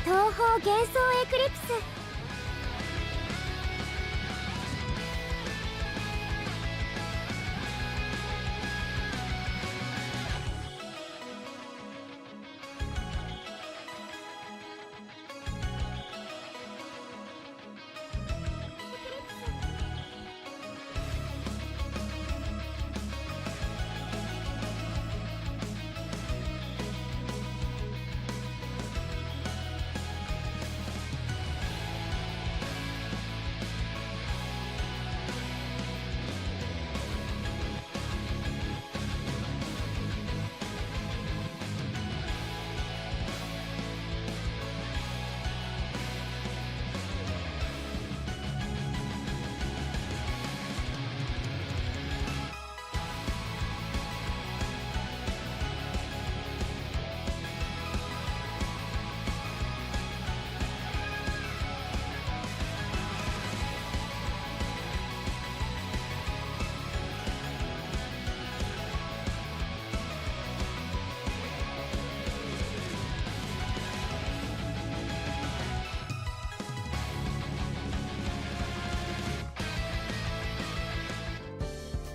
東方幻想エクリプス。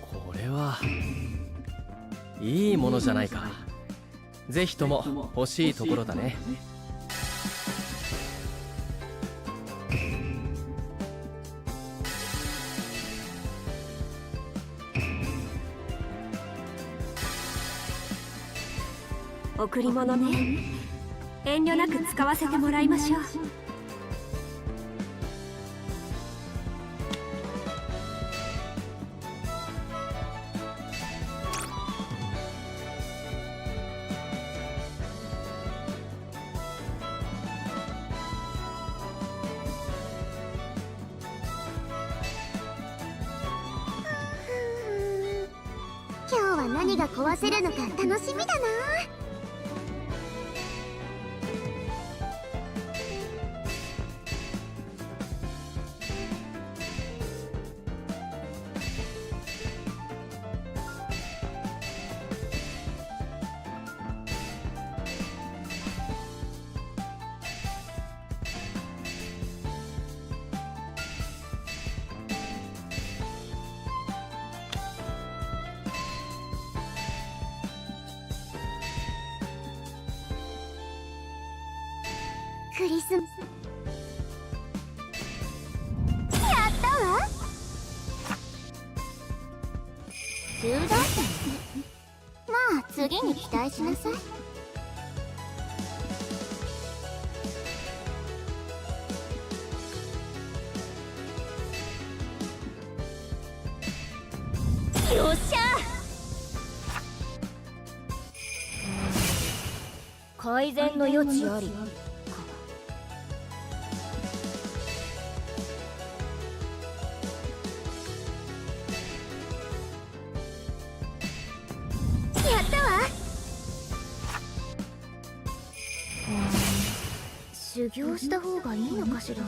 これはいいものじゃないか。ぜひとも欲しいところだね。贈り物ね。遠慮なく使わせてもらいましょう。今日は何が壊せるのか楽しみだな。クリスマスやったわ。中断点ね。まあ次に期待しなさい。よっしゃ。改善の余地あり。やったわ。修行した方がいいのかしら。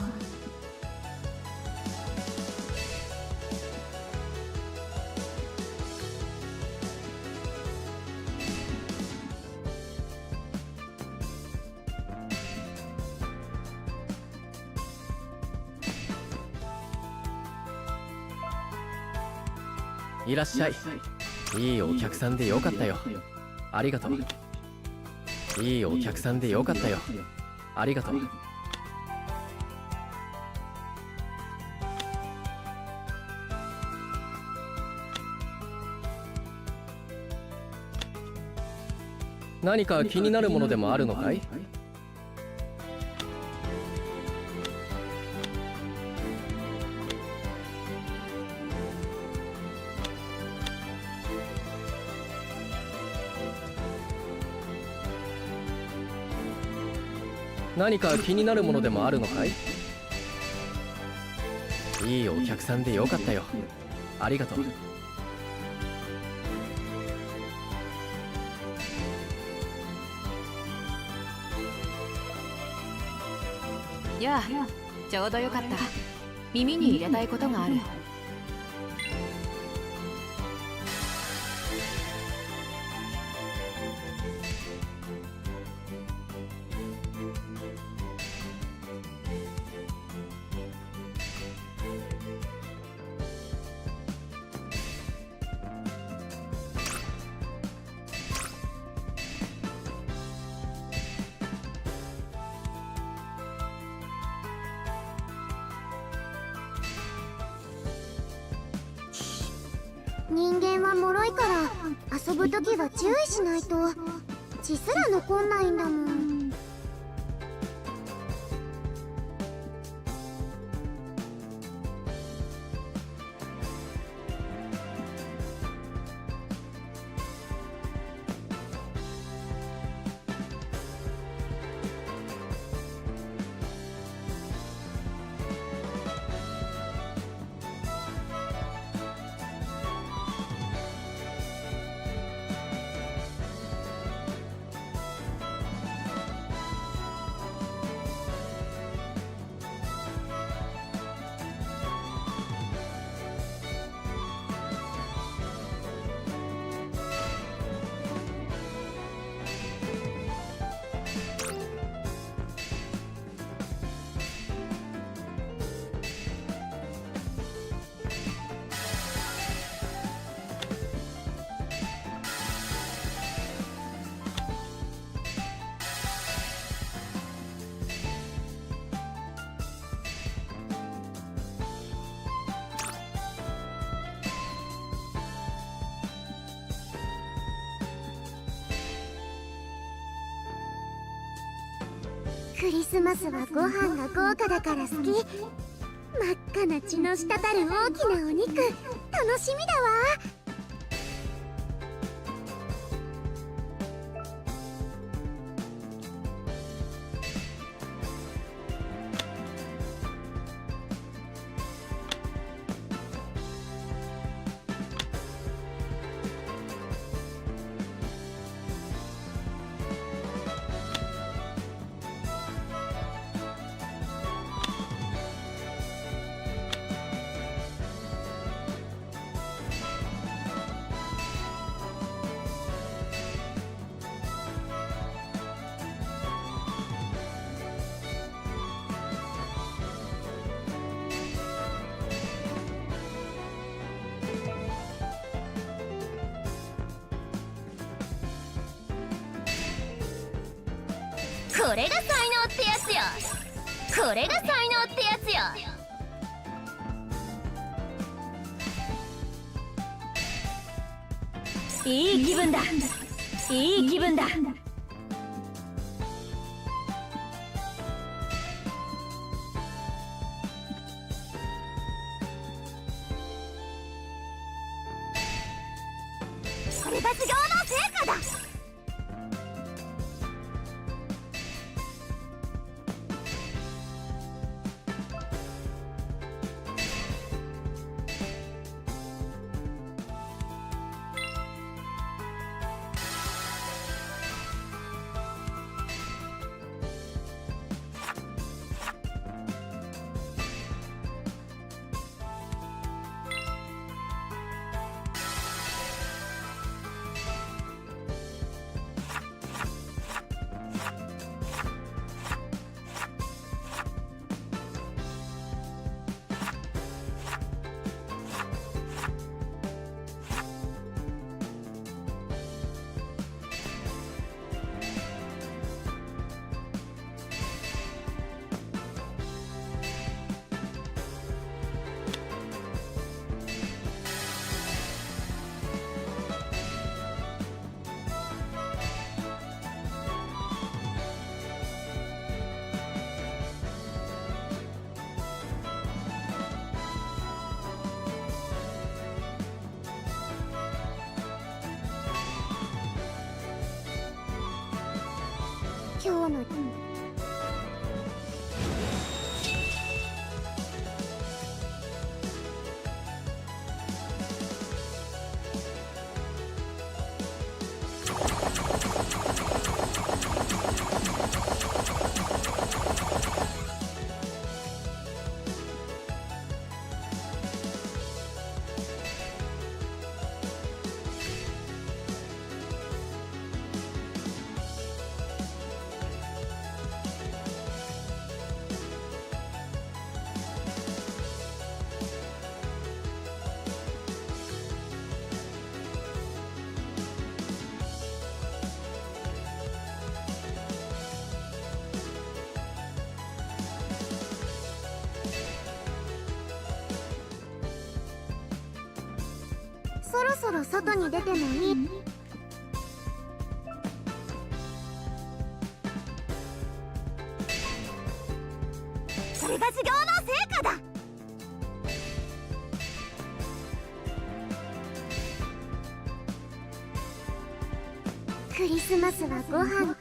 いらっしゃい。いいお客さんでよかったよ。ありがとう。いいお客さんでよかったよ。ありがとう。何か気になるものでもあるのかい？何か気になるものでもあるのかい？いいお客さんでよかったよ。ありがとう。やあ、ちょうどよかった。耳に入れたいことがある。人間は脆いから遊ぶ時は注意しないと血すら残んないんだもん。クリスマスはご飯が豪華だから好き。真っ赤な血の滴る大きなお肉、楽しみだわ。これが才能ってやつよ。これが才能ってやつよ。いい気分だ、いい気分だ。これが修行の成果だ。今日のろそろ外に出てもいい？それが授業の成果だ。クリスマスはご飯。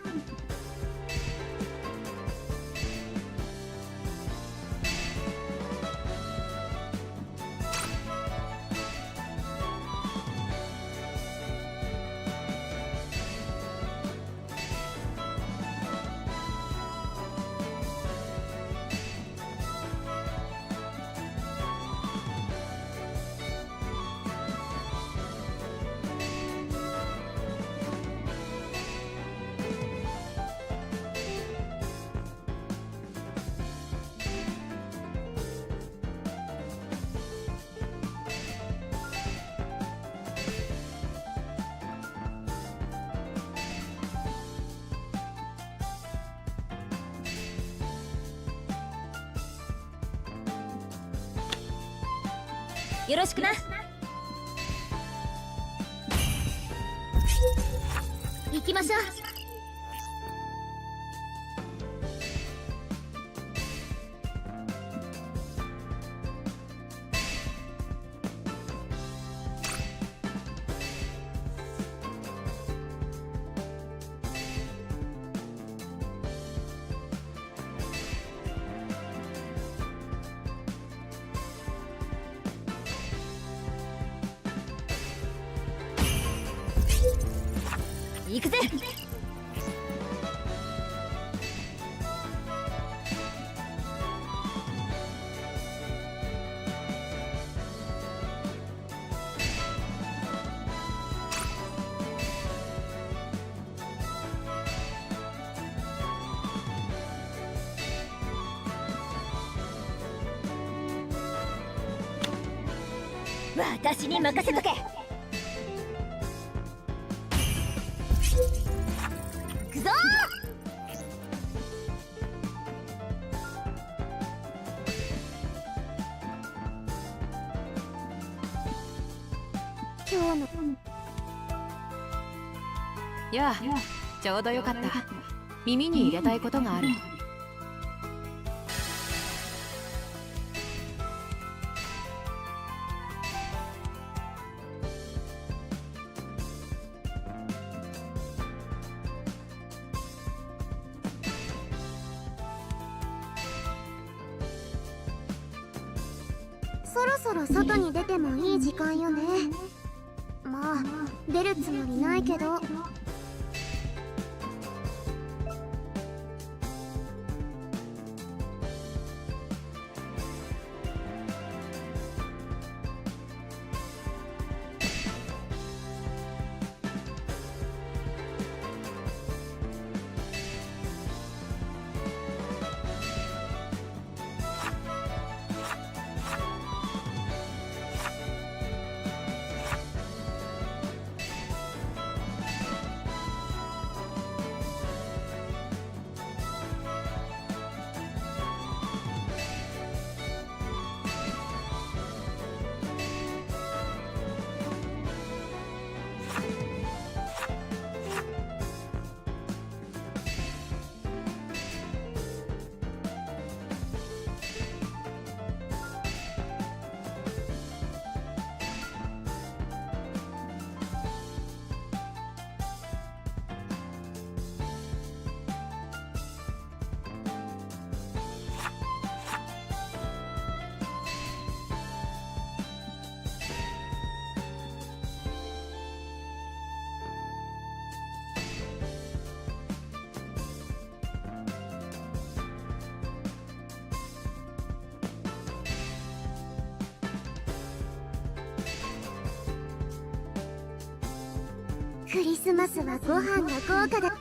よろしくな。行きましょう。行くぜ。私に任せとけ。行くぞ今日の。やあ、ちょうどよかった。耳に入れたいことがある。そろそろ外に出てもいい時間よね。まあ出るつもりないけど。クリスマスはご飯が豪華だ。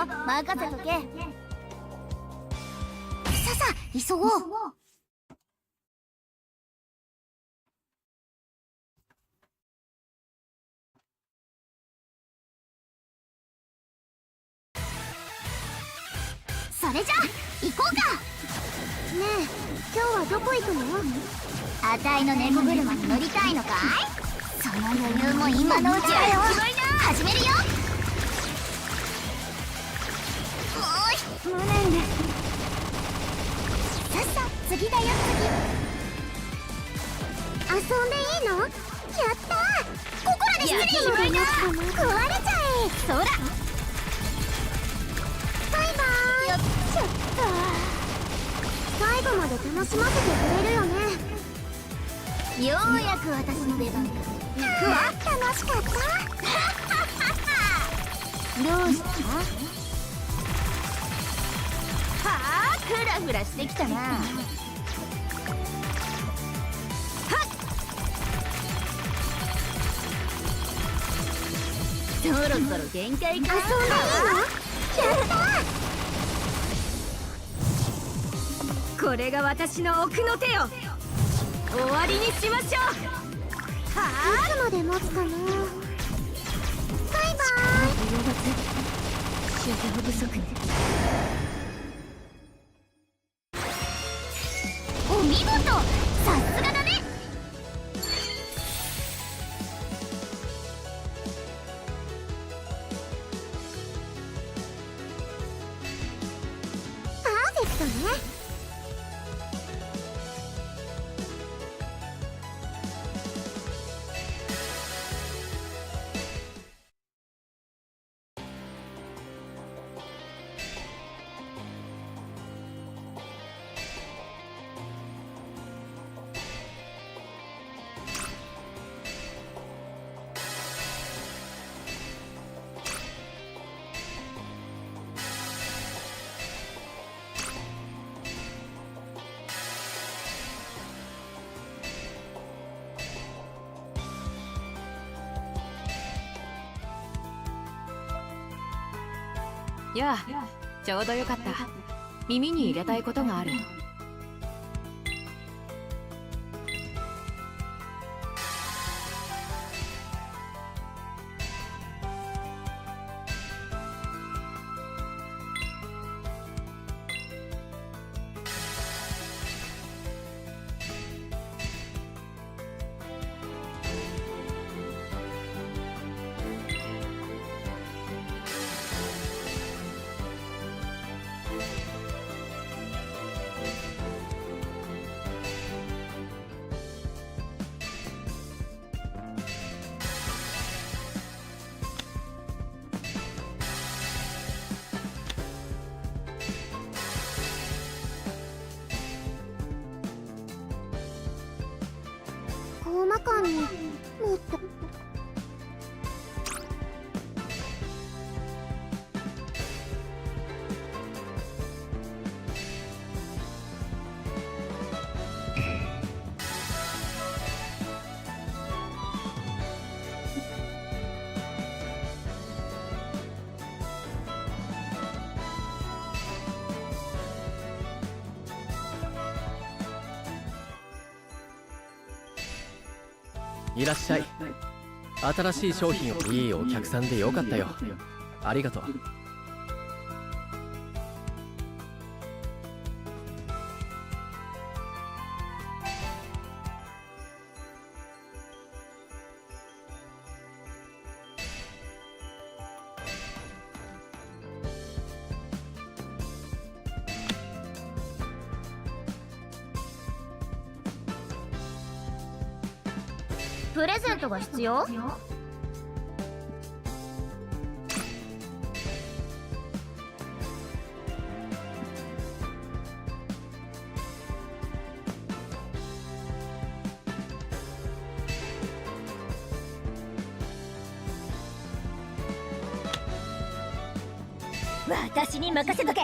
任せとけ。ささ急ごう。それじゃ行こうか。ねえ今日はどこ行くの？あたいの猫車に乗りたいのかい？その余裕も今のうちだよ。始めるよ。無念で。さっさ次だよ次。遊んでいいの？やったー。ここらで失礼しないな。壊れちゃえ。そら。バイバーイ。やっちゃった。最後まで楽しませてくれるよね。ようやく私の出番だ。行くわ。楽しかった。どうした？はあ、フラフラしてきたな。はっ。そろそろ限界か。遊んでいいの？やったー。これが私の奥の手よ。終わりにしましょう。はあ、いつまで持つかな。バイバーイ。修行不足ね。お見事、さすがだね。パーフェクトね。やあ、ちょうどよかった。耳に入れたいことがある。大まかにもっと。いらっしゃい。新しい商品を。いいお客さんでよかったよ。ありがとう。プレゼントが必要？私に任せとけ。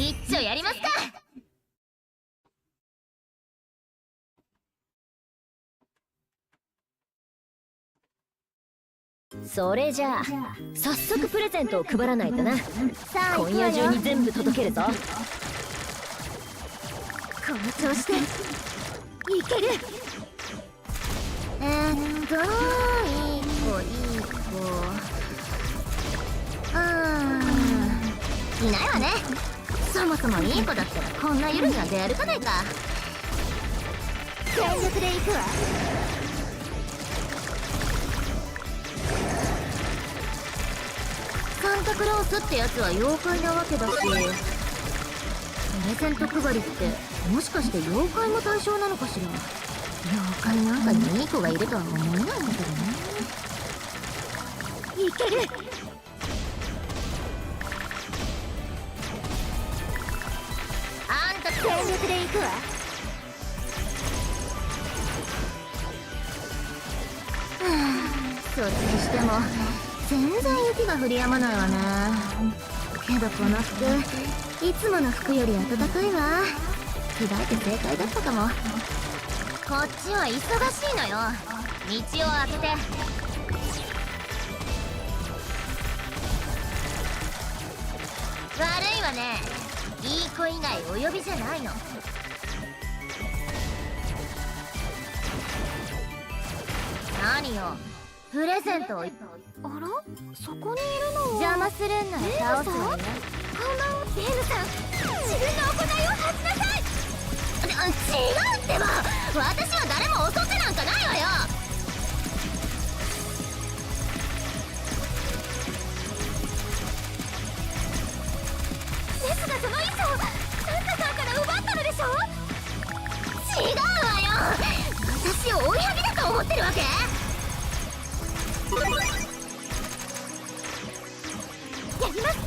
一丁やりますか。それじゃあ早速プレゼントを配らないとな。さあ今夜中に全部届けるぞ。この調子でいける。いい子いい子。いないわね。そもそもいい子だったらこんな夜には出歩かないか。全力で行くわ。サンタクロースってやつは妖怪なわけだし、プレゼント配りってもしかして妖怪も対象なのかしら。妖怪なんかにいい子がいるとは思えないんだけどね。いける。あんた全力で行くわ。そっちにしても全然雪が降り止まないわね。けどこの服いつもの服より暖かいわ。着替えて正解だったかも。こっちは忙しいのよ。道を開けて。悪いわね。いい子以外お呼びじゃないの。何よ、プレゼントを。あら、そこにいるのは邪魔するんなら倒すわよ。こんばんは。ゲームさん、自分の行いを恥じなさい。違うってば、私は誰も襲ってなんかないわよ。ですがその衣装、サンタさんから奪ったのでしょ。違うわよ。私を追いはぎだと思ってるわけ。やります。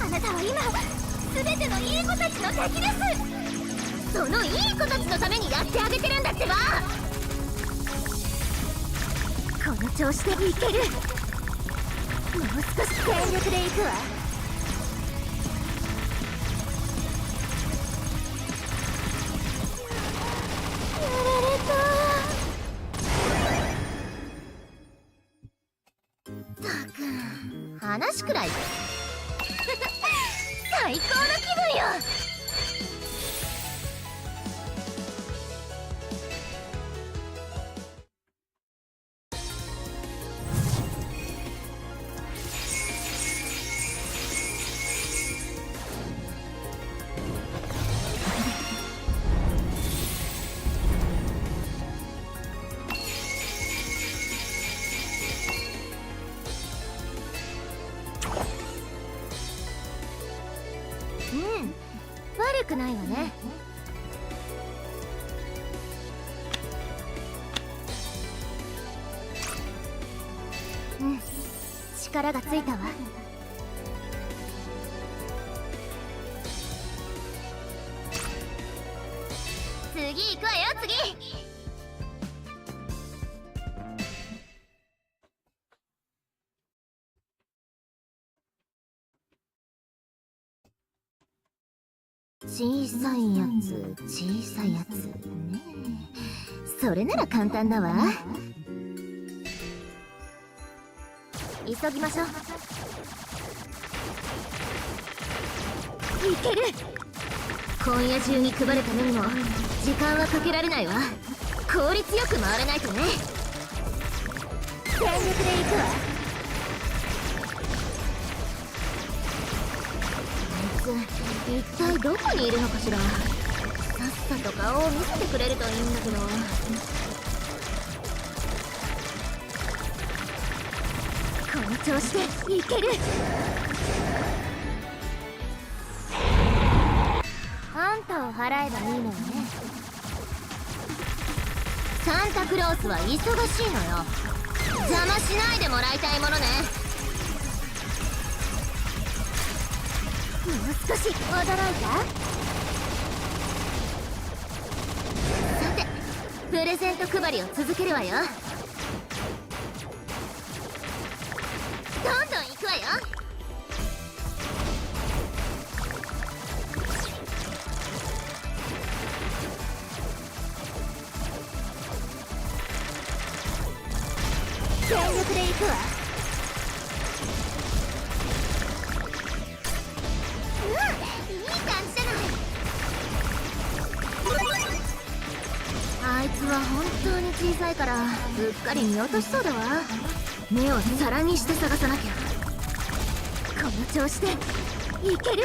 あなたは今全てのいい子たちの敵です。そのいい子たちのためにやってあげてるんだってば。この調子でいける。もう少し全力でいくわ。やられた。ったく話くらいで最高の気分よ。悪くないわね。力がついたわ。次行くわよ、次。小さいやつ、小さいやつね。それなら簡単だわ。急ぎましょう。いける。今夜中に配るためにも時間はかけられないわ。効率よく回らないとね。全力で行くわ。一体どこにいるのかしら。さっさと顔を見せてくれるといいんだけど。この調子でいける。あんたを払えばいいのよね。サンタクロースは忙しいのよ。邪魔しないでもらいたいものね。もう少し驚いた？さて、プレゼント配りを続けるわよ。どんどん行くわよ。全力で行くわ。いい感じじゃない。あいつは本当に小さいからうっかり見落としそうだわ。目を皿にして探さなきゃ。この調子でいける。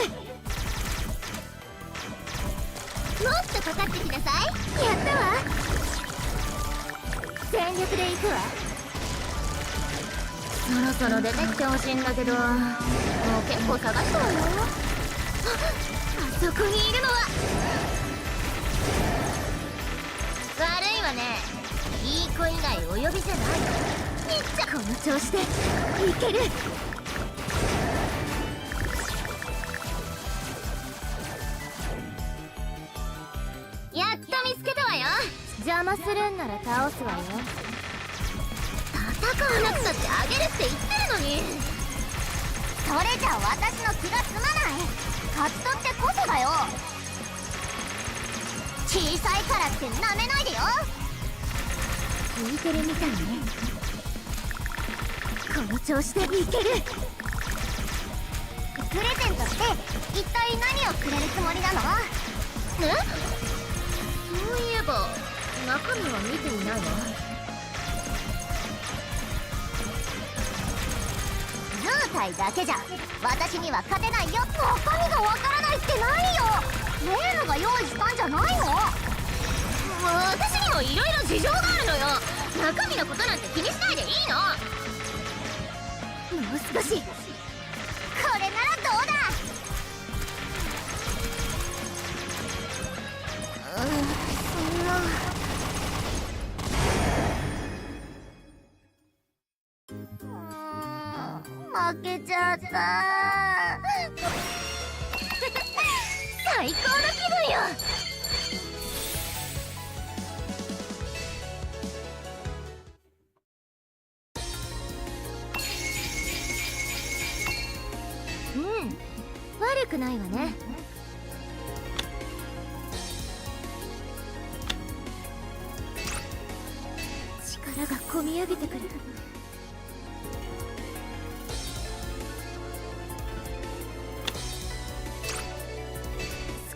もっとかかってきなさい。やったわ。全力で行くわ。そろそろ出てきてほしいんだけど、もう結構探したわよ。あそこにいるのは悪いわね。いい子以外お呼びじゃない。この調子でいける。やっと見つけたわよ。邪魔するんなら倒すわよ。戦わなくたってあげるって言ってるのに。それじゃ私の気が済まない。勝ち取ってこそだよ。小さいからってなめないでよ。聞いてるみたいね。この調子でいける。プレゼントって一体何をくれるつもりなの？え？そういえば中身は見ていないわ。図体だけじゃ私には勝てないよ。中身がわからないって何よ。例のが用意したんじゃないの？私にもいろいろ事情があるのよ。中身のことなんて気にしないでいいの。もう少し。これならどうだ。そんな。負けちゃった。最高の気分よ。悪くないわね。力がこみ上げてくる。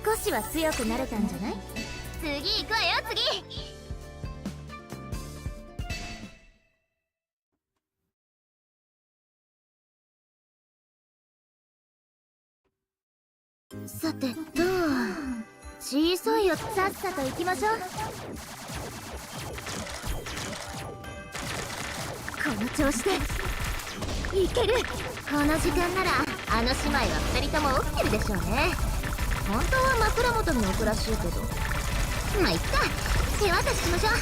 少しは強くなれたんじゃない？次行くわよ、次。さてと、小さいよ。さっさと行きましょう。この調子でいける。この時間ならあの姉妹は2人とも起きてるでしょうね。本当は枕元に置くらしいけど、まあいっか。手渡ししましょう。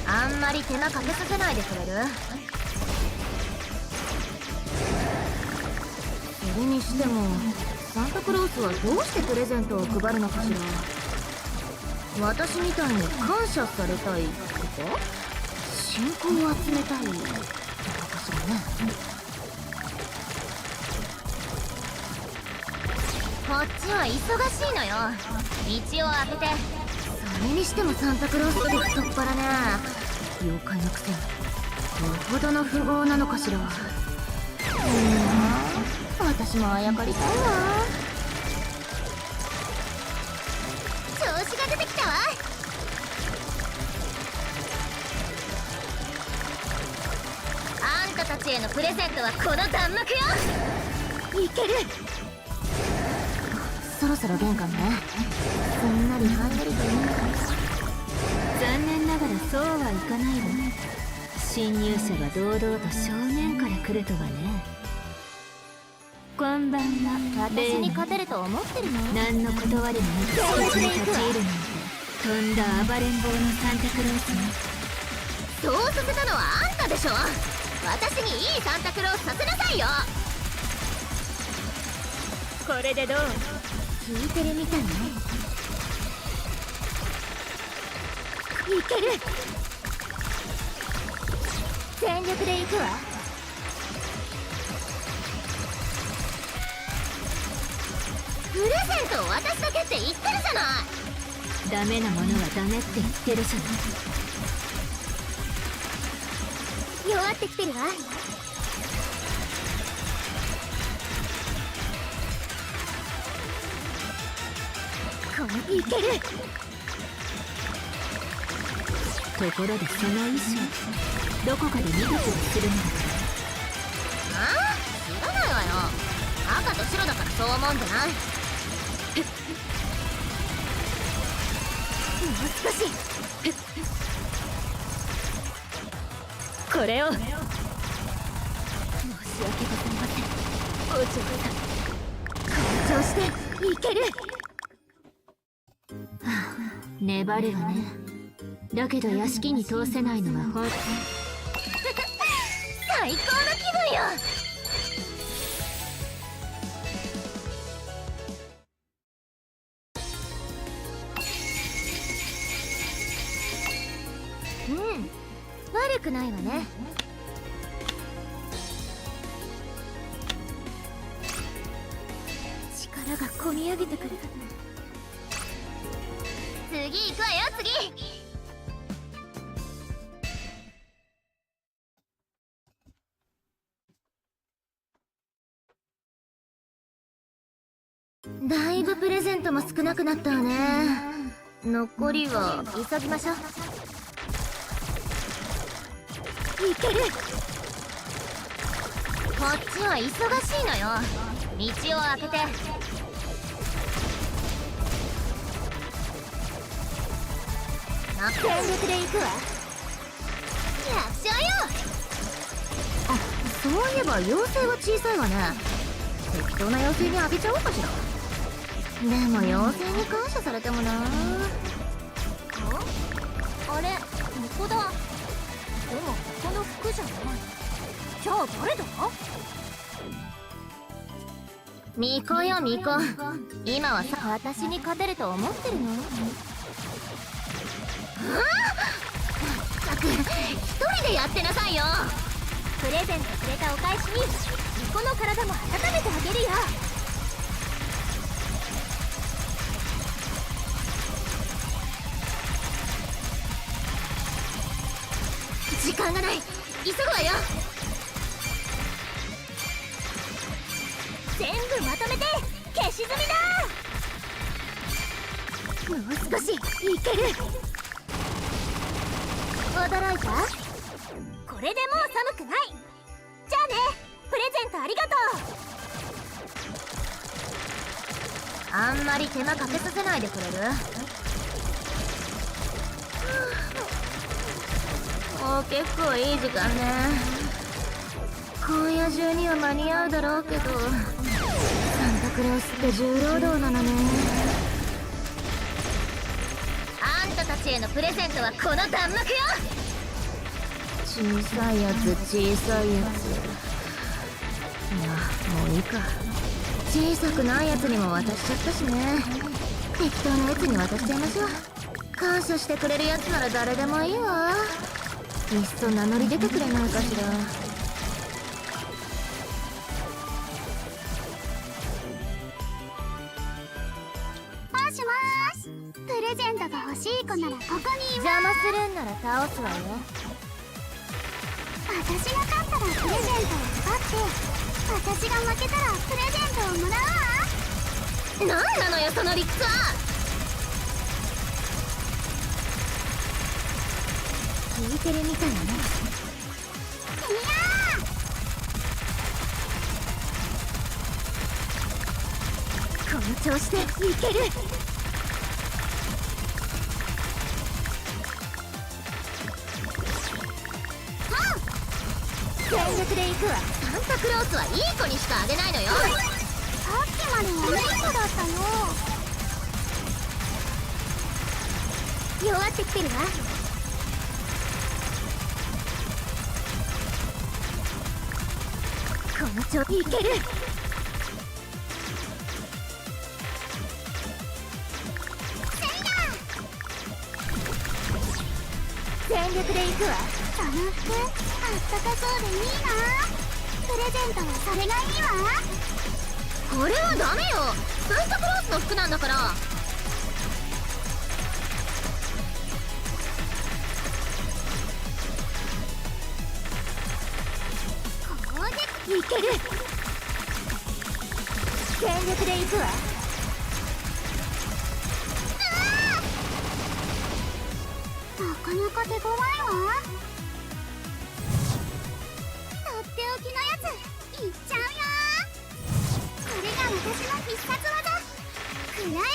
あんまり手間かけさせないでくれる？それにしてもサンタクロースはどうしてプレゼントを配るのかしら。私みたいに感謝されたいとか信仰を集めたいとかかしらね。こっちは忙しいのよ。道を開けて。それにしてもサンタクロースって太っ腹ね。妖怪のくせによほどの富豪なのかしら。私もあやかりたいわ。調子が出てきたわ。あんたたちへのプレゼントはこの弾幕よ。いける。そろそろ玄関ね。すんなり入れるといいんだ。残念ながらそうはいかないわ。侵入者が堂々と正面から来るとはね。こんばんは。私に勝てると思ってるの？何の断りもなく敷地に立ち入るなんてとんだ暴れん坊のサンタクロースね。そうさせたのはあんたでしょ。私にいいサンタクロースさせなさいよ。これでどう？聞いてるみたいね。いける。全力で行くわ。プレゼントを渡すだけって言ってるじゃない。ダメなものはダメって言ってるじゃない。わってきてるわ。いける。ところでその衣装どこかで見た気がするのだああ、知らないわよ。赤と白だからそう思うんじゃない。もう少し。これを。申し訳ございません、お嬢さん。この調子でいける。粘るわね。だけど屋敷に通せないのは最高の気分よ。悪くないわね。力がこみ上げてくる。次行くわよ、次。だいぶプレゼントも少なくなったわね。残りは急ぎましょう。いける。こっちは忙しいのよ。道を開けて。全力で行くわ。楽勝よ。あ、そういえば妖精は小さいわね。適当な妖精にあげちゃおうかしら。でも妖精に感謝されてもな。あれ、ここだ。でもこの服じゃない。じゃあ誰だ？巫女よ巫女。今はさ、私に勝てると思ってるの？ったく、一人でやってなさいよ。プレゼントくれたお返しに巫女の体も温めてあげるよ。時間がない、急ぐわよ。全部まとめて消し済みだ。もう少しいける。驚いた？これでもう寒くない。じゃあね、プレゼントありがとう。あんまり手間かけさせないでくれる？もう結構いい時間ね。今夜中には間に合うだろうけど、サンタクロースって重労働なのね。あんたたちへのプレゼントはこの弾幕よ。小さいやつ、小さいやつ。いや、もういいか。小さくないやつにも渡しちゃったしね。適当なやつに渡しちゃいましょう。感謝してくれるやつなら誰でもいいわ。いっそ名乗り出てくれないかしら。もしもーし、プレゼントが欲しい子ならここにいます。邪魔するんなら倒すわよ。私が勝ったらプレゼントを配って、私が負けたらプレゼントをもらうわ。なんなのよその理屈は。聞いてるみたいね。いやー、この調子でいける。全力で行くわ。サンタクロースはいい子にしかあげないのよ。さっきまで悪い子だったの。弱ってきてるわ。この調子いける。全力で行くわ。その服あったかそうでいいな。プレゼントはそれがいいわ。これはダメよ。サンタクロースの服なんだから。いける。全力でいくわ。なかなか手強いわ。とっておきのやついっちゃうよ。これが私の必殺技。くらえ。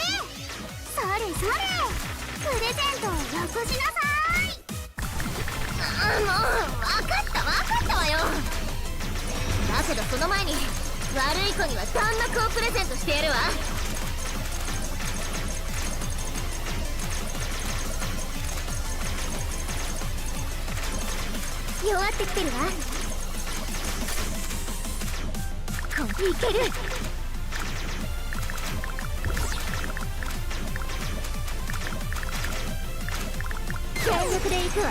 それそれ。プレゼントをよこしなさい。もう分かったわよ。だけどその前に悪い子には弾幕をプレゼントしてやるわ。弱ってきてるわ。いける。全力でいくわ。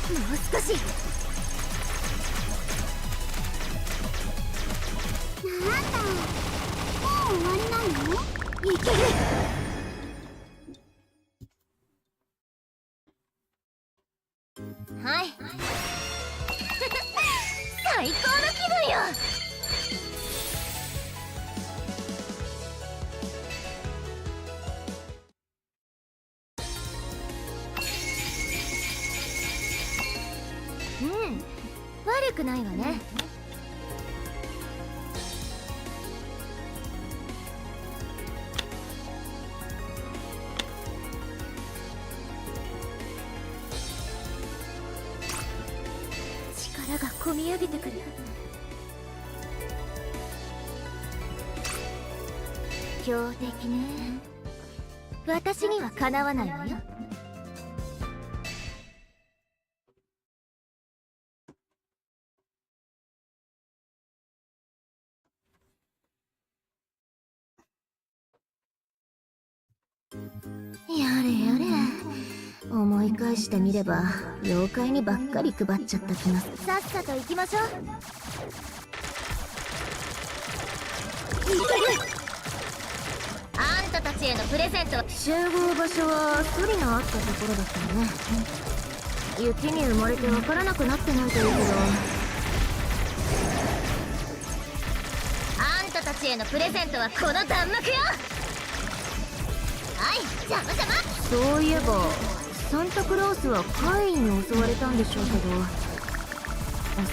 もう少し。なんだ、もう終わりなの？いける。はい。最高の気分よ。悪くないわね。力がこみ上げてくる。強敵ね。私にはかなわないわよ。やれやれ。思い返してみれば妖怪にばっかり配っちゃった気がする。さっさと行きましょう。いける。あんたたちへのプレゼント。集合場所はソリのあったところだったね。雪に埋もれてわからなくなってないといいけど。あんたたちへのプレゼントはこの弾幕よ。はい、邪魔邪魔。そういえばサンタクロースは怪異に襲われたんでしょうけど、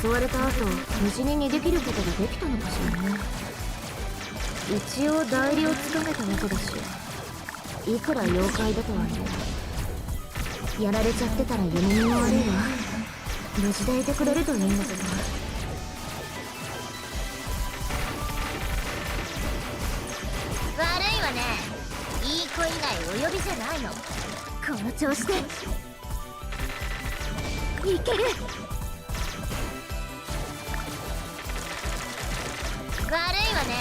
襲われた後無事に逃げ切ることができたのかしらね。一応代理を務めたわけだし、いくら妖怪だとはいえ、やられちゃってたら読みも悪いわ。無事でいてくれるといいんだけど。悪いわね。いい子以外お呼びじゃないの。この調子でいける。悪いわね。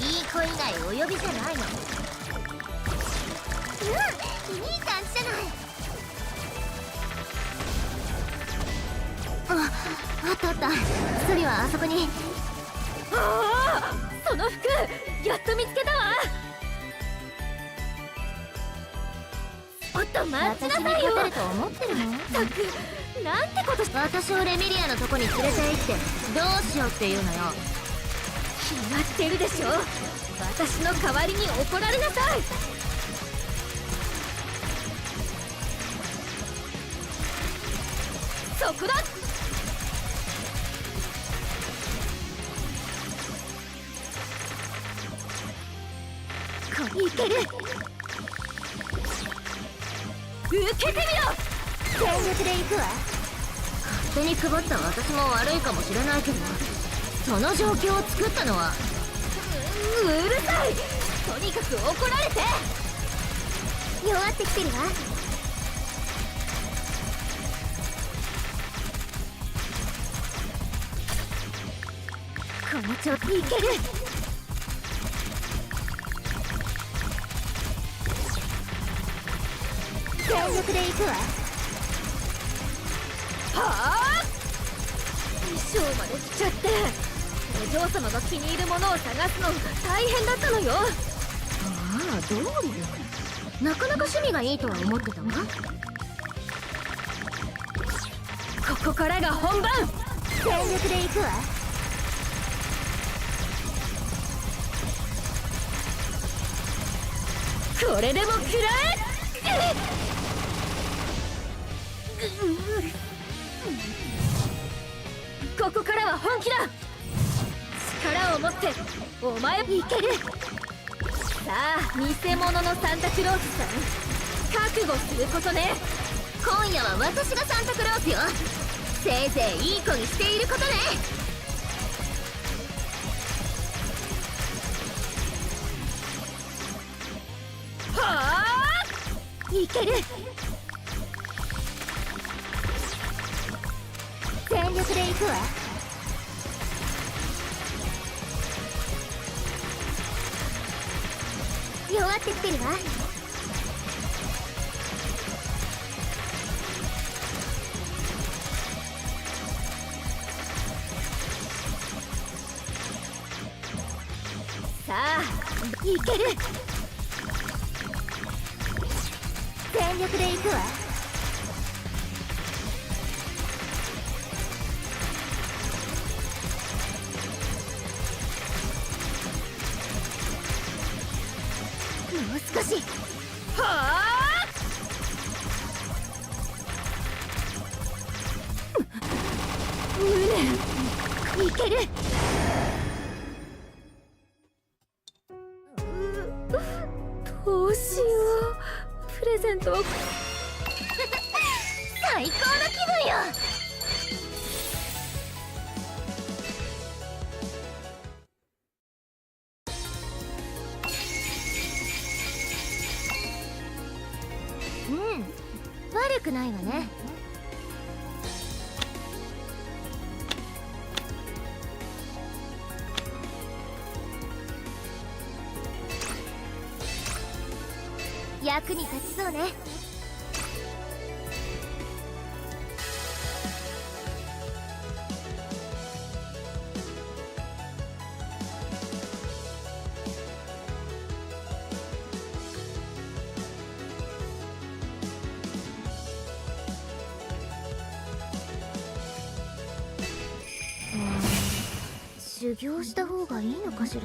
いい子以外お呼びじゃないの。いい感じじゃない。あったあった。それはあそこに。ああ、その服やっと見つけたわ。おっと待ちなさいよ。私に勝てると思ってるの？ったく、なんてことして。私をレミリアのとこに連れて行ってどうしようっていうのよ。決まってるでしょ。私の代わりに怒られなさい。そこだ。これいける。受けてみろ。全力で行くわ。勝手に配った私も悪いかもしれないけど、その状況を作ったのは。うるさい。とにかく怒られて。弱ってきてるわ。この調子いける。全力で行くわ。はあ、衣装まで着ちゃって。お嬢様が気に入るものを探すの大変だったのよ。ああ、道理だ。なかなか趣味がいいとは思ってたわ。ここからが本番。全力で行くわ。これでも食らえ。ここからは本気だ。力を持ってお前いける。さあ、偽物のサンタクロースさん、覚悟することね。今夜は私がサンタクロースよ。せいぜいいい子にしていることね。はあ、いける。全力で行くわ。弱ってきてるわ。さあ、いける。全力で行くわ。もう少し。はあ、無念。いける。どうしよう。プレゼント最高の気分よ。悪くないわね。役に立ちそうね。修行した方がいいのかしら。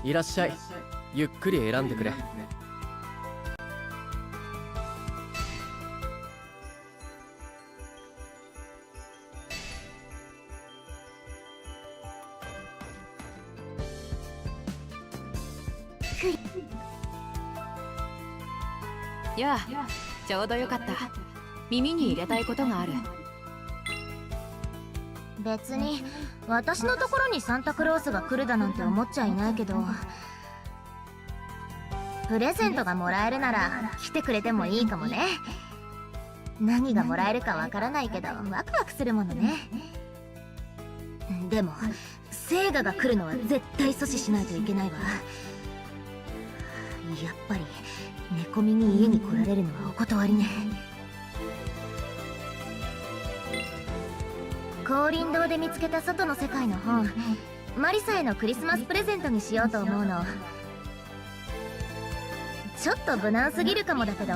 いらっしゃい。ゆっくり選んでくれ。やあ、ちょうどよかった。耳に入れたいことがある。別に私のところにサンタクロースが来るだなんて思っちゃいないけど、プレゼントがもらえるなら来てくれてもいいかもね。何がもらえるかわからないけどワクワクするものね。でも聖ガが来るのは絶対阻止しないといけないわ。やっぱり寝込みに家に来られるのはお断りね。降臨堂で見つけた外の世界の本、マリサへのクリスマスプレゼントにしようと思うの。ちょっと無難すぎるかもだけど、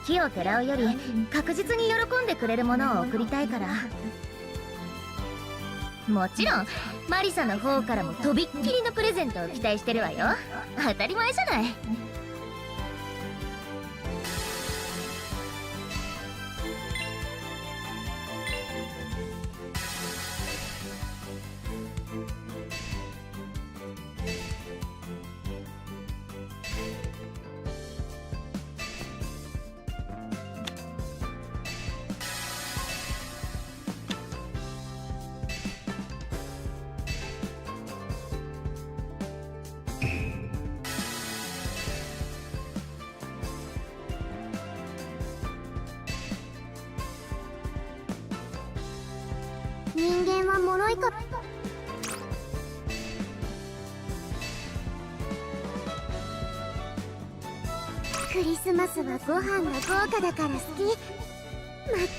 木をてらうより確実に喜んでくれるものを贈りたいから。もちろんマリサの方からもとびっきりのプレゼントを期待してるわよ。当たり前じゃない。人間は脆いか。クリスマスはご飯が豪華だから好き。真っ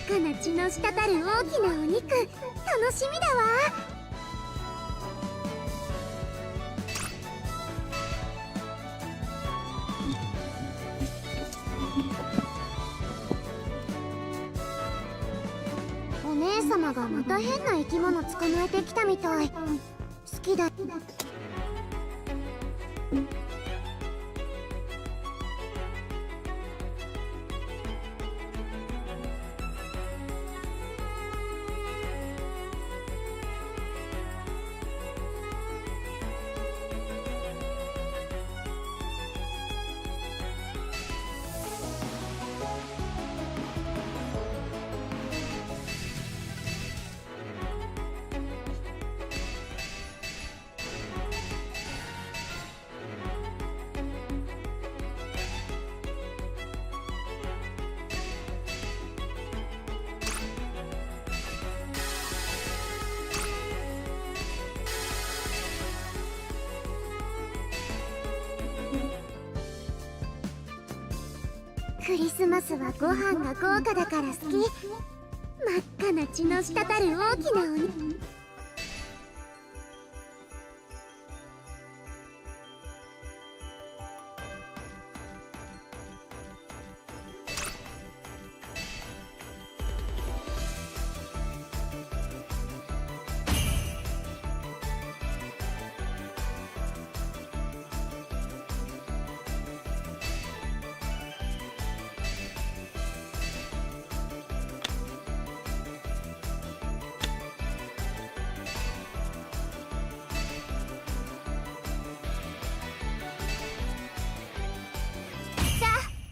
赤な血の滴る大きなお肉、楽しみだわ。お姉様がまた変な生き物捕まえてきたみたい。好きだ。クリスマスはご飯が豪華だから好き。真っ赤な血の滴る大きなお肉。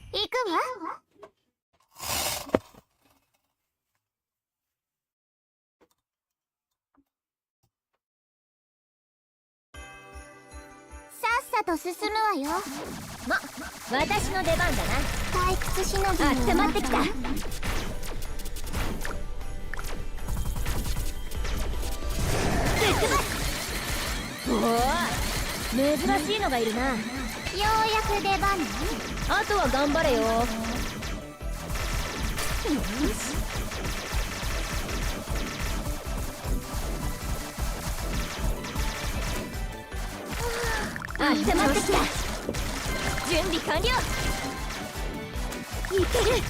行くわ。さっさと進むわよ。私の出番だな。退屈しのぎに温まってきた。おお、珍しいのがいるな。ようやく出番ね。あとは頑張れよ。よし。温まってきた。準備完了。いける。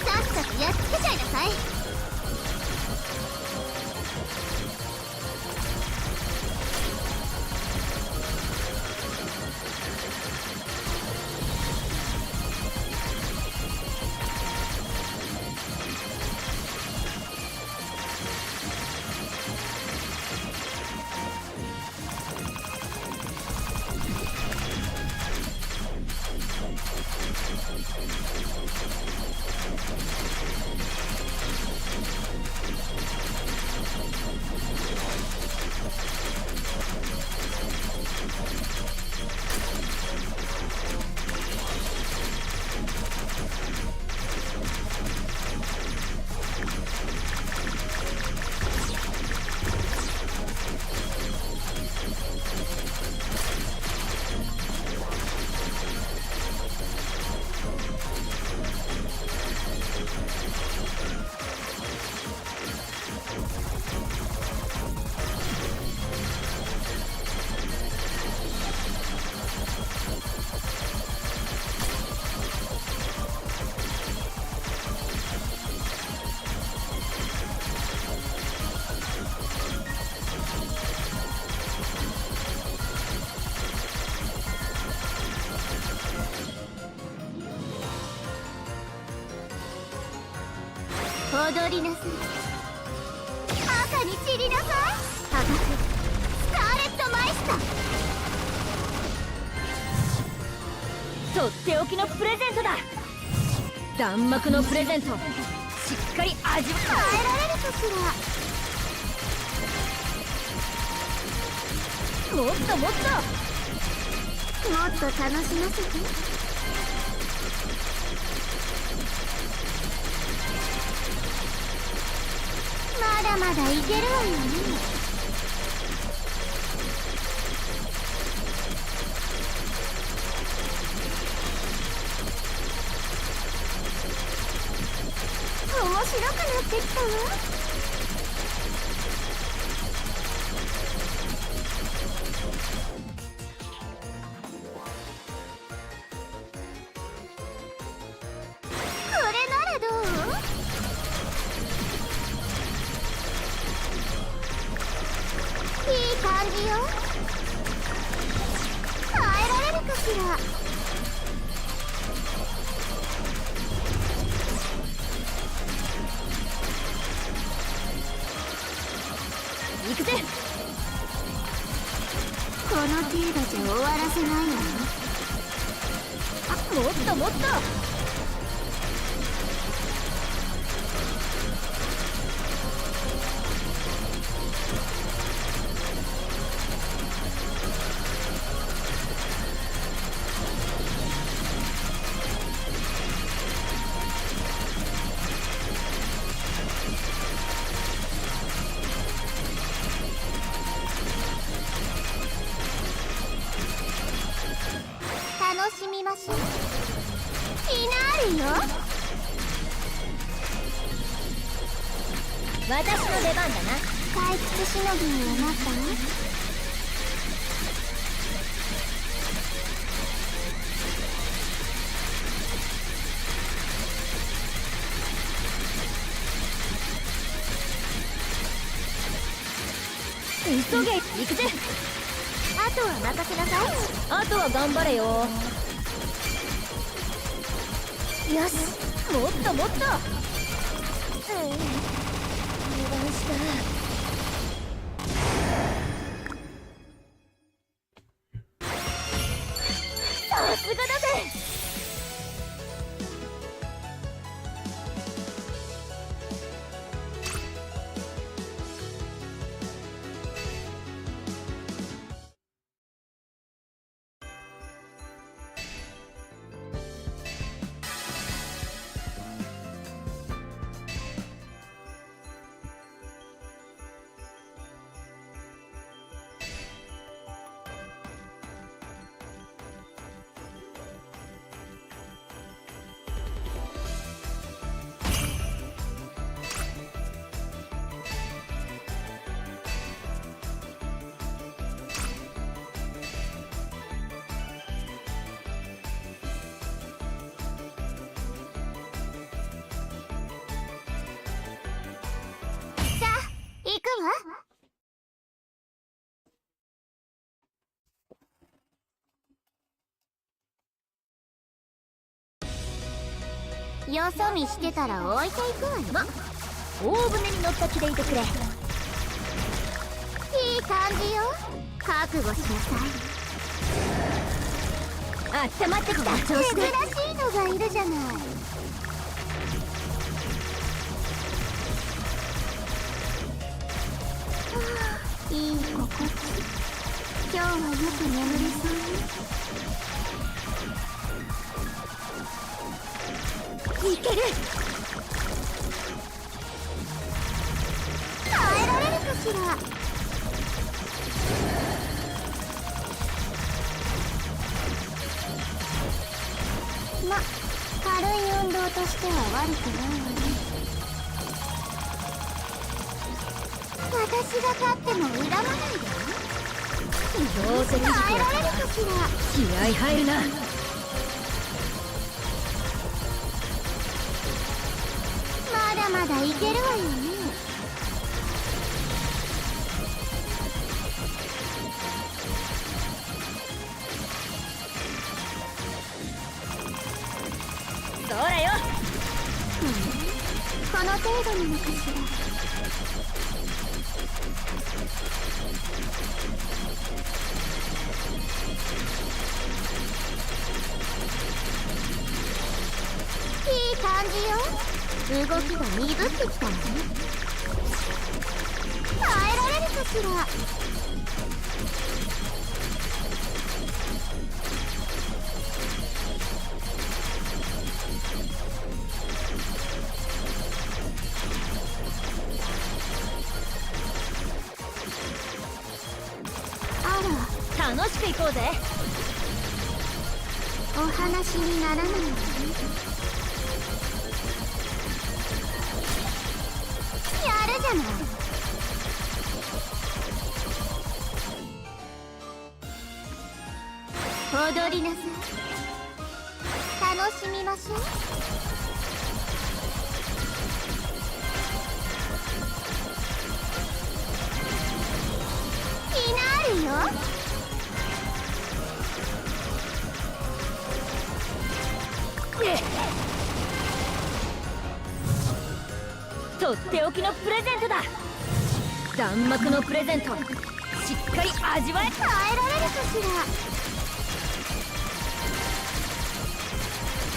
さっさとやっつけちゃいなさい。踊りなさい。赤に散りなさい。赤くスカーレットマイスター。とっておきのプレゼントだ。弾幕のプレゼント、しっかり味わえられるかしら。もっともっともっと楽しませて。まだまだいけるわよね。面白くなってきたわ。これならどう？いい感じよ。耐えられるかしら。行くぜ。この程度じゃ終わらせないわよ。あ、もっともっと。楽しみましょう。フィナーレよ。私の出番だな。退屈しのぎにはなったわ。急げ、行くぜ。あとは任せなさい。あとは頑張れよ。よし、もっともっと。油断した。さすがだぜ。行くわ。よそ見してたら置いていくわよ。大船に乗った気でいてくれ。いい感じよ。覚悟しなさい。あったまってきた。珍しいのがいるじゃない。いい心地。今日はよく眠れそうね。いける。耐えられるかしら。ま、軽い運動としては悪くないわね。私が勝っても恨まないで。どうせ耐えられるかしら。気合入るな。まだまだいけるわよね。そうだよ。この程度なのかしら。じよ。動きが鈍ってきたわね。耐えられるかしら。楽しく行こうぜ。お話にならないわね。やるじゃない。踊りなさい。楽しみましょう。フィナーレよ。とっておきのプレゼントだ。弾幕のプレゼント、しっかり味わえ。耐えられるかしら。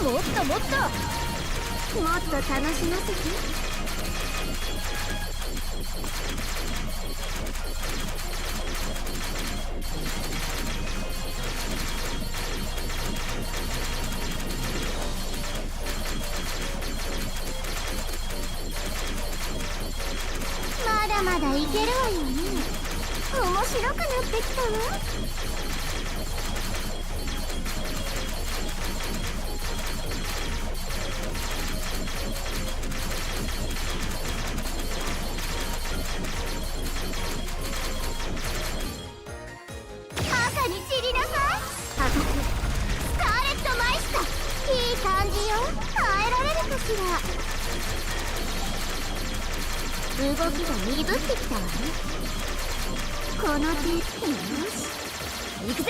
もっともっともっと楽しませて。まだまだいけるわよね。面白くなってきたわ。赤に散りなさい。スカーレットマイスター、いい感じよ。耐えられるかしら。動きが鈍ってきたわね。この手、よし行くぜ。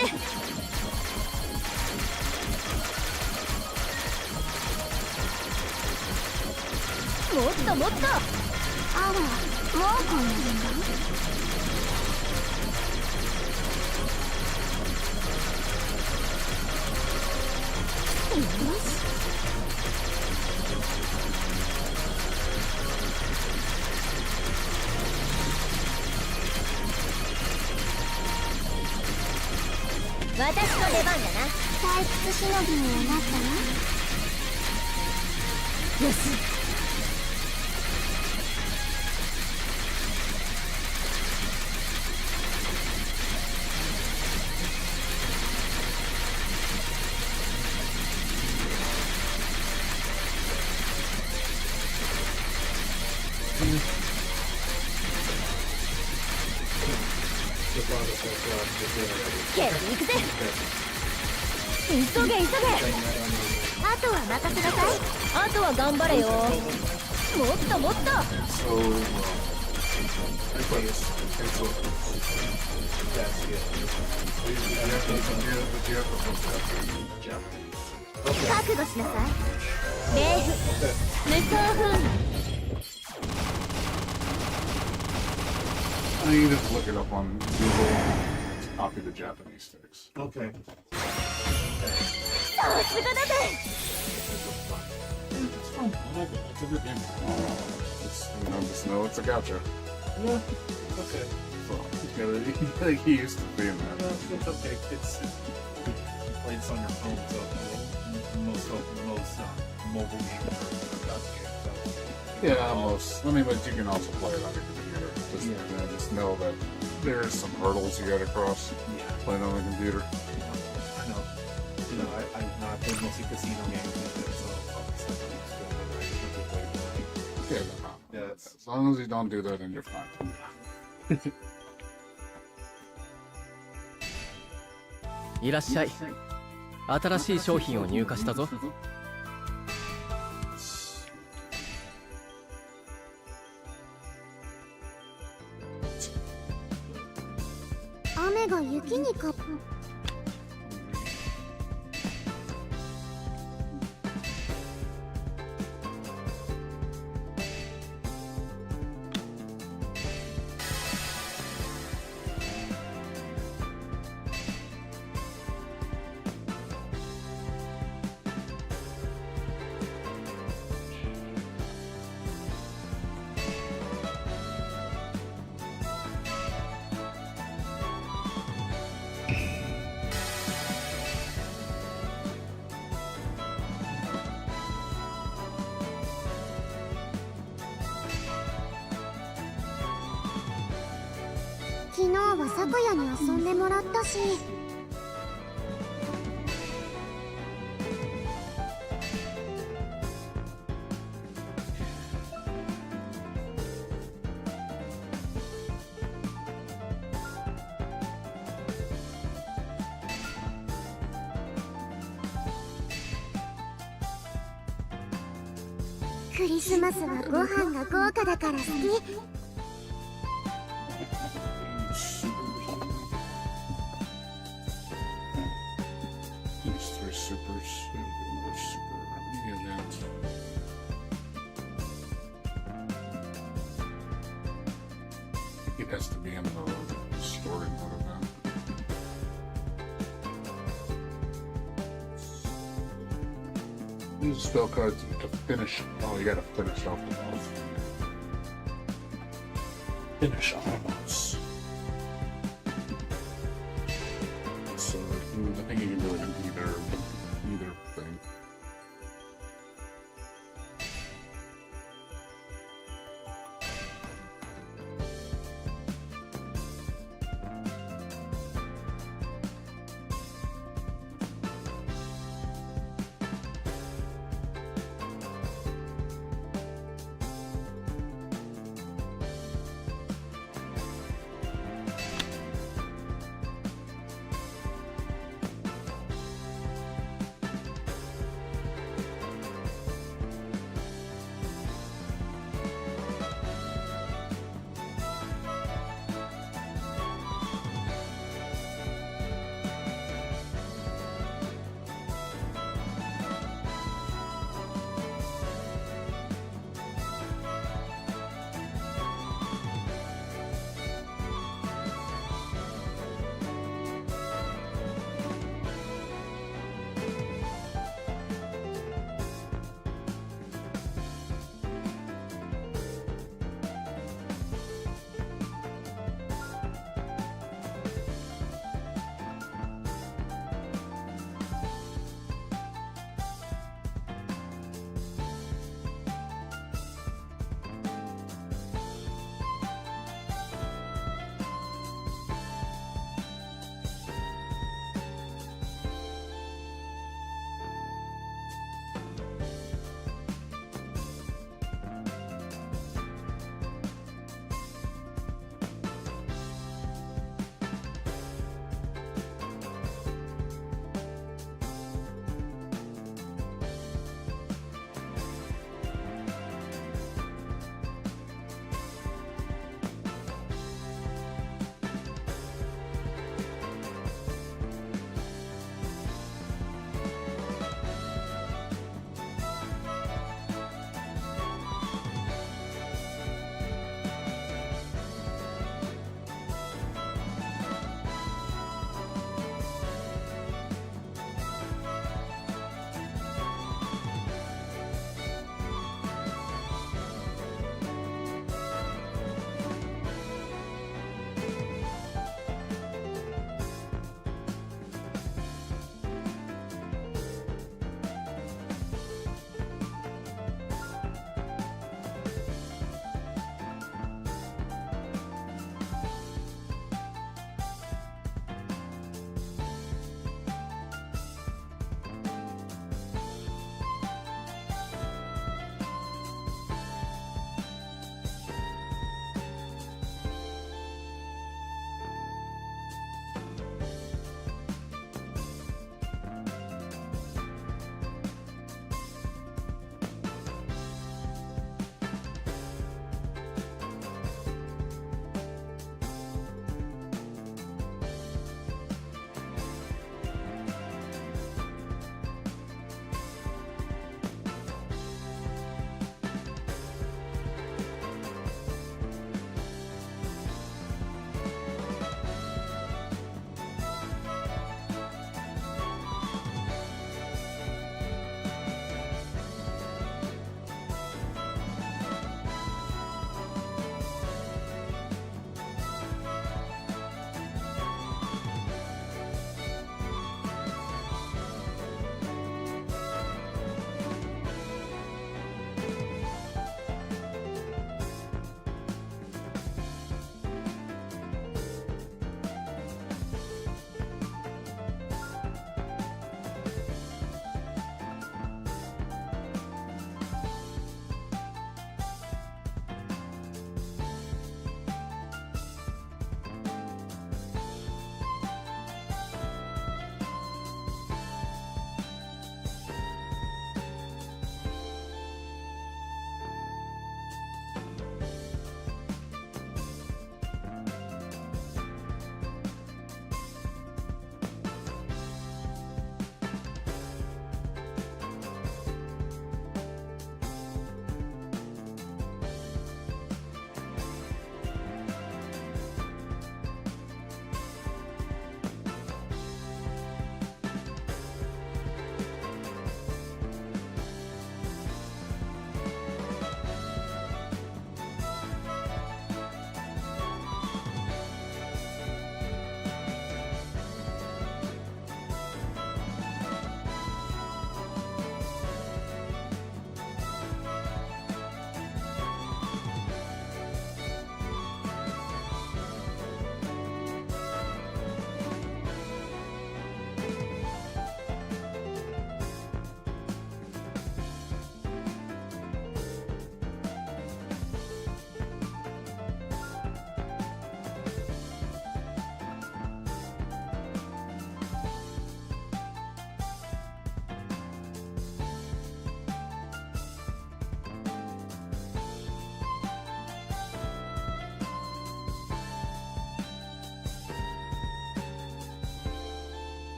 もっともっと。あら、もうこんな時間。よし。私の出番だな。退屈しのぎにはなったわ。よし。ケル行くぜ。急げ急げ。あとは任せなさい。あとは頑張れよ。もっともっと。覚悟しなさい。レーフ無双風味。I think you just look it up on Google and copy the Japanese sticks. Okay. さすがだぜ。 It's fun. I like it. It's a good game. Just know it's a gacha. Yeah. It's okay. So, yeah, he used to be in that. It's okay. It's you play this on your phone, so most mobile games are gotcha games. So. Yeah, almost. I mean, but you can also play it on your computer. Just, Yeah. just know that there's some hurdles you gotta cross Yeah. playing on the computer. I know. You know, I play mostly casino games and shit, so obviously I'm used to it. I usually play it. Yeah, no, Yeah, it's as long as you don't do that, then you're fine. いらっしゃい。新しい商品を入荷したぞ。雨が雪にか。昨日は咲夜に遊んでもらったし。クリスマスはご飯が豪華だから好き。These three supers. Another super. And that. It has to be in the story mode of that. Use spell cards to finish. Oh, you gotta finish off the boss. Finish off the boss. So I think you can do it in either thing.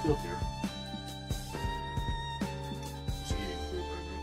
still here. It's eating food right now.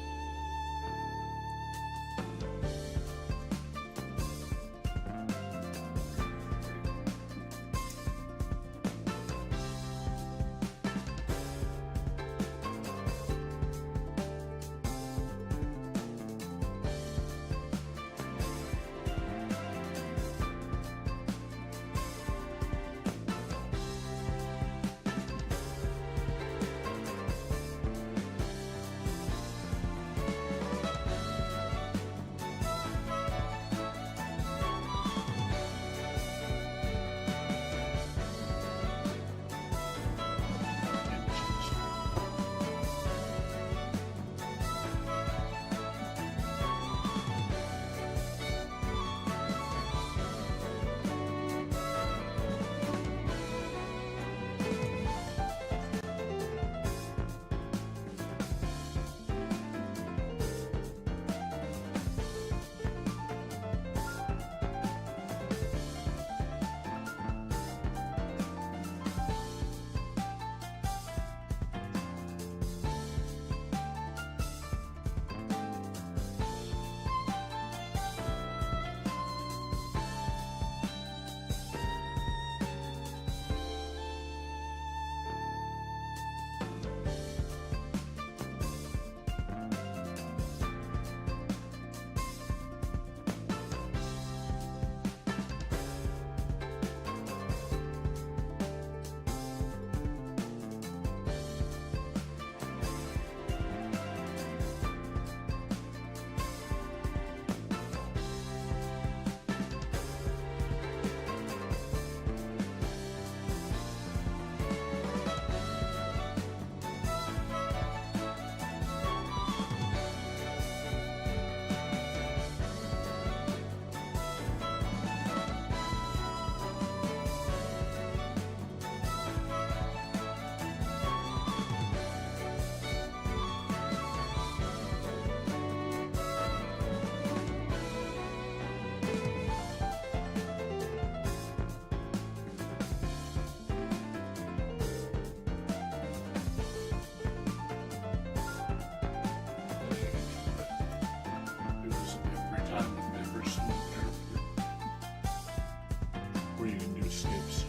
Where you can do skips.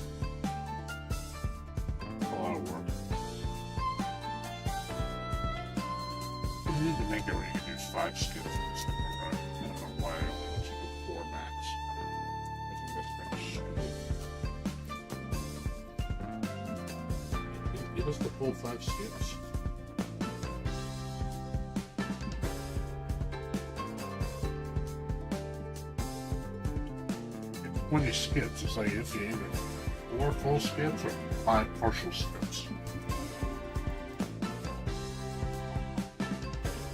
A lot of work. You need to make it where you can do 5 skips instead of I don't know why I only let you do 4 max. I think that's kind of stupid. Give us the full 5 skips. 20 skips. It's like if you either 4 full skips or 5 partial skips.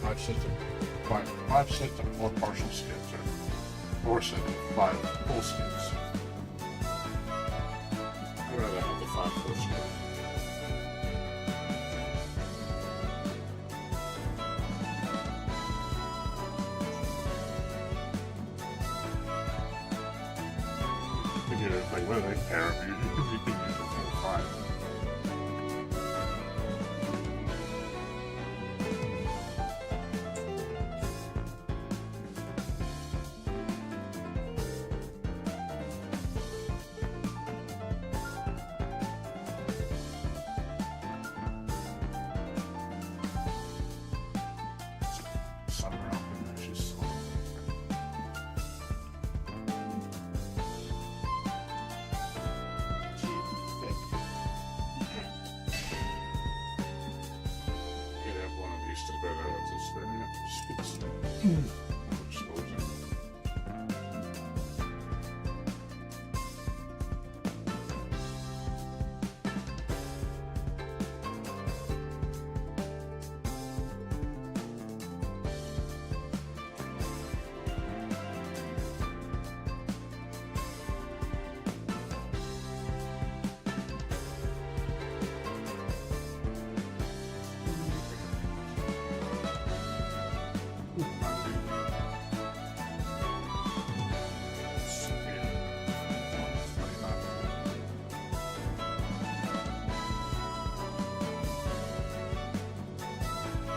5 sets of 4 partial skips or 4 sets of 5 full skips. I'd rather have the 5 full skips. Like, what do they care if you can use a full 5? Summer up and that's just so.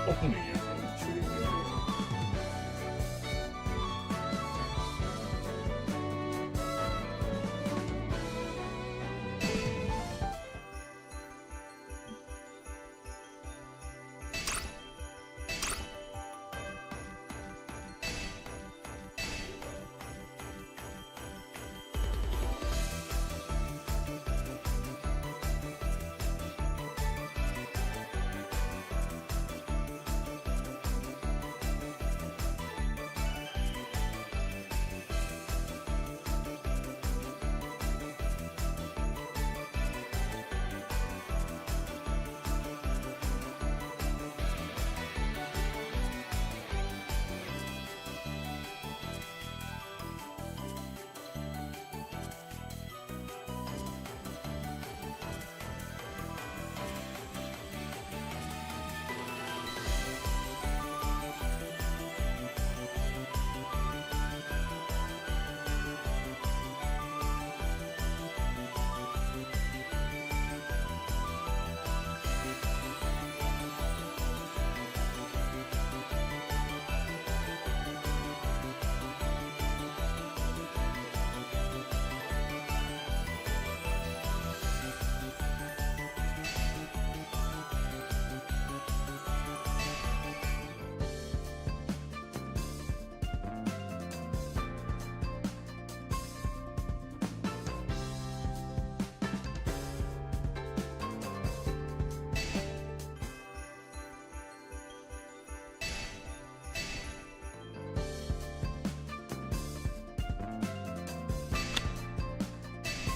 opening it and shooting it.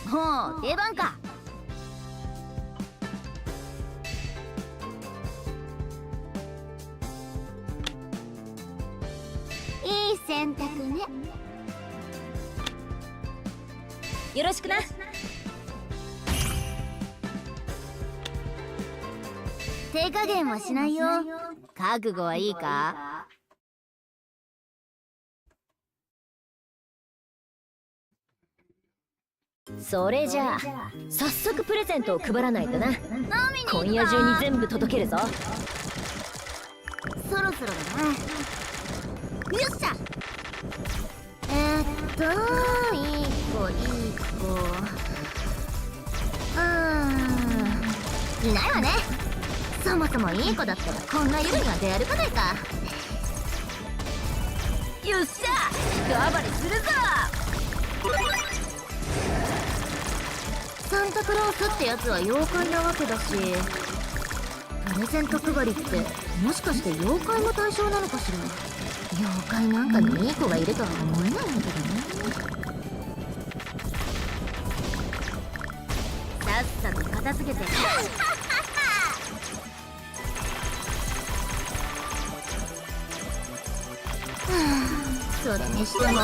もう出番か。いい選択ね。よろしくな。手加減はしないよ。覚悟はいいか？それじゃあ早速プレゼントを配らないとな。今夜中に全部届けるぞ。そろそろだな。よっしゃ。いい子いい子。いないわね。そもそもいい子だったらこんな夜には出歩かないか。よっしゃ、人暴れするぞ。サンタクロースってやつは妖怪なわけだし、プレゼント配りってもしかして妖怪も対象なのかしら。妖怪なんかにいい子がいるとは思えないんだけどね。さっさと片付けて。それにしても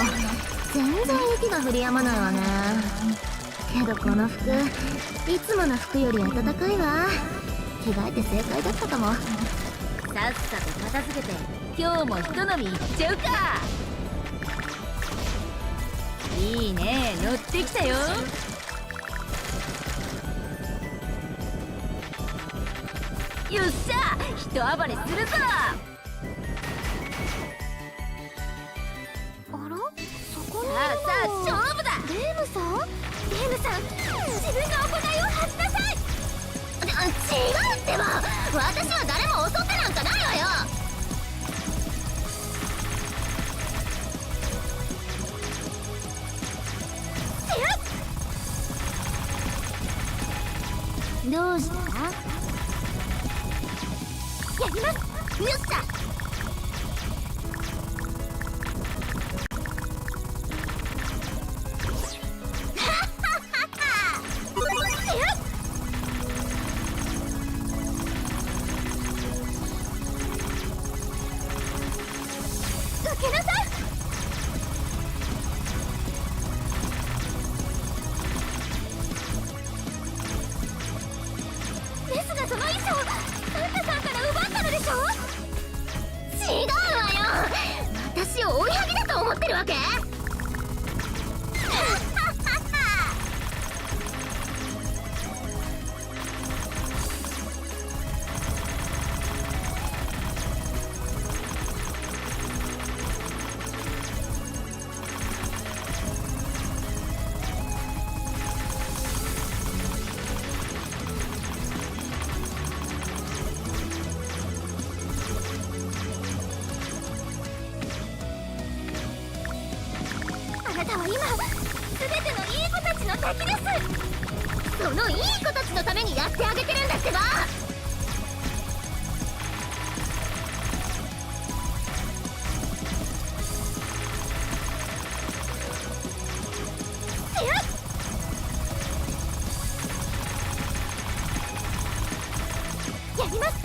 全然雪が降り止まないわね。けどこの服いつもの服より暖かいわ。着替えて正解だったかも。さっさと片付けて今日もひと飲みいっちゃうか。いいね、乗ってきたよ。よっしゃ、人暴れするぞ。さあ勝負だ。レムさん、自分の行いを恥しなさい。違うってば、私は誰も襲ってなんかないわよ。どうした？やります。よっしゃ。私を追いはぎだと思ってるわけ？あなたは今全てのいい子たちの敵です。そのいい子たちのためにやってあげてるんだってば。やります。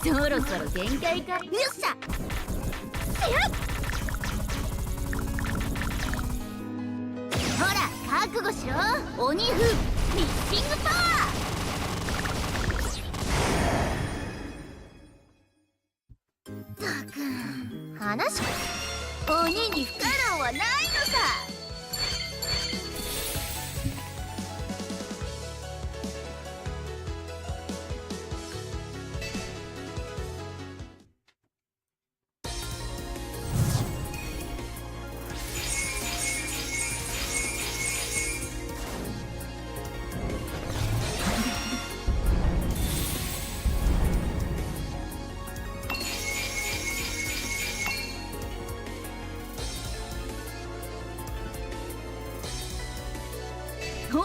そろそろ限界か。よっしゃ。ほら覚悟しろ。鬼風ミッシングパワー。ったく話鬼に不可能はないのさ。お、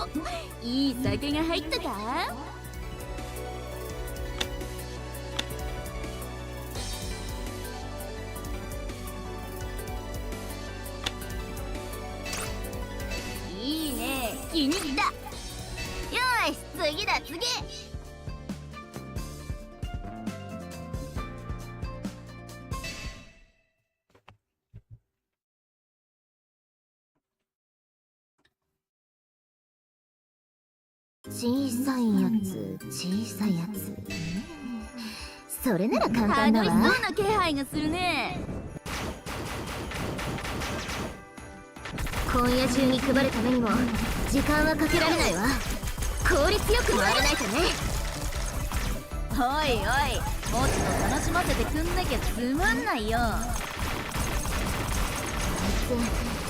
いい酒が入ったか。いいね、気に入った。よし、次だ次。小さいやつ、小さいやつ。それなら簡単だわ。楽しそうな気配がするね。今夜中に配るためにも時間はかけられないわ。効率よく回らないとね。おいおい、もっと楽しませてくんなきゃつまんないよ。あいつ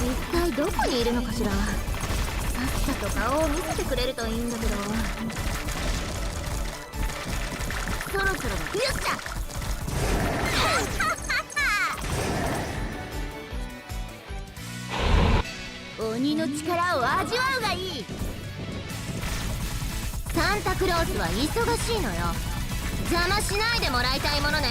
一体どこにいるのかしら。さっさと顔を見せてくれるといいんだけど。そろそろだ。よっしゃ。鬼の力を味わうがいい。サンタクロースは忙しいのよ。邪魔しないでもらいたいものね。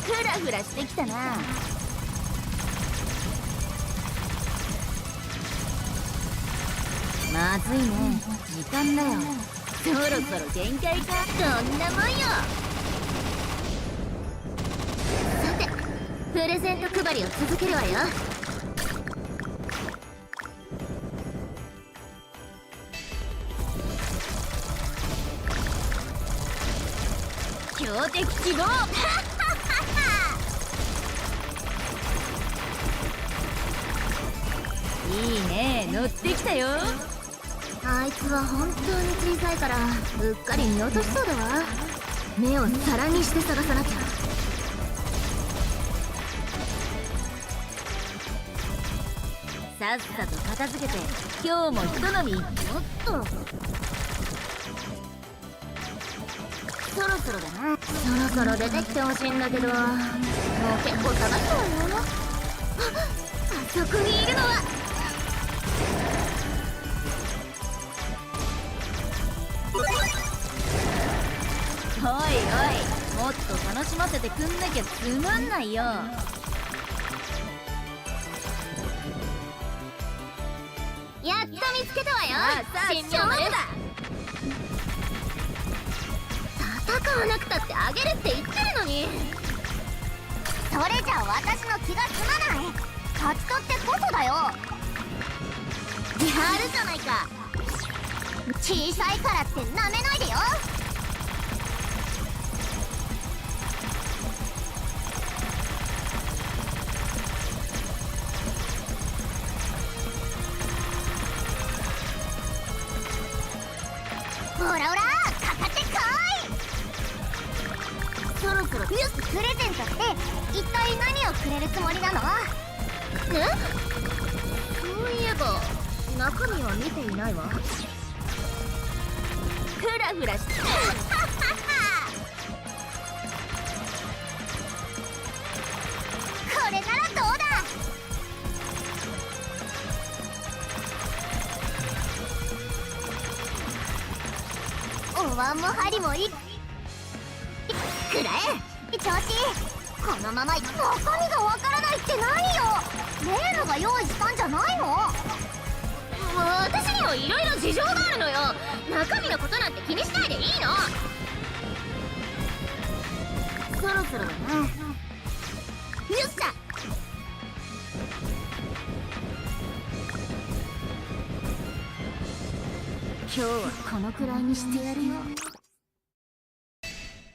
フラフラしてきたな。まずいね、時間だよ。そろそろ限界か。どんなもんよ。さて、プレゼント配りを続けるわよ。強敵希望。いいね、乗ってきたよ。あいつは本当に小さいからうっかり見落としそうだわ。目を皿にして探さなきゃ。さっさと片付けて今日もひと飲み。おっと、そろそろだな。そろそろ出てきてほしいんだけど、もう結構探したわよ。あそこにいるのはおいおい、もっと楽しませてくんなきゃつまんないよ。やっと見つけたわよ。神妙なるだ。戦わなくたってあげるって言ってるのに。それじゃ私の気が済まない。勝ち取ってこそだよ。やるじゃないか。小さいからってなめないでよ。ほらほら、かかってこい。そろそろプレゼントって一体何をくれるつもりなの？そういえば中身は見ていないわ。フラフラしてこれならどうだ。お椀も針もくらえ調子。このまま中身がわからないって何よ。例のが用意したんじゃないの。私にもいろいろ事情があるのよ。中身のことなんて気にしないでいいの。そろそろだな。よっしゃ。今日はこのくらいにしてやるよ。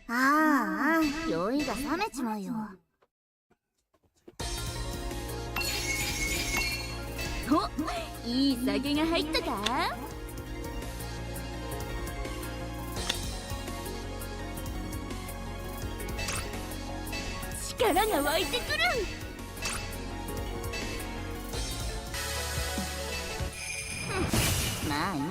ああ、酔いが冷めちまうよ。お、いい酒が入ったか。力が湧いてくる。まあいい。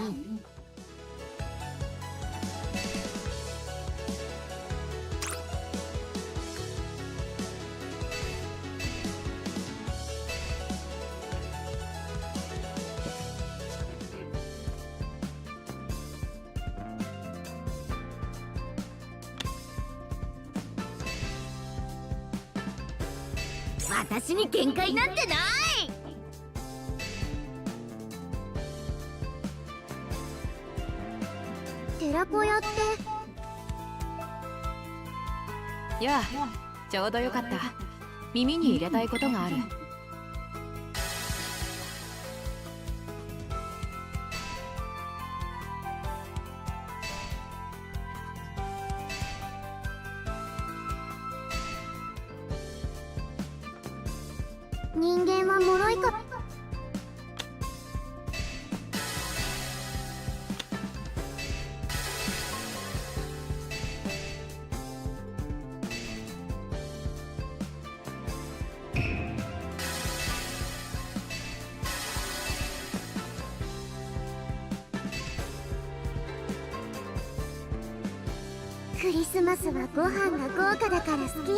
私に限界なんてない。寺子屋って。やあ、ちょうどよかった。耳に入れたいことがある。人間は脆いか。クリスマスはご飯が豪華だから好き。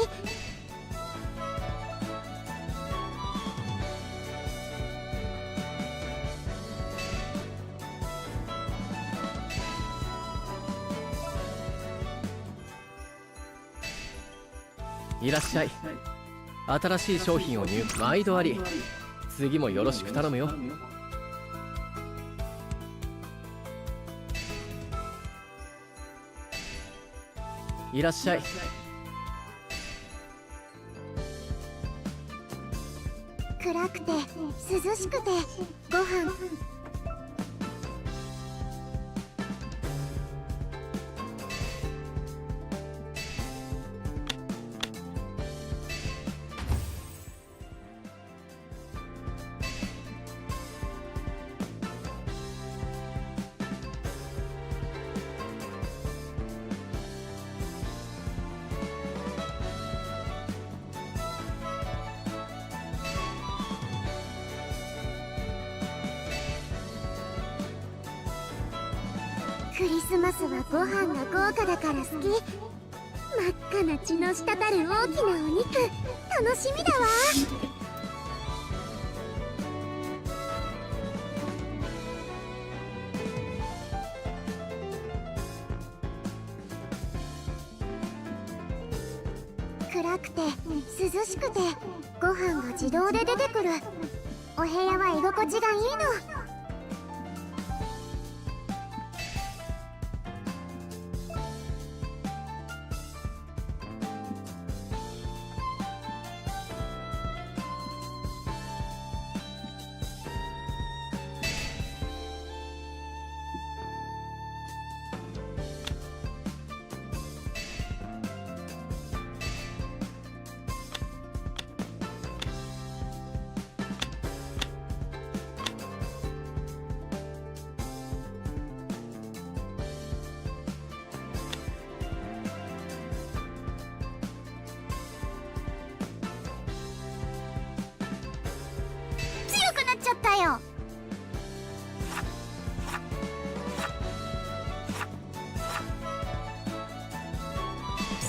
いらっしゃい。新しい商品を毎度あり。次もよろしく頼むよ。いらっしゃい。暗くて涼しくてご飯。クリスマスはご飯が豪華だから好き。真っ赤な血の滴る大きなお肉、楽しみだわ。暗くて涼しくてご飯が自動で出てくる。お部屋は居心地がいいの。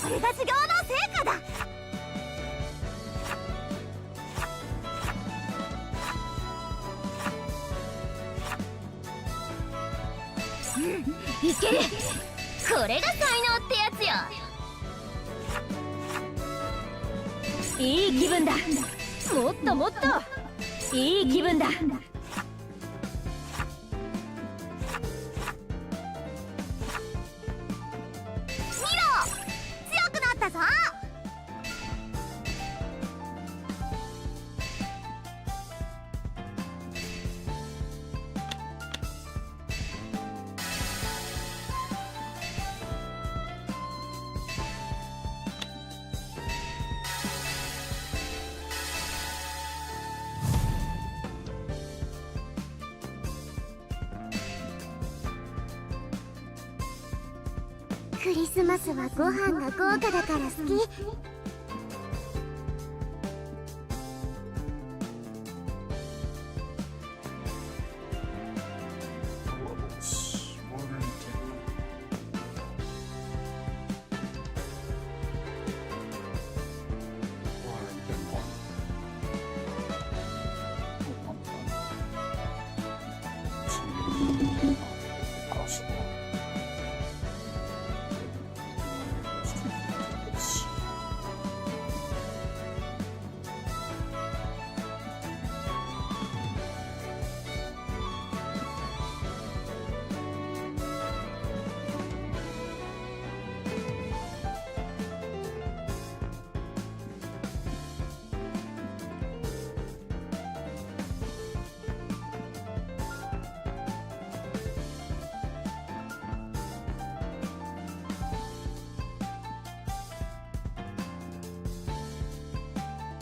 これが修行の成果だ。いける。これが才能ってやつよ。いい気分だ。もっともっといい気分だ。見ろ、強くなったぞ。クリスマスはご飯が豪華だから好き。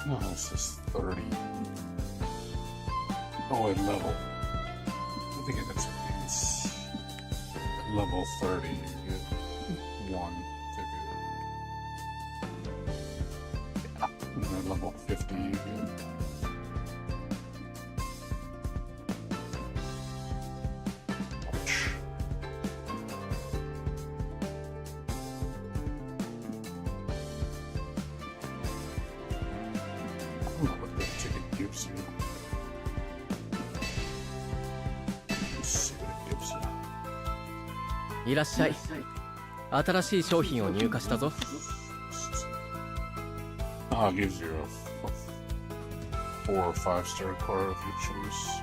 No, it's just 30. Oh, at level. I think that's it's at level 30. You get one ticket. Yeah. And then at level 50, you get. I don't know what the ticket gives you. Let's see what it gives you. いらっしゃい。新しい商品を入荷したぞ。It gives you a 4 or 5-star card if you choose.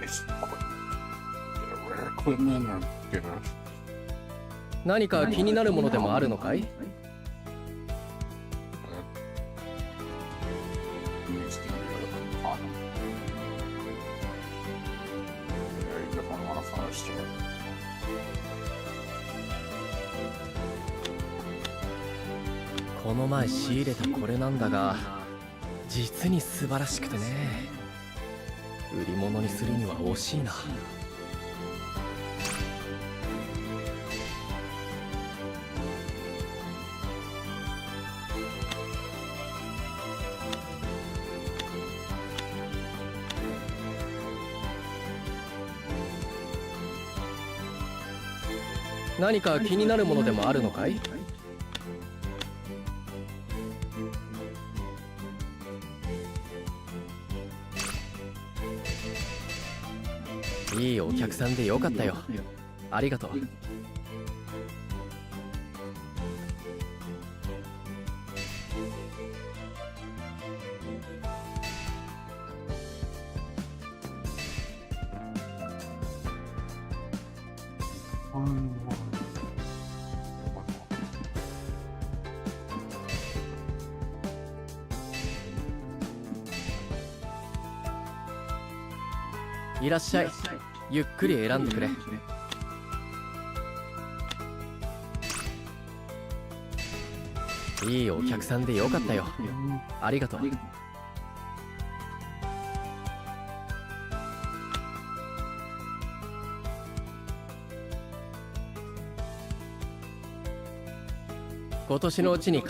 Basic equipment. Get a rare equipment or get a. 何か気になるものでもあるのかい？ Needs to be a condom. Yeah, you definitely want a 5-star. この前仕入れたこれなんだが、実に素晴らしくてね。売り物にするには惜しいな。何か気になるものでもあるのかい？いいお客さんでよかったよ。ありがとう。いらっしゃい。ゆっくり選んでくれ。いいお客さんでよかったよ。ありがとう。今年のうちに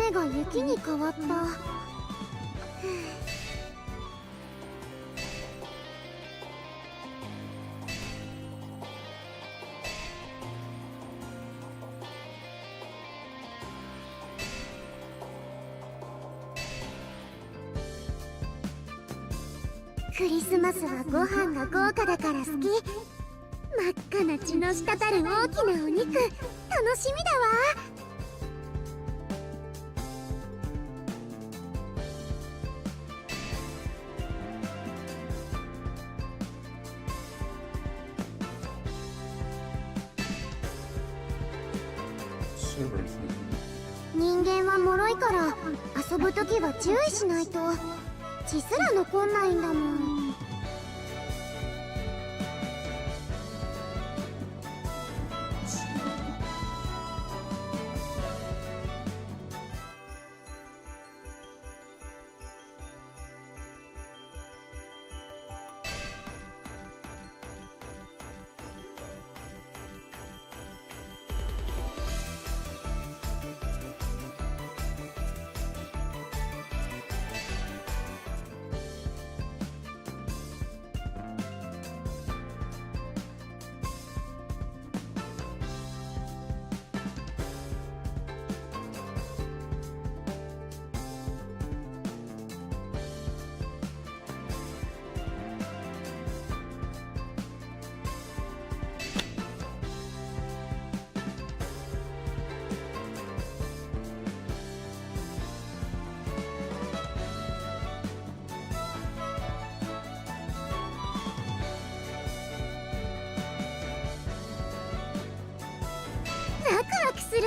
雨が雪に変わった。クリスマスはご飯が豪華だから好き。真っ赤な血の滴る大きなお肉、楽しみだわ。人間は脆いから遊ぶときは注意しないと。血すら残んないんだもん。ワクワクする。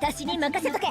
私に任せとけ。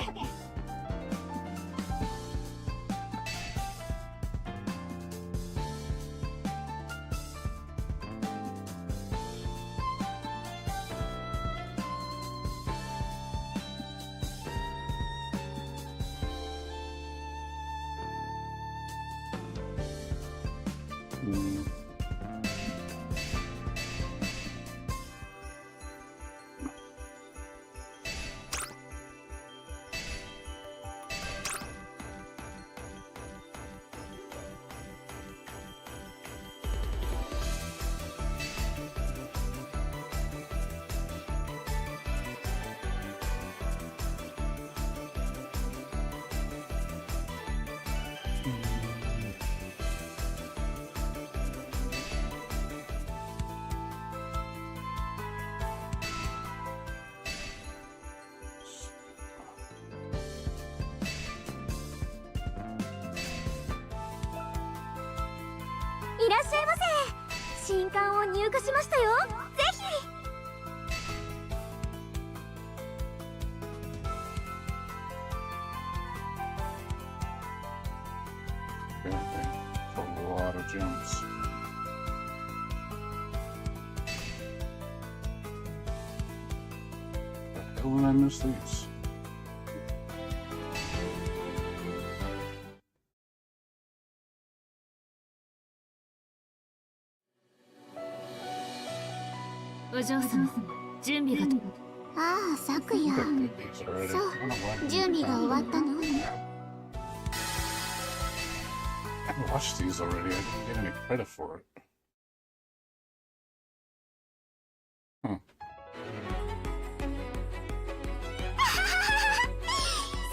いらっしゃいませ。新刊を入荷しましたよ。ぜひ。A lot of gems. How will I miss these?お嬢様、準備がと。ああ、昨夜。そう、準備が終わったの。I watched these already. I didn't get any credit for it. Huh.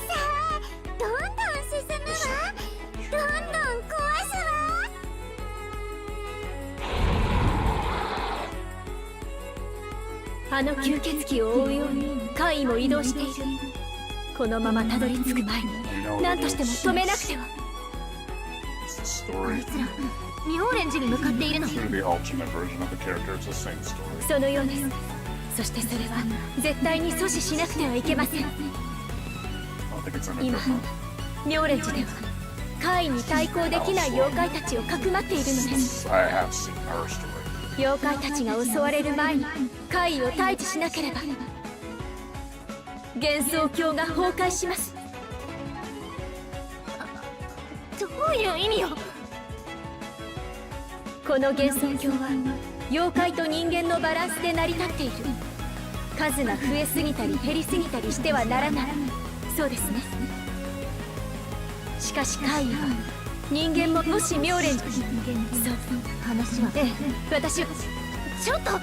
さあ、どんどん進むわ。どんどん壊すわ。あの吸血鬼を追うように怪異も移動している。このままたどり着く前に何としても止めなくては。あいつら妙蓮寺に向かっているの。The ultimate version of the character. It's the same story. そのようです。そしてそれは絶対に阻止しなくてはいけません。I don't think it's any 今 different. 妙蓮寺では怪異に対抗できない妖怪たちをかくまっているのです。 I have seen her story. 妖怪たちが襲われる前に怪異を退治しなければ幻想郷が崩壊します。どういう意味よ。この幻想郷は妖怪と人間のバランスで成り立っている。数が増えすぎたり減りすぎたりしてはならない。そうですね。しかし怪異は人間ももし妙蓮とそう話はええ、私はちょっと想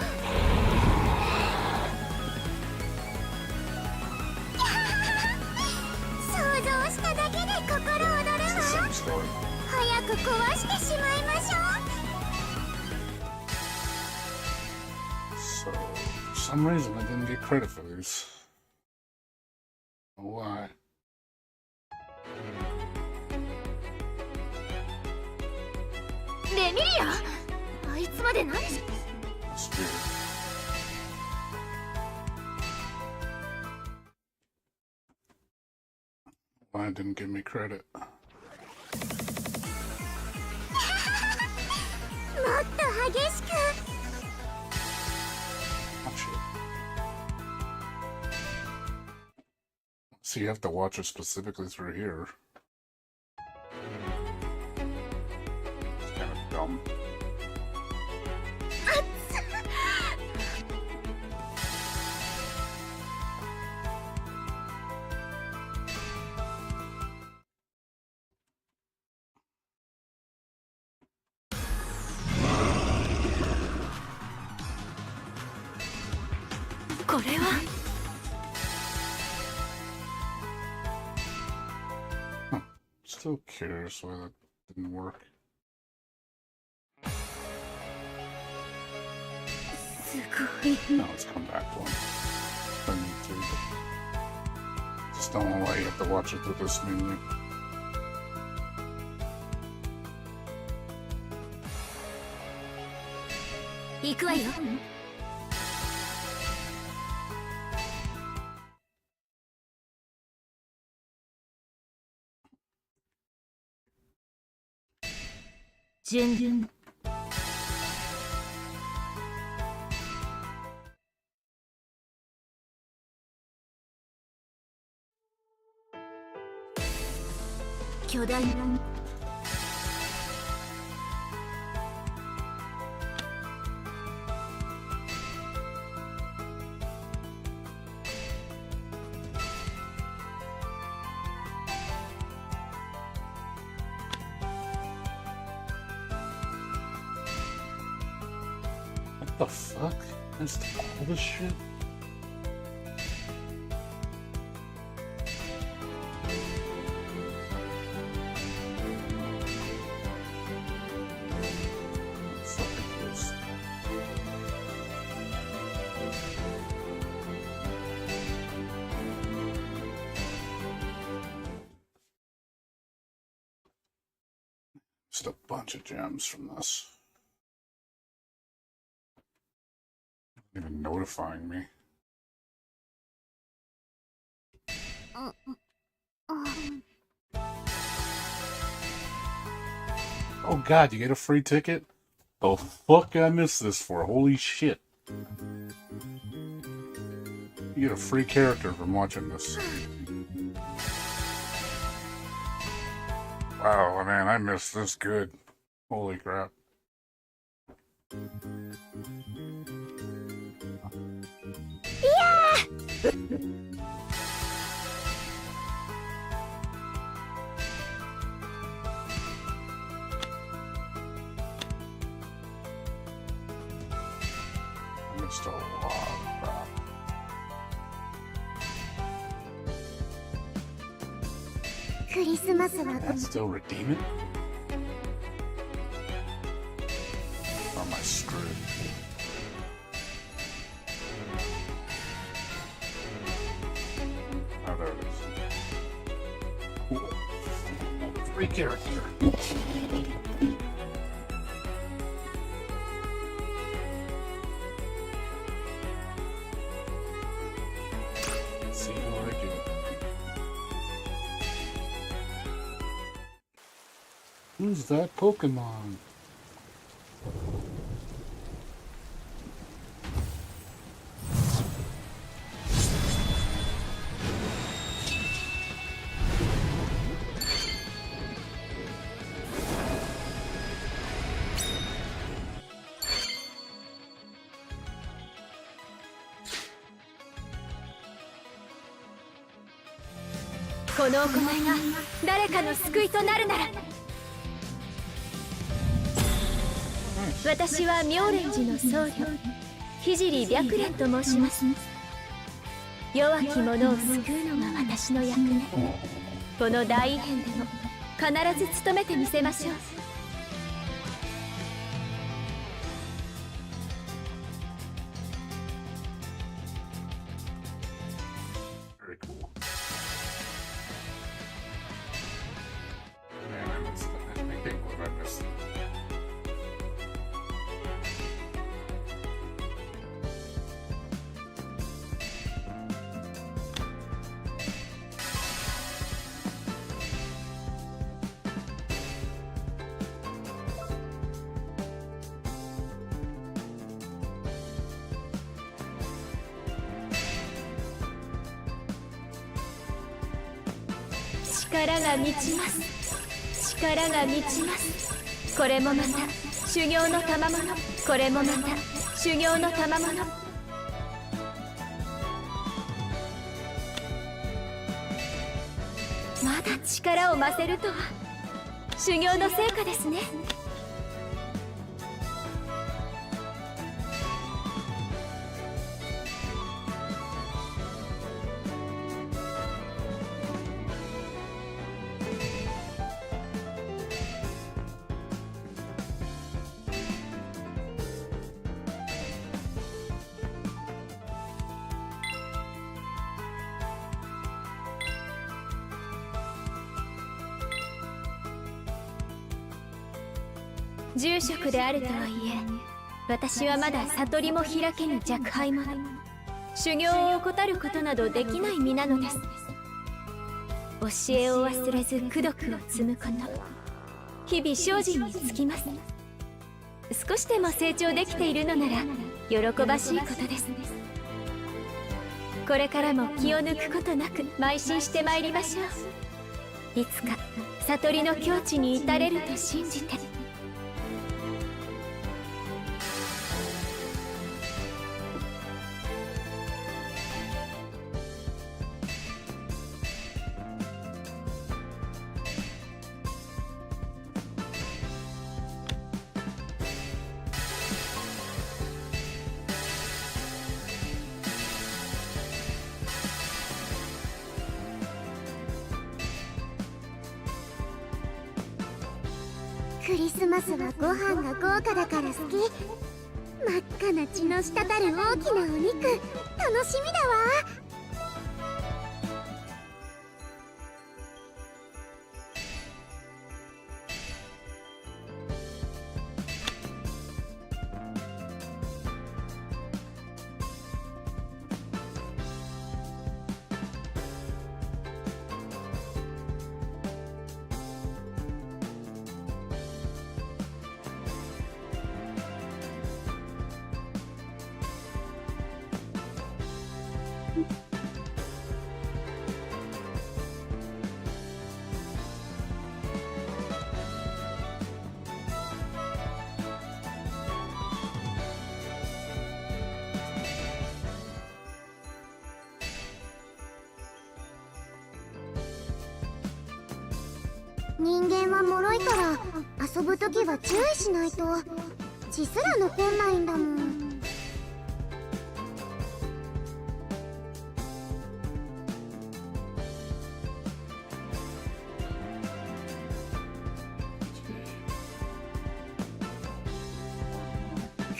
像しただけで心躍るわ。 Same story. 早く壊してしまいましょ So, for some reason, I didn't get credit for these. Why? う。レミリア、あいつまで何し It's weird. Why didn't give me credit? もっと激しく。 Watch it. So you have to watch it specifically through here. It's kind of dumb. これは Still curious why that didn't work. すごい。 No, let's come back to him. If I need to. Just don't want to let you have to watch it through this menu. 行くわよ。順々巨大な What the fuck? That's all this shit? Fucking this. Just a bunch of gems from this. Even notifying me. Oh god, you get a free ticket? Oh fuck, I missed this for. Holy shit. You get a free character from watching this. Wow, man, I missed this good. Holy crap. I missed a lot of crap. Can still redeem it? Or am I screwed? Oh, there it is. Cool. Another free character. Let's see who I get. Who's that Pokemon? この行いが誰かの救いとなるなら。私は妙蓮寺の僧侶聖白蓮と申します。弱き者を救うのが私の役目。この大異変でも必ず務めてみせましょう。Very cool. Man, I missed that. I can't believe I missed it. 力が満ちます。力が満ちます。これもまた修行の賜物。これもまた修行の賜物。まだ力を増せるとは修行の成果ですね。住職であるとはいえ、私はまだ悟りも開けぬ若輩者。修行を怠ることなどできない身なのです。教えを忘れず功徳を積むこと、日々精進につきます。少しでも成長できているのなら喜ばしいことです。これからも気を抜くことなく邁進してまいりましょう。いつか悟りの境地に至れると信じて。クリスマスはご飯が豪華だから好き。真っ赤な血の滴る大きなお肉、楽しみだわ。人間は脆いから遊ぶときは注意しないと。血すら残んないんだもん。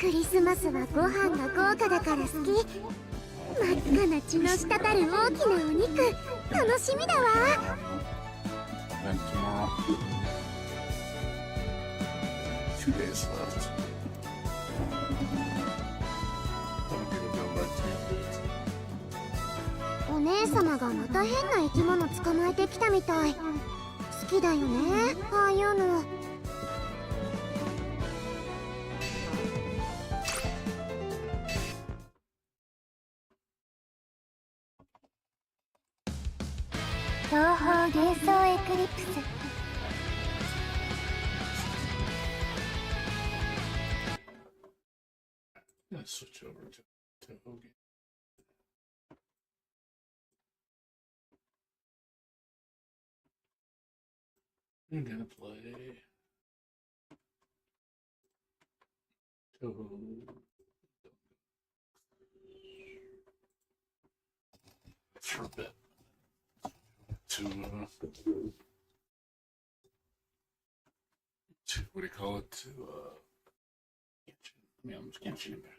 クリスマスはご飯が豪華だから好き。真っ赤な血の滴る大きなお肉、楽しみだわ。Then tomorrow. 2 days left. That'll get it done by Tuesday. お姉様がまた変な生き物捕まえてきたみたい。好きだよね、ああいうの。東方幻想エクリプス。 Let's switch over to Touhou. I'm gonna play Touhou for a bit. To what do you call it? To Genshin. I mean, I'm Genshin Impact.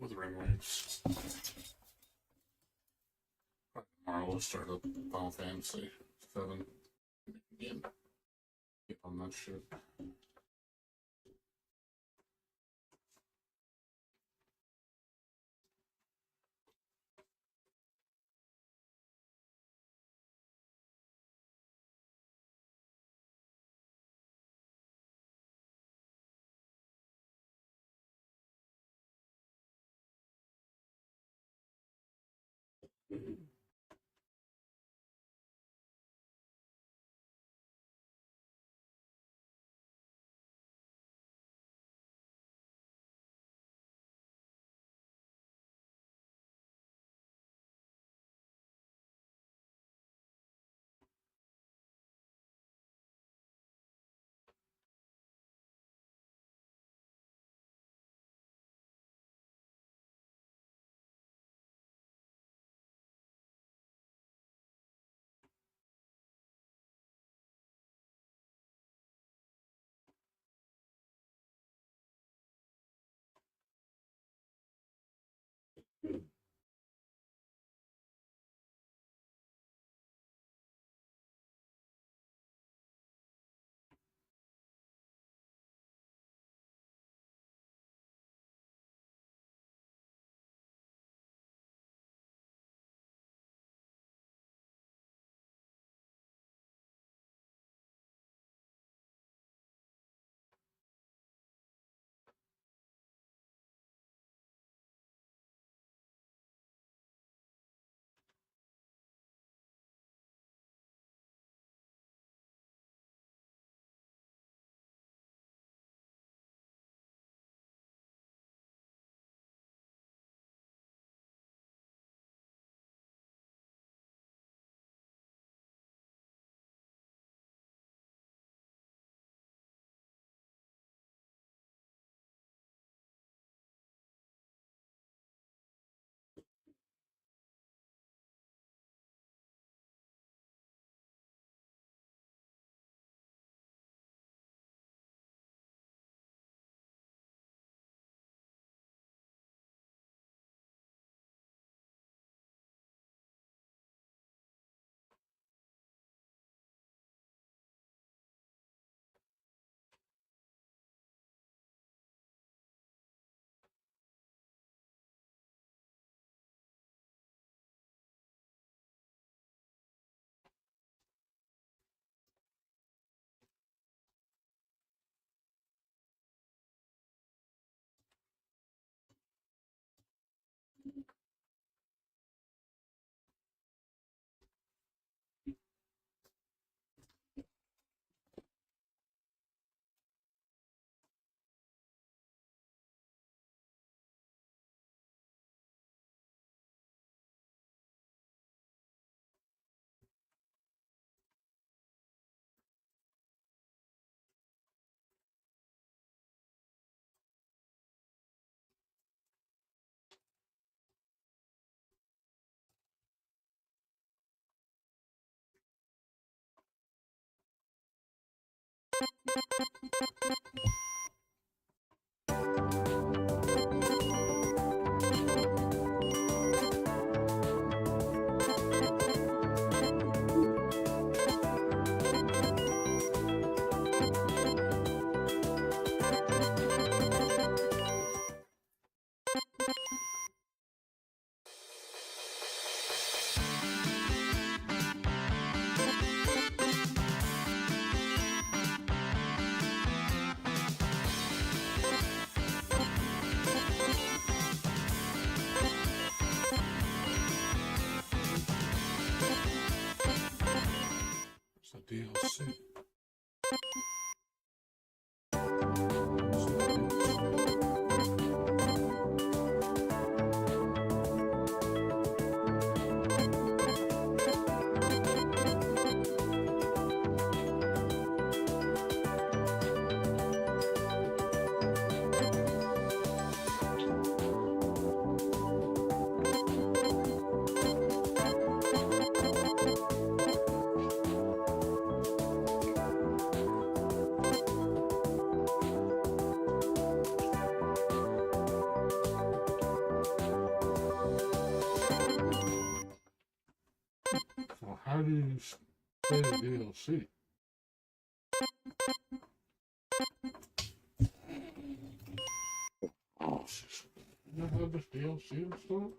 Wuthering Waves. Tomorrow we'll start up Final Fantasy 7 again. Get on that shit. DLC. So how do you play the DLC? Oh, you have this DLC installed?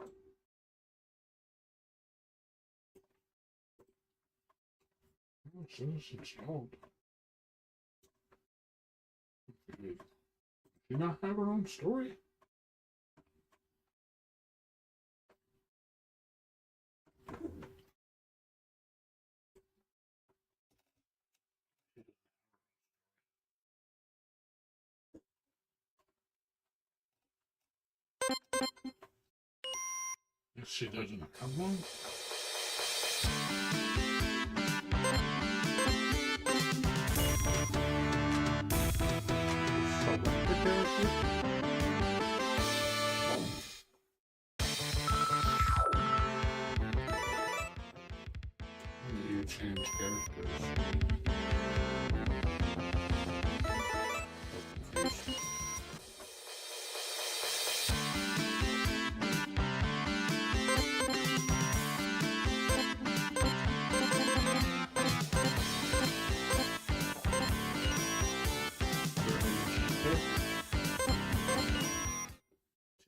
Oh, it says it's installed. Do you not have her own story? Yes, she doesn't have one. Select the character. You change characters.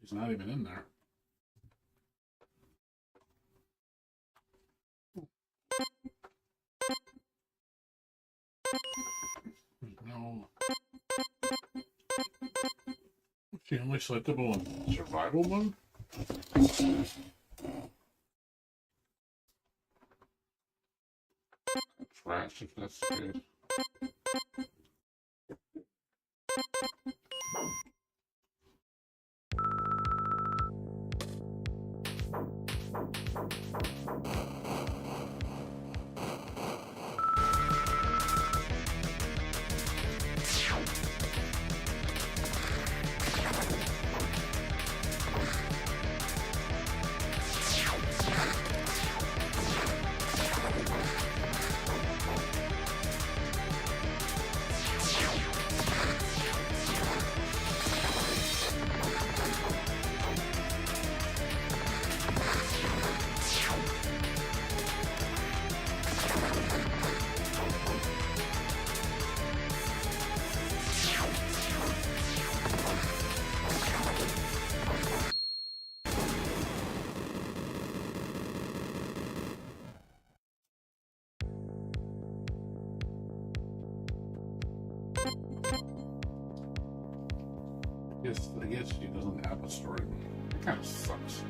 She's not even in there. No. She only selectable in survival mode? Trash if that's the case. I guess she doesn't have a story. It kind of sucks.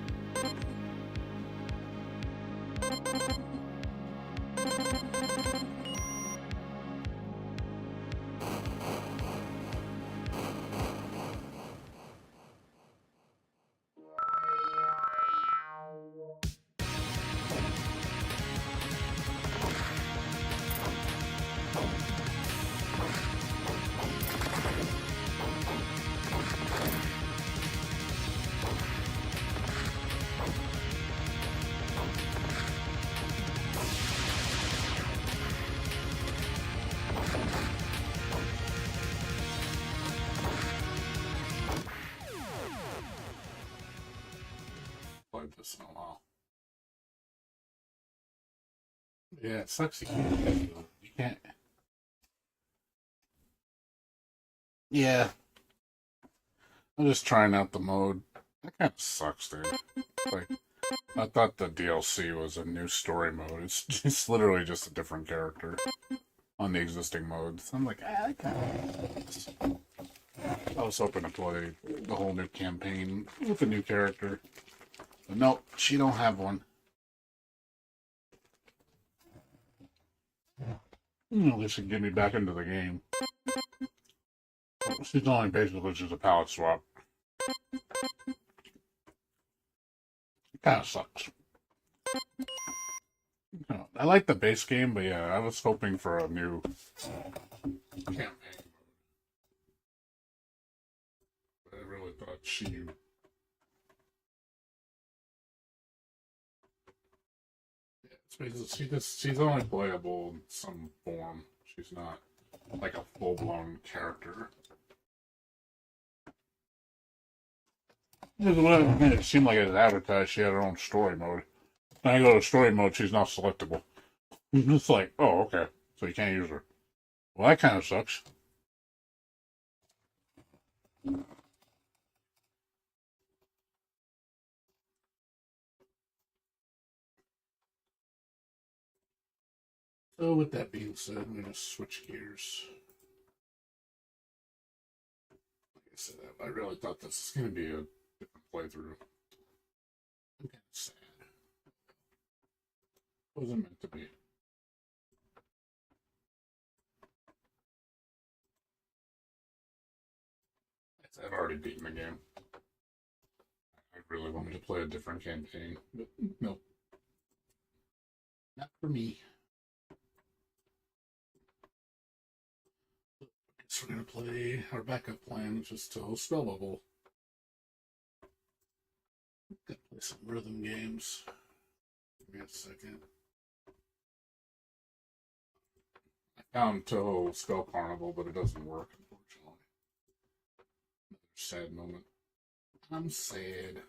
Played this in a while. Yeah, it sucks. You can't. Yeah. I'm just trying out the mode. That kind of sucks, dude. Like, I thought the DLC was a new story mode. It's just literally just a different character on the existing modes. I'm like, I kind of. I was hoping to play the whole new campaign with a new character. But nope, she don't have one. At least it can get me back into the game. She's only basically just a palette swap. It kind of sucks. I like the base game, but yeah, I was hoping for a new campaign. But I really thought she's only playable in some form. She's not like a full-blown character. It seemed like it was advertised she had her own story mode. When I go to story mode, she's not selectable. It's like, oh, okay, so you can't use her. Well, that kind of sucks. So with that being said, I'm going to switch gears. Like I said, I really thought this was going to be a different playthrough. I'm kind of sad. Wasn't meant to be. I've already beaten the game. I really wanted to play a different campaign, but nope. Not for me. I guess we're gonna play our backup plan, which is Touhou spell bubble. Gonna play some rhythm games. Give me a second. I found Touhou Spell Carnival, but it doesn't work, unfortunately. Another sad moment. I'm sad.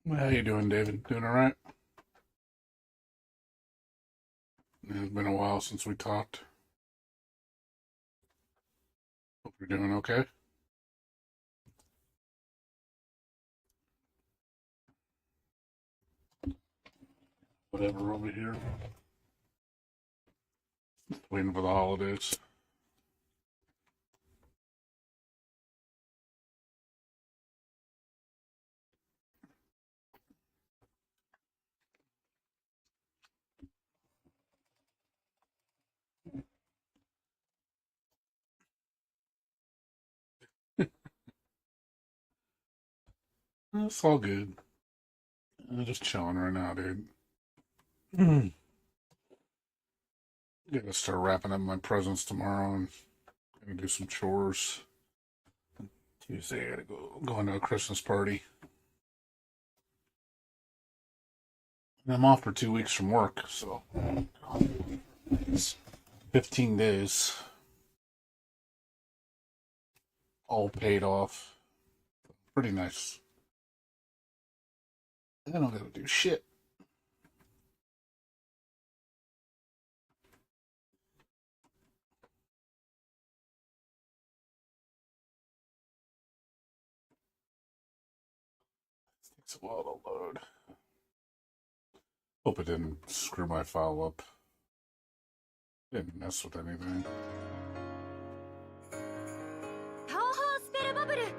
Well, how you doing, David? Doing all right? It's been a while since we talked. Hope you're doing okay. Whatever over here. Waiting for the holidays. It's all good. I'm just chilling right now, dude. Gotta start wrapping up my presents tomorrow and gonna do some chores. Tuesday, I gotta go into a Christmas party. And I'm off for 2 weeks from work, so it's 15 days. All paid off. Pretty nice. I don't gotta do shit. It takes a while to load. Hope it didn't screw my file up. Didn't mess with anything. Touhou spell bubble.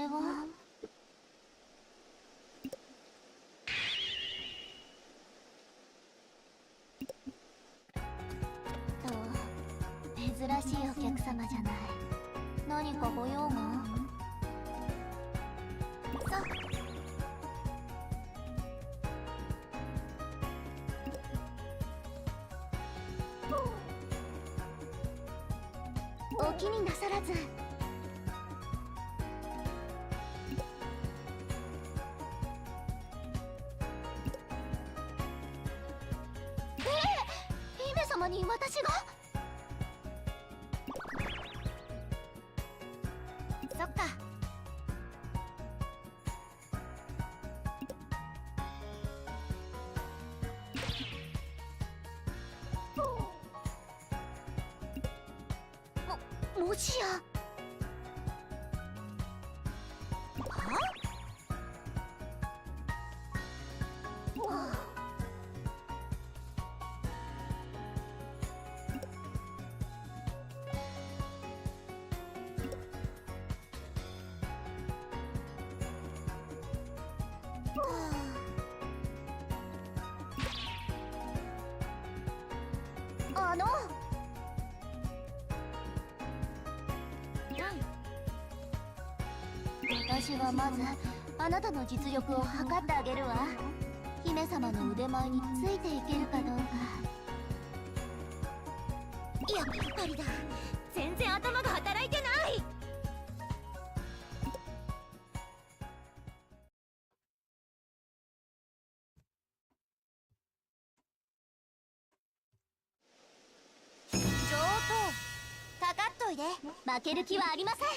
れは珍しいお客様じゃない。何かご用が？お気になさらず。姫様に私が？そっか。もしや。私はまずあなたの実力を測ってあげるわ。姫様の腕前についていけるかどうか。やっぱりだ。全然頭が働いてない。上等。かかっといで。負ける気はありません。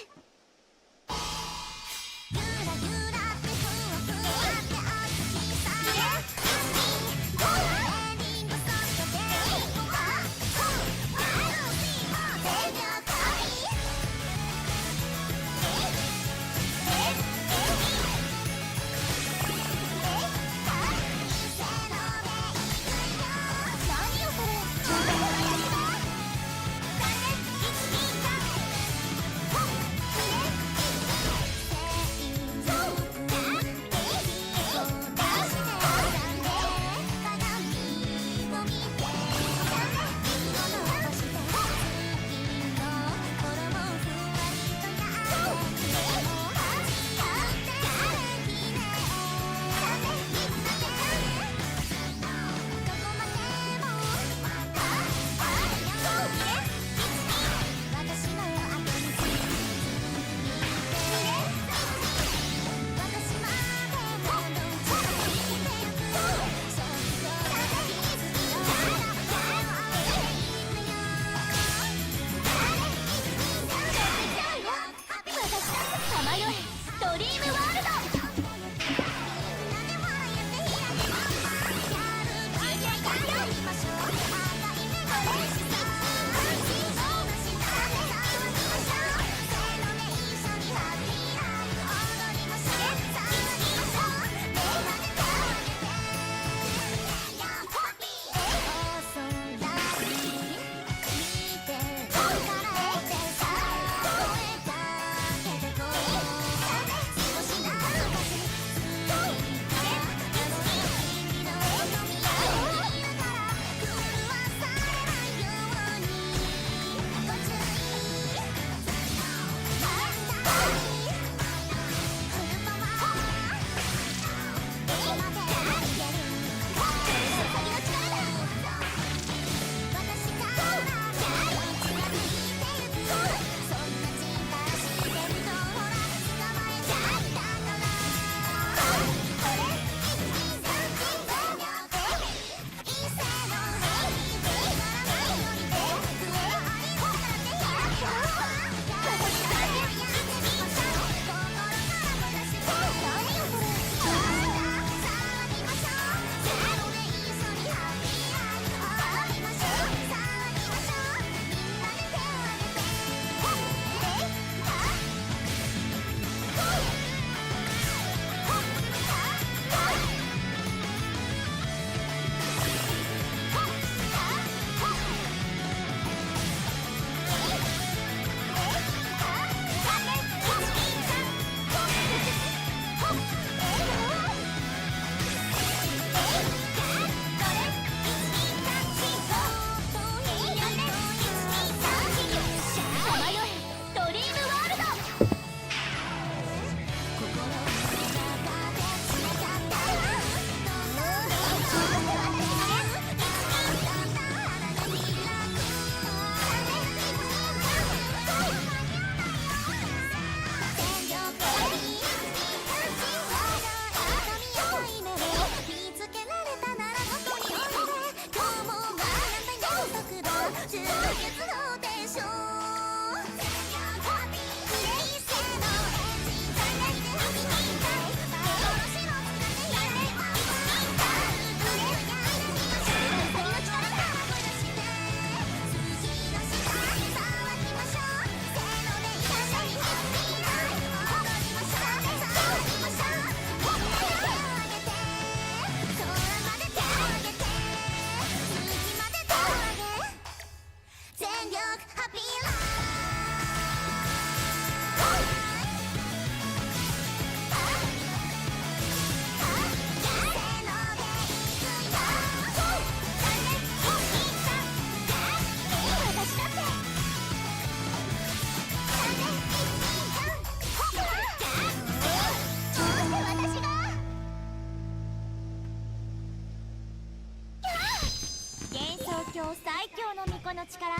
の最強の巫女の力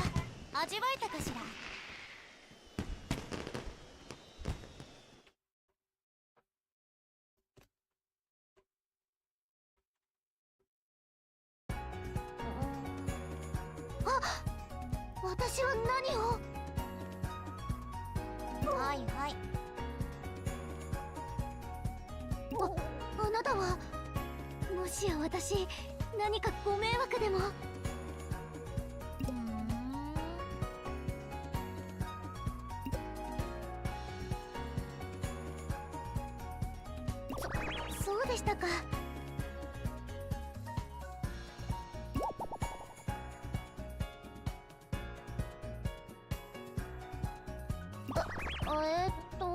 味わえたかしら。私は何を。はいはい。あなたは、もしや私何かご迷惑でも。そうでしたか。えーっと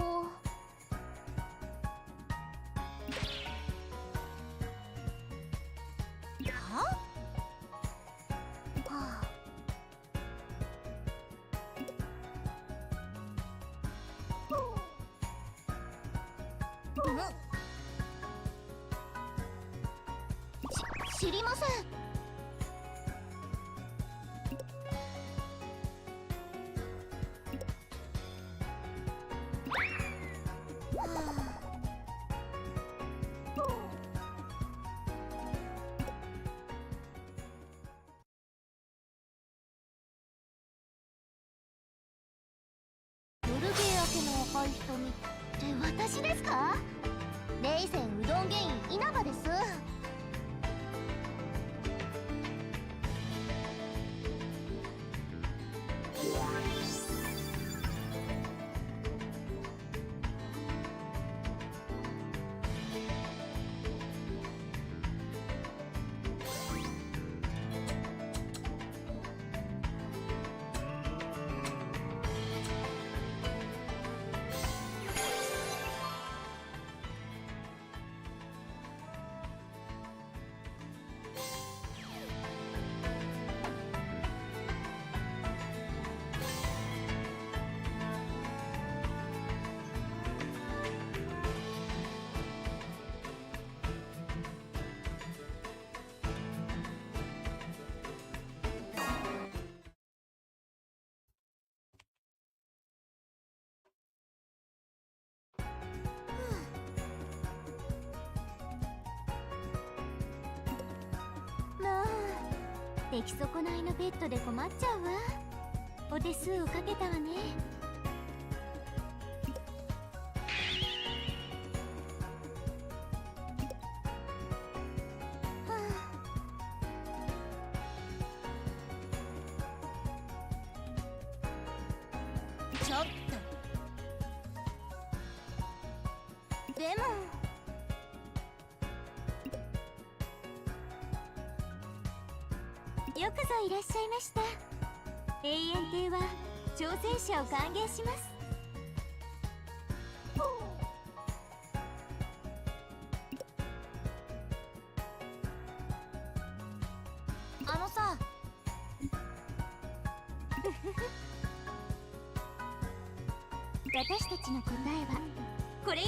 知りません。夜芸明けの赤い瞳って私ですか？レイゼンうどん芸員稲葉です。まあ出来損ないのベッドで困っちゃうわ。お手数をかけたわね。ちょっとでもよくぞいらっしゃいました。永遠亭は挑戦者を歓迎します。あのさ私たちの答えはこれよ。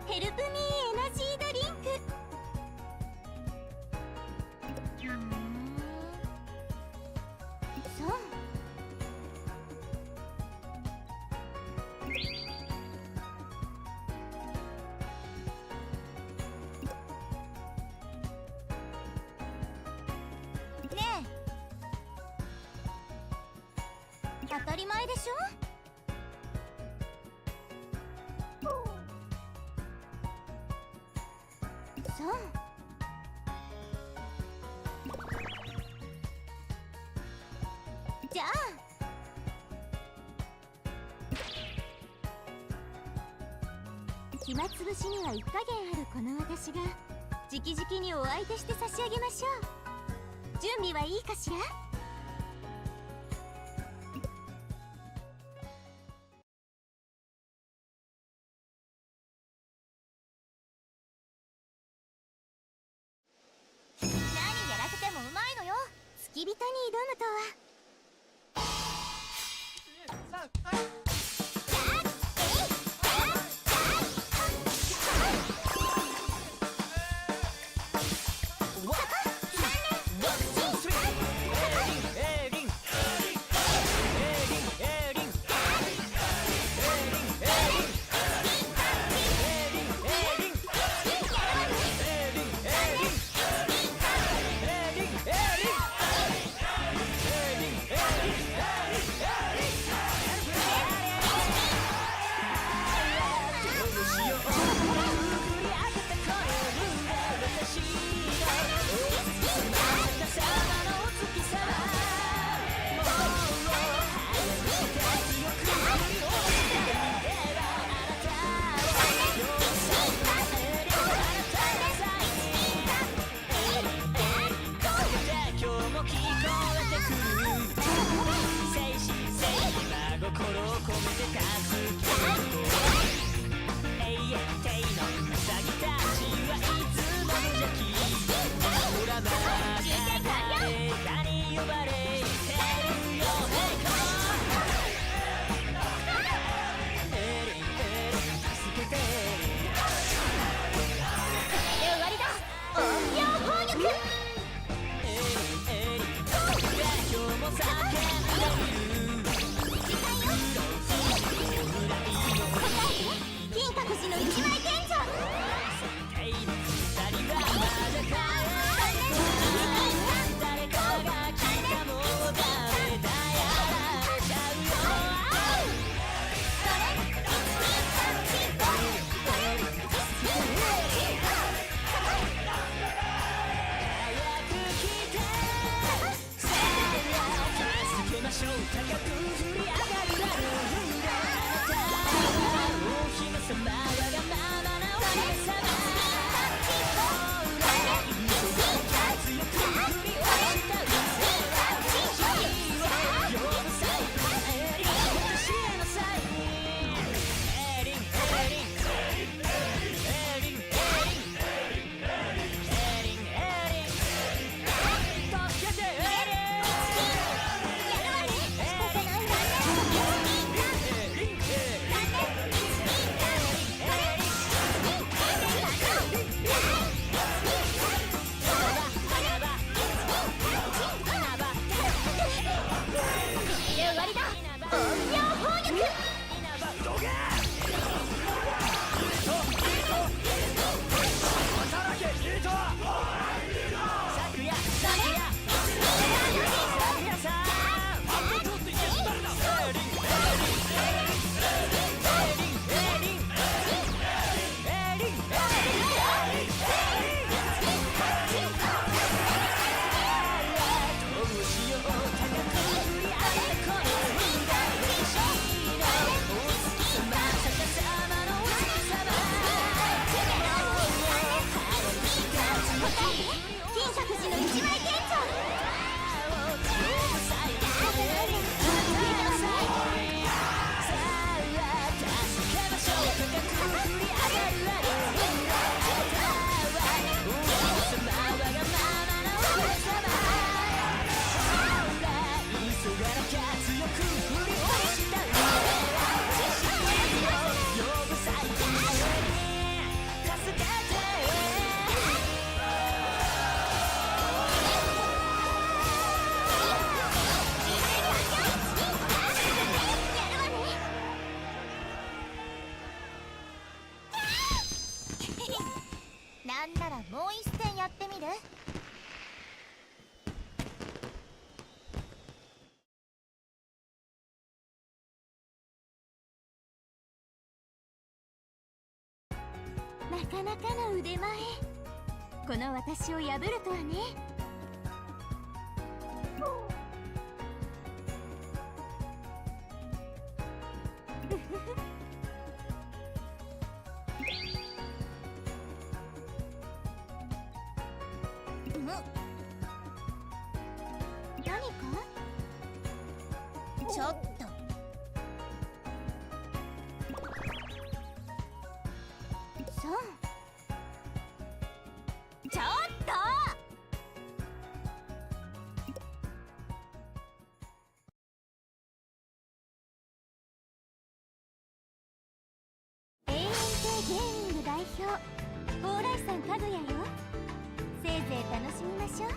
ヘルプミーエナジードリンク。そうねえ、当たり前でしょ。そうじゃあ暇つぶしには一加減あるこの私が直々にお相手して差し上げましょう。準備はいいかしら。何やらせてもうまいのよ。付き人に挑むとは。なんならもう一戦やってみる？なかなかの腕前。この私を破るとはね。何か？ちょっと。そう。ちょっと！ゲーミング代表蓬莱さんかぐやよ。せいぜい楽しみましょう。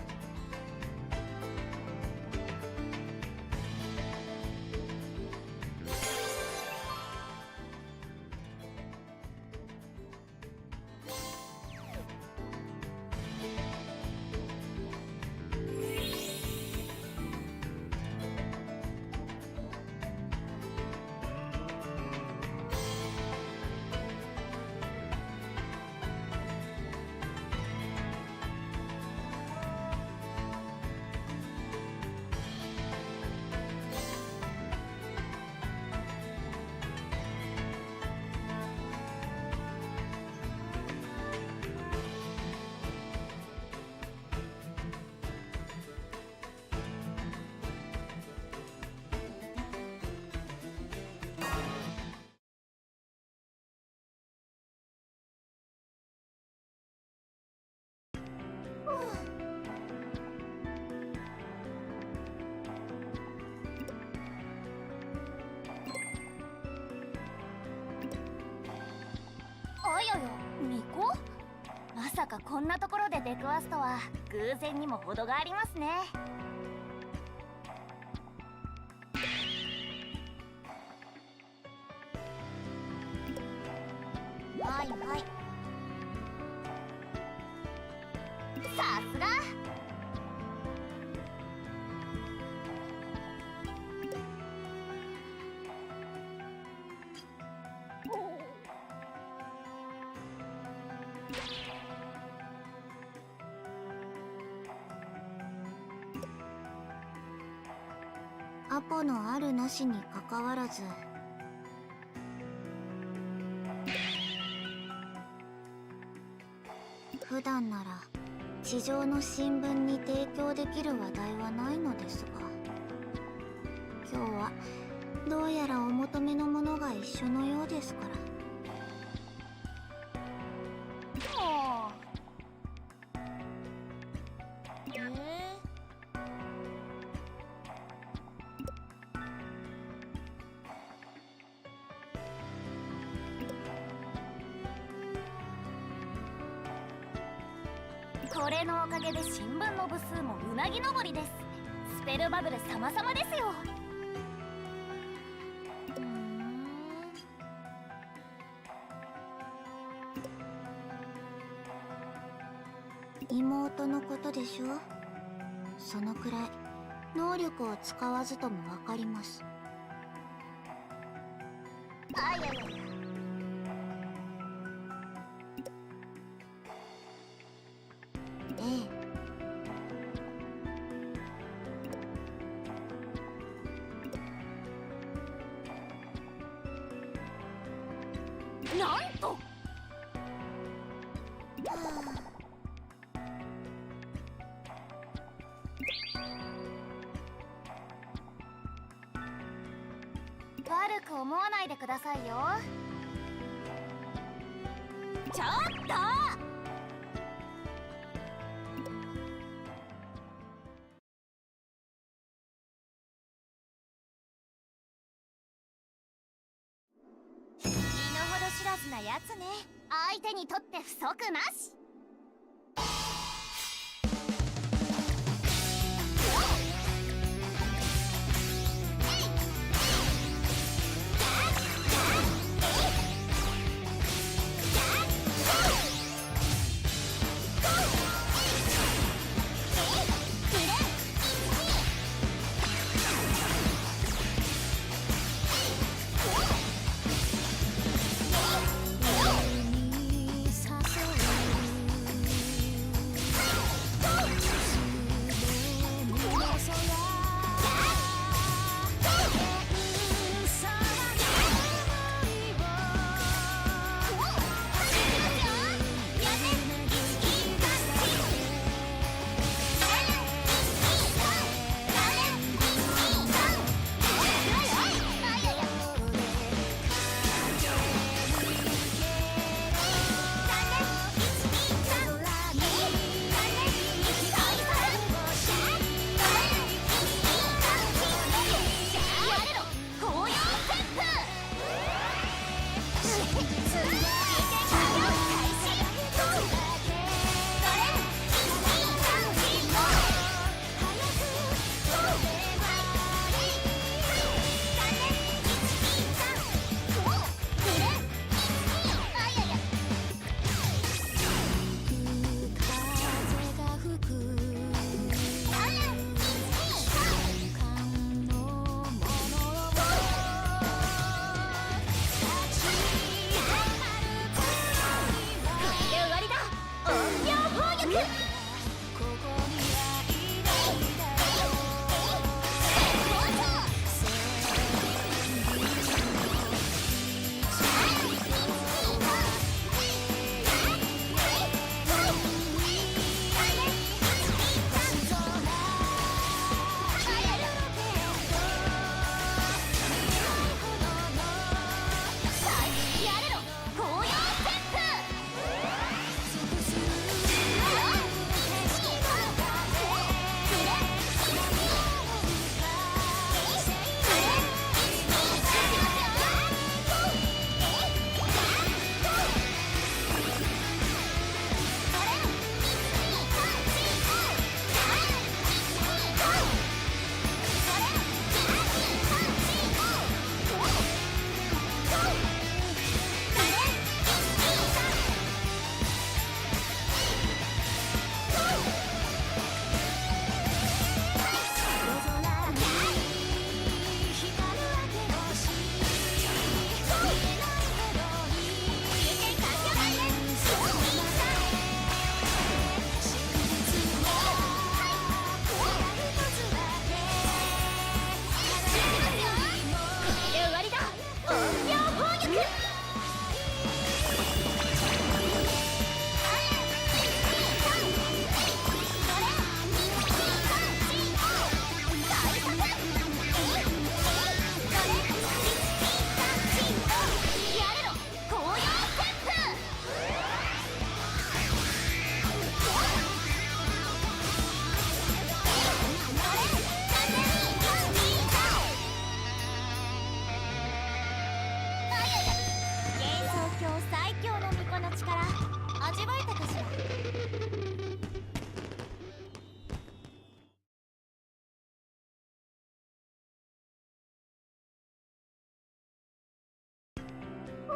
あやや、巫女？まさかこんなところで出くわすとは偶然にも程がありますね。はいはい、さすが。アポのあるなしにかかわらず、普段なら地上の新聞に提供できる話題はないのですが、今日はどうやらお求めのものが一緒のようですから。これのおかげで新聞の部数もうなぎ登りです。スペルバブル様々ですよ。妹のことでしょ。そのくらい能力を使わずともわかります。あ、いやいやいや。なんと、悪く思わないでくださいよ。ちょっと！知らずなやつね。相手にとって不足なし。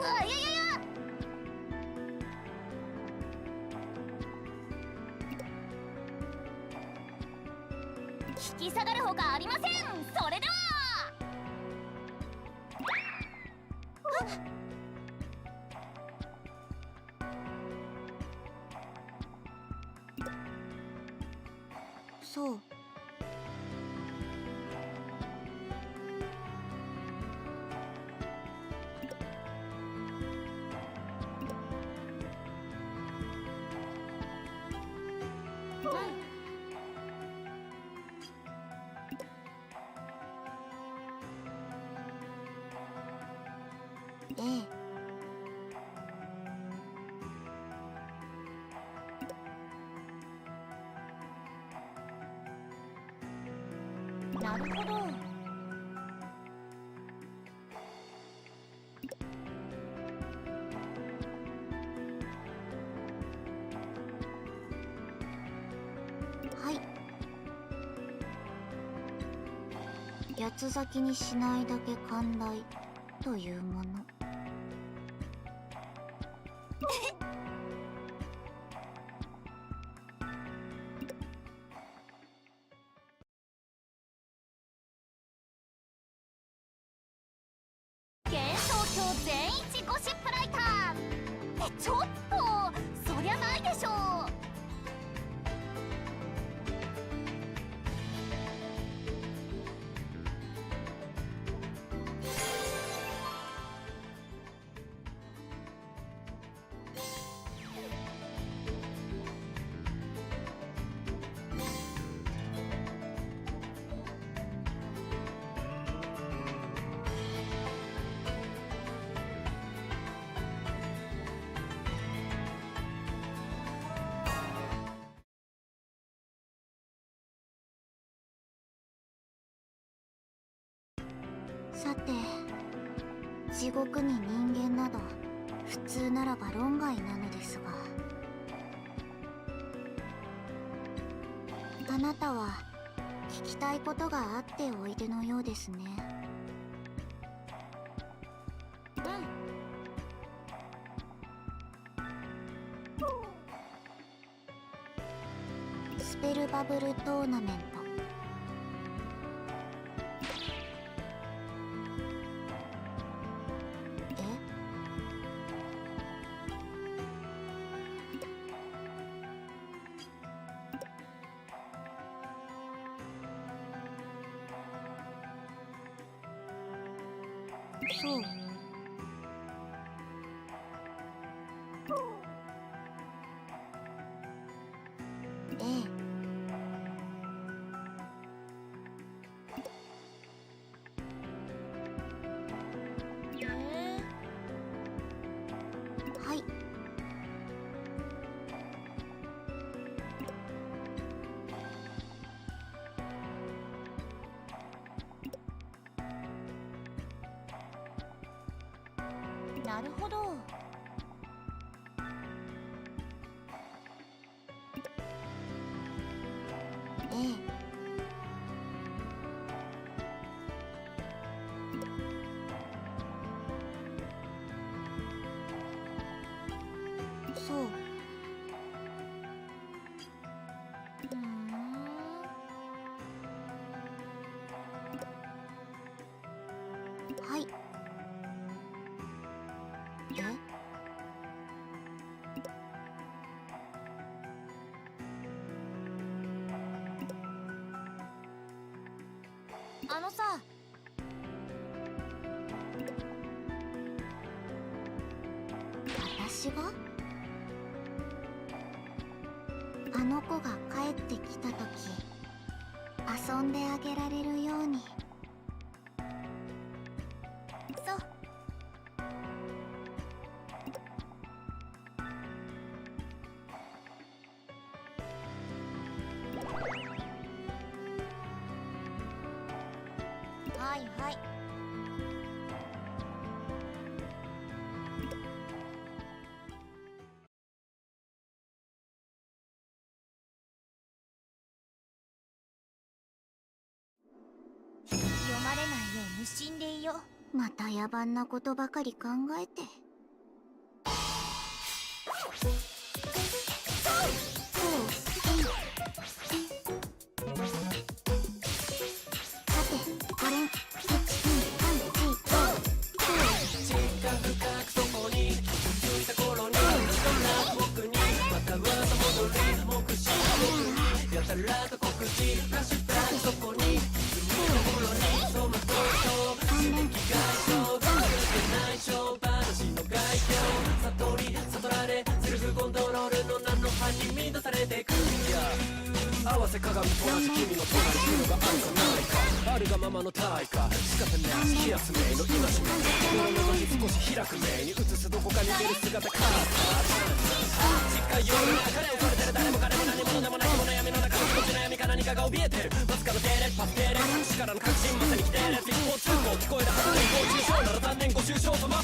あ、いやいやいや。引き下がるほかありません。それでは。そう。ええ。なるほど。はい。八つ咲きにしないだけ寛大というもの。幻想郷全一ゴシップライター。ちょっとそりゃないでしょう。さて、地獄に人間など普通ならば論外なのですが、あなたは聞きたいことがあっておいでのようですね。スペルバブルトーナメント。そう。ええ。はい。なるほど。ええ。そう。はい。え？あのさ。私が？あの子が帰ってきた時、遊んであげられるように。そう。はいはい。読まれないよう無心でいよう。また野蛮なことばかり考えて。せ鏡と同じ君の隣にのがあるかないかあるがままの対価仕方ない気休めの今しめ心の覗き少し開く目に映すどこかに出る姿か実家夜の中で恐れてる誰も彼も何者でもないもの闇の中の気持ち悩みか何かが怯えてるまさかの定列パス定列隠しからの確信まさに規定列一方通行聞こえるはずの一方中傷なら残念ご愁傷様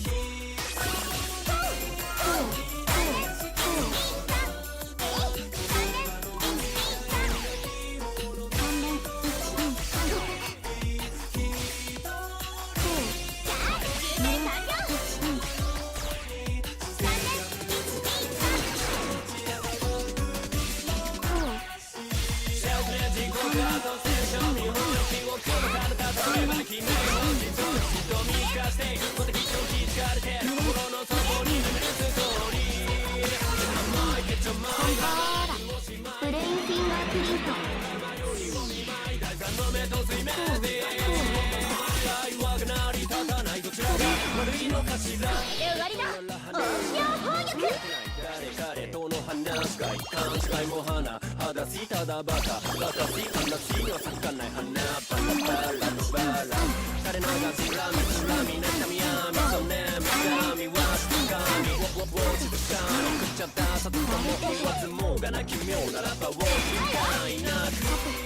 ブレインフィンガープリント終わりだ音量砲撃誰との話し会勘違いも花裸足ただバカ私話には咲かない花バラバラのバラ垂れ流しラミスラミ妬み闇そうね女神は静かにウォウォウォ静かに食っちゃったさとも言わずもがな奇妙なラッパを使いなく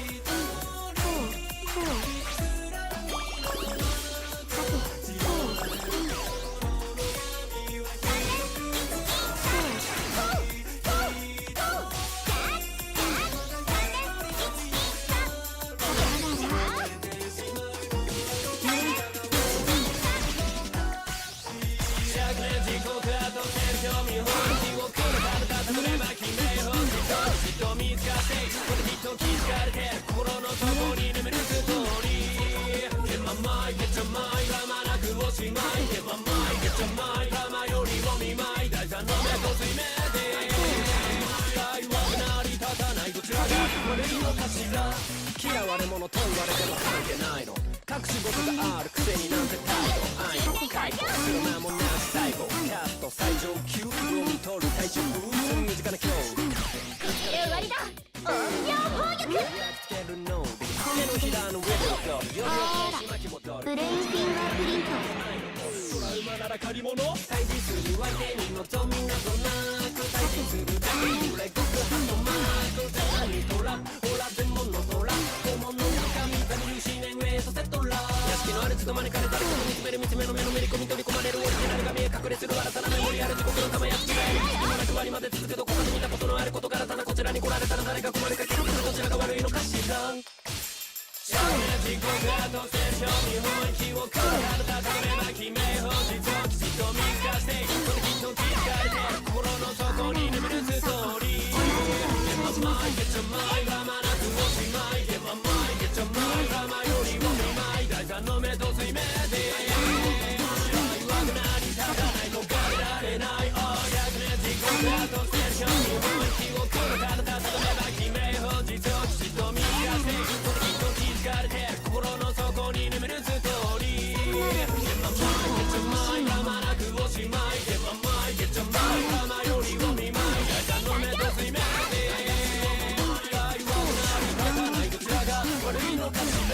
嫌われ者と言われても関係ないの隠し事があるくせになんて態度愛の解雇する間もなし最後キャスト最上級読み取る対象身近な今日終わりだ音量砲撃手のひらの上でブレインフィンガープリントトラウマなら借り物対峙する相手に望みなどなく対峙するだけに売れ極派のマークゼロにトラオラ全物トラ本物の神ザミル思念へとセットラ屋敷のあるつどまにかれたら見つめる見つめの目のめり込み取り込まれるオリジナルが見え隠れする新たなメモリアル地獄の玉やつきがえる隙間なく割まで続くどこかで見たことのあることからただこちらに来られたら誰が困るか結局どちらが悪いのかしら少年時刻が突然興味本気をから体たどれば決め本質をきちっと見透かしてそれきっと気づかれて心の底に眠るストーリー Get my mind, get your mind がまなくおしまい Get my mind, get your mind 玉よりも見舞い第三の目と水面で弱くなりたかない逃れられない逆年時刻が突然興味本気をから体たどれば決め本質をきちっと見透かしてそれきっと気づかれて心の底に眠るストーリー Get my mind, get your mind がまなくおしまい Get my mind, get your mind 玉よりも見舞い第三の目と水面で弱くなりたかないどちらが悪いのかしら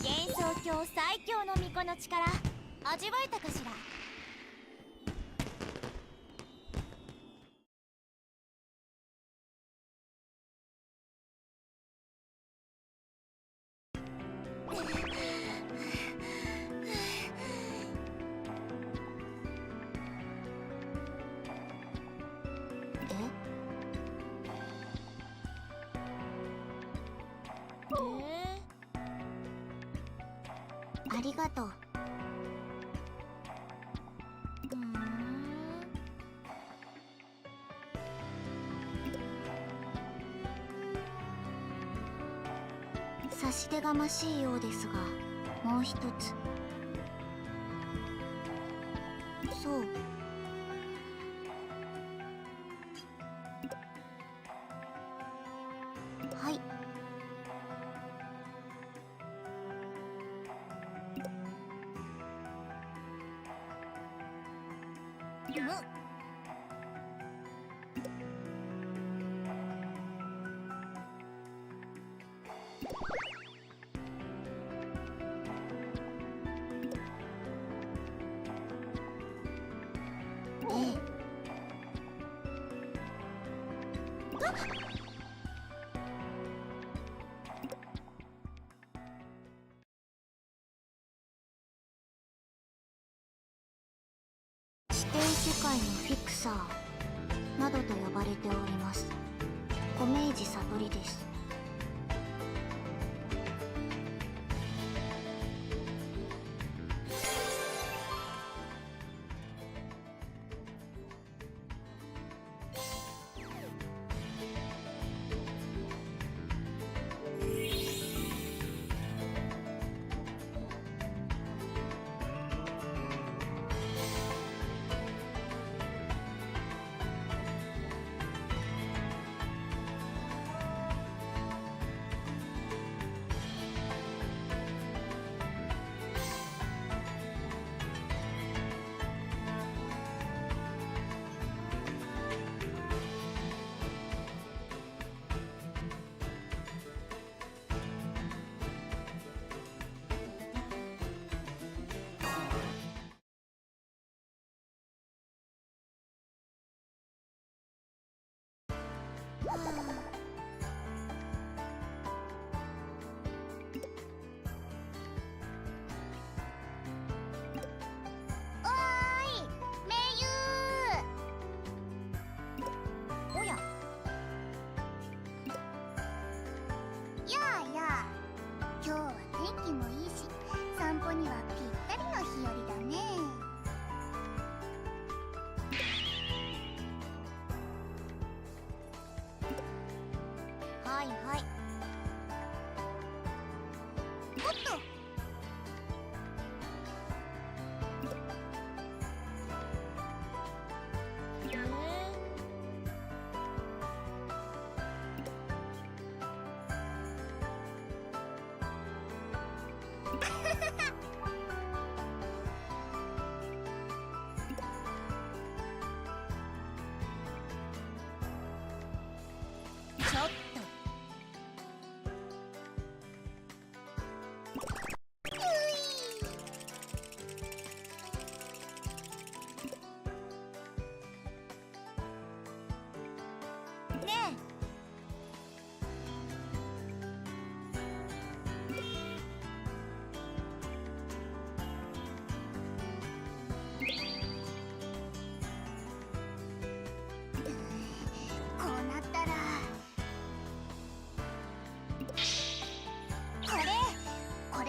幻想郷最強の巫女の力味わえたかしらありがとう。差し出がましいようですが、もう一つ。そう。はい。指定世界のフィクサーなどと呼ばれております。ご明治悟りです。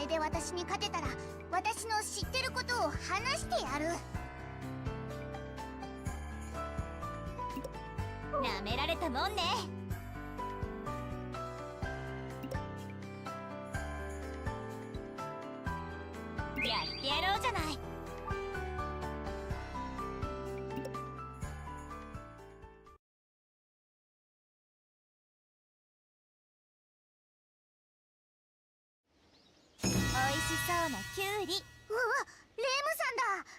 で私に勝てたら私の知ってることを話してやる。なめられたもんね。やってやろうじゃない。美味しそうなキュウリ。うわ、レムさんだ。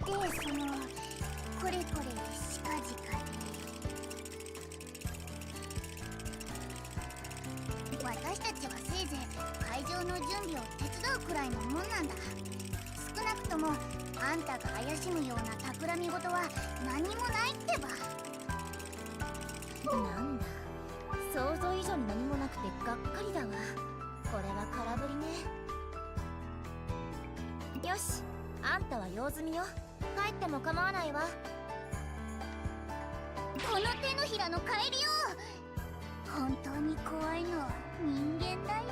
これこれ近々で、私たちはせいぜい会場の準備を手伝うくらいのもんなんだ。少なくともあんたが怪しむような企み事は何もないってば。なんだ、想像以上に何もなくてがっかりだわ。これは空振りね。よし、あんたは用済みよ。帰っても構わないわ。この手のひらの帰りよ。本当に怖いのは人間だよ。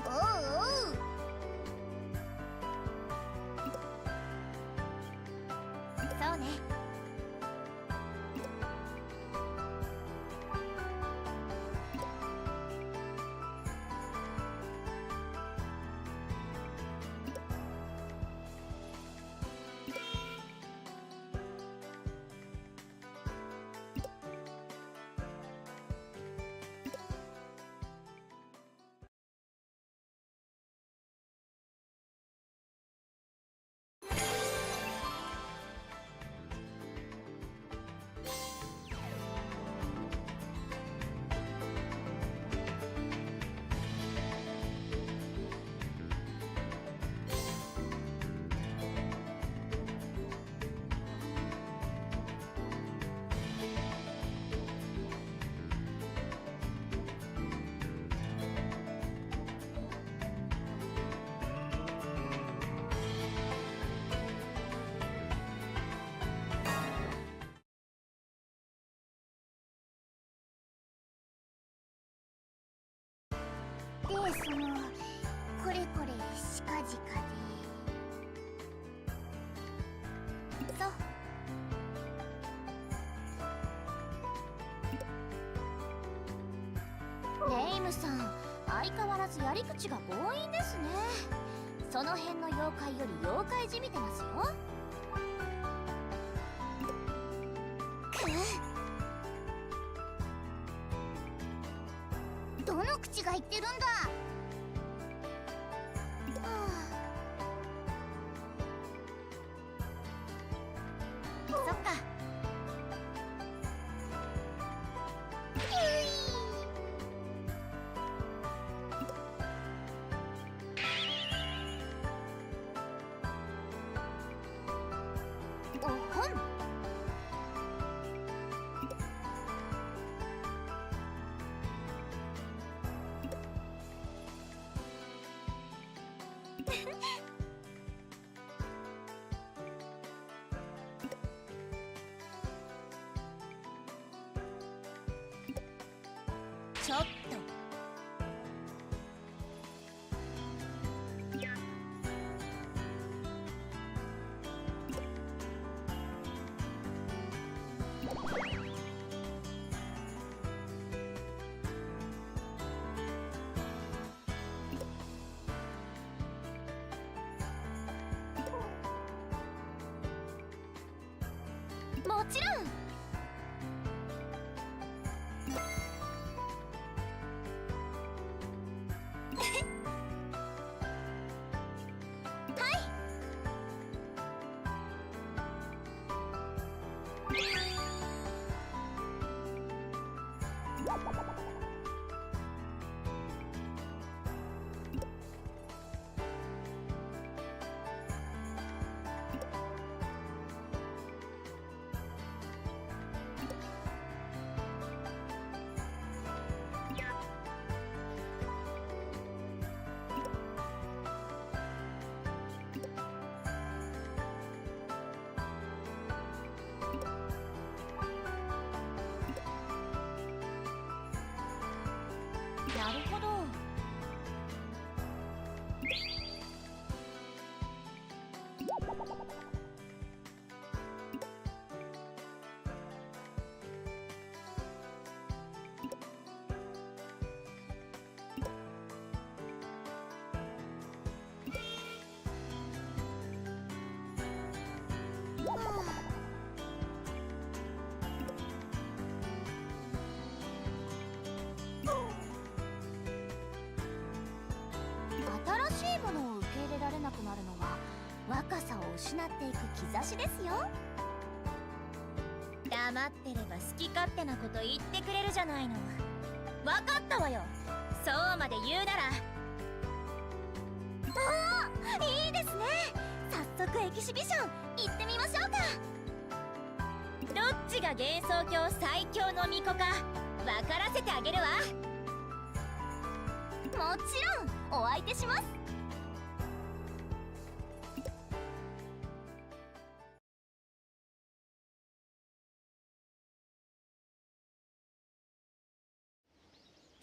おうおう。そうね。で、これこれ近々で。そう。レイムさん、相変わらずやり口が強引ですね。その辺の妖怪より妖怪じみてますよ。どの口が言ってるんだ。そっか。おほん。ちょっと。もちろん。なるほど。新しいものを受け入れられなくなるのは若さ失っていく兆しですよ。黙ってれば好き勝手なこと言ってくれるじゃないの。分かったわよ。そうまで言うなら。おー、いいですね。早速エキシビション行ってみましょうか。どっちが幻想郷最強の巫女か分からせてあげるわ。もちろんお相手します。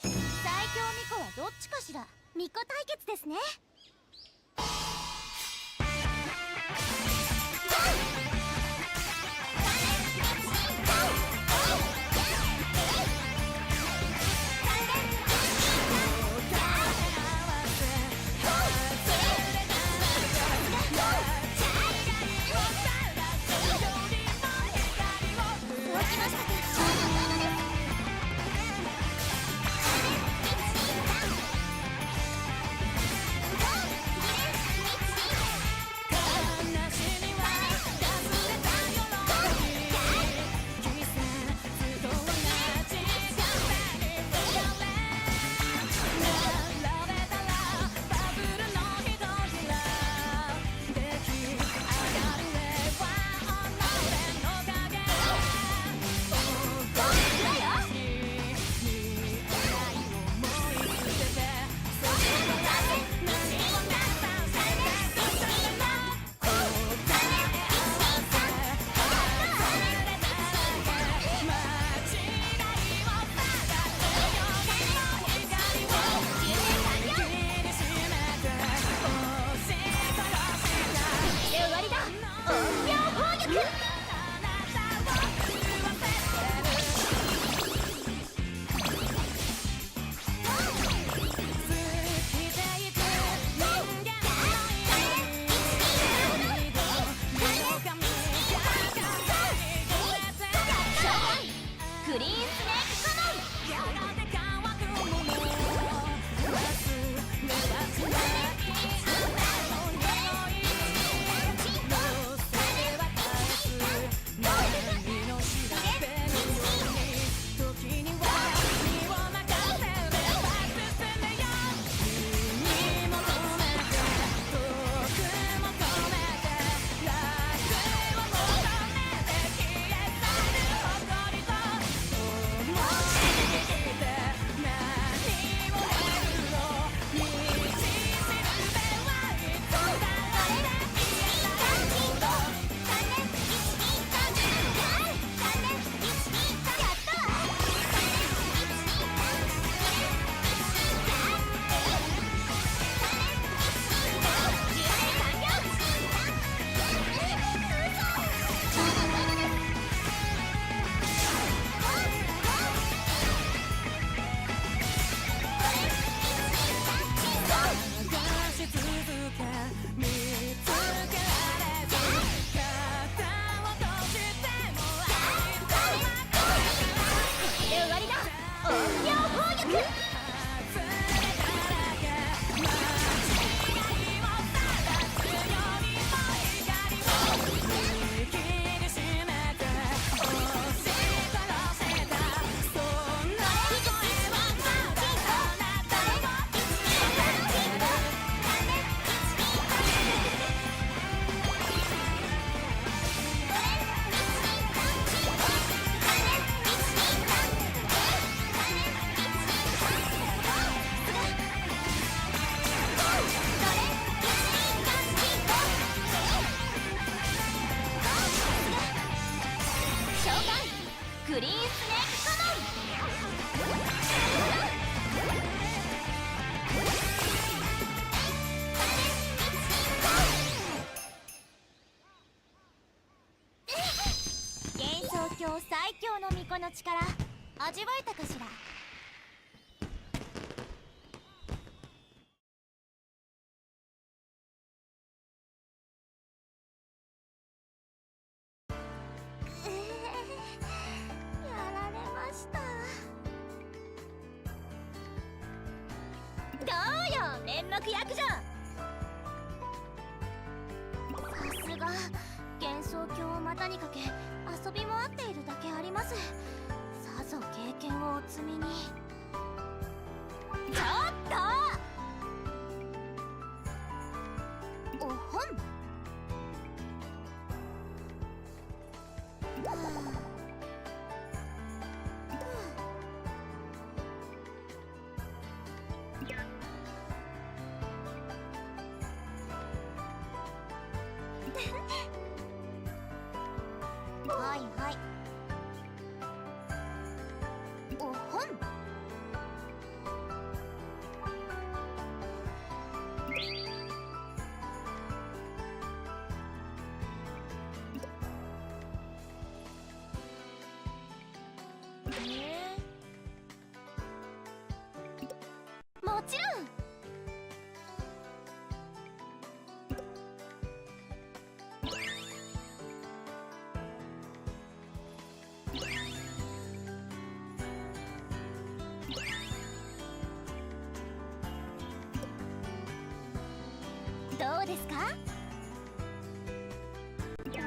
最強巫女はどっちかしら。巫女対決ですね。グリーンスネークカモン。幻想郷最強の巫女の力味わえたかしら。やられました。どうよ面目役女。さすが象鏡を股にかけ遊び回っているだけあります。さぞ経験をお積みに。ちょっとおほん。はいはい。おほん。もちろん。どうですか？おや？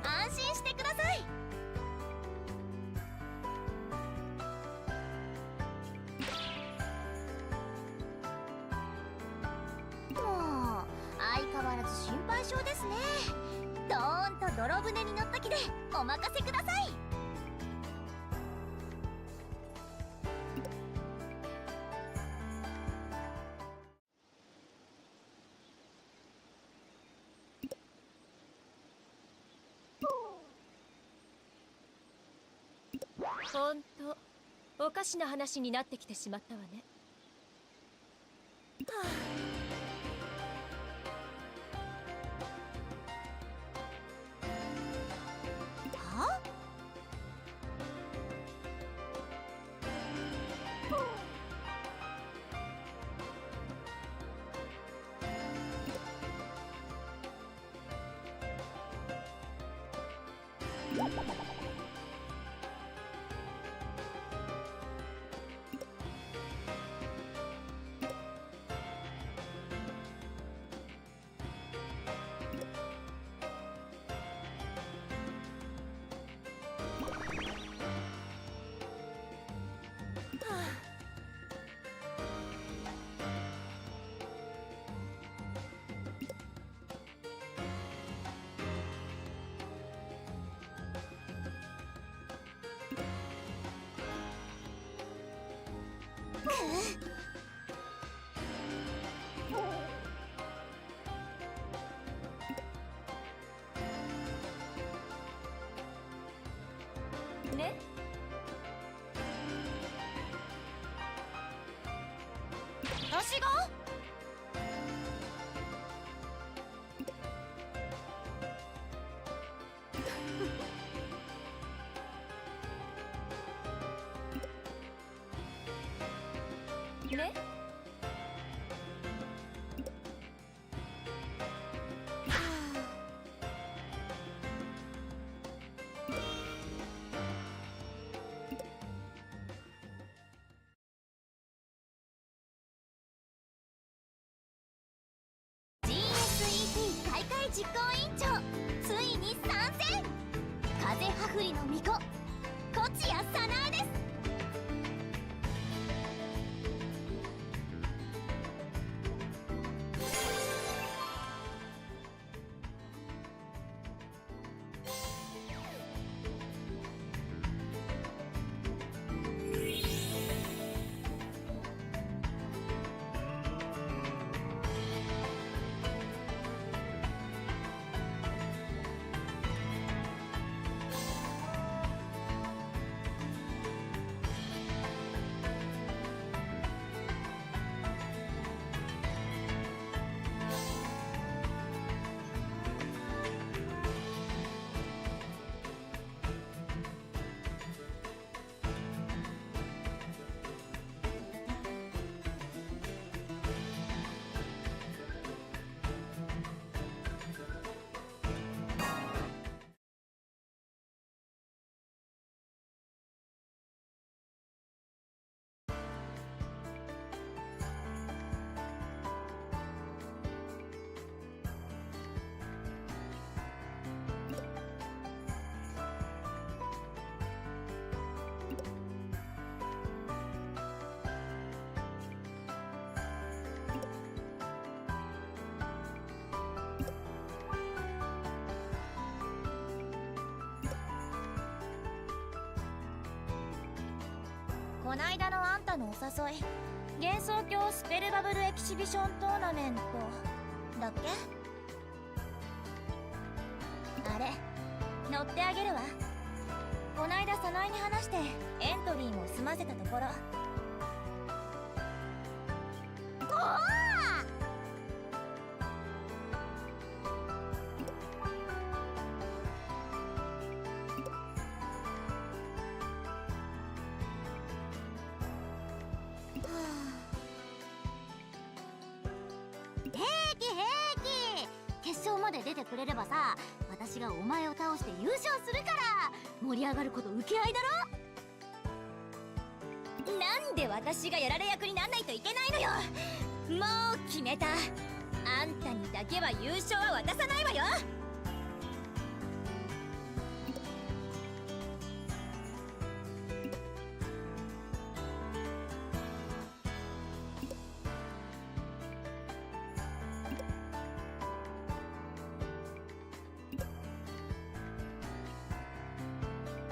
安心してください。もう相変わらず心配性ですね。ドーンと泥船に乗った気でお任せください。ほんとおかしな話になってきてしまったわね。はあ？ね。私が？ね。GSET 開会実行委員長ついに参戦。風はふりの巫女こちやさなです。こないだのあんたのお誘い、幻想郷スペルバブルエキシビショントーナメントだっけ？あれ乗ってあげるわ。こないだ早苗に話してエントリーも済ませたところ。おお！決勝まで出てくれればさ、私がお前を倒して優勝するから盛り上がること受け合いだろ。なんで私がやられ役になんないといけないのよ。もう決めた。あんたにだけは優勝は渡さないわよ。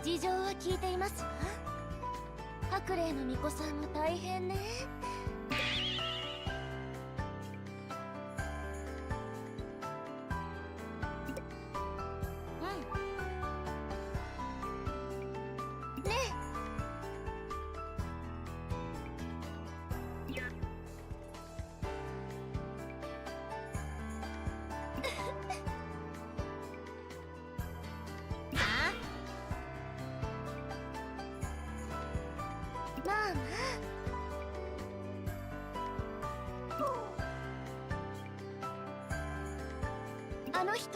事情は聞いていますわ。白麗の巫女さんも大変ね。うんねまあまあ。あの人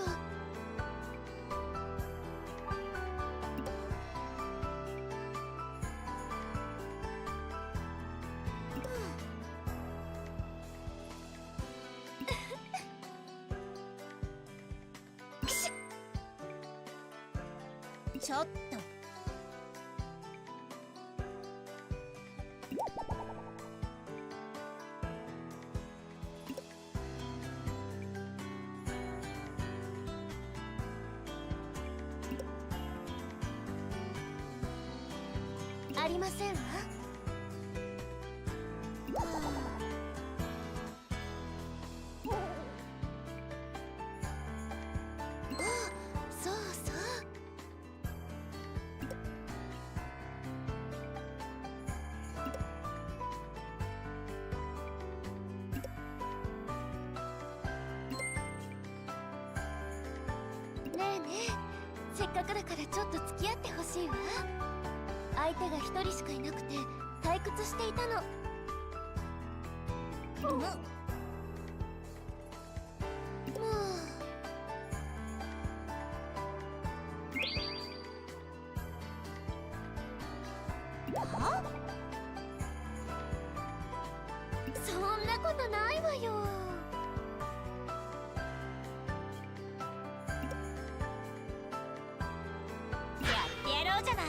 ちょっとありませんわ。そうそう。ねえねえ、せっかくだからちょっと付き合ってほしいわ。相手が一人しかいなくて退屈していたの。もうは？そんなことないわよ。やってやろうじゃない。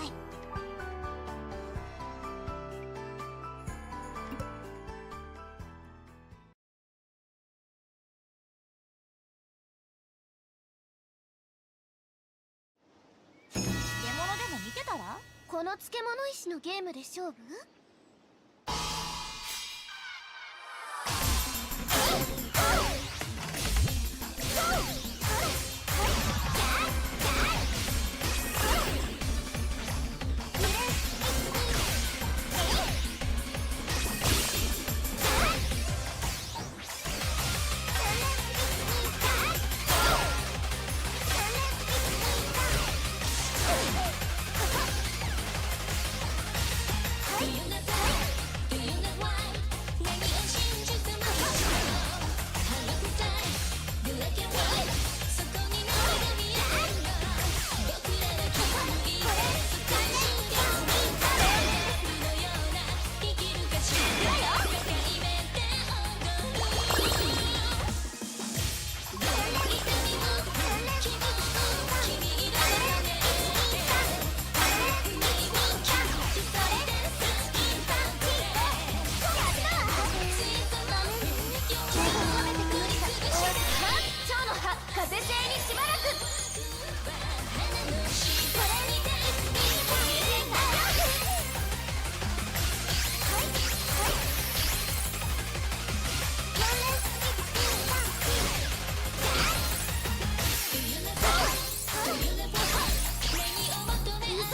見てたら？この漬物石のゲームで勝負？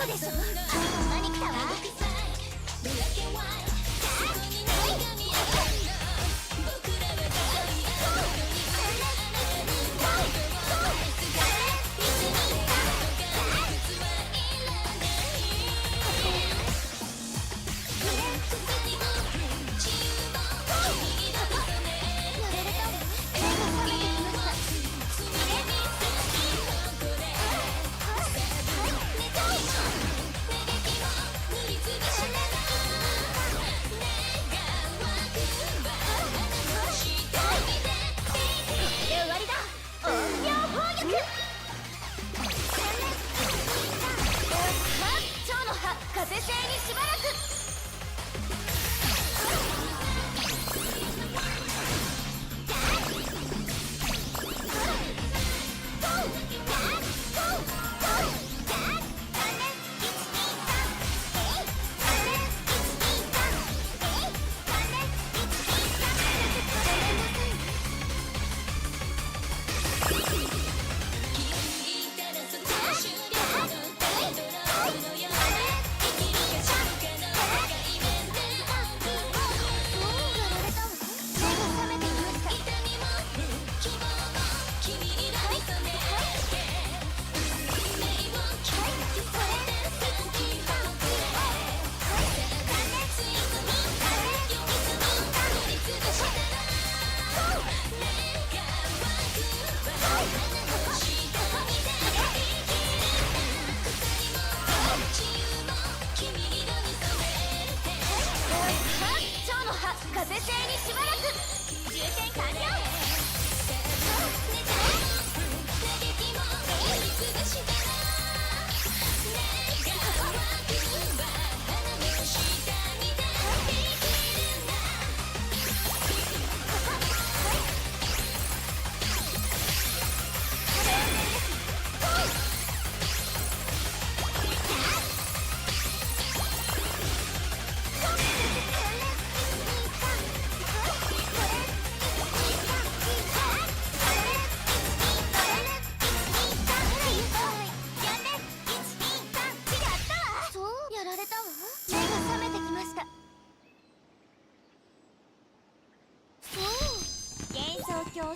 嘘でしょ。ほんまに来たわ。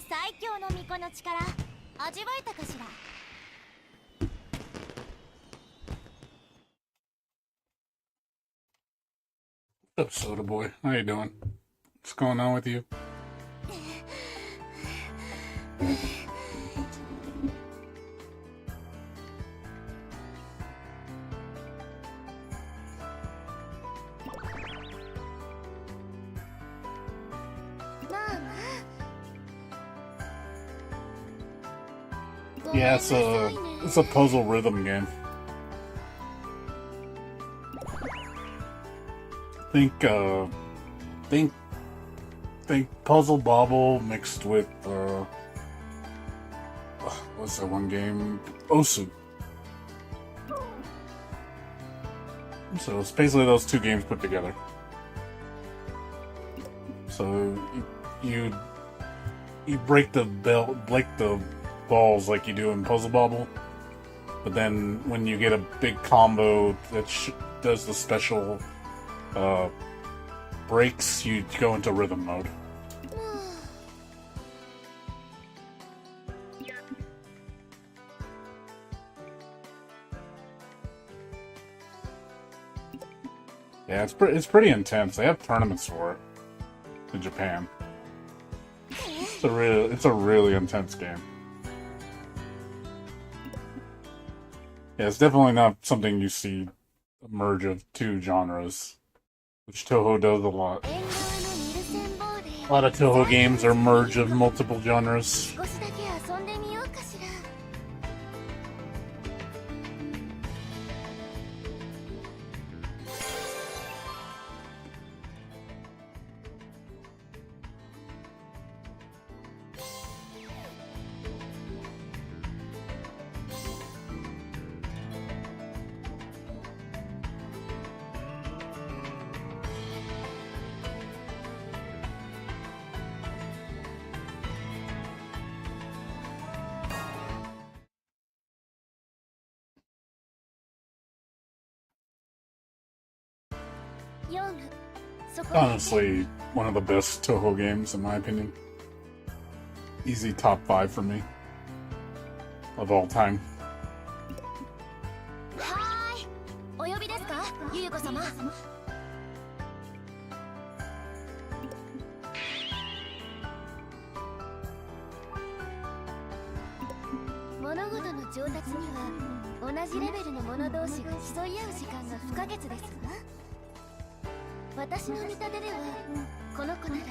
最強の巫女の力味わえたかしら。 What's up, Soda Boy? How you doing? What's going on with you? まあまあ Yeah, it's a puzzle rhythm game. Think Puzzle Bobble mixed with what's that one game? Osu. So it's basically those two games put together. So you break the balls like you do in Puzzle Bobble, but then when you get a big combo that does the special breaks, you go into rhythm mode. Yeah, it's pretty intense. They have tournaments for it in Japan. It's a really intense game. Yeah, it's definitely not something you see a merge of two genres, which Touhou does a lot. A lot of Touhou games are a merge of multiple genres. 少しだけ遊んでみようかしら。 Yeah, 業務そこで Honestly, one of the best Touhou games in my opinion. Easy top 5 for me of all time. はーいお呼びですかゆゆこ様。物事の上達には同じレベルの者同士が競い合う時間が不可欠ですわ。私の見立てではこの子なら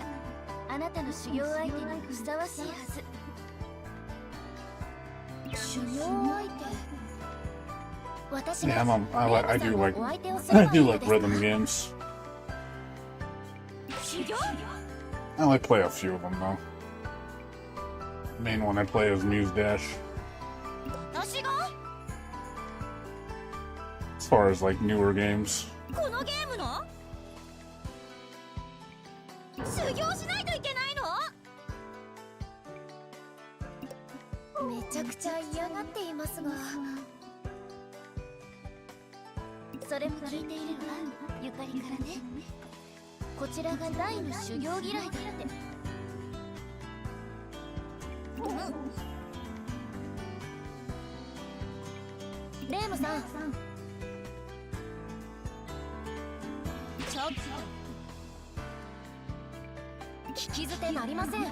あなたの修行相手にふさわしいはず。修行相手。私 Yeah, が I do like お相手をすれ I ばいい do の like ですか rhythm games. 修行 I only play a few of them though. Main one I play is Muse Dash. 私が As far as like newer games. このゲームの修行しないといけないの？めちゃくちゃ嫌がっていますが、それも聞いているわ、ゆかりからね。こちらが大の修行嫌いだって。レイムさん、ちょっと聞き捨てなりません。そう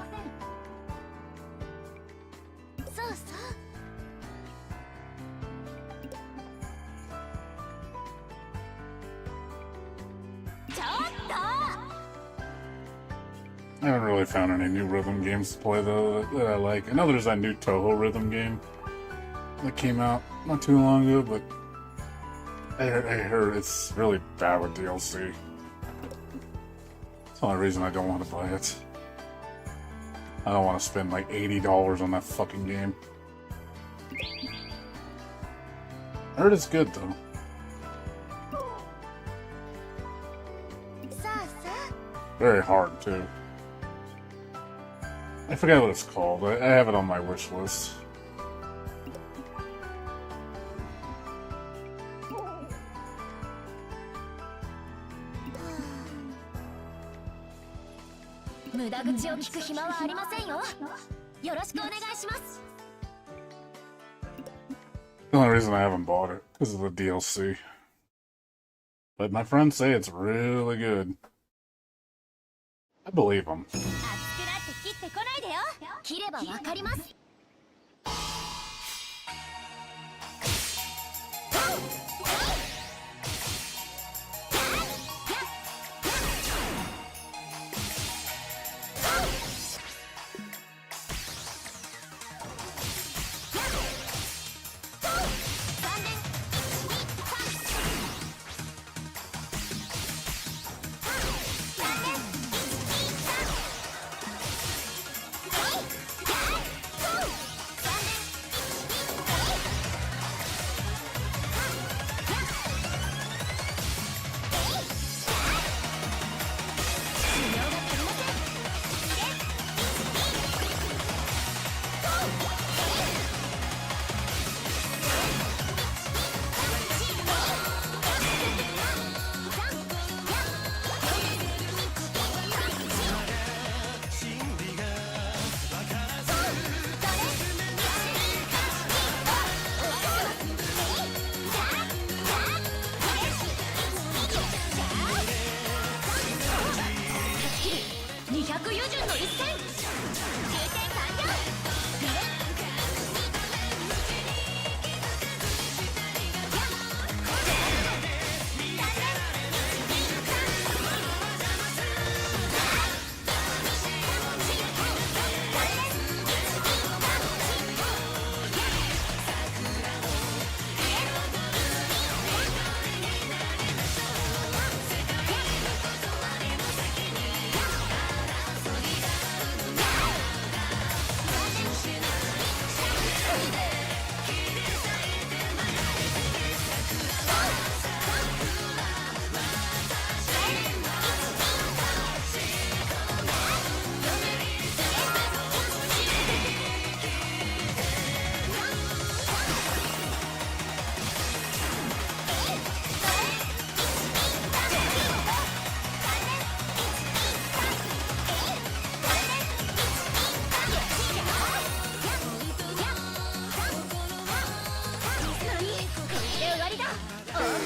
そう。ちょっと I haven't really found any new rhythm games to play though that I like. I know there's that new Touhou rhythm game that came out not too long ago, but I heard it's really bad with DLC. It's the only reason I don't want to buy it. I don't want to spend like $80 on that fucking game. I heard it's good though. さあさ Very hard too. I forget what it's called. I have it on my wish list. 無駄口を聞く暇はありませんよ。よろしくお願いします。 The only reason I haven't bought it because of the DLC. But my friends say it's really good. I believe them. 熱くなって切ってこないでよ。切ればわかります。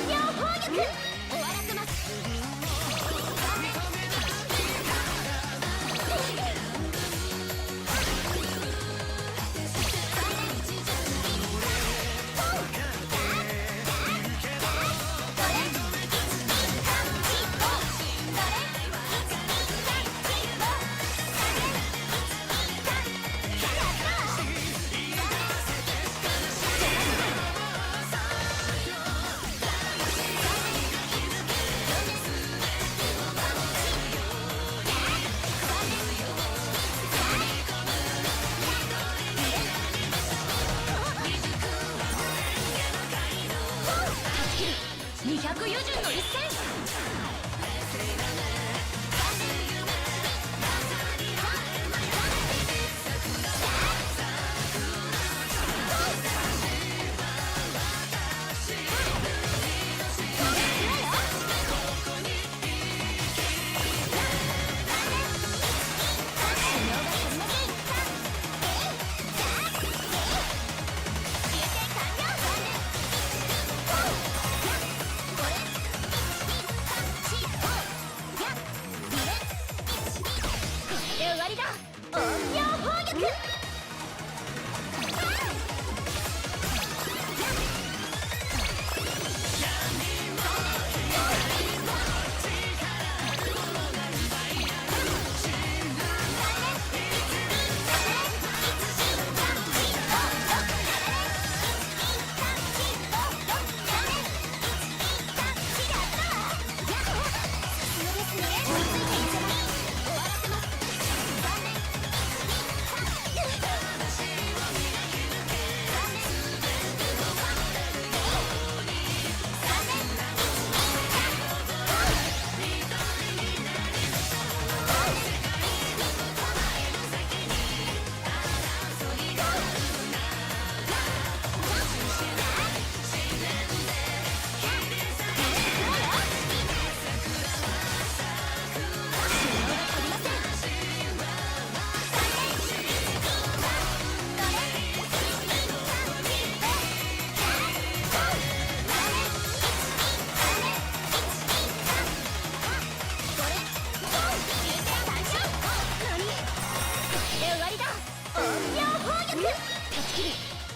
陽砲撃終わらせます。200余順の一戦。で終わりだ。陰陽砲撃。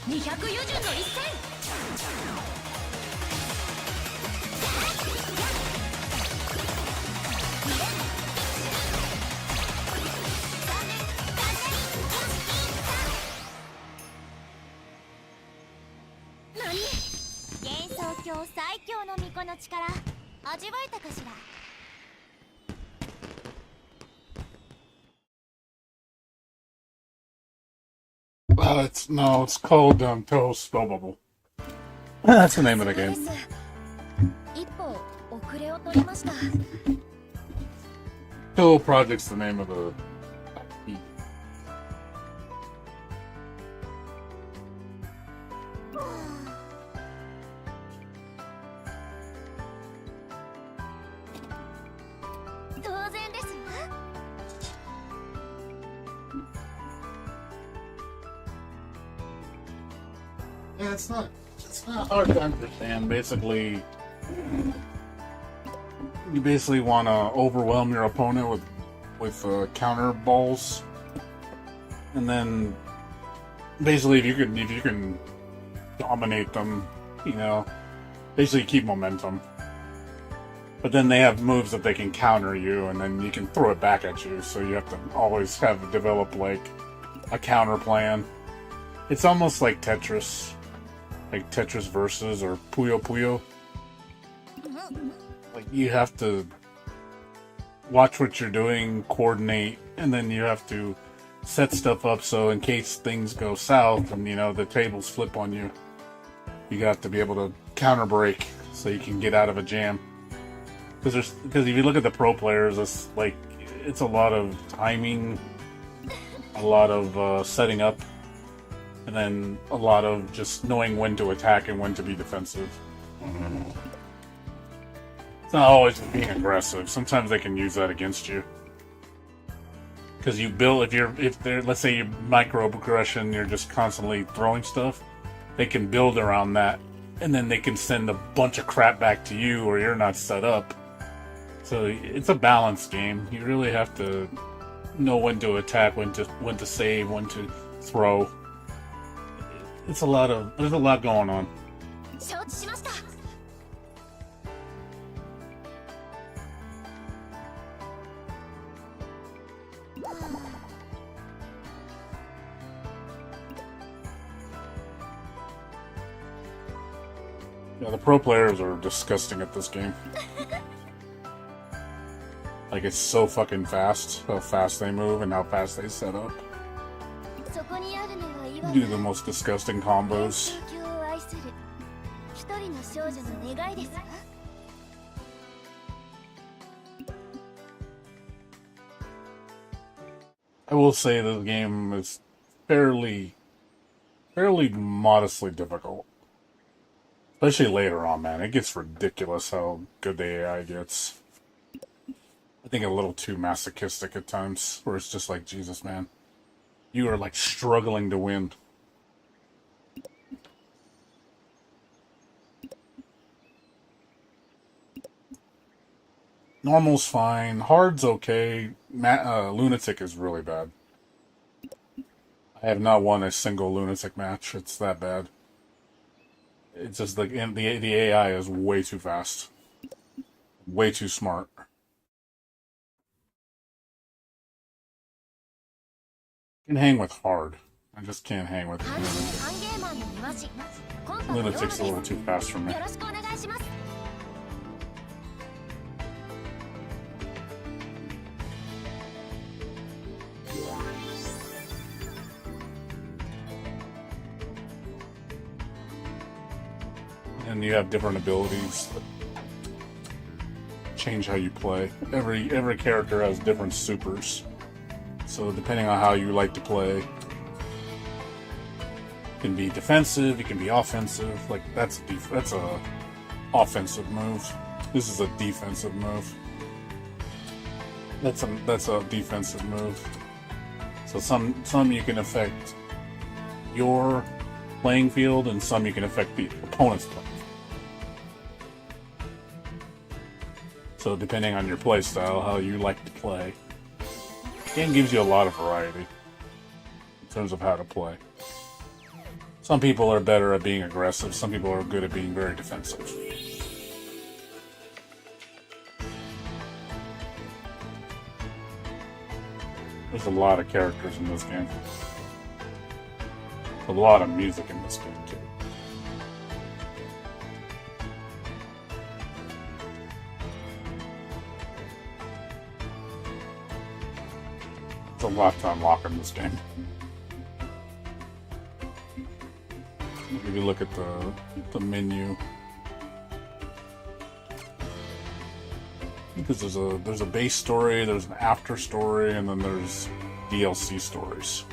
200余順の一戦。何？幻想郷最強の巫女の力味わえたかしら。It's called Touhou Spell Bubble. That's the name of the game. 一歩遅れを取りました。Touhou Project's the name of the IP. 当然ですわ。Yeah, it's not hard to understand. Basically, you basically want to overwhelm your opponent with counter balls, and then basically if you can dominate them, basically keep momentum. But then they have moves that they can counter you, and then you can throw it back at you. So you have to always develop like a counter plan. It's almost like Tetris. Like Tetris Versus or Puyo Puyo. Like you have to watch what you're doing, coordinate, and then you have to set stuff up so in case things go south and the tables flip on you, you got to be able to counter break so you can get out of a jam. Because if you look at the pro players, it's a lot of timing, a lot of setting up. And then a lot of just knowing when to attack and when to be defensive. It's not always being aggressive. Sometimes they can use that against you. Because you build, if they're, let's say you microaggression, you're just constantly throwing stuff, they can build around that and then they can send a bunch of crap back to you, or you're not set up. So it's a balanced game. You really have to know when to attack, when to save, when to throw. There's a lot going on. 承知しました。 Yeah, the pro players are disgusting at this game. Like, it's so fucking fast, how fast they move and how fast they set up. そこにあるのはいわ Do the most disgusting combos. 宗教を愛する一人の少女の願いですわ。 I will say this game is fairly modestly difficult. Especially later on, man. It gets ridiculous how good the AI gets. I think a little too masochistic at times, where it's just like, Jesus, man. You are, like, struggling to win. Normal's fine. Hard's okay. Lunatic is really bad. I have not won a single Lunatic match. It's that bad. It's just like the AI is way too fast. Way too smart. I can hang with hard. I just can't hang with 半ゲーマーの庭師コンパのヨーマです Lunatic's a little too fast for me. よろしくお願いします。 And you have different abilities that change how you play. Every character has different supers. So depending on how you like to play, it can be defensive, it can be offensive. Like that's a offensive move. This is a defensive move. That's a defensive move. So some you can affect your playing field, and some you can affect the opponent's playing field. So depending on your play style, how you like to play, the game gives you a lot of variety in terms of how to play. Some people are better at being aggressive, some people are good at being very defensive. There's a lot of characters in this game. A lot of music in this game too. It's a lot to unlock in this game. If you look at the menu, because there's a base story, there's an after story, and then there's DLC stories.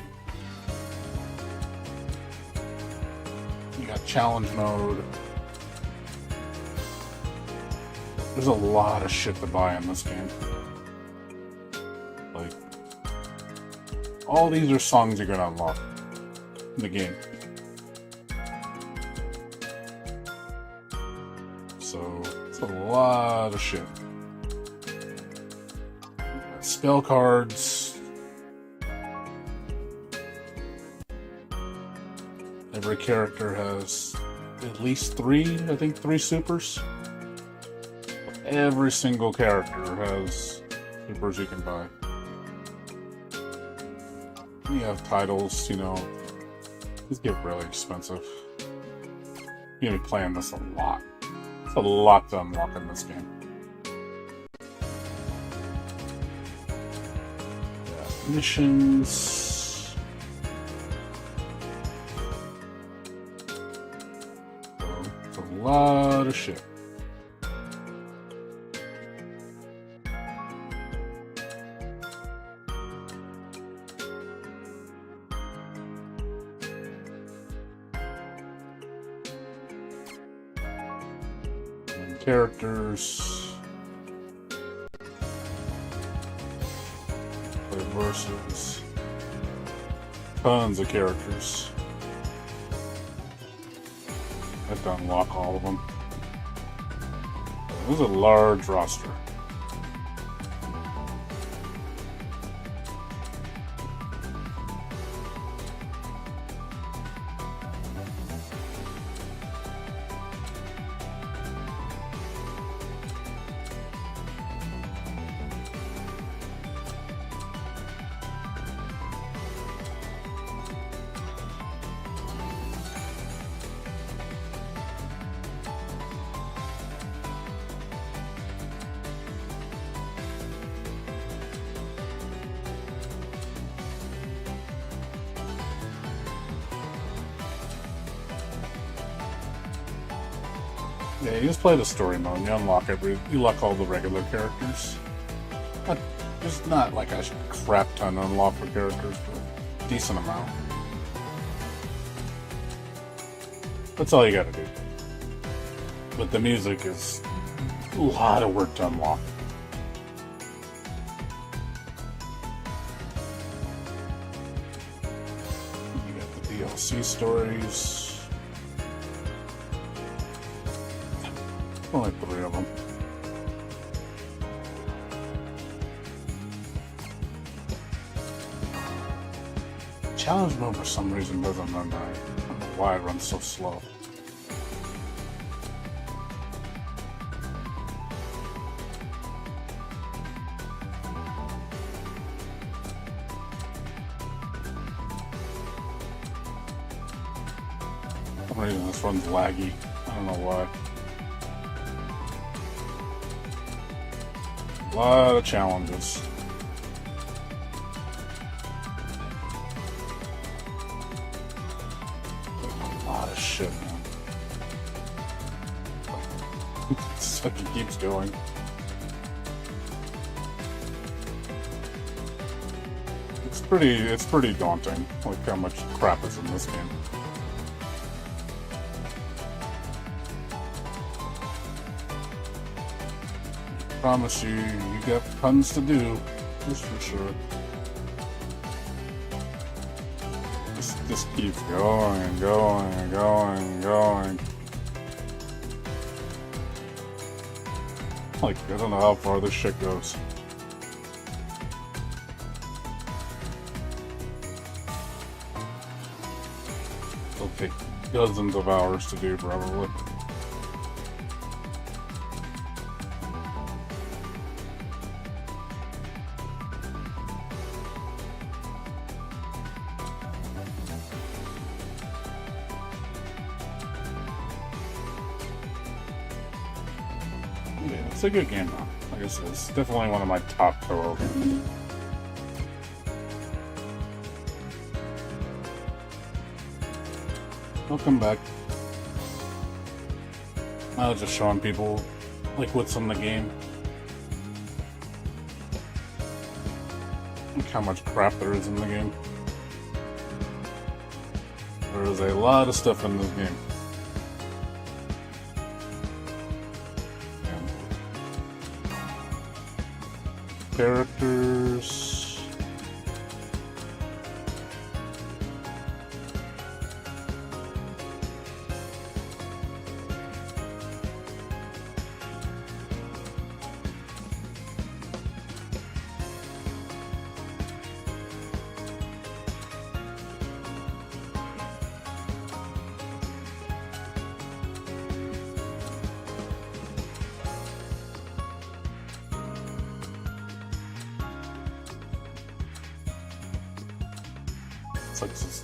You got challenge mode. There's a lot of shit to buy in this game. Like, all these are songs you're gonna unlock in the game. So, it's a lot of shit. Spell cards. Every character has at least three supers. Every single character has supers you can buy. You have titles, you know. These get really expensive. You're gonna be playing this a lot. It's a lot to unlock in this game. Yeah, missions. So, it's a lot of shit. Characters, play versus, tons of characters. have to unlock all of them. This is a large roster. Yeah, you just play the story mode. You unlock all the regular characters. There's not like a crap ton to unlock for characters, but a decent amount. That's all you gotta do. But the music is a lot of work to unlock. You got the DLC stories. Only 3 of them. Challenge mode for some reason doesn't run right. I don't know why it runs so slow. For some reason this runs laggy. I don't know why. A lot of challenges. A lot of shit, man. It's like it keeps going. It's pretty daunting, like how much crap is in this game. Promise you, you got tons to do, that's for sure. This keeps going and going and going and going. Like, I don't know how far this shit goes. It'll take dozens of hours to do, probably. Yeah, it's a good game though. Like I said, it's definitely one of my top Touhou games. Welcome back. I was just showing people like what's in the game. Like how much crap there is in the game. There is a lot of stuff in this game. Characters.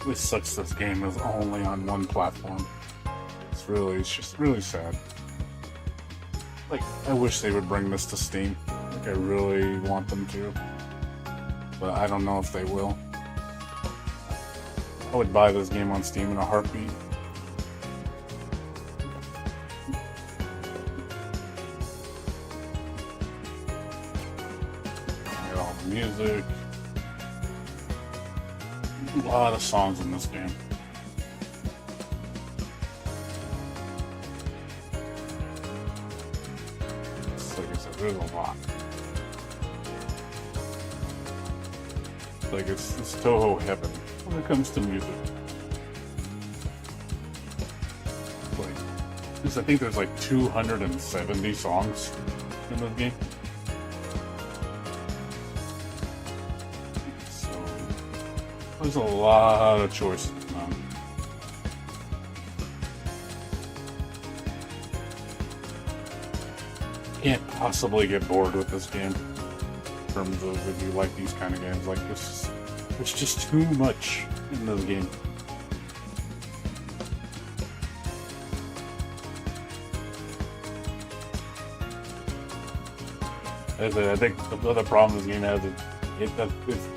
It sucks this game is only on one platform. It's just really sad. Like, I wish they would bring this to Steam. Like, I really want them to. But I don't know if they will. I would buy this game on Steam in a heartbeat. Get all the music. A lot of songs in this game. Like I said, there's a lot. Like it's Touhou heaven when it comes to music. Like I think there's like 270 songs in the game. So there's a lot of choices, man. Can't possibly get bored with this game. In terms of if you like these kind of games like this, it's just too much in this game. I think the other problem this game has is it's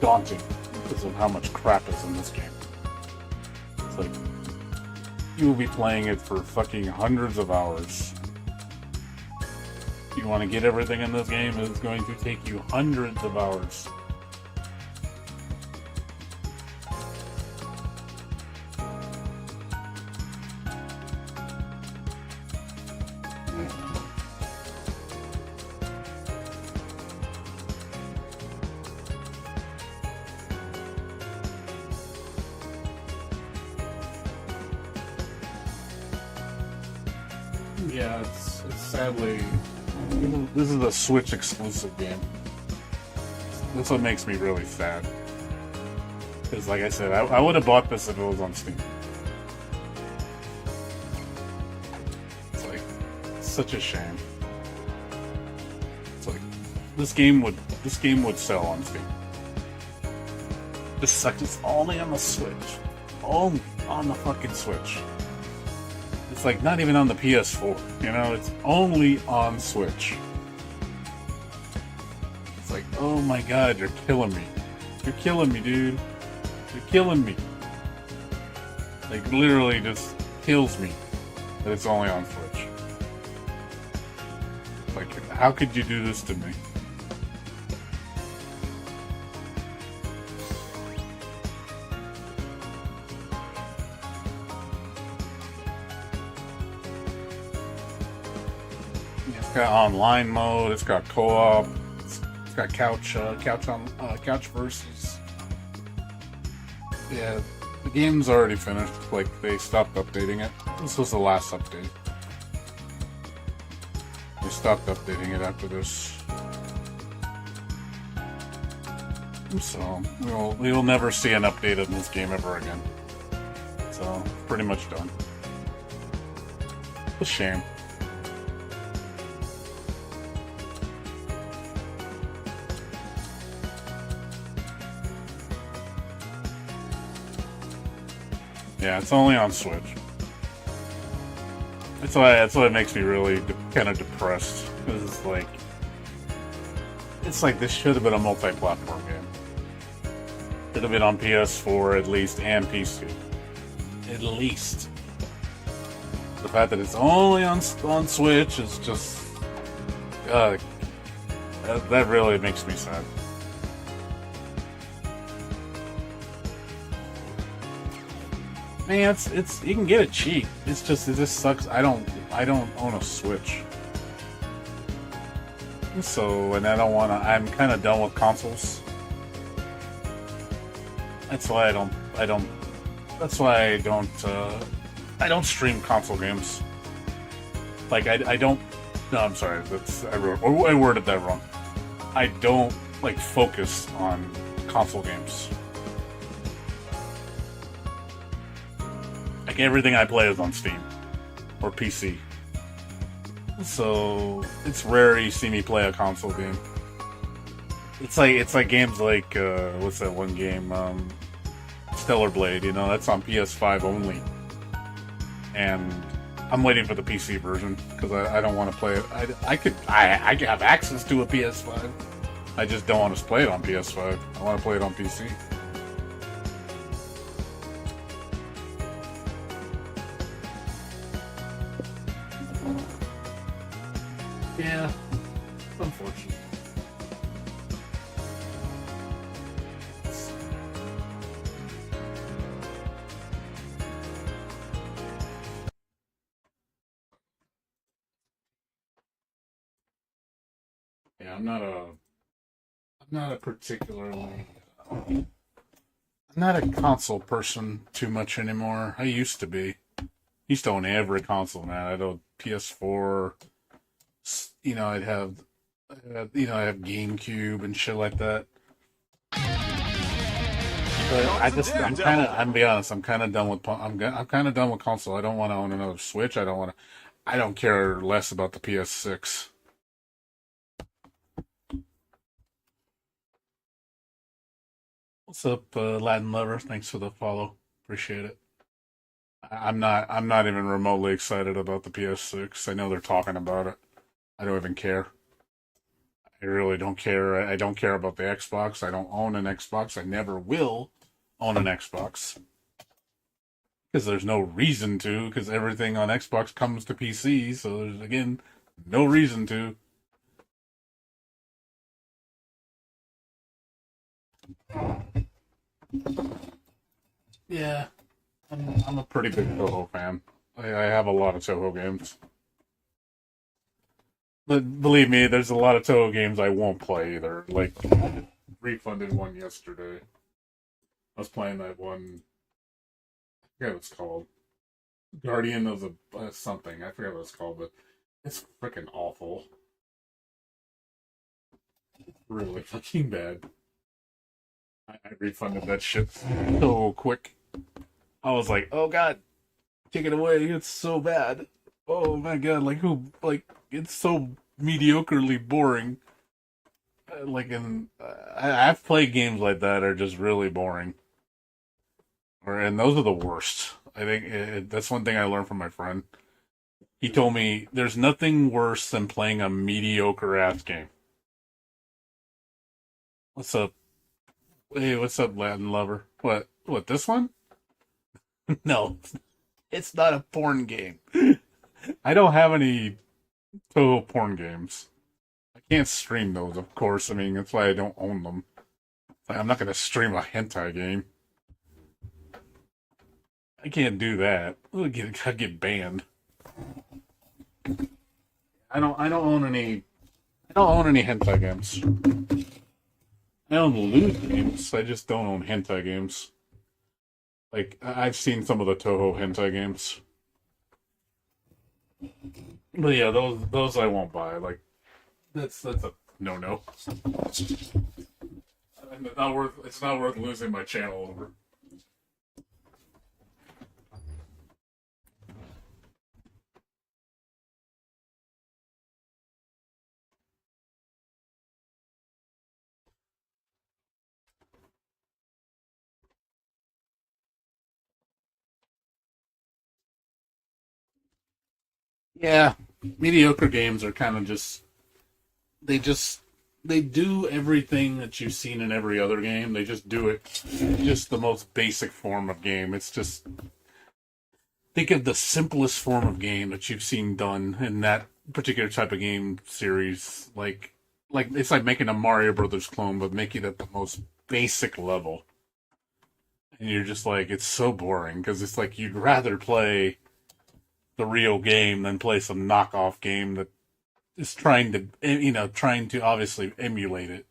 daunting because of how much crap is in this game. It's like you will be playing it for fucking hundreds of hours. If you want to get everything in this game, it's going to take you hundreds of hours. Yeah, it's sadly, this is a Switch exclusive game. That's what makes me really sad. Because like I said, I would have bought this if it was on Steam. It's like, it's such a shame. It's like, this game would sell on Steam. This sucks, it's only on the Switch. Only on the fucking Switch. It's like not even on the PS4, you know, it's only on Switch. It's like, oh my god, you're killing me. You're killing me, dude. You're killing me. Like, literally just kills me that it's only on Switch. Like, how could you do this to me? It's got online mode. It's got co-op. It's got couch versus. Yeah, the game's already finished. Like, they stopped updating it. This was the last update. They stopped updating it after this. So we'll never see an update in this game ever again. So pretty much done. It's a shame. Yeah, it's only on Switch. That's why it makes me really kind of depressed. Because it's like this should have been a multi-platform game. Should have been on PS4 at least and PC. At least. The fact that it's only on Switch is just that really makes me sad. Man, it's you can get it cheap. It just sucks. I don't own a Switch. So, and I'm kind of done with consoles. That's why I don't stream console games. Like I don't. No, I'm sorry. I worded that wrong. I don't like focus on console games. Like everything I play is on Steam or PC. So it's rare you see me play a console game. It's like games like what's that one game? Stellar Blade, you know, that's on PS5 only. And I'm waiting for the PC version because I don't want to play it. I have access to a PS5. I just don't want to play it on PS5. I want to play it on PC. Yeah, it's unfortunate. Yeah, I'm not a console person too much anymore. I used to be. used to own every console, man. I'd own PS4. You know, I have GameCube and shit like that. But I'm be honest, I'm kind of done with, I'm kind of done with console. I don't want to own another Switch. I don't care less about the PS6. What's up, Latin lover? Thanks for the follow. Appreciate it. I'm not even remotely excited about the PS6. I know they're talking about it. I don't even care. I really don't care. I don't care about the Xbox. I don't own an Xbox. I never will own an Xbox. Because there's no reason to, because everything on Xbox comes to PC, so there's, again, no reason to. Yeah, I'm a pretty big Touhou fan. I have a lot of Touhou games. But believe me, there's a lot of Touhou games I won't play either. Like, I refunded one yesterday. I was playing that one, I forget what it's called. Guardian of the something. I forget what it's called, but it's freaking awful. It's really fucking bad. I refunded that shit so quick. I was like, oh god, take it away, it's so bad. Oh my god, it's so mediocrely boring. I've played games like that are just really boring. And those are the worst. I think that's one thing I learned from my friend. He told me there's nothing worse than playing a mediocre ass game. What's up? Hey, what's up, Latin lover? What, this one? No, it's not a porn game. I don't have any Touhou porn games. I can't stream those, of course. I mean, that's why I don't own them. I'm not going to stream a hentai game. I can't do that. I'll get banned. I don't own any hentai games. I own lewd games. I just don't own hentai games. Like, I've seen some of the Touhou hentai games. But yeah, those I won't buy. Like, that's a no. It's not worth losing my channel over. Yeah, mediocre games are kind of they do everything that you've seen in every other game. They just do it just the most basic form of game. It's just, think of the simplest form of game that you've seen done in that particular type of game series. Like it's like making a Mario Brothers clone, but make it at the most basic level. And you're just like, it's so boring because it's like you'd rather play the real game than play some knockoff game that is trying to obviously emulate it.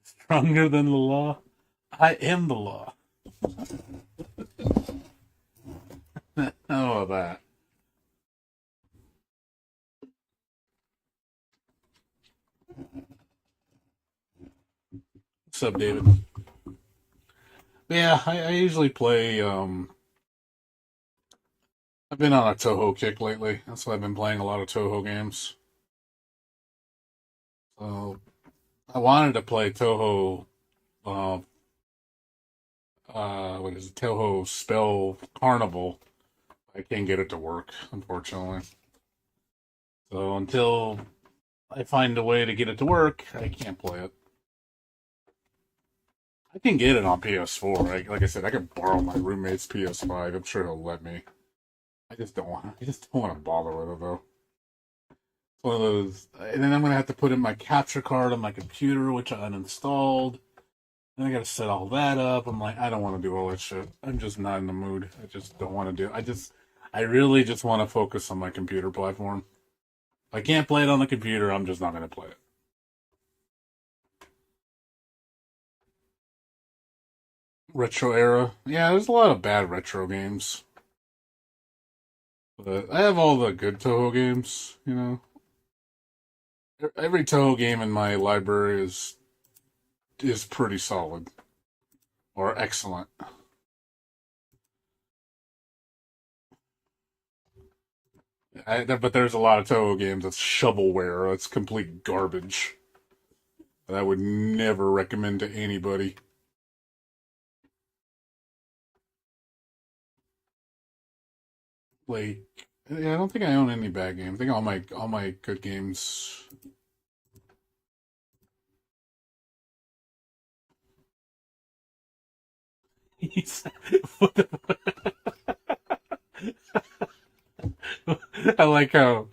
Stronger than the law? I am the law. How about that? What's up, David? Yeah, I usually play, I've been on a Touhou kick lately. That's why I've been playing a lot of Touhou games. So, I wanted to play Touhou, uh, what is it? Touhou Spell Carnival. I can't get it to work, unfortunately. So, until I find a way to get it to work, I can't play it. I can get it on PS4. Like I said, I can borrow my roommate's PS5. I'm sure he'll let me. I just don't want to bother with it though. It's one of those, and then I'm gonna have to put in my capture card on my computer, which I uninstalled. Then I gotta set all that up. I'm like, I don't want to do all that shit. I'm just not in the mood. I just don't want to do. I really just want to focus on my computer platform. If I can't play it on the computer, I'm just not gonna play it. retro era. Yeah, there's a lot of bad retro games. But I have all the good Touhou games, you know. Every Touhou game in my library is pretty solid or excellent. But there's a lot of Touhou games that's shovelware. That's complete garbage that I would never recommend to anybody. Like, yeah, I don't think I own any bad games. I think all my good games. What the- I like how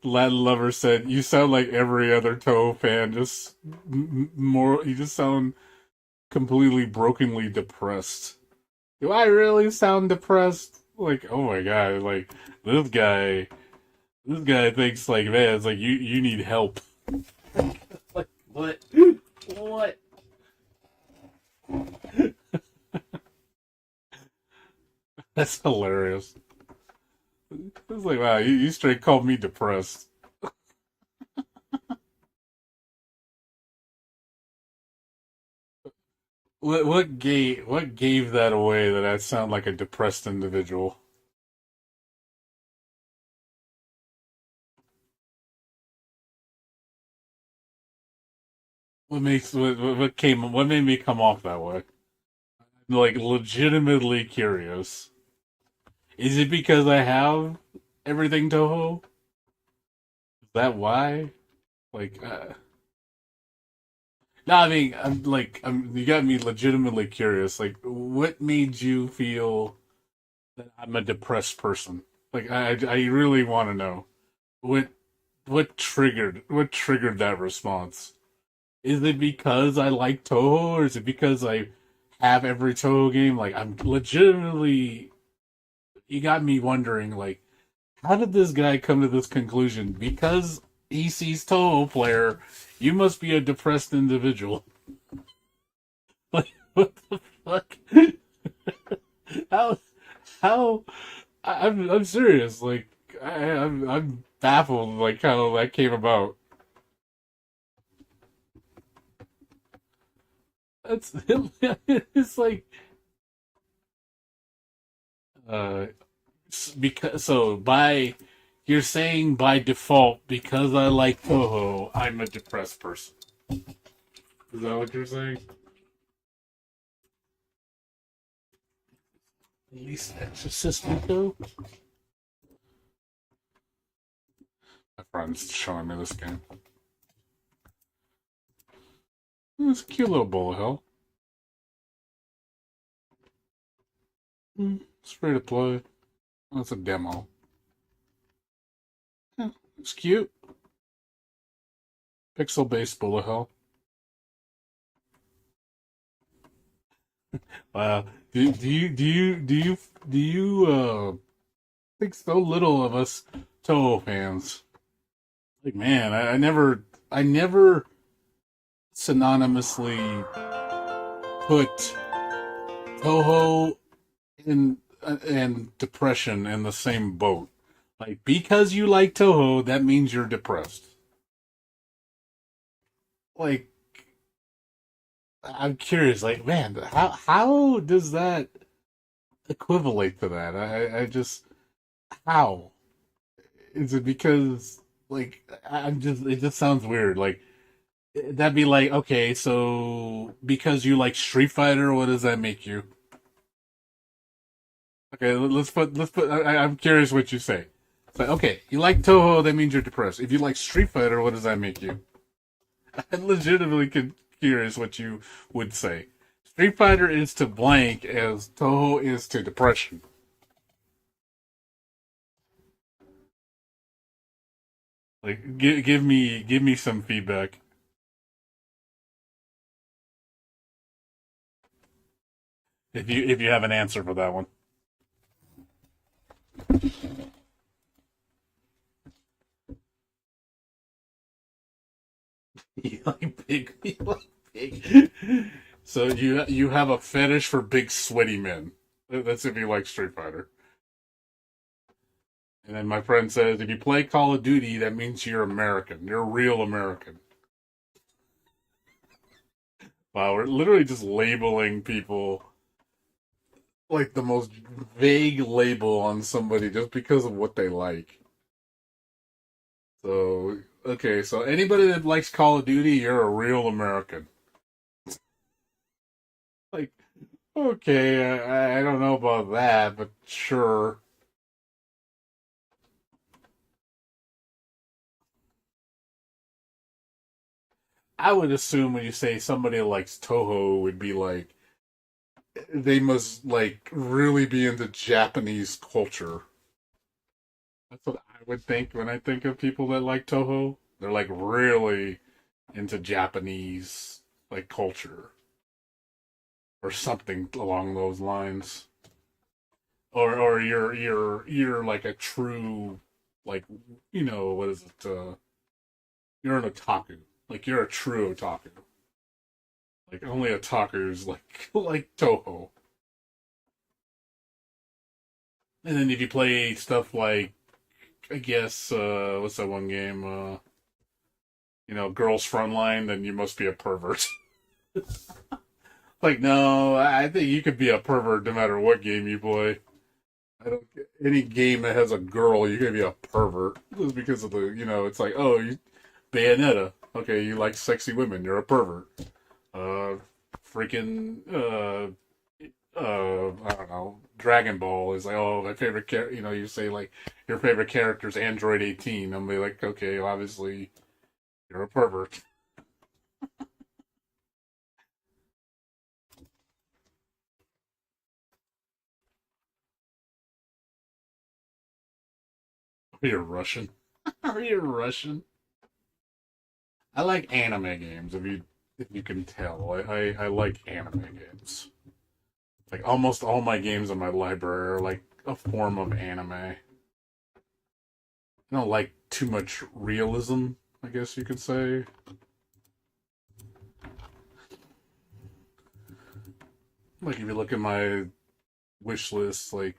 Latin Lover said, "You sound like every other Toho fan. Just more. You just sound completely brokenly depressed." Do I really sound depressed? Like, oh my god! Like this guy, this guy thinks like, man, it's like you need help. Like what? What? That's hilarious. It's like, wow, you straight called me depressed. What gave that away that I sound like a depressed individual? What made me come off that way? Like legitimately curious. Is it because I have everything Toho? Is that why? Like, no, I mean, you got me legitimately curious. Like, what made you feel that I'm a depressed person? Like, I really want to know what what triggered that response. Is it because I like Toho, or is it because I have every Toho game? Like, I'm legitimately. You got me wondering, like, how did this guy come to this conclusion? Because he sees Toho player, you must be a depressed individual. Like, what the fuck? How? How? I'm serious. Like, I'm baffled. Like how that came about. That's it's like uh because so by you're saying by default because I like Toho, I'm a depressed person. Is that what you're saying? At least Exorcist Nico. My friend's showing me this game. It's a cute little bowl of hell. It's free to play. That's a demo. Yeah, it's cute. Pixel based bullet hell. Wow. Do you think so little of us Toho fans? Like man, I never synonymously put Toho and depression in the same boat. Like because you like Toho, that means you're depressed. Like I'm curious, like man, how does that equivalate to that? I just how is it because like I'm just it just sounds weird. Like that'd be like okay, so because you like Street Fighter, what does that make you? Okay, let's put. I'm curious what you say. So okay, you like Toho, that means you're depressed. If you like Street Fighter, what does that make you? I'm legitimately curious what you would say. Street Fighter is to blank as Toho is to depression. Like, give me some feedback. If you have an answer for that one. You like big. You like big. So you have a fetish for big sweaty men. That's if you like Street Fighter. And then my friend says, if you play Call of Duty, that means you're American. You're a real American. Wow, we're literally just labeling people like the most vague label on somebody just because of what they like. So, okay, so anybody that likes Call of Duty, you're a real American. Like, okay, I don't know about that, but sure. I would assume when you say somebody likes Touhou would be like, they must like really be into Japanese culture. That's what I would think when I think of people that like Touhou. They're like really into Japanese like culture or something along those lines. Or you're like a true like what is it? You're an otaku. Like you're a true otaku. Like only otakus like Touhou. And then if you play stuff like I guess what's that one game? Girls Frontline, then you must be a pervert. Like no, I think you could be a pervert no matter what game you play. I don't any game that has a girl, you can be a pervert just because of it's like Bayonetta. Okay, you like sexy women, you're a pervert. Freaking I don't know, Dragon Ball is like, oh, my favorite character. You say like your favorite character's Android 18. I'm like, okay, well, obviously you're a pervert. You're Russian. Are you Russian? I like anime games. If you can tell, I like anime games. Like almost all my games in my library are like a form of anime. I don't like too much realism, I guess you could say. Like if you look at my wish list, like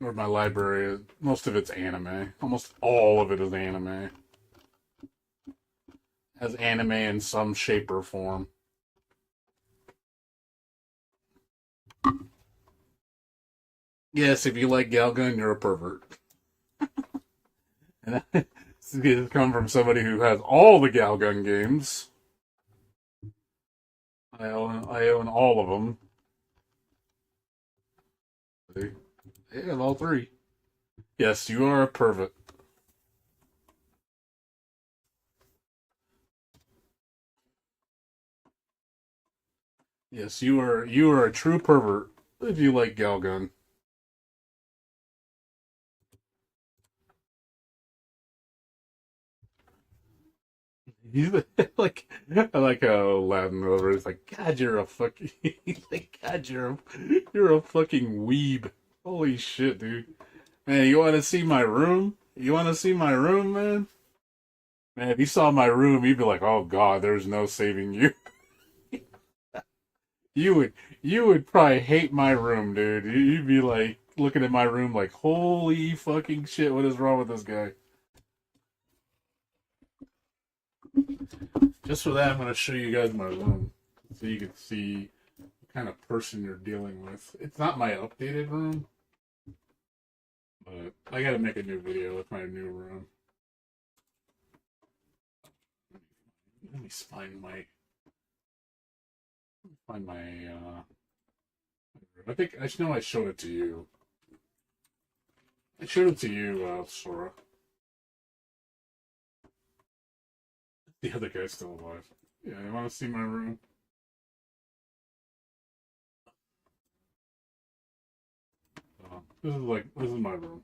or my library, most of it's anime. Almost all of it is anime. Has anime in some shape or form. Yes, if you like Galgun, you're a pervert. And this is coming from somebody who has all the Galgun games. I own all of them. See? I have all three. Yes, you are a pervert. Yes, you are a true pervert if you like Galgun. He's like I like how Latin over is like, God, you're a fucking he's like, God, you're a fucking weeb. Holy shit, dude. Man, you wanna see my room? You wanna see my room, man? Man, if you saw my room, you'd be like, oh god, there's no saving you. You would probably hate my room, dude. You'd be like looking at my room like, holy fucking shit, what is wrong with this guy? Just for that, I'm going to show you guys my room so you can see what kind of person you're dealing with. It's not my updated room, but I got to make a new video with my new room. Let me find my I think I know I showed it to you. I showed it to you, Sora. The other guy's still alive. Yeah, you want to see my room? This is my room.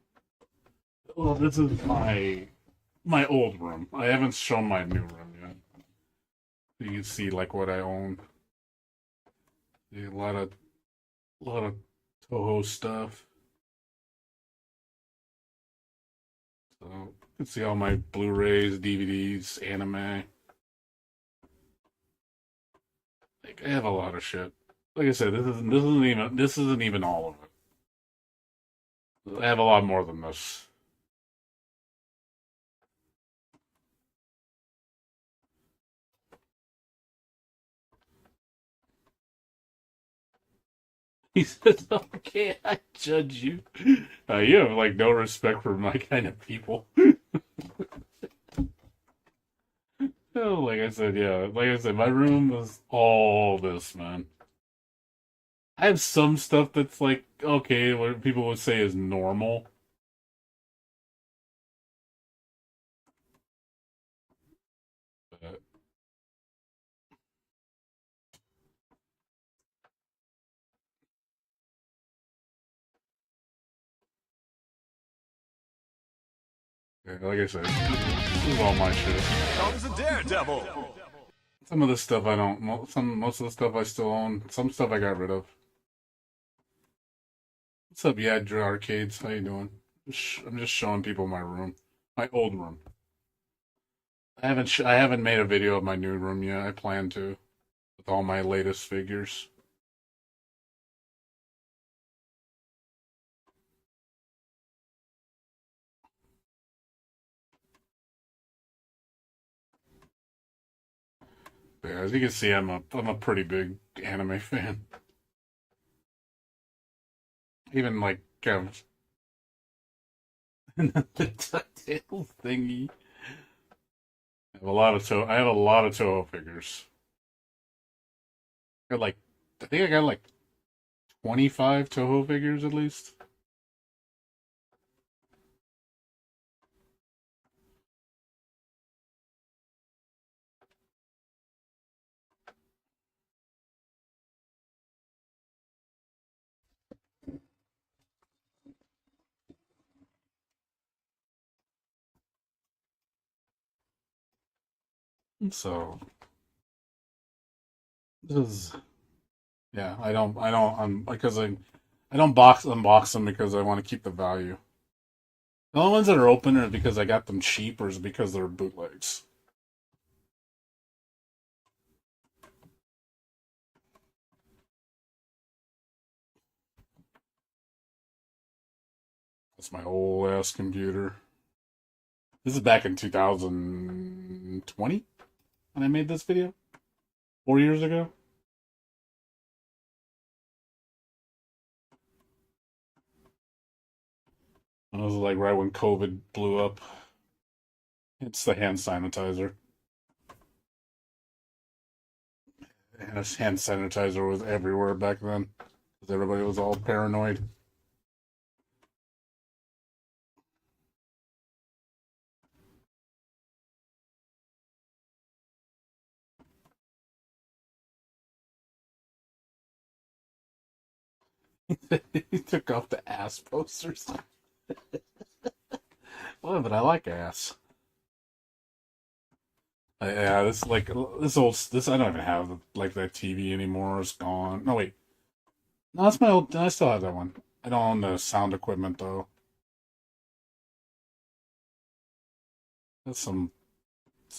Well, this is my old room. I haven't shown my new room yet. You can see like what I own. A lot of Touhou stuff. So you can see all my Blu-rays, DVDs, anime. Like I have a lot of shit. Like I said, this isn't even all of it. I have a lot more than this. He says, "Okay, I judge you. You have like no respect for my kind of people." Oh, like I said, yeah. Like I said, my room was all this, man. I have some stuff that's like okay, what people would say is normal. But, yeah, like I said, this is all my shit. Comes a daredevil. Some of the stuff I don't. Most of the stuff I still own. Some stuff I got rid of. What's up, Yadra Arcades? How you doing? I'm just showing people my room, my old room. I haven't made a video of my new room yet. I plan to, with all my latest figures. But yeah, as you can see, I'm a pretty big anime fan. Even like the DuckTales thingy. I have a lot of Touhou figures. I think I got like 25 Touhou figures at least. So this is yeah. I don't unbox them because I want to keep the value. The only ones that are open are because I got them cheap, or is because they're bootlegs. That's my old ass computer. This is back in 2020 when I made this video. 4 years ago. And it was like right when COVID blew up. It's the hand sanitizer. And hand sanitizer was everywhere back then. Because everybody was all paranoid. He took off the ass posters. Well, but I like ass. Yeah, this I don't even have like that TV anymore. It's gone. No wait, no, that's my old. I still have that one. I don't own the sound equipment though. That's some. It's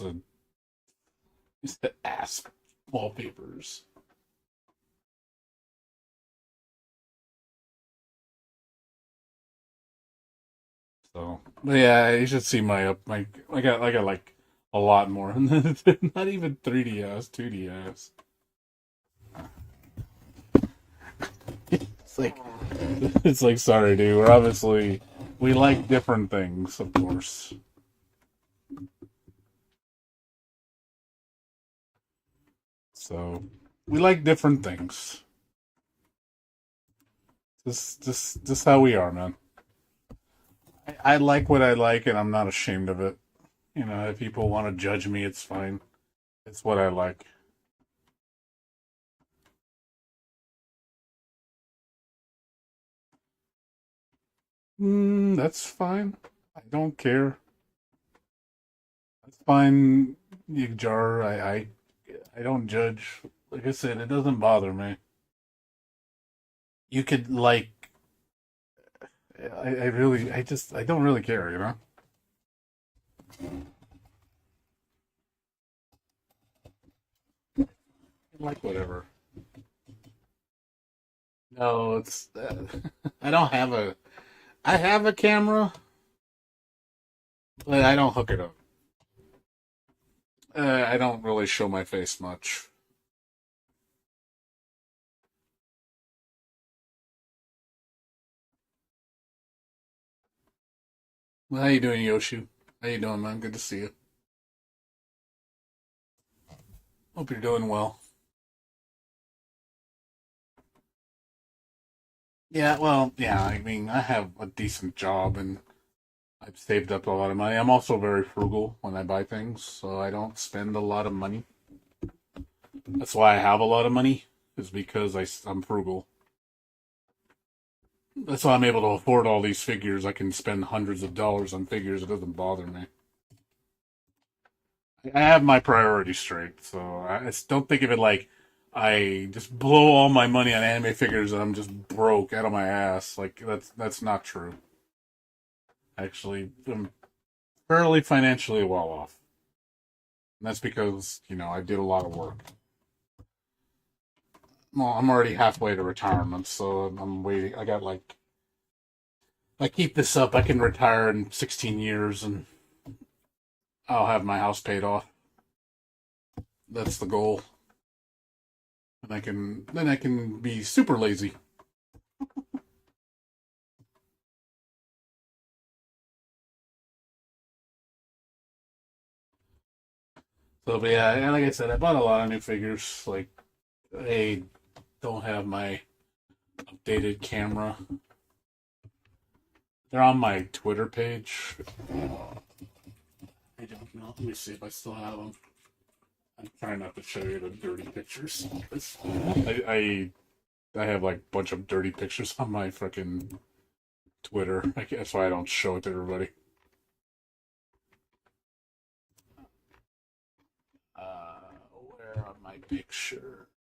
the ass wallpapers. So, but yeah, you should see my up. I got like a lot more. Not even 3DS, 2DS. It's like, it's like, sorry, dude. We like different things, of course. So, we like different things. This how we are, man. I like what I like, and I'm not ashamed of it. You know, if people want to judge me, it's fine. It's what I like. That's fine. I don't care. That's fine, Yigjar. I don't judge. Like I said, it doesn't bother me. You could like. I don't really care. You know. Like whatever. No, it's I don't have a. I have a camera, but I don't hook it up. I don't really show my face much. Well, how you doing, Yoshi? How you doing, man? Good to see you. Hope you're doing well. Yeah, well, yeah, I mean, I have a decent job and I've saved up a lot of money. I'm also very frugal when I buy things, so I don't spend a lot of money. That's why I have a lot of money, is because I'm frugal. That's why I'm able to afford all these figures. I can spend hundreds of dollars on figures. It doesn't bother me. I have my priorities straight, so I just don't think of it like I just blow all my money on anime figures and I'm just broke out of my ass. Like that's not true. Actually, I'm fairly financially well off. And that's because, I did a lot of work. Well, I'm already halfway to retirement, so I'm waiting. I keep this up, I can retire in 16 years and I'll have my house paid off. That's the goal. And then I can be super lazy. So, but yeah, and like I said, I bought a lot of new figures. Like, I don't have my updated camera. They're on my Twitter page. I don't know. Let me see if I still have them. I'm trying not to show you the dirty pictures. I have like a bunch of dirty pictures on my freaking Twitter. That's why I don't show it to everybody. Where are my pictures?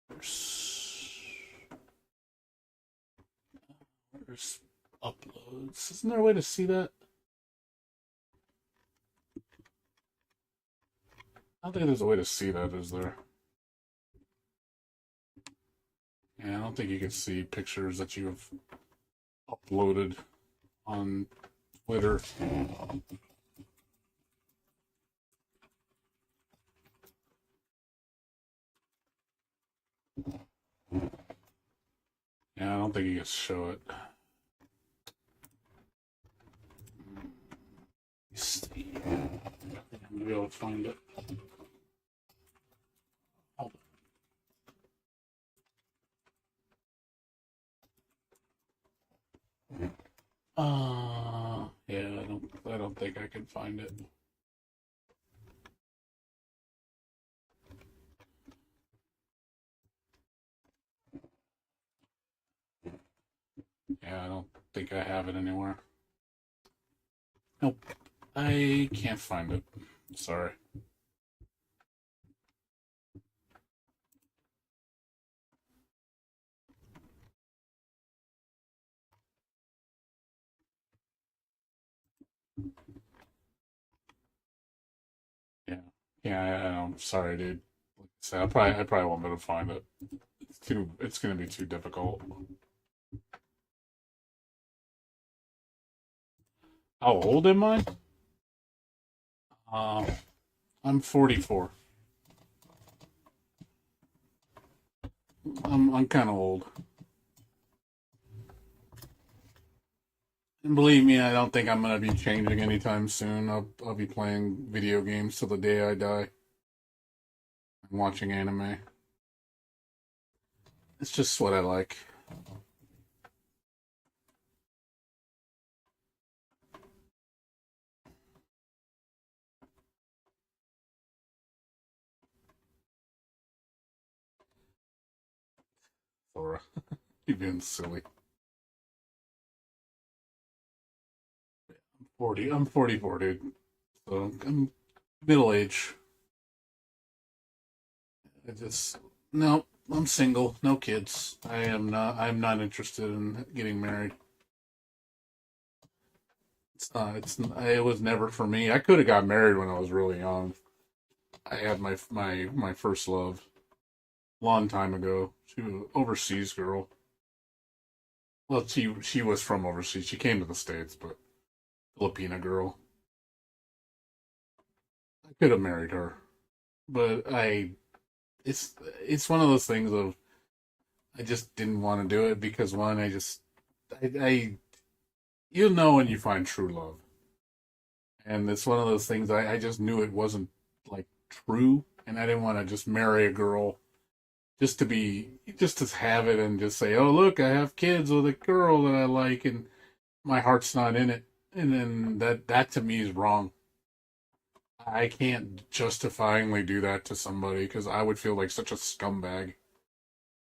Where's uploads? Isn't there a way to see that? I don't think there's a way to see that, is there? Yeah, I don't think you can see pictures that you have uploaded on Twitter. Yeah, I don't think you can show it. Let's see. I'm gonna be able to find it. Yeah, I don't think I can find it. Yeah, I don't think I have it anywhere. Nope, I can't find it. Sorry. Yeah, yeah, I'm sorry, dude. So I probably won't be able to find it. It's gonna be too difficult. How old am I? Uh, I'm 44. I'm kind of old. And believe me, I don't think I'm gonna be changing anytime soon. I'll be playing video games till the day I die. I'm watching anime. It's just what I like. Laura, you're being silly. 40. I'm 44, dude. So I'm middle age. I just no. I'm single. No kids. I'm not interested in getting married. It's not. It was never for me. I could have got married when I was really young. I had my first love long time ago. She was an overseas girl. Well, she was from overseas. She came to the States, but Filipina girl. I could have married her, but it's one of those things of I just didn't want to do it because one, I you know when you find true love, and it's one of those things I just knew it wasn't like true, and I didn't want to just marry a girl just to have it and just say, oh look, I have kids with a girl that I like, and my heart's not in it, and then that to me is wrong. I can't justifyingly do that to somebody because I would feel like such a scumbag.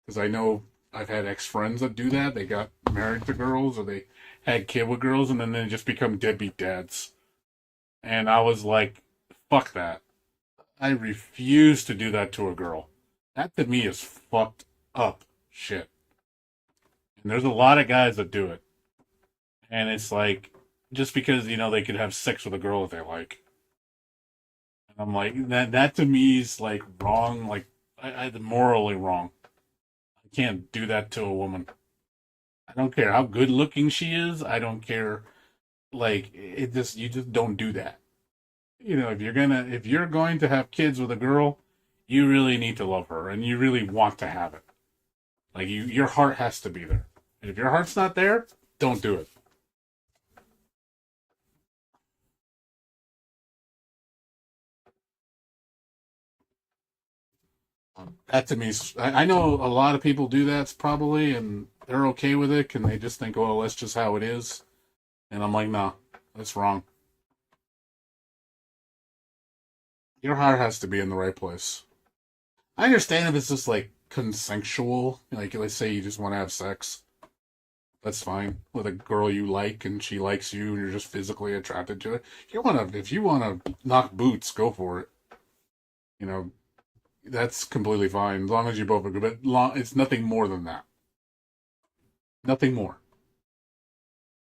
Because I know I've had ex-friends that do that. They got married to girls or they had kid with girls and then they just become deadbeat dads. And I was like, fuck that. I refuse to do that to a girl. That to me is fucked up shit. And there's a lot of guys that do it. And it's like, just because, they could have sex with a girl that they like. And I'm like, that to me is like wrong, like, I morally wrong. I can't do that to a woman. I don't care how good looking she is. I don't care. Like, you just don't do that. If you're going to have kids with a girl, you really need to love her and you really want to have it. Like, your heart has to be there. And if your heart's not there, don't do it. That to me, I know a lot of people do that probably, and they're okay with it, and they just think, oh, that's just how it is. And I'm like, no, that's wrong. Your heart has to be in the right place. I understand if it's just like consensual, like let's say you just want to have sex. That's fine with a girl you like and she likes you and you're just physically attracted to it. If you wanna knock boots, go for it. You know, that's completely fine as long as you both agree. But it's nothing more than that. Nothing more.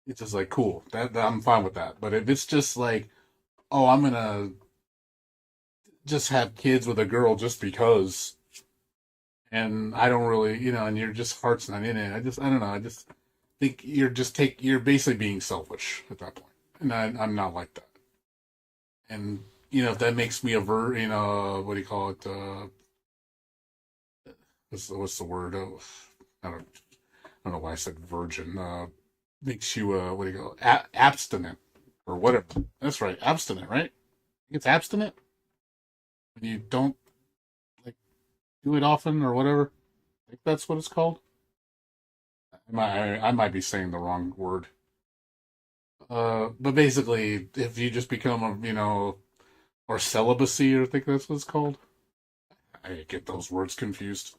It's just like cool. That I'm fine with that. But if it's just like, oh, I'm gonna just have kids with a girl just because, and I don't really, and your just heart's not in it. I don't know. I just think you're basically being selfish at that point, and I'm not like that. And if that makes me what do you call it? What's the word? Oh, I don't know why I said virgin. Makes you what do you call it? Abstinent or whatever. That's right, abstinent, right? It's abstinent when you don't like do it often or whatever. I think that's what it's called. I might be saying the wrong word. But basically, if you just become or celibacy, or I think that's what it's called. I get those words confused.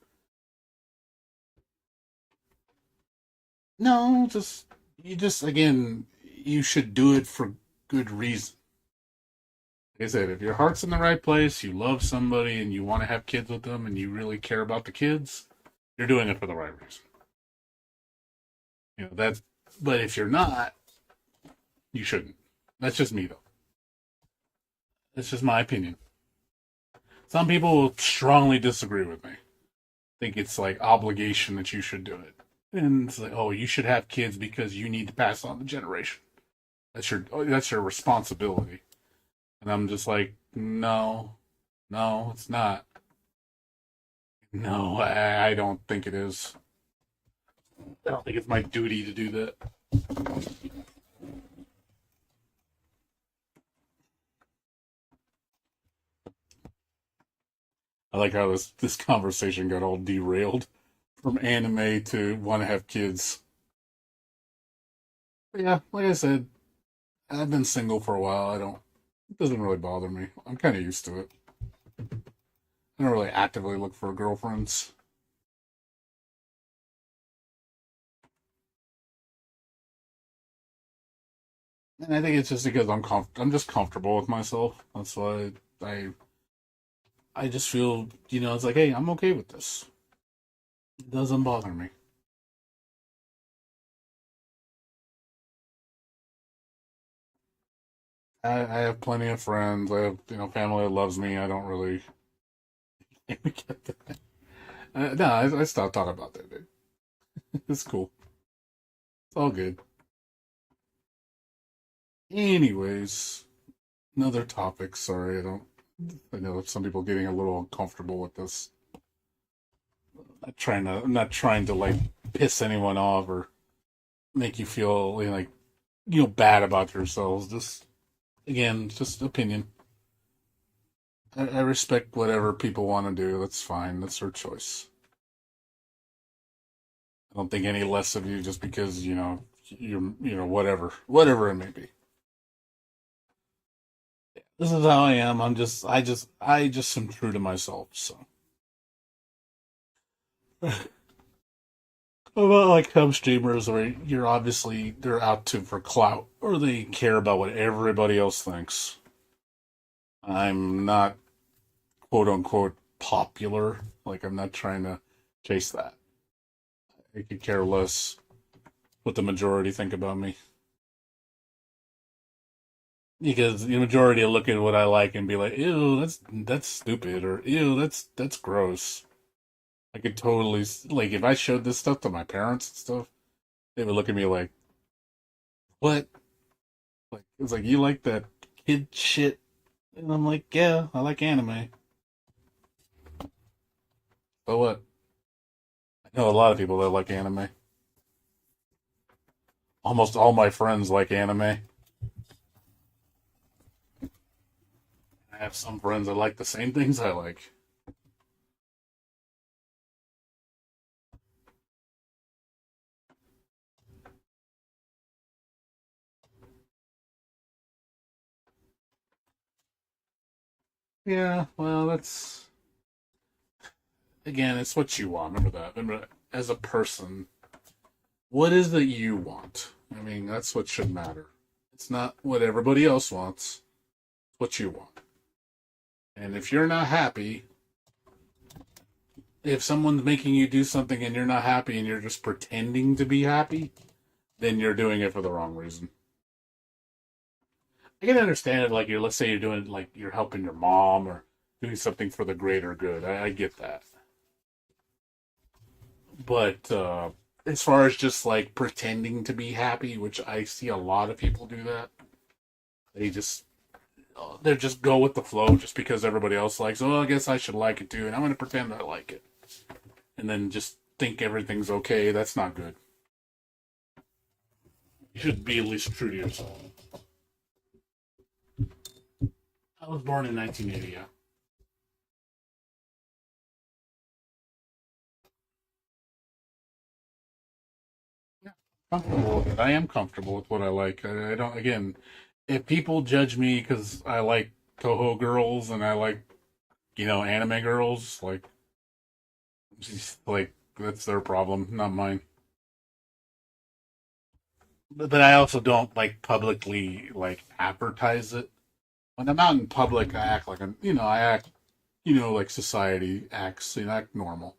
No, again, you should do it for good reason. Like I said, if your heart's in the right place, you love somebody, and you want to have kids with them, and you really care about the kids, you're doing it for the right reason. That's. But if you're not, you shouldn't. That's just me, though. That's just my opinion. Some people will strongly disagree with me. Think it's like obligation that you should do it. And it's like, oh, you should have kids because you need to pass on the generation. That's your responsibility. And I'm just like, no, it's not. No, I don't think it is. I don't think it's my duty to do that. I like how this conversation got all derailed from anime to want to have kids. But yeah, like I said, I've been single for a while. It doesn't really bother me. I'm kind of used to it. I don't really actively look for girlfriends. And I think it's just because I'm just comfortable with myself. That's why I just feel, it's like, hey, I'm okay with this. It doesn't bother me. I have plenty of friends. I have, family that loves me. I don't really get that. No, I stopped talking about that, dude. It's cool. It's all good. Anyways, another topic. Sorry, I know some people getting a little uncomfortable with this. I'm not trying to like piss anyone off or make you feel like bad about yourselves. Just again, just opinion. I respect whatever people want to do. That's fine. That's their choice. I don't think any less of you just because you're whatever it may be. This is how I am. I just am true to myself. So about like some streamers where you're obviously they're out to for clout or they care about what everybody else thinks. I'm not quote unquote popular. Like I'm not trying to chase that. I could care less what the majority think about me. Because the majority will look at what I like and be like, "Ew, that's stupid," or "Ew, that's gross." I could totally like if I showed this stuff to my parents and stuff, they would look at me like, "What?" Like it's like you like that kid shit, and I'm like, "Yeah, I like anime." But what? I know a lot of people that like anime. Almost all my friends like anime. I have some friends that like the same things I like. Yeah, well, that's again, it's what you want. Remember that. Remember, as a person, what is it you want? I mean, that's what should matter. It's not what everybody else wants. It's what you want. And if you're not happy, if someone's making you do something and you're not happy and you're just pretending to be happy, then you're doing it for the wrong reason. I can understand it, like let's say you're doing like you're helping your mom or doing something for the greater good. I get that. But as far as just like pretending to be happy, which I see a lot of people do that, they just they just go with the flow just because everybody else likes. Oh, I guess I should like it too, and I'm going to pretend I like it, and then just think everything's okay. That's not good. You should be at least true to yourself. I was born in 1980. Yeah. Comfortable with it. I am comfortable with what I like. I don't. Again, if people judge me because I like Touhou girls and I like anime girls, like that's their problem, not mine. But I also don't like publicly like advertise it. When I'm out in public, I act like I act like society acts. Act normal.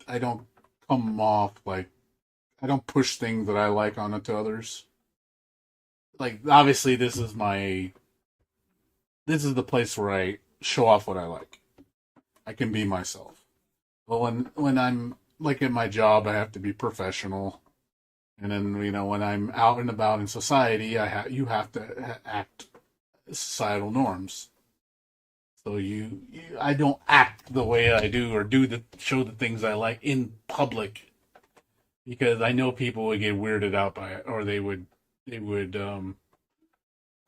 I don't come off like I don't push things that I like onto others. Like obviously this is the place where I show off what I like. I can be myself. But when I'm like at my job, I have to be professional. And then when I'm out and about in society, you have to act societal norms. So I don't act the way I do or show the things I like in public because I know people would get weirded out by it or they would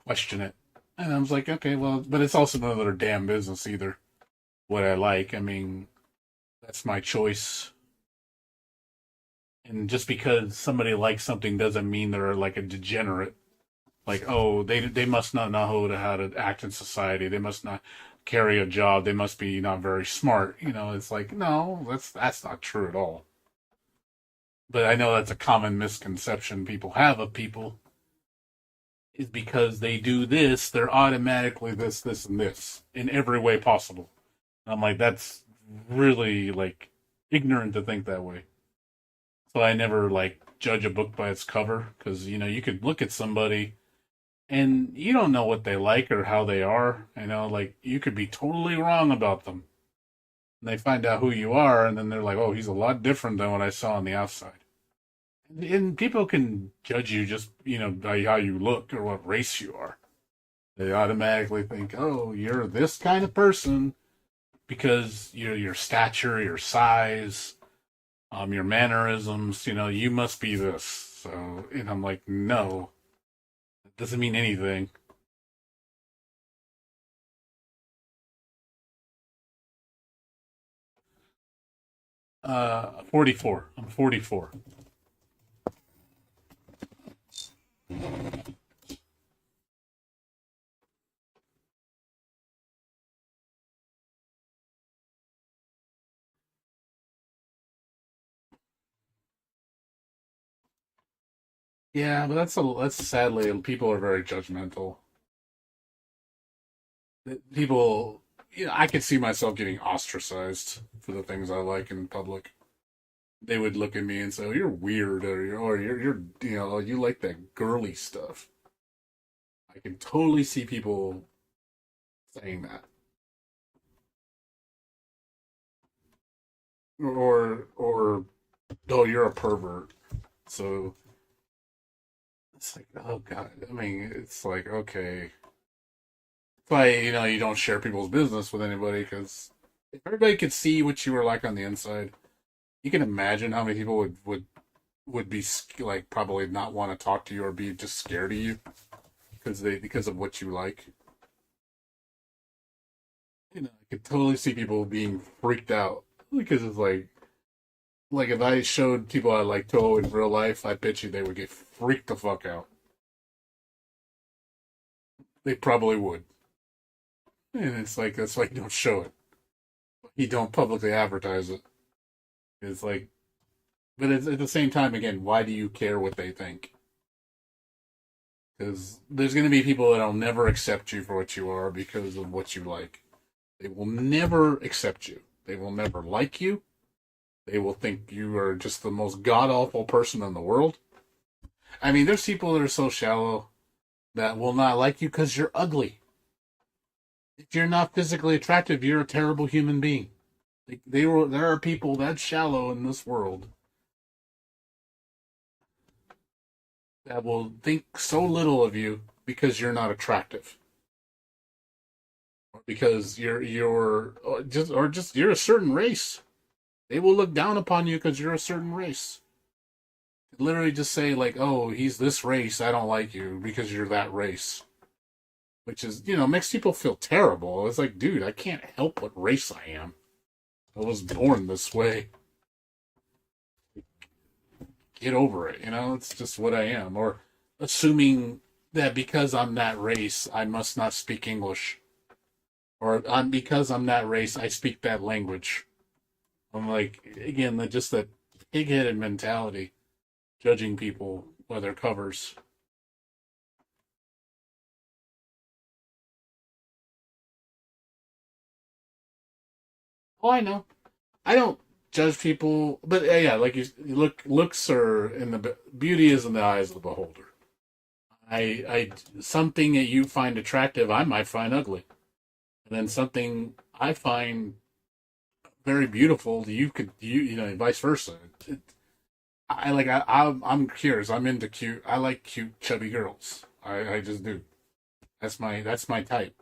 question it. And I was like, okay, well, but it's also none of their damn business either. What I like, I mean, that's my choice. And just because somebody likes something doesn't mean they're like a degenerate. Like, oh, they must not know how to act in society. They must not carry a job. They must be not very smart. It's like, no, that's not true at all. But I know that's a common misconception people have of people is because they do this, they're automatically this, and this in every way possible. And I'm like, that's really like ignorant to think that way. So I never like judge a book by its cover because you could look at somebody and you don't know what they like or how they are. Like you could be totally wrong about them. And they find out who you are, and then they're like, "Oh, he's a lot different than what I saw on the outside." And people can judge you just, by how you look or what race you are. They automatically think, oh, you're this kind of person because your stature, your size, your mannerisms, you must be this. So, and I'm like, no, it doesn't mean anything. 44. I'm 44. Yeah, but that's sadly people are very judgmental. People, I could see myself getting ostracized for the things I like in public. They would look at me and say, "Oh, you're weird," or you like that girly stuff. I can totally see people saying that, or oh, you're a pervert. So it's like, oh god. I mean, it's like, okay, that's why you don't share people's business with anybody, because if everybody could see what you were like on the inside, you can imagine how many people would be like probably not want to talk to you or be just scared of you because of what you like. I could totally see people being freaked out because it's like if I showed people I like Touhou in real life, I bet you they would get freaked the fuck out. They probably would, and it's like that's why you don't show it. You don't publicly advertise it. It's like, but it's, at the same time, again, why do you care what they think? Because there's going to be people that'll never accept you for what you are because of what you like. They will never accept you. They will never like you. They will think you are just the most god awful person in the world. I mean, there's people that are so shallow that will not like you because you're ugly. If you're not physically attractive, you're a terrible human being. There are people that shallow in this world that will think so little of you because you're not attractive, or because you're or just you're a certain race. They will look down upon you because you're a certain race. Literally, just say like, "Oh, he's this race. I don't like you because you're that race," which is makes people feel terrible. It's like, dude, I can't help what race I am. I was born this way. Get over it. It's just what I am. Or assuming that because I'm that race, I must not speak English. Or because I'm that race, I speak that language. I'm like, again, just that pig-headed mentality, judging people by their covers. Oh, I know. I don't judge people, but yeah, like looks are in the beauty is in the eyes of the beholder. I something that you find attractive, I might find ugly, and then something I find very beautiful, vice versa. I'm curious. I'm into cute. I like cute chubby girls. I just do. That's my type.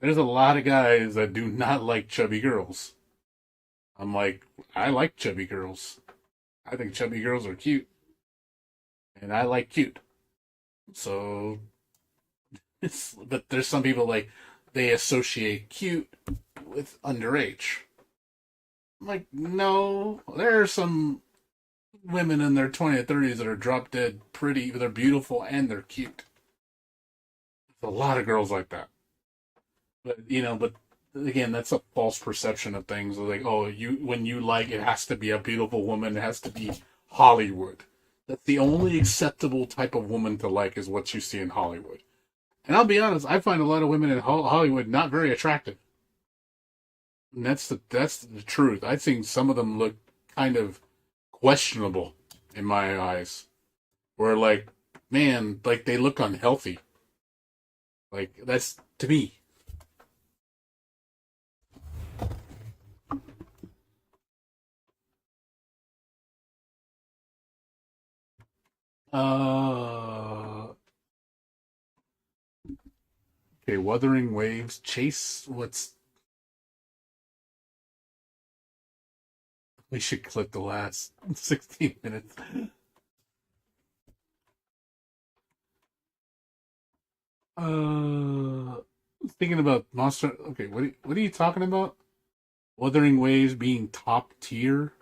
There's a lot of guys that do not like chubby girls. I'm like, I like chubby girls. I think chubby girls are cute, and I like cute. So, but there's some people like they associate cute with underage. I'm like, no, there are some women in their 20s or 30s that are drop dead pretty, they're beautiful and they're cute. There's a lot of girls like that. But again, that's a false perception of things. Like, oh, when you like, it has to be a beautiful woman. It has to be Hollywood. That's the only acceptable type of woman to like is what you see in Hollywood. And I'll be honest, I find a lot of women in Hollywood not very attractive. And that's the truth. I think some of them look kind of questionable in my eyes. Where like, man, like they look unhealthy. Like that's to me. Uh, okay, Wuthering Waves. Chase, what's. We should clip the last 16 minutes. Thinking about Monster. Okay, what are you talking about? Wuthering Waves being top tier?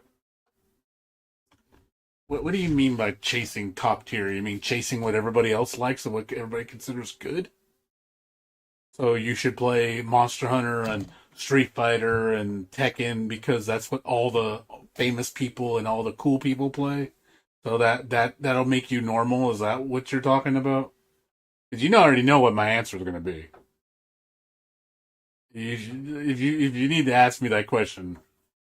What do you mean by chasing top tier? You mean chasing what everybody else likes and what everybody considers good? So you should play Monster Hunter and Street Fighter and Tekken because that's what all the famous people and all the cool people play. So that'll make you normal. Is that what you're talking about? Because you already know what my answer is going to be. If you need to ask me that question,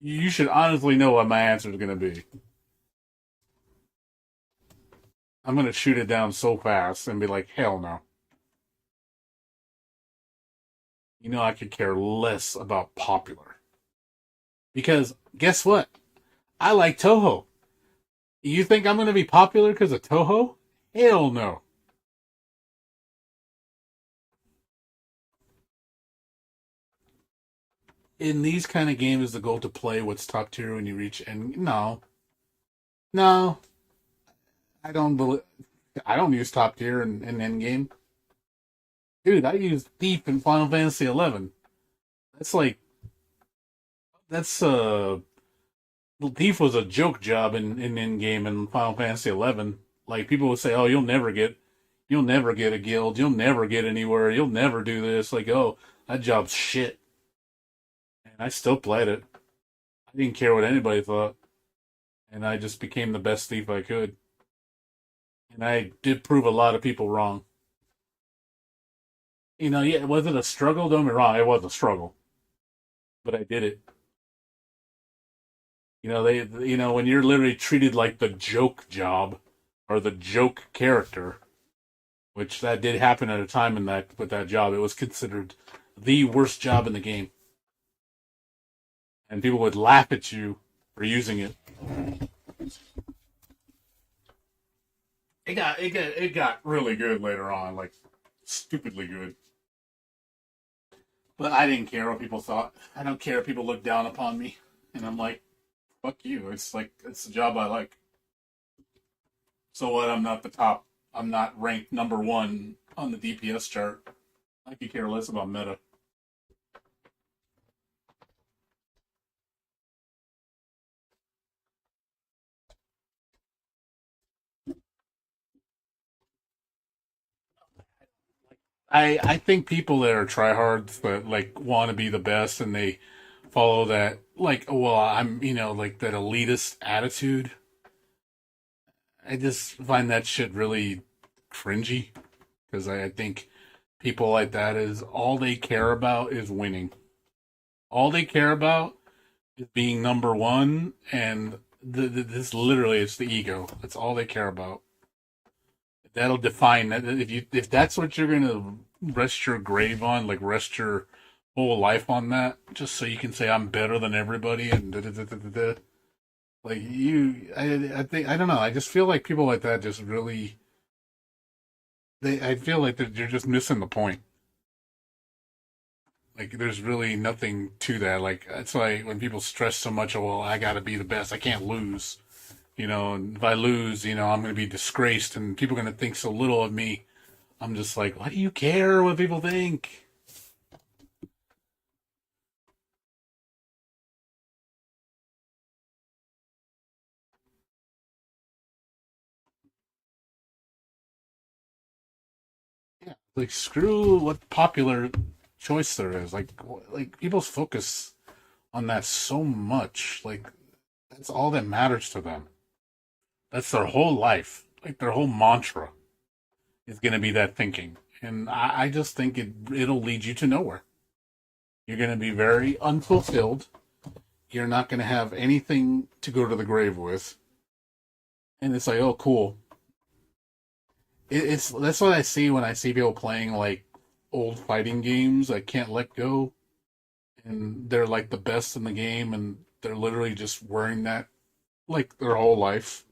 you should honestly know what my answer is going to be. I'm going to shoot it down so fast and be like, hell no. I could care less about popular. Because guess what? I like Touhou. You think I'm going to be popular because of Touhou? Hell no. In these kind of games, the goal to play what's top tier when you reach end. No, I don't believe. I don't use top tier in end game, dude. I use Thief in Final Fantasy 11. That's like that's. Thief was a joke job in end game in Final Fantasy 11. Like people would say, "Oh, you'll never get a guild. You'll never get anywhere. You'll never do this." Like, oh, that job's shit. And I still played it. I didn't care what anybody thought. And I just became the best thief I could. And I did prove a lot of people wrong. Yeah, was it a struggle? Don't get me wrong, it was a struggle. But I did it. When you're literally treated like the joke job or the joke character, which that did happen at a time with that job, it was considered the worst job in the game. And people would laugh at you for using it. It got really good later on, like stupidly good. But I didn't care what people thought. I don't care if people look down upon me. And I'm like, fuck you. It's the job I like. So what? I'm not the top. I'm not ranked number one on the DPS chart. I could care less about meta. I think people that are tryhards that like want to be the best and they follow that like well I'm like that elitist attitude. I just find that shit really cringy because I think people like that is all they care about is winning. All they care about is being number one, and this literally is the ego. That's all they care about. That'll define that. If that's what you're gonna rest your grave on, like rest your whole life on that, just so you can say I'm better than everybody and da, da, da, da, da, da. Like I think I don't know. I just feel like people like that just really. I feel like they're just missing the point. Like there's really nothing to that. Like that's why when people stress so much, oh, well, I got to be the best. I can't lose. And if I lose, I'm going to be disgraced, and people are going to think so little of me. I'm just like, why do you care what people think? Yeah, like screw what popular choice there is. Like people's focus on that so much. Like that's all that matters to them. That's their whole life. Like their whole mantra is going to be that thinking. And I just think it'll lead you to nowhere. You're going to be very unfulfilled. You're not going to have anything to go to the grave with. And it's like, oh, cool. It's that's what I see when I see people playing like old fighting games. I can't let go, and they're like the best in the game, and they're literally just wearing that like their whole life.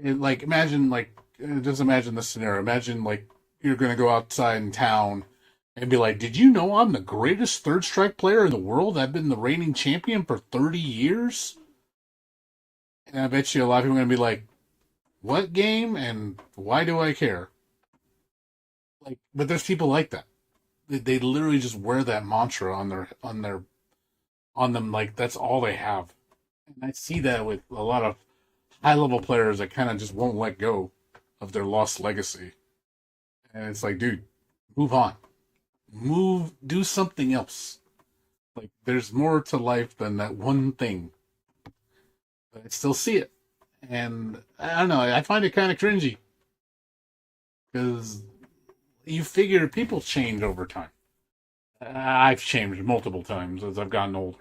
Like, imagine, like, just imagine this scenario. Imagine, like, you're going to go outside in town and be like, did you know I'm the greatest third strike player in the world? I've been the reigning champion for 30 years? And I bet you a lot of people are going to be like, what game and why do I care? Like, but there's people like that. They literally just wear that mantra on them, like that's all they have. And I see that with a lot of high level players that kind of just won't let go of their lost legacy. And it's like, dude, move on. Do something else. Like, there's more to life than that one thing. But I still see it. And I don't know, I find it kind of cringy. Because you figure people change over time. I've changed multiple times as I've gotten older.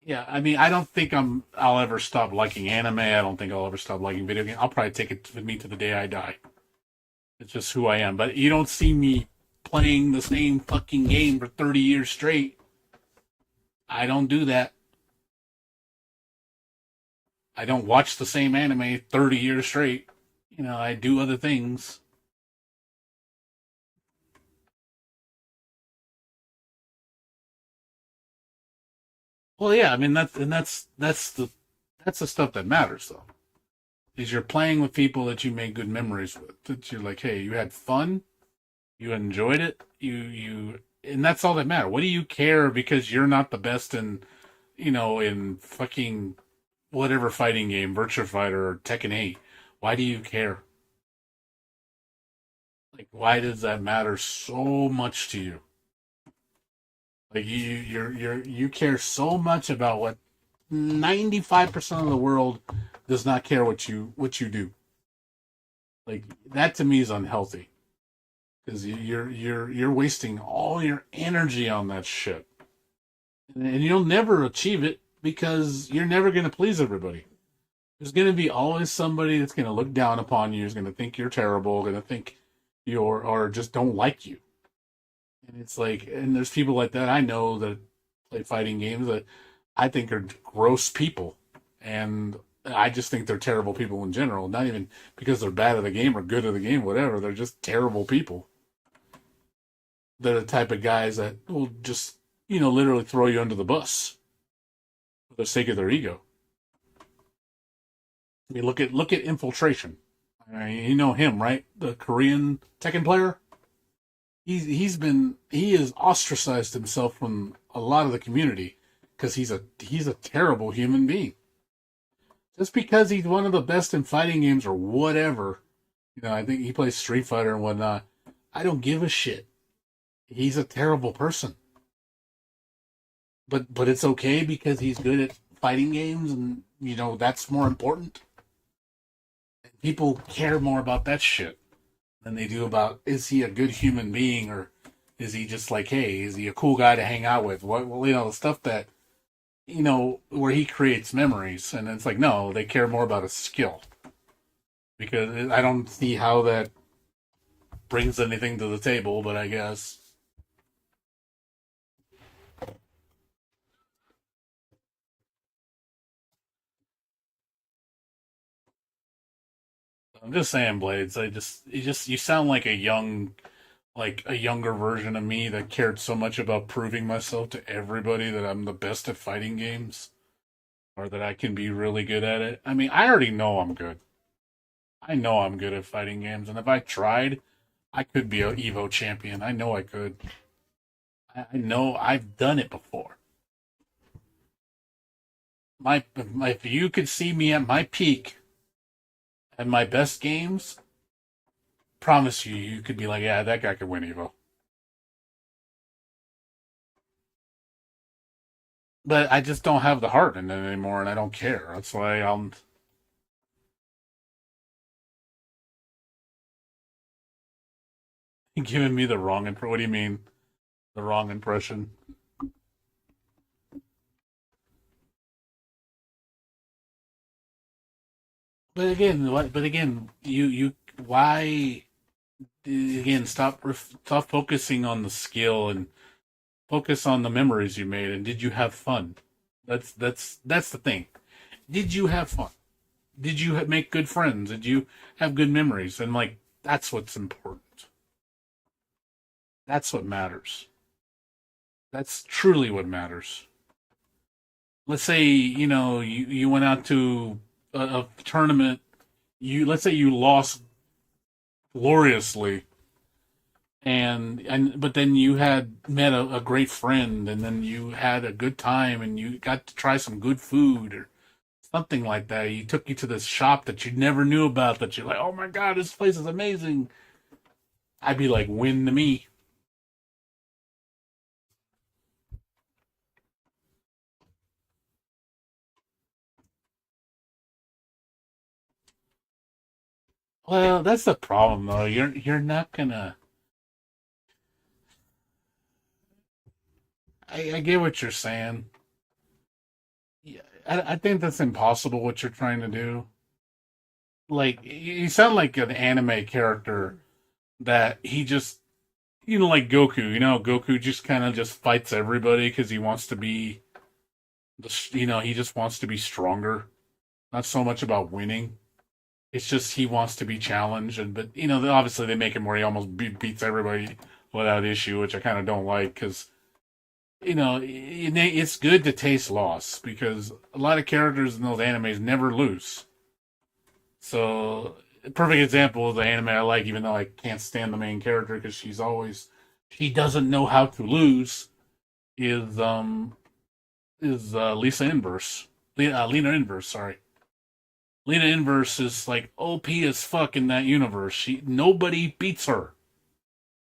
Yeah, I mean, I don't think I'll ever stop liking anime. I don't think I'll ever stop liking video games. I'll probably take it with me to the day I die. It's just who I am. But you don't see me playing the same fucking game for 30 years straight. I don't do that. I don't watch the same anime 30 years straight. You know, I do other things. Well, yeah, I mean that's the stuff that matters though. Is you're playing with people that you make good memories with. That you're like, hey, you had fun, you enjoyed it, and that's all that matters. What do you care because you're not the best in, in fucking whatever fighting game, Virtua Fighter or Tekken 8? Why do you care? Like, why does that matter so much to you? Like you care so much about what 95% of the world does not care what you do. Like, that to me is unhealthy. Because you're wasting all your energy on that shit. And you'll never achieve it because you're never gonna please everybody. There's gonna be always somebody that's gonna look down upon you, is gonna think you're terrible, gonna think you're or just don't like you. And it's like, and there's people like that I know that play fighting games that I think are gross people. And I just think they're terrible people in general. Not even because they're bad at the game or good at the game, whatever. They're just terrible people. They're the type of guys that will just, literally throw you under the bus for the sake of their ego. I mean, look at Infiltration. I mean, you know him, right? The Korean Tekken player. He has ostracized himself from a lot of the community because he's a terrible human being. Just because he's one of the best in fighting games or whatever, I think he plays Street Fighter and whatnot. I don't give a shit. He's a terrible person. But it's okay because he's good at fighting games, and that's more important. People care more about that shit than they do about, is he a good human being, or is he just like, hey, is he a cool guy to hang out with? The stuff that, where he creates memories. And it's like, no, they care more about his skill. Because I don't see how that brings anything to the table, but I guess. I'm just saying, Blades. You sound like a younger version of me that cared so much about proving myself to everybody that I'm the best at fighting games, or that I can be really good at it. I mean, I already know I'm good. I know I'm good at fighting games, and if I tried, I could be an Evo champion. I know I could. I know I've done it before. If you could see me at my peak, at my best games, promise you could be like, yeah, that guy could win Evo. But I just don't have the heart in it anymore, and I don't care. That's why I'm giving me the wrong impression. What do you mean, the wrong impression? But again, what? But again, why? Again, stop focusing on the skill and focus on the memories you made. And did you have fun? That's the thing. Did you have fun? did you make good friends? Did you have good memories? And like, that's what's important. That's what matters. That's truly what matters. Let's say, you went out to a tournament. Let's say you lost gloriously, and but then you had met a great friend, and then you had a good time, and you got to try some good food or something like that. He took you to this shop that you never knew about, that you're like, oh my god, this place is amazing. I'd be like, win to me. Well, that's the problem though. You're not gonna. I get what you're saying. Yeah, I think that's impossible what you're trying to do. Like, you sound like an anime character that he just, like Goku. Goku just kind of just fights everybody because he wants to be, he just wants to be stronger. Not so much about winning. It's just he wants to be challenged, but obviously they make him where he almost beats everybody without issue, which I kind of don't like because it's good to taste loss because a lot of characters in those animes never lose. So, a perfect example of the anime I like, even though I can't stand the main character because she doesn't know how to lose, is Lisa Inverse, Lena Inverse, sorry. Lena Inverse is like OP as fuck in that universe. Nobody beats her.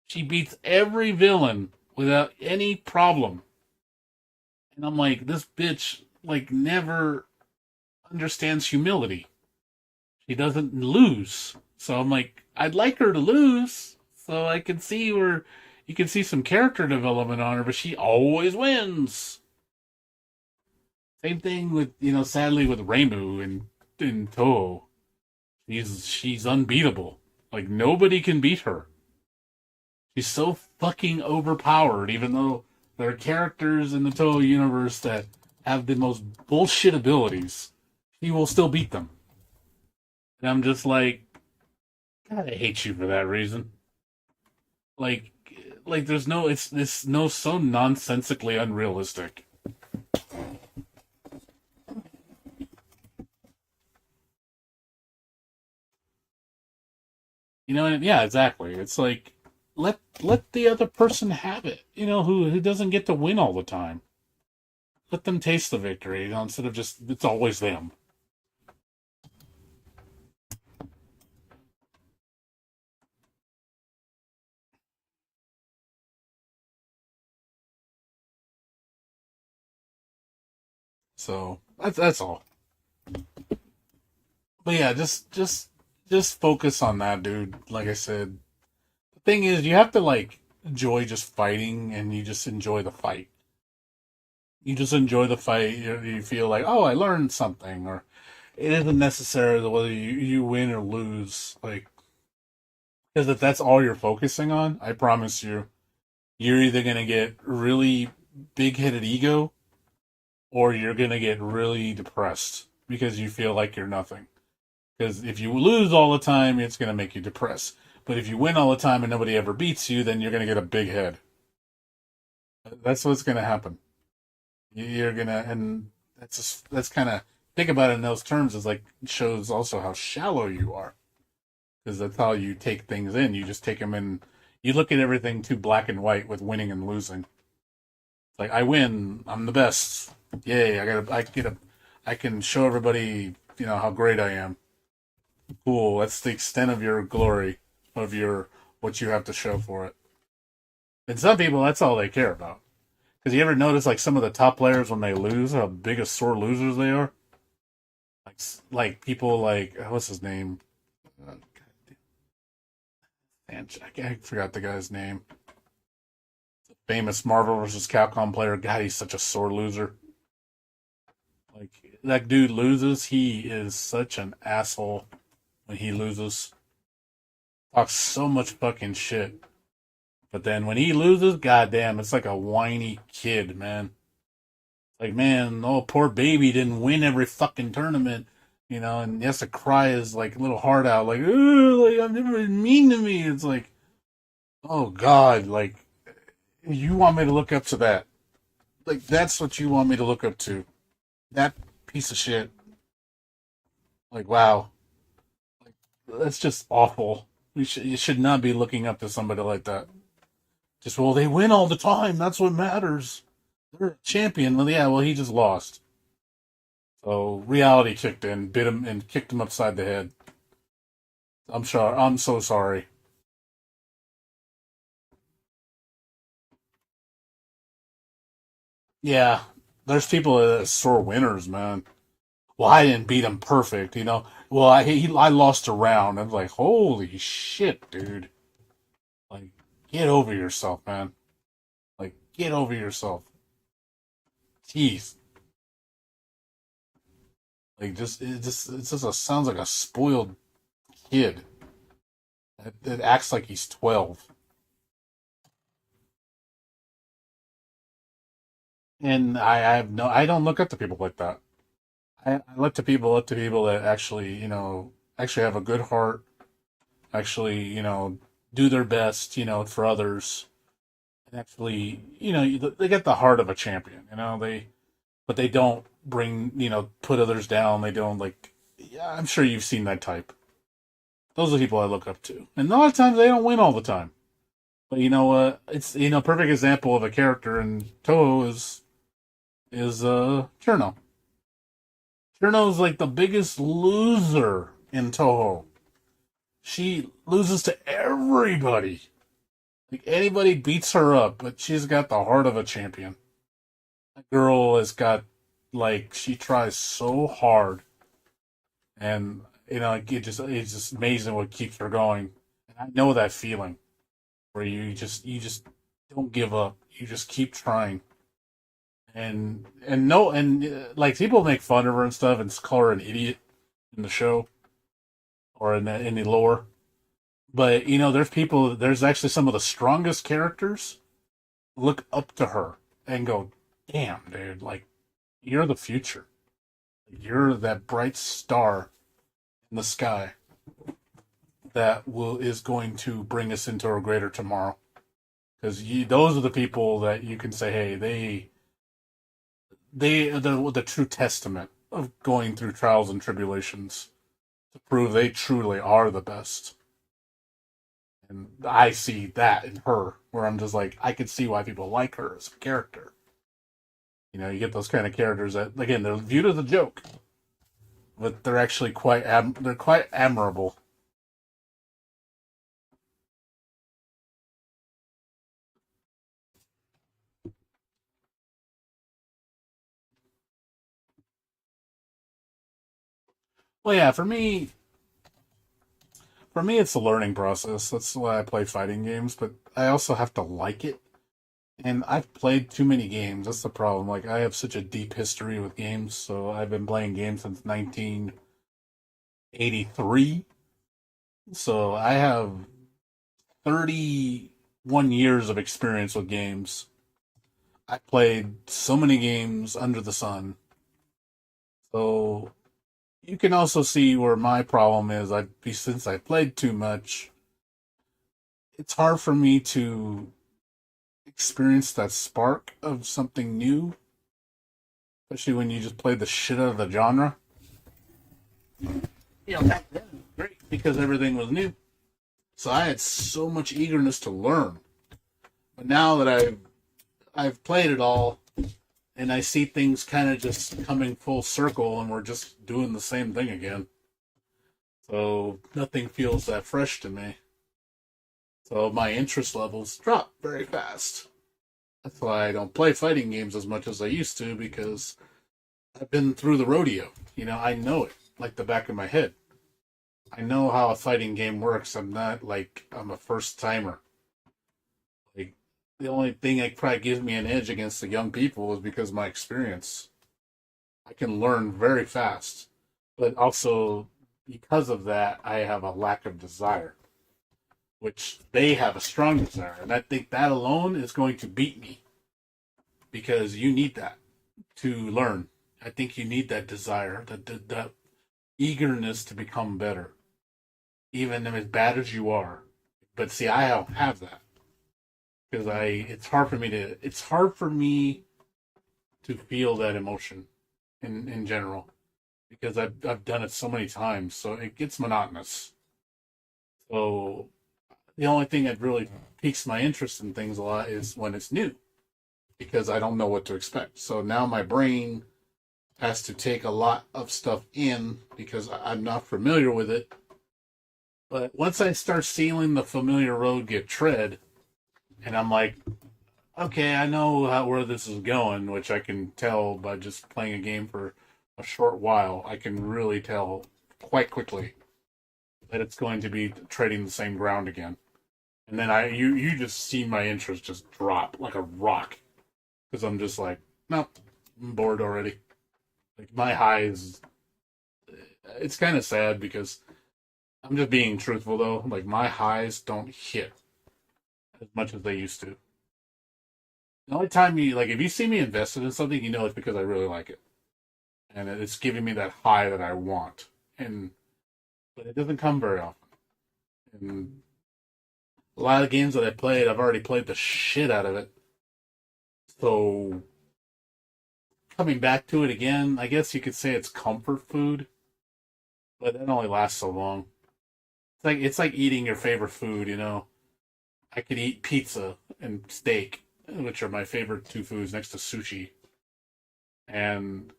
She beats every villain without any problem. And I'm like, this bitch like never understands humility. She doesn't lose. So I'm like, I'd like her to lose so I can see where you can see some character development on her, but she always wins. Same thing with, sadly with Reimu in Touhou. She's unbeatable. Like, nobody can beat her. She's so fucking overpowered, even though there are characters in the Touhou universe that have the most bullshit abilities. She will still beat them. And I'm just like, God, I hate you for that reason. Like there's no, it's no so nonsensically unrealistic. Yeah, exactly. It's like, let the other person have it. Who doesn't get to win all the time. Let them taste the victory, instead of just it's always them. So that's all. But yeah, just focus on that, dude. Like I said, the thing is, you have to like enjoy just fighting, and you just enjoy the fight. You just enjoy the fight. You feel like, oh, I learned something, or it isn't necessarily whether you win or lose. Like, because if that's all you're focusing on, I promise you, you're either gonna get really big-headed ego, or you're gonna get really depressed because you feel like you're nothing. Because if you lose all the time, it's going to make you depressed. But if you win all the time and nobody ever beats you, then you're going to get a big head. That's what's going to happen. You're going to, and that's kind of, think about it in those terms, is like, shows also how shallow you are. Because that's how you take things in. You just take them in, you look at everything too black and white with winning and losing. It's like, I win, I'm the best. Yay, I can show everybody, how great I am. Cool, that's the extent of your glory, of what you have to show for it. And some people, that's all they care about. Because you ever notice, like, some of the top players, when they lose, how big of sore losers they are? Like people like, what's his name? I forgot the guy's name. The famous Marvel vs. Capcom player. God, he's such a sore loser. Like, that dude loses, he is such an asshole. When he loses, talks so much fucking shit. But then when he loses, goddamn, it's like a whiny kid, man. Like, man, oh, poor baby didn't win every fucking tournament. you know, and he has to cry his like little heart out, like, "Ooh, like I've never been mean to me." It's like, oh God, like you want me to look up to that? Like that's what you want me to look up to? That piece of shit? Like wow, that's just awful. You should not be looking up to somebody like that. Just well, they win all the time. That's what matters. They're a champion. Well, yeah, well, he just lost. So reality kicked in, bit him, and kicked him upside the head. I'm sure. I'm so sorry. Yeah, there's people that are sore winners, man. Well, I didn't beat him perfect, you know. Well, I lost a round. I'm like, holy shit, dude. Like, get over yourself, man. Like, get over yourself. Jeez. Like, sounds like a spoiled kid that acts like he's 12. And I don't look up to people like that. I look to people that actually, you know, actually have a good heart, actually, you know, do their best, you know, for others, and actually, you know, they get the heart of a champion, you know, but they don't bring, you know, put others down. They don't like, yeah, I'm sure you've seen that type. Those are the people I look up to. And a lot of times they don't win all the time. But you know what? It's, you know, perfect example of a character in Touhou is Cherno. Cherno's like the biggest loser in Touhou. She loses to everybody. Like anybody beats her up, but she's got the heart of a champion. That girl has got like she tries so hard, and you know it's just amazing what keeps her going. And I know that feeling where you just don't give up. You just keep trying. And no and like people make fun of her and stuff and call her an idiot in the show or in the lore. But you know, there's actually some of the strongest characters look up to her and go, "Damn, dude! Like you're the future. You're that bright star in the sky that is going to bring us into a greater tomorrow." Because those are the people that you can say, "Hey, they are the true testament of going through trials and tribulations to prove they truly are the best." And I see that in her, where I'm just like, I could see why people like her as a character. You know, you get those kind of characters that, again, they're viewed as a joke, but they're actually they're quite admirable. Well, yeah, for me, it's a learning process. That's why I play fighting games, but I also have to like it. And I've played too many games. That's the problem. Like, I have such a deep history with games, so I've been playing games since 1983. So I have 31 years of experience with games. I played so many games under the sun. So you can also see where my problem is. Since I played too much, it's hard for me to experience that spark of something new, especially when you just play the shit out of the genre. You know, back then it was great because everything was new. So I had so much eagerness to learn. But now that I've played it all and I see things kind of just coming full circle and we're just doing the same thing again. So nothing feels that fresh to me. So my interest levels drop very fast. That's why I don't play fighting games as much as I used to, because I've been through the rodeo. You know, I know it like the back of my head. I know how a fighting game works. I'm not like I'm a first timer. Like the only thing that probably gives me an edge against the young people is because of my experience. I can learn very fast, but also because of that, I have a lack of desire, which they have a strong desire. And I think that alone is going to beat me because you need that to learn. I think you need that desire, that eagerness to become better, even as bad as you are. But see, I don't have that because it's hard for me to feel that emotion in general because I've done it so many times, so it gets monotonous. So the only thing that really piques my interest in things a lot is when it's new because I don't know what to expect. So now my brain has to take a lot of stuff in because I'm not familiar with it. But once I start seeing the familiar road get tread, and I'm like, okay, I know where this is going, which I can tell by just playing a game for a short while. I can really tell quite quickly that it's going to be treading the same ground again. And then you just see my interest just drop like a rock because I'm just like, nope, I'm bored already. Like my highs, it's kind of sad because I'm just being truthful though. Like my highs don't hit as much as they used to. The only time if you see me invested in something, you know it's because I really like it, and it's giving me that high that I want. But it doesn't come very often. And a lot of the games that I played, I've already played the shit out of it. So coming back to it again, I guess you could say it's comfort food, but that only lasts so long. It's like eating your favorite food, you know. I could eat pizza and steak, which are my favorite two foods next to sushi. And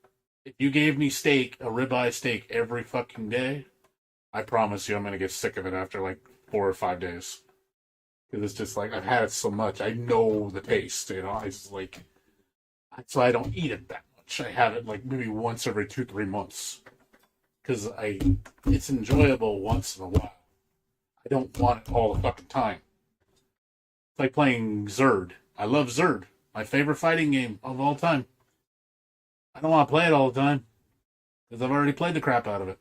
if you gave me steak, a ribeye steak every fucking day, I promise you I'm gonna get sick of it after like 4 or 5 days. Because it's just like I've had it so much, I know the taste, you know. I just like so I don't eat it that much. I have it like maybe once every 2-3 months because it's enjoyable once in a while. I don't want it all the fucking time. It's like playing Zerd. I love Zerd, my favorite fighting game of all time. I don't want to play it all the time because I've already played the crap out of it.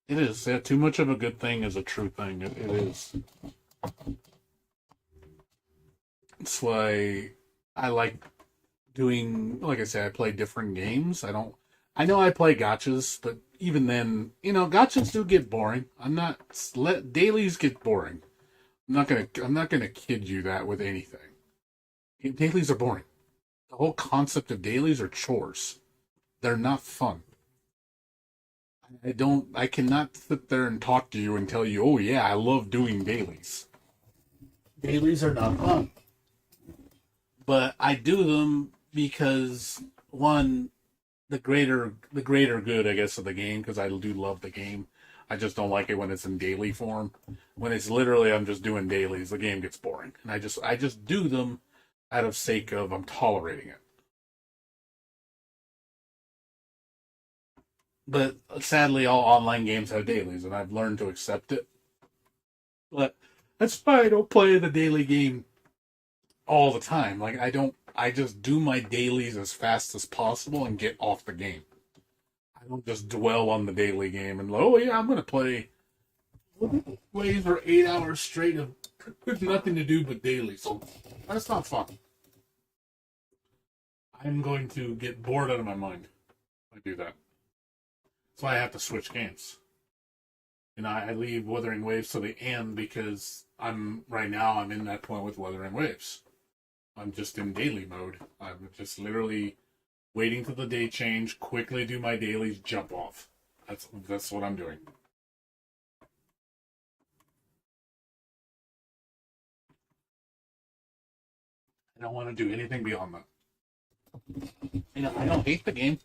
It is. Yeah, too much of a good thing is a true thing. It is. That's why I like doing, like I said, I play different games. I know I play gotchas, but even then, you know, gotchas do get boring. Dailies get boring. I'm not gonna kid you that with anything. Dailies are boring. The whole concept of dailies are chores. They're not fun. I cannot sit there and talk to you and tell you, oh yeah, I love doing dailies. Dailies are not fun. But I do them because one, the greater good, I guess, of the game, because I do love the game. I just don't like it when it's in daily form. When it's literally I'm just doing dailies, the game gets boring. And I just do them out of sake of I'm tolerating it. But sadly, all online games have dailies, and I've learned to accept it. But that's why I don't play the daily game all the time. Like I just do my dailies as fast as possible and get off the game. I don't just dwell on the daily game and oh yeah, I'm gonna play for 8 hours straight of with nothing to do but daily. So that's not fun. I'm going to get bored out of my mind if I do that. That's why I have to switch games. You know, I leave Wuthering Waves to the end because I'm in that point with Wuthering Waves. I'm just in daily mode. I'm just literally waiting for the day change, quickly do my dailies, jump off. That's what I'm doing. I don't want to do anything beyond that. You know, I don't hate the game.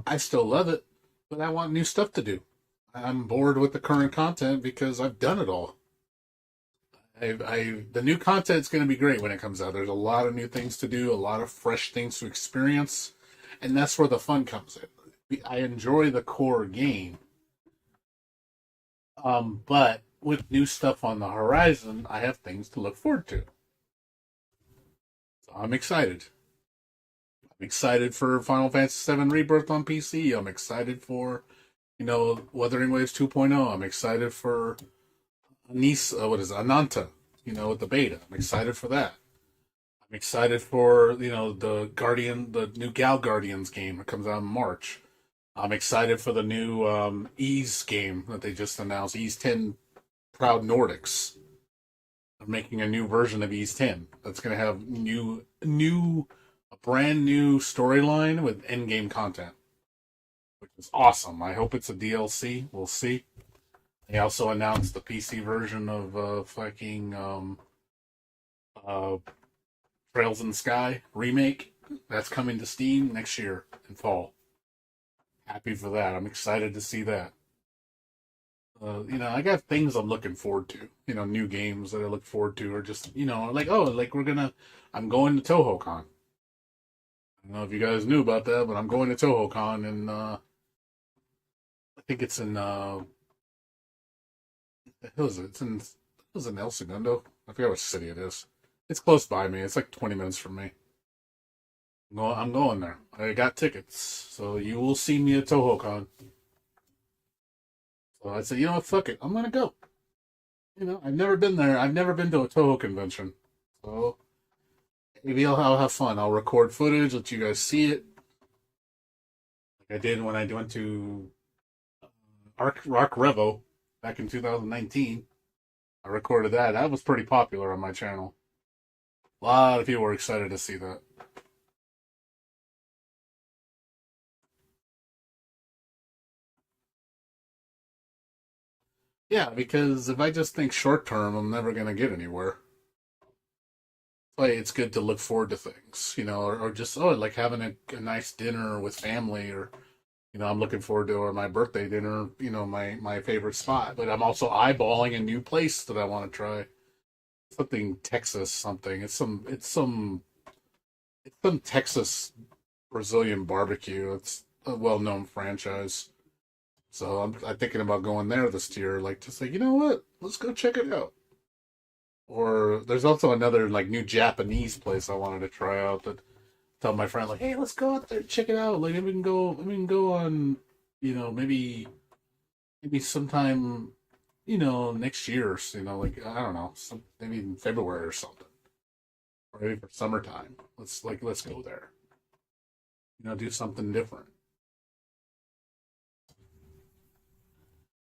I still love it, but I want new stuff to do. I'm bored with the current content because I've done it all. The new content's going to be great when it comes out. There's a lot of new things to do, a lot of fresh things to experience, and that's where the fun comes in. I enjoy the core game, but with new stuff on the horizon, I have things to look forward to. So I'm excited. I'm excited for Final Fantasy VII Rebirth on PC. I'm excited for You know, Wuthering Waves 2.0. I'm excited for Ananta, you know, with the beta. I'm excited for that. I'm excited for, you know, the new Gal Guardians game that comes out in March. I'm excited for the new Ease game that they just announced, Ease 10 Proud Nordics. They're making a new version of Ease 10 that's going to have a brand new storyline with endgame content, which is awesome. I hope it's a DLC. We'll see. They also announced the PC version of Trails in the Sky remake. That's coming to Steam next year in fall. Happy for that. I'm excited to see that. You know, I got things I'm looking forward to. You know, new games that I look forward to, or just, you know, like, oh, like I'm going to Touhou Con. I don't know if you guys knew about that, but I'm going to Touhou Con, and I think it's in who is it? It's in El Segundo. I forget which city it is. It's close by me. It's like 20 minutes from me. I'm going there. I got tickets, so you will see me at Touhou Con. So I said, you know what, fuck it, I'm gonna go. You know, I've never been there. I've never been to a Touhou convention, so maybe I'll have fun. I'll record footage, let you guys see it, like I did when I went to Rock Revo back in 2019. I recorded that. That was pretty popular on my channel. A lot of people were excited to see that. Yeah, because if I just think short term, I'm never going to get anywhere. Like, it's good to look forward to things, you know, or just, oh, like having a nice dinner with family, or, you know, I'm looking forward to, or my birthday dinner, you know, my favorite spot. But I'm also eyeballing a new place that I want to try. Something Texas, something. It's some Texas Brazilian barbecue. It's a well-known franchise. So I'm thinking about going there this year, like, to say, you know what, let's go check it out. Or there's also another like new Japanese place I wanted to try out. That tell my friend, like, hey, let's go out there, check it out. Like, we can go on, you know, maybe sometime, you know, next year. You know, like, I don't know, maybe in February or something, or maybe for summertime. Let's go there. You know, do something different.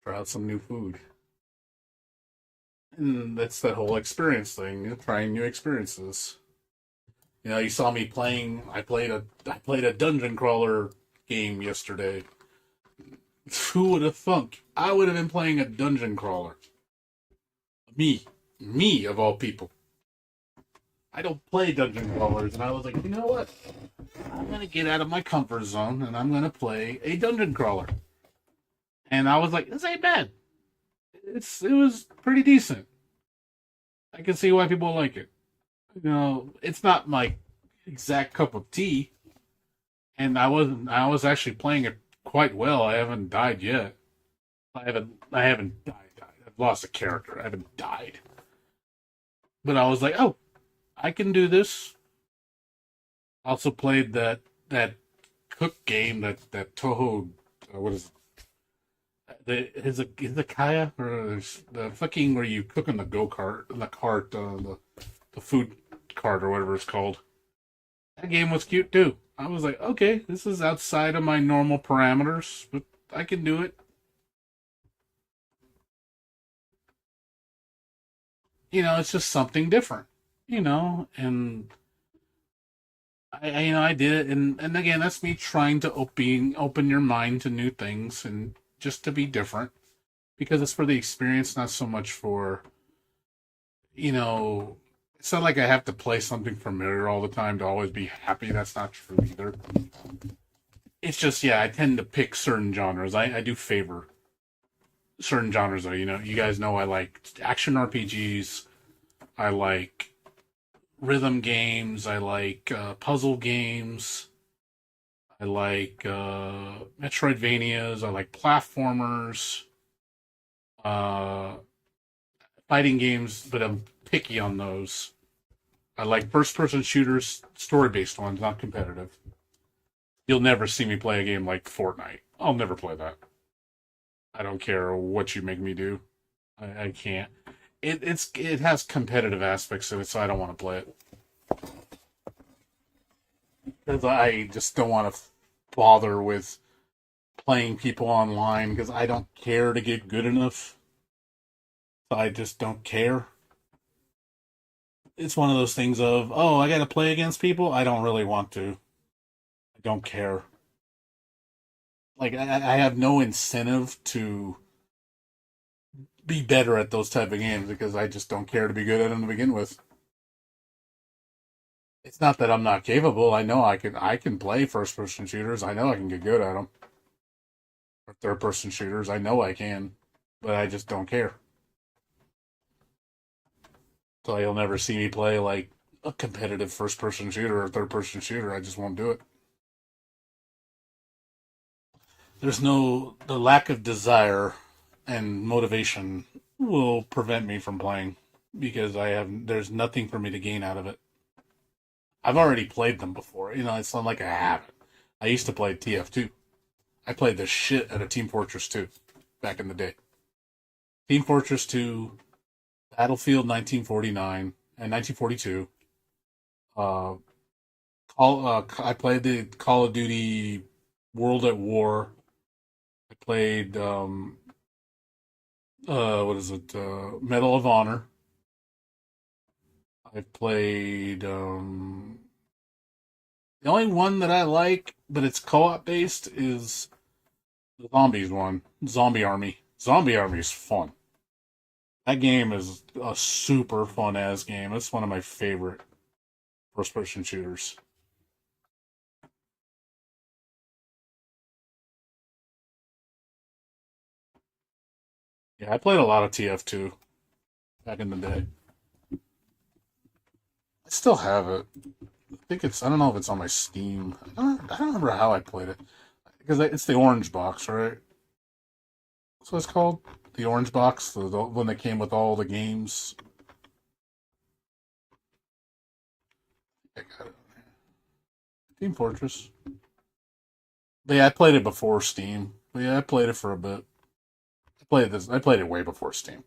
Try out some new food. And that's that whole experience thing, you know, trying new experiences. You know, you saw me playing. I played a dungeon crawler game yesterday. Who would have thunk I would have been playing a dungeon crawler? Me of all people. I don't play dungeon crawlers, and I was like, you know what? I'm gonna get out of my comfort zone, and I'm gonna play a dungeon crawler. And I was like, this ain't bad. It was pretty decent. I can see why people like it. You know, it's not my exact cup of tea, and I was actually playing it quite well. I haven't died yet. I haven't died. I've lost a character. I haven't died. But I was like, oh, I can do this. Also played that cook game that Touhou, what is it? Is it Kaya, or the fucking where you cook in the go-kart, in the cart, the food cart, or whatever it's called. That game was cute too. I was like, okay, this is outside of my normal parameters, but I can do it. You know, it's just something different. You know, and I did it, and again, that's me trying to open your mind to new things and just to be different, because it's for the experience, not so much for, you know, it's not like I have to play something familiar all the time to always be happy. That's not true either. It's just, yeah, I tend to pick certain genres. I do favor certain genres, though. You know, you guys know I like action RPGs. I like rhythm games. I like puzzle games. I like Metroidvanias. I like platformers. Uh, Fighting games, but I'm picky on those. I like first-person shooters, story-based ones, not competitive. You'll never see me play a game like Fortnite. I'll never play that. I don't care what you make me do. I can't. It has competitive aspects to it, so I don't want to play it. Because I just don't want to bother with playing people online because I don't care to get good enough. I just don't care. It's one of those things of, oh, I gotta play against people? I don't really want to. I don't care. Like, I have no incentive to be better at those type of games because I just don't care to be good at them to begin with. It's not that I'm not capable. I know I can play first person shooters. I know I can get good at them. Or third person shooters. I know I can, but I just don't care. So you'll never see me play like a competitive first person shooter or third person shooter. I just won't do it. The lack of desire and motivation will prevent me from playing because there's nothing for me to gain out of it. I've already played them before. It's not like I haven't. I used to play TF2. I played the shit out of Team Fortress 2 back in the day. Team Fortress 2, Battlefield 1949 and 1942. I played the Call of Duty World at War. I played what is it? Medal of Honor. I played the only one that I like, but it's co-op based, is the Zombies one. Zombie Army. Zombie Army is fun. That game is a super fun ass game. It's one of my favorite first person shooters. Yeah, I played a lot of TF2 back in the day. I still have it. I don't know if it's on my Steam. I don't remember how I played it. Because it's the orange box, right? That's what it's called? The orange box? The one that came with all the games. I got it. Team Fortress. But yeah, I played it before Steam. But yeah, I played it for a bit. I played it way before Steam.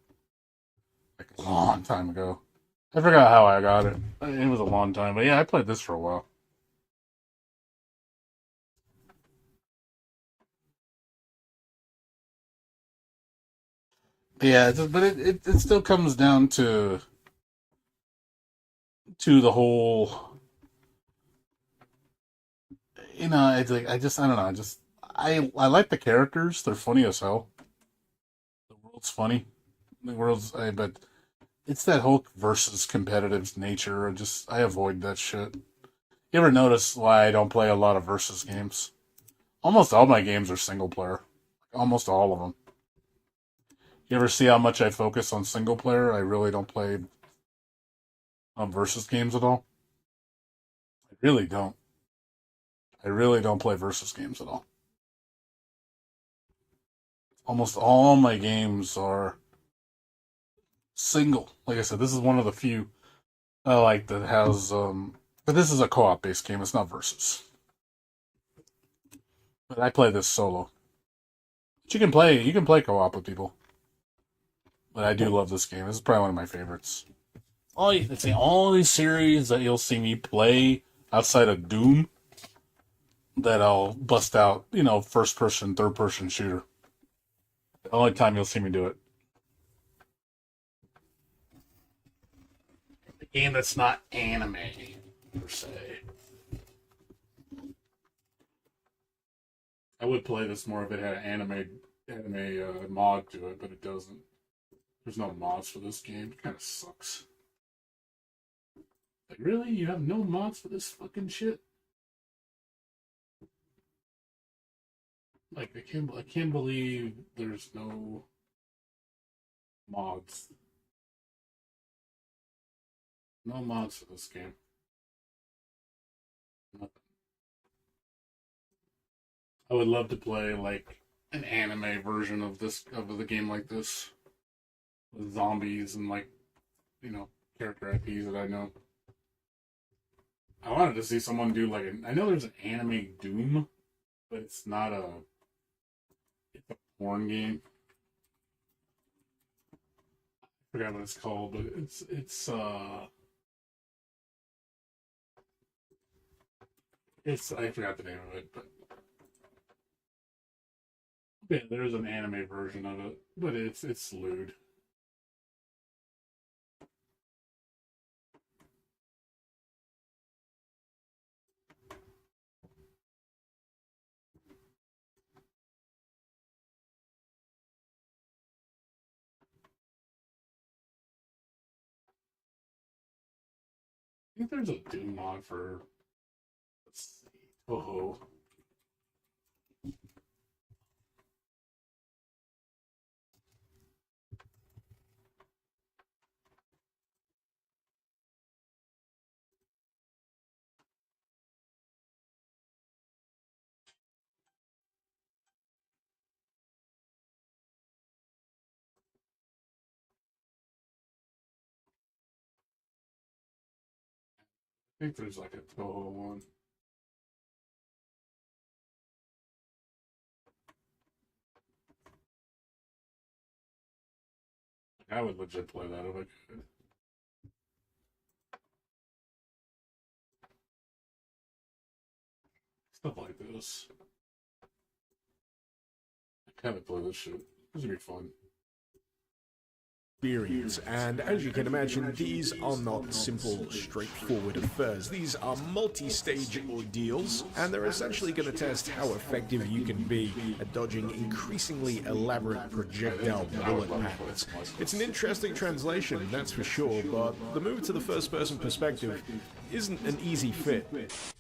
Like a long time ago. I forgot how I got it. It was a long time. But yeah, I played this for a while. Yeah, but it still comes down to the whole, it's like I don't know, I like the characters. They're funny as hell. The world's funny. But it's that whole versus competitive nature. I avoid that shit. You ever notice why I don't play a lot of versus games? Almost all my games are single player. Almost all of them. You ever see how much I focus on single player? I really don't play versus games at all. I really don't. I really don't play versus games at all. Almost all my games are single. Like I said, this is one of the few I like that has. But this is a co-op based game. It's not versus. But I play this solo. But you can play co-op with people. But I do love this game. This is probably one of my favorites. It's the only series that you'll see me play outside of Doom that I'll bust out, first person, third person shooter. The only time you'll see me do it. A game that's not anime, per se. I would play this more if it had an anime mod to it, but it doesn't. There's no mods for this game. It kind of sucks. Like, really? You have no mods for this fucking shit? Like, I can't believe there's no mods. No mods for this game. Nothing. I would love to play like an anime version of the game like this. With zombies and like, character IPs that I know. I wanted to see someone do like I know there's an anime Doom, but it's a porn game. forgot what it's called, but it's I forgot the name of it, but yeah, there's an anime version of it, but it's lewd. I think there's a Doom mod for, let's see, Touhou. I think there's like a Touhou one. I would legit play that if I could. Stuff like this. I haven't played this shit. This would be fun. Experience, and as you can imagine, these are not simple, straightforward affairs. These are multi-stage ordeals, and they're essentially going to test how effective you can be at dodging increasingly elaborate projectile bullet patterns. It's an interesting translation, that's for sure, but the move to the first-person perspective isn't an easy fit.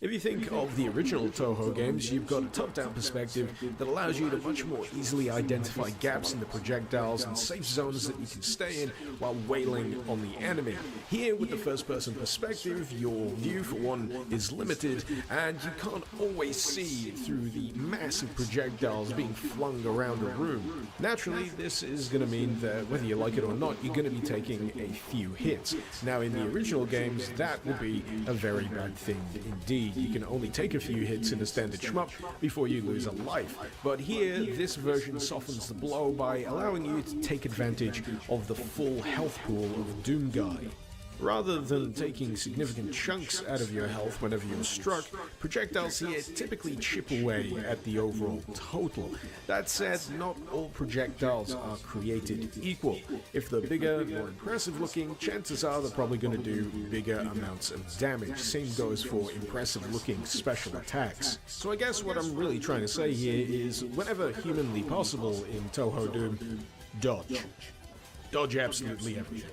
If you think of the original Touhou games, you've got a top-down perspective that allows you to much more easily identify gaps in the projectiles and safe zones that you can stay in while wailing on the enemy. Here, with the first-person perspective, your view, for one, is limited, and you can't always see through the massive projectiles being flung around a room. Naturally, this is going to mean that whether you like it or not, you're going to be taking a few hits. Now, in the original games, that would be a very bad thing indeed. You can only take a few hits in a standard shmup before you lose a life. But here, this version softens the blow by allowing you to take advantage of the full health pool of Doom Guy. Rather than taking significant chunks out of your health whenever you're struck, projectiles here typically chip away at the overall total. That said, not all projectiles are created equal. If they're bigger, more impressive looking, chances are they're probably going to do bigger amounts of damage. Same goes for impressive looking special attacks. So I guess what I'm really trying to say here is, whenever humanly possible in Touhou Doom, dodge. Dodge absolutely everything.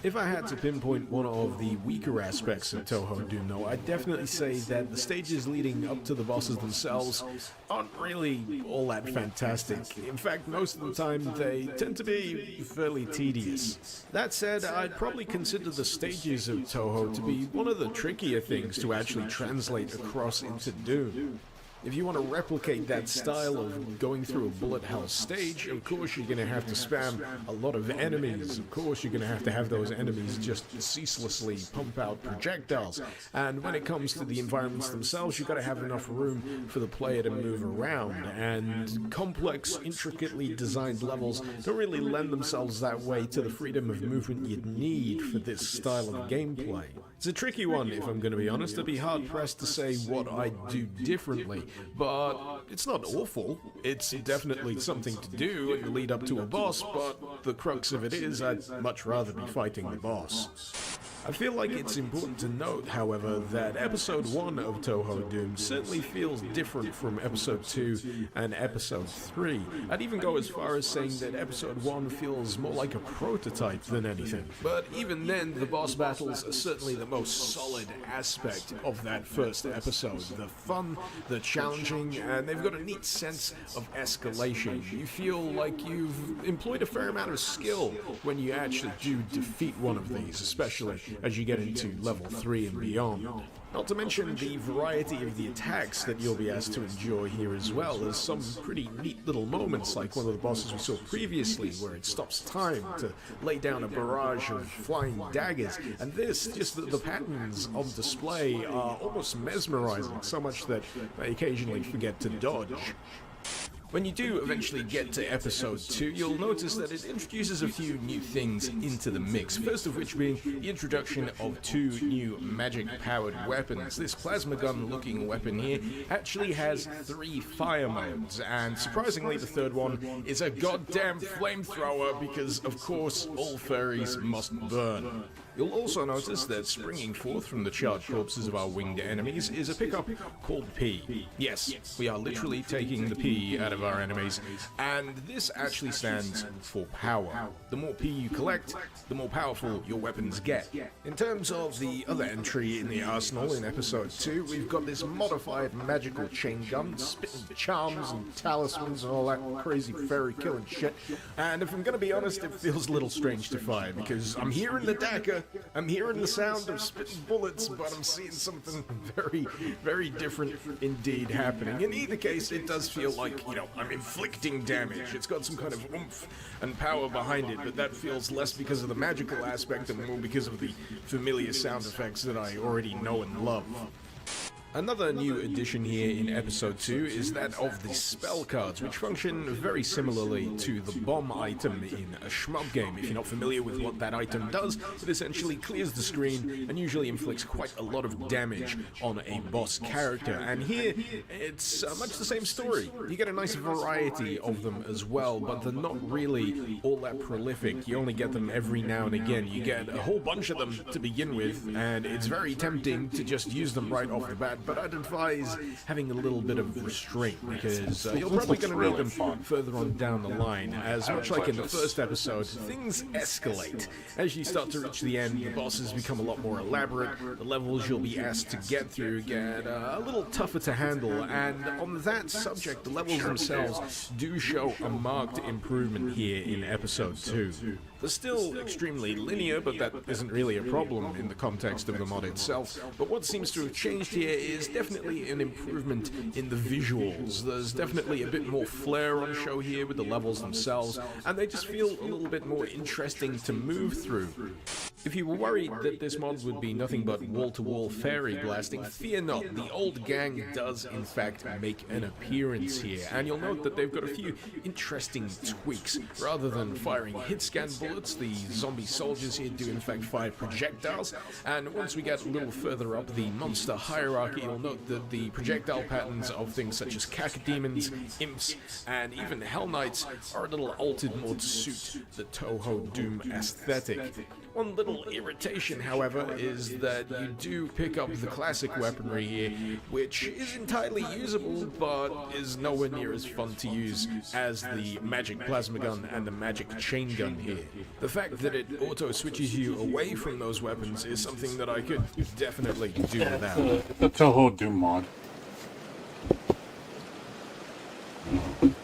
If I had to pinpoint one of the weaker aspects of Touhou Doom, though, I'd definitely say that the stages leading up to the bosses themselves aren't really all that fantastic. In fact, most of the time, they tend to be fairly tedious. That said, I'd probably consider the stages of Touhou to be one of the trickier things to actually translate across into Doom. If you want to replicate that style of going through a bullet hell stage, of course you're going to have to spam a lot of enemies. Of course you're going to have those enemies just ceaselessly pump out projectiles. And when it comes to the environments themselves, you've got to have enough room for the player to move around. And complex, intricately designed levels don't really lend themselves that way to the freedom of movement you'd need for this style of gameplay. It's a tricky one, if I'm going to be honest. I'd be hard-pressed to say what I'd do differently, but it's not awful. It's definitely something to do in the lead up to a boss, but the crux of it is I'd much rather be fighting the boss. I feel like it's important to note, however, that Episode 1 of Touhou Doom certainly feels different from Episode 2 and Episode 3. I'd even go as far as saying that Episode 1 feels more like a prototype than anything. But even then, the boss battles are certainly the most solid aspect of that first episode. They're fun, they're challenging, and they've got a neat sense of escalation. You feel like you've employed a fair amount of skill when you actually do defeat one of these, especially as you get into level 3 and beyond. Not to mention the variety of the attacks that you'll be asked to enjoy here as well. There's some pretty neat little moments, like one of the bosses we saw previously, where it stops time to lay down a barrage of flying daggers. And this, just the patterns on display are almost mesmerizing, so much that I occasionally forget to dodge. When you do eventually get to episode 2, you'll notice that it introduces a few new things into the mix, first of which being the introduction of 2 new magic-powered weapons. This plasma gun-looking weapon here actually has 3 fire modes, and surprisingly the third one is a goddamn flamethrower because, of course, all furries must burn. You'll also notice that springing forth from the charred corpses of our winged enemies is a pickup called P. Yes, we are literally taking the P out of our enemies, and this actually stands for power. The more P you collect, the more powerful your weapons get. In terms of the other entry in the arsenal in episode 2, we've got this modified magical chain gun, spitting charms and talismans and all that crazy fairy killing shit. And if I'm gonna be honest, it feels a little strange to fire, because I'm hearing the dagger, I'm hearing the sound of spitting bullets, but I'm seeing something very, very different indeed happening. In either case, it does feel like, I'm inflicting damage. It's got some kind of oomph and power behind it, but that feels less because of the magical aspect and more because of the familiar sound effects that I already know and love. Another new addition here in episode 2 is that of the spell cards, which function very similarly to the bomb item in a shmup game. If you're not familiar with what that item does, it essentially clears the screen and usually inflicts quite a lot of damage on a boss character. And here, it's much the same story. You get a nice variety of them as well, but they're not really all that prolific. You only get them every now and again. You get a whole bunch of them to begin with, and it's very tempting to just use them right off the bat. But I'd advise having a little bit of restraint, because you're probably going to need them further on down the line, as much like in the first episode, things escalate. As you start to reach the end, the bosses become a lot more elaborate, the levels you'll be asked to get through get a little tougher to handle, and on that subject, the levels themselves do show a marked improvement here in episode 2. They're still extremely linear, but that isn't really a problem in the context of the mod itself. But what seems to have changed here is definitely an improvement in the visuals. There's definitely a bit more flair on show here with the levels themselves, and they just feel a little bit more interesting to move through. If you were worried that this mod would be nothing but wall-to-wall fairy blasting, fear not. The old gang does in fact make an appearance here, and you'll note that they've got a few interesting tweaks. Rather than firing hit-scan bullets, the zombie soldiers here do in fact fire projectiles, and once we get a little further up the monster hierarchy, you'll note that the projectile patterns of things such as cacodemons, imps, and even hell knights are a little altered more to suit the Touhou Doom aesthetic. One little irritation, however, is that you do pick up the classic weaponry here, which is entirely usable, but is nowhere near as fun to use as the magic plasma gun and the magic chain gun here. The fact that it auto-switches you away from those weapons is something that I could definitely do without. The Touhou Doom mod.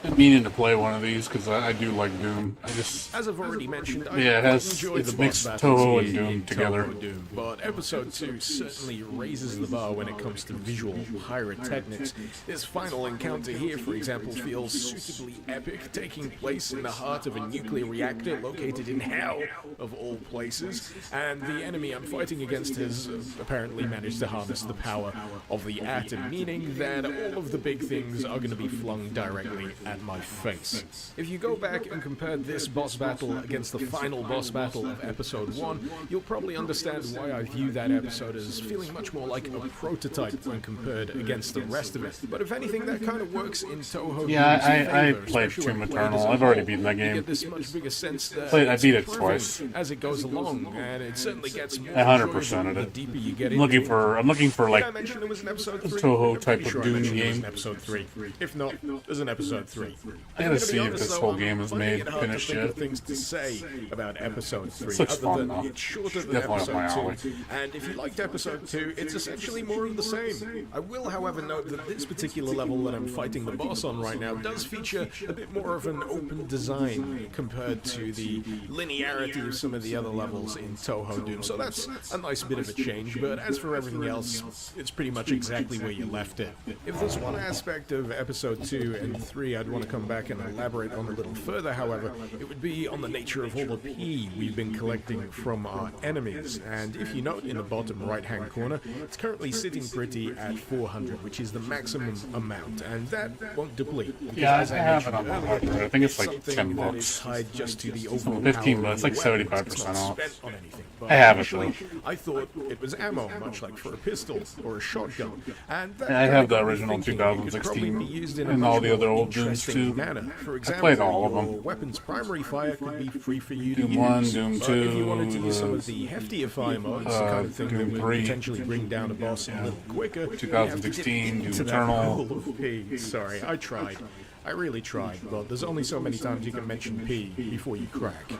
I'm meaning to play one of these because I do like Doom. As I've already mentioned, I enjoyed the mixed boss Touhou battles and here Doom in together. Touhou Doom, but episode 2 certainly raises the bar when it comes to visual pyrotechnics. This final encounter here, for example, feels suitably epic, taking place in the heart of a nuclear reactor located in hell, of all places, and the enemy I'm fighting against has apparently managed to harness the power of the atom, meaning that all of the big things are going to be flung directly at my face. If you go back and compare this boss battle against the final boss battle of episode 1, you'll probably understand why I view that episode as feeling much more like a prototype when compared against the rest of it. But if anything, that kind of works in Touhou. Yeah, I played Doom Eternal. I've already beaten that game. You get this much bigger sense that I beat it twice as it goes along, and it certainly gets more 100%ed the it. deeper you get I'm looking for Did like I mention it was an episode 3? Touhou I'm type pretty of sure I Doom mentioned it was game. an episode 3. If not, there's an episode 3. I gotta see if this whole game is made, finished yet. Things to say about episode 3, This looks other fun than though. it's shorter than Definitely up my alley. episode 2. And if you liked episode 2, it's essentially more of the same. I will, however, note that this particular level that I'm fighting the boss on right now does feature a bit more of an open design compared to the linearity of some of the other levels in Touhou Doom. So that's a nice bit of a change, but as for everything else, it's pretty much exactly where you left it. If there's one aspect of episode 2 and 3 I'd want want to come back and elaborate on a little further, however, it would be on the nature of all the P we've been collecting from our enemies. And if you note in the bottom right-hand corner, it's currently sitting pretty at 400, which is the maximum amount, and that won't deplete. Yeah, As I have it mentioned on my earlier, library. I think it's like something 10 that bucks. is tied just to the overall 15 power bucks, of like the weapon. 75% It's not off. spent on anything, but I have it, initially, though. I thought it was ammo, much like for a pistol or a shotgun. And that I have the got me original thinking it could probably 2016 be used in a and all much the other more old Dooms interesting too. manner. For I example, played all of your them. weapon's primary fire could be free for you to Doom use. 1, Doom But 2, if you wanted to use some of the heftier fire modes, the kind of thing that Doom would 3. potentially bring down a boss a little quicker, you'd have to dip 2016, into Doom that Eternal. pool of P. Sorry, I tried. I really tried, but there's only so many times you can mention P before you crack.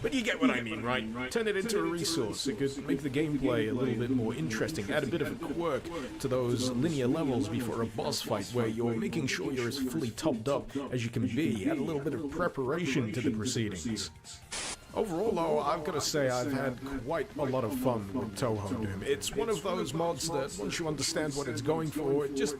But you get what I mean, right? Turn it into a resource. It could make the gameplay a little bit more interesting, add a bit of a quirk to those linear levels before a boss fight where you're making sure you're as fully topped up as you can be, add a little bit of preparation to the proceedings. Overall, though, I've got to say I've had quite a lot of fun with Touhou Doom. It's one of those mods that, once you understand what it's going for, it just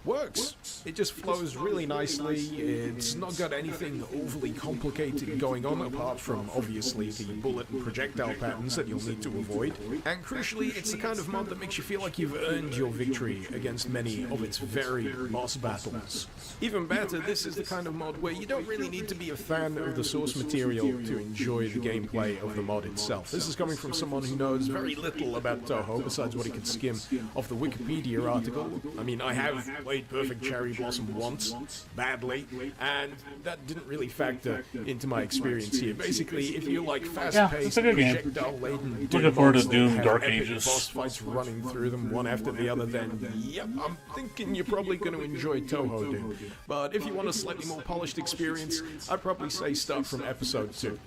works. It just flows really nicely. It's not got anything overly complicated going on apart from obviously the bullet and projectile patterns that you'll need to avoid. And crucially, it's the kind of mod that makes you feel like you've earned your victory against many of its very boss battles. Even better, this is the kind of mod where you don't really need to be a fan of the source material to enjoy the gameplay of the mod itself. This is coming from someone who knows very little about Touhou besides what he could skim off the Wikipedia article. I mean, I have played Perfect Cherry Blossom once, badly, and that didn't really factor into my experience here. Basically, if you like fast-paced, projectile-laden Looking forward to mods that Doom have Dark epic Ages. boss fights running through them one after the other, then yep, I'm thinking you're probably going to enjoy Touhou Doom. But if you want a slightly more polished experience, I'd probably say start from episode 2.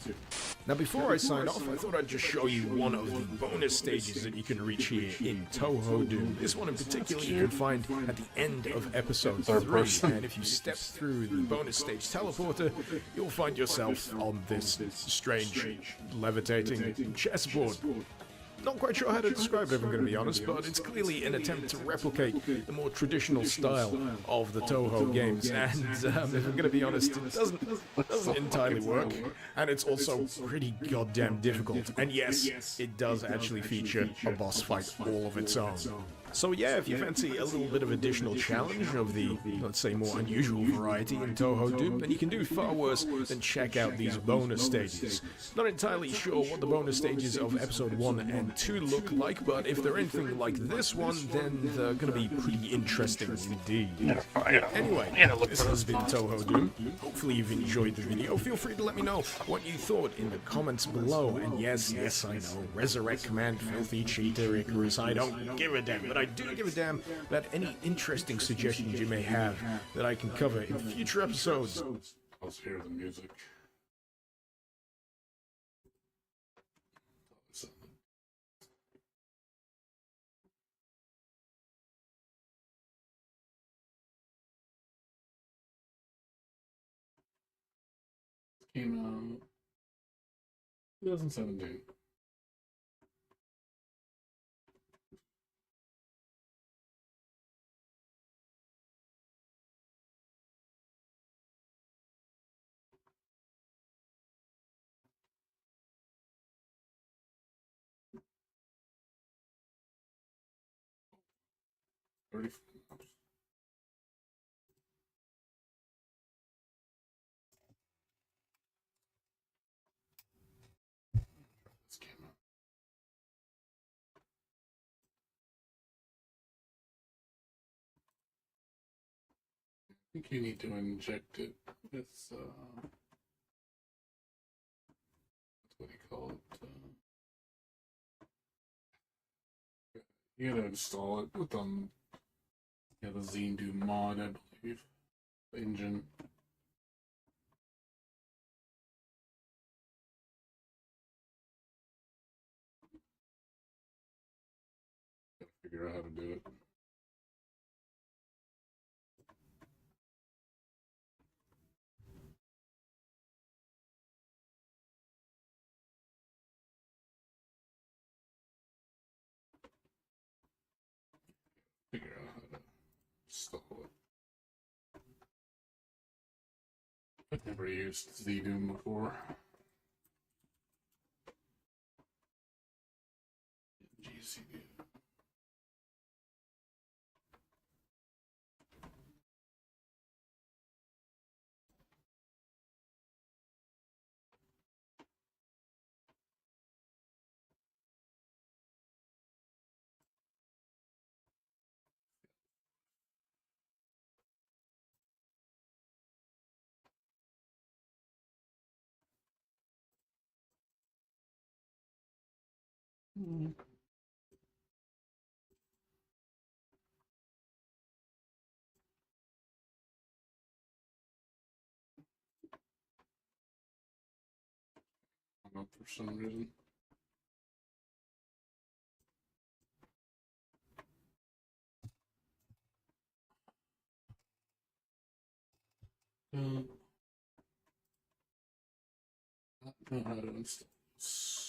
Now, before I sign off, I thought I'd just show you one of the bonus stages that you can reach here in Touhou Doom. This one in particular you can find at the end of episode 3, and if you step through the bonus stage teleporter, you'll find yourself on this strange levitating chessboard. Not quite sure how to describe it, if I'm going to be honest, but it's clearly an attempt to replicate the more traditional style of the Touhou games, and if I'm going to be honest, it doesn't entirely work, and it's also pretty goddamn difficult, and yes, it does actually feature a boss fight all of its own. So yeah, if you fancy a little bit of additional challenge of the, let's say, more unusual variety in Touhou Doom, then you can do far worse than check out these bonus stages. Not entirely sure what the bonus stages of episode 1 and 2 look like, but if they're anything like this one, then they're going to be pretty interesting indeed. Anyway, this has been Touhou Doom. Hopefully you've enjoyed the video. Feel free to let me know what you thought in the comments below. And yes, I know, Resurrect Command, Filthy Cheater, Icarus, I don't give a damn, but I do give a damn about any interesting suggestions you may have that I can cover in future episodes. Let's hear the music. Came out 2017. Let's came out. I think you need to inject it with what's what do you call it? You gotta install it with the Zendu mod, I believe. Engine. Gotta figure out how to do it. Figure out how to install it. already used Z-Doom before. GCD. I don't know, for some reason. Don't know how to install this.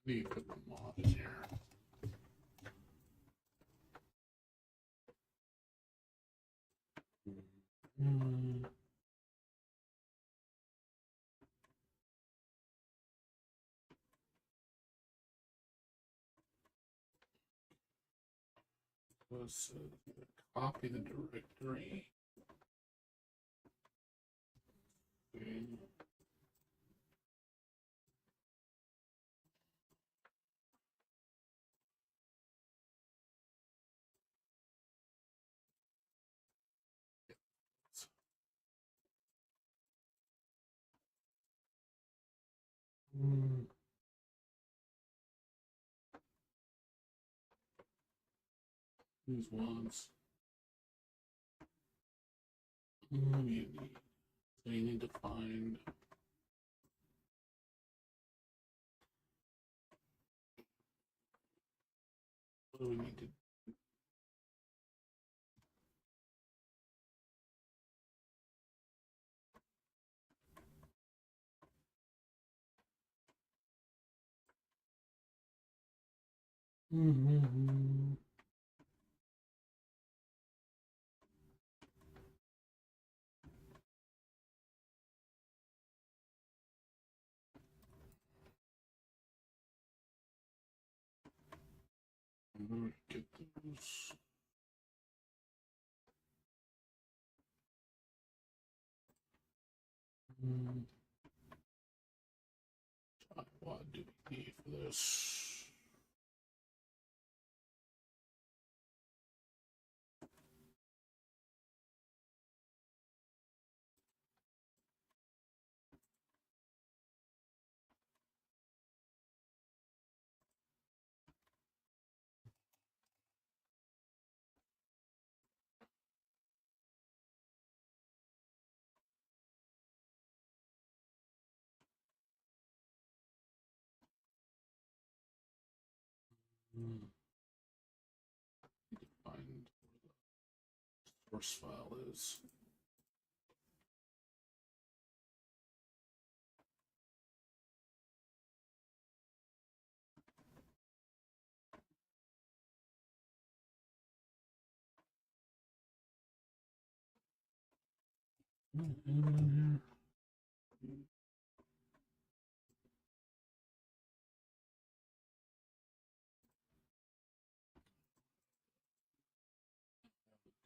I need to put the mods here. Let's copy the directory. Okay. These ones. So you need to find. What do we need to? I'm gonna get those. What do we need for this? Need to find where the source file is.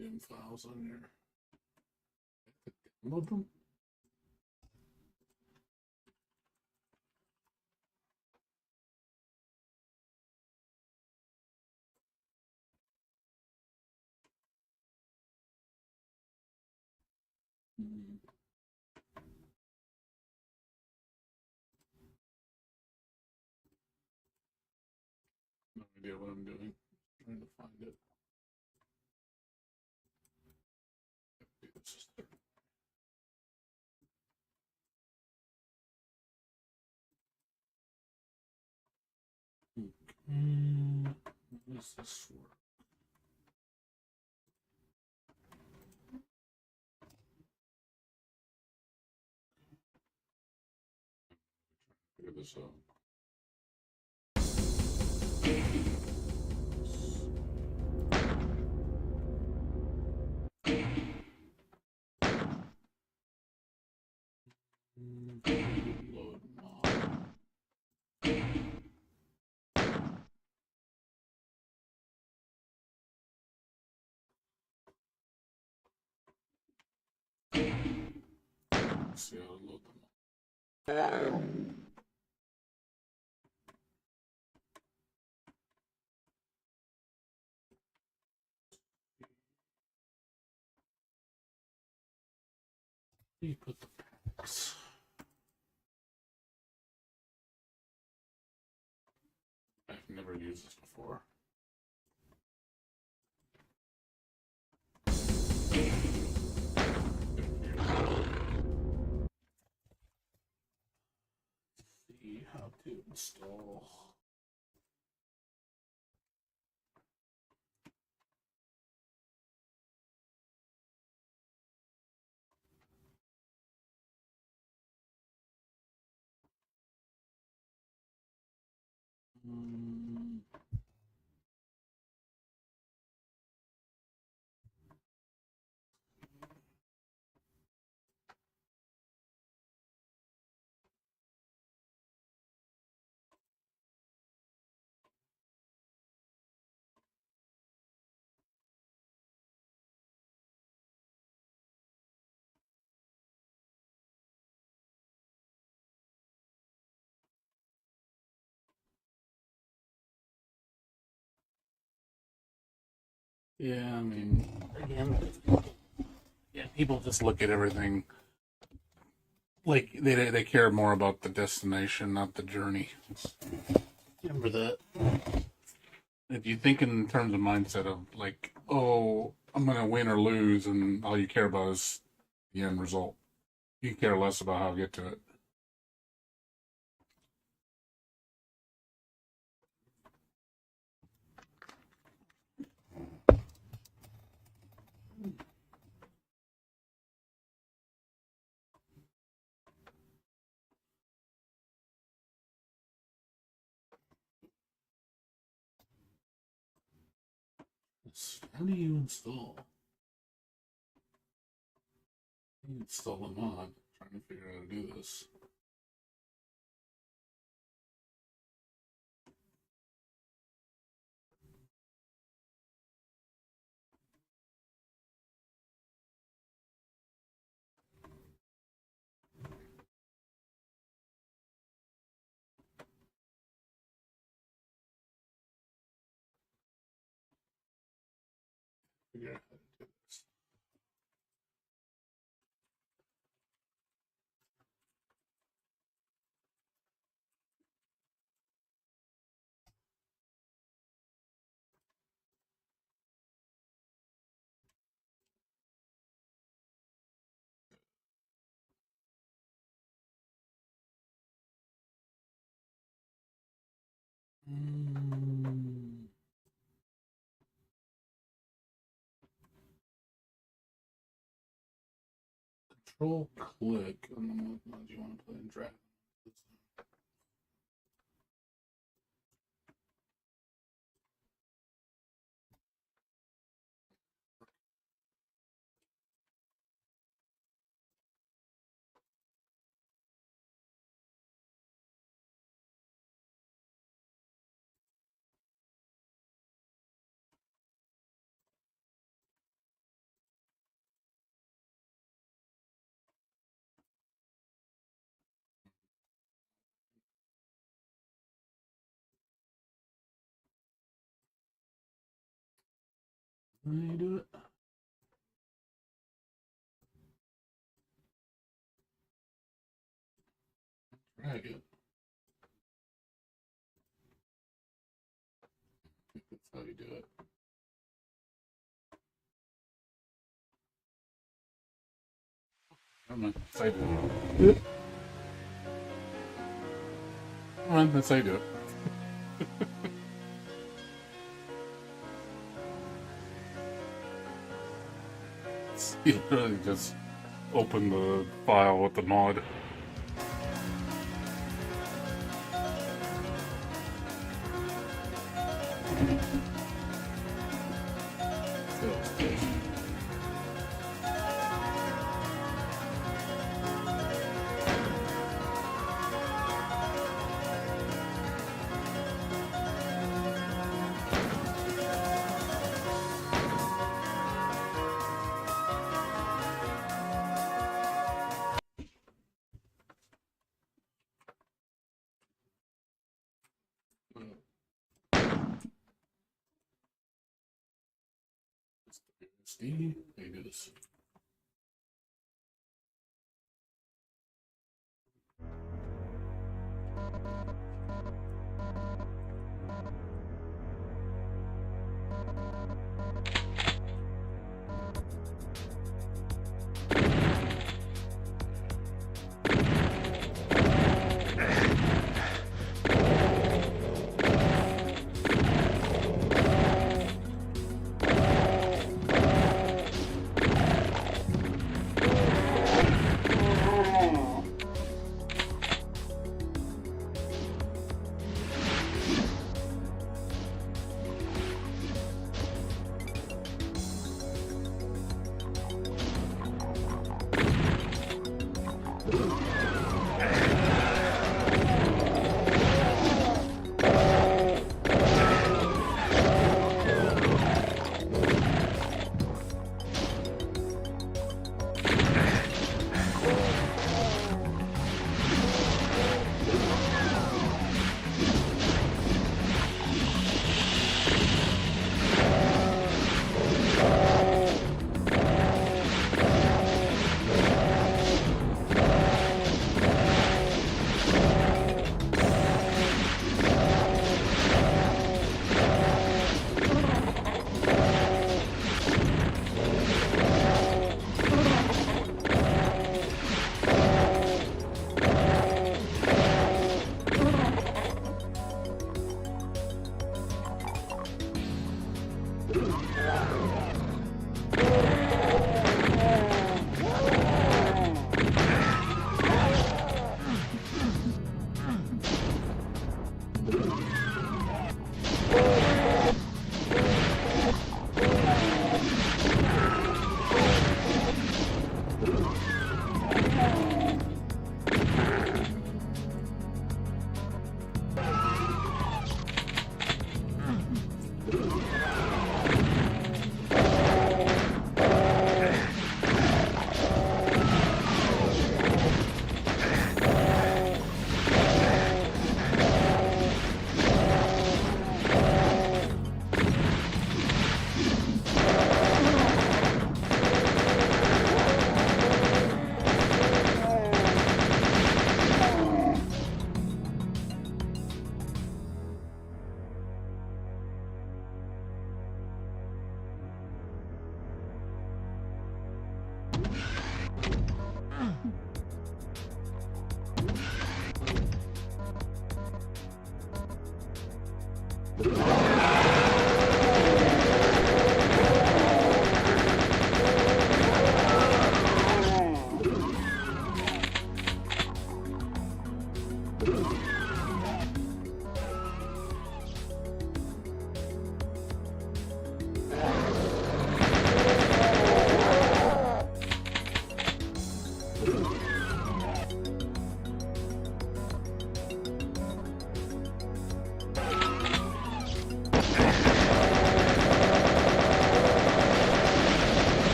Dim files on here. Download them. No idea what I'm doing. Trying to find it. This is What does this work? Figure this out. Load mod. Let's see how to load them. Where do you put the packs? I've never used this before. See how to install. Yeah, I mean, again, yeah, people just look at everything like they care more about the destination, not the journey. Remember that. If you think in terms of mindset of like, oh, I'm gonna win or lose, and all you care about is the end result, you care less about how to get to it. How do you install? How do you install a mod? I'm trying to figure out how to do this. Figure out how to do this. Control click on the mod you want to play and drag. How do you do it? Drag it. I think that's how you do it. Never mind. That's how you do it. Never mind. That's how you do it. He literally just opened the file with the mod. SD, maybe this.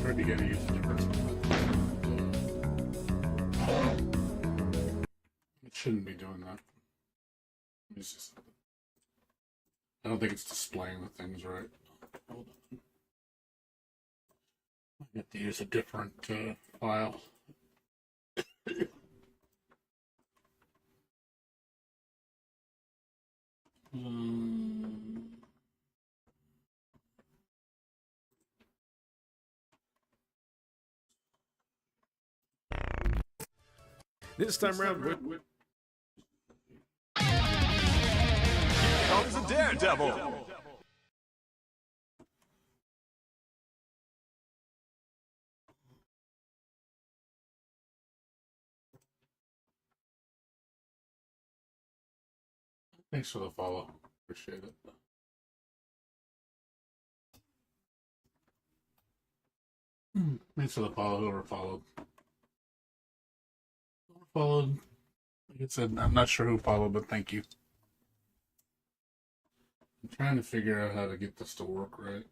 Tried to get used to the first one. It shouldn't be doing that. It's just, I don't think it's displaying the things right. Hold on. I have to use a different file. This time round, we're Comes a daredevil. Thanks for the follow. Appreciate it. Thanks for the follow, whoever followed. Whoever followed. Like I said, I'm not sure who followed, but thank you. I'm trying to figure out how to get this to work right.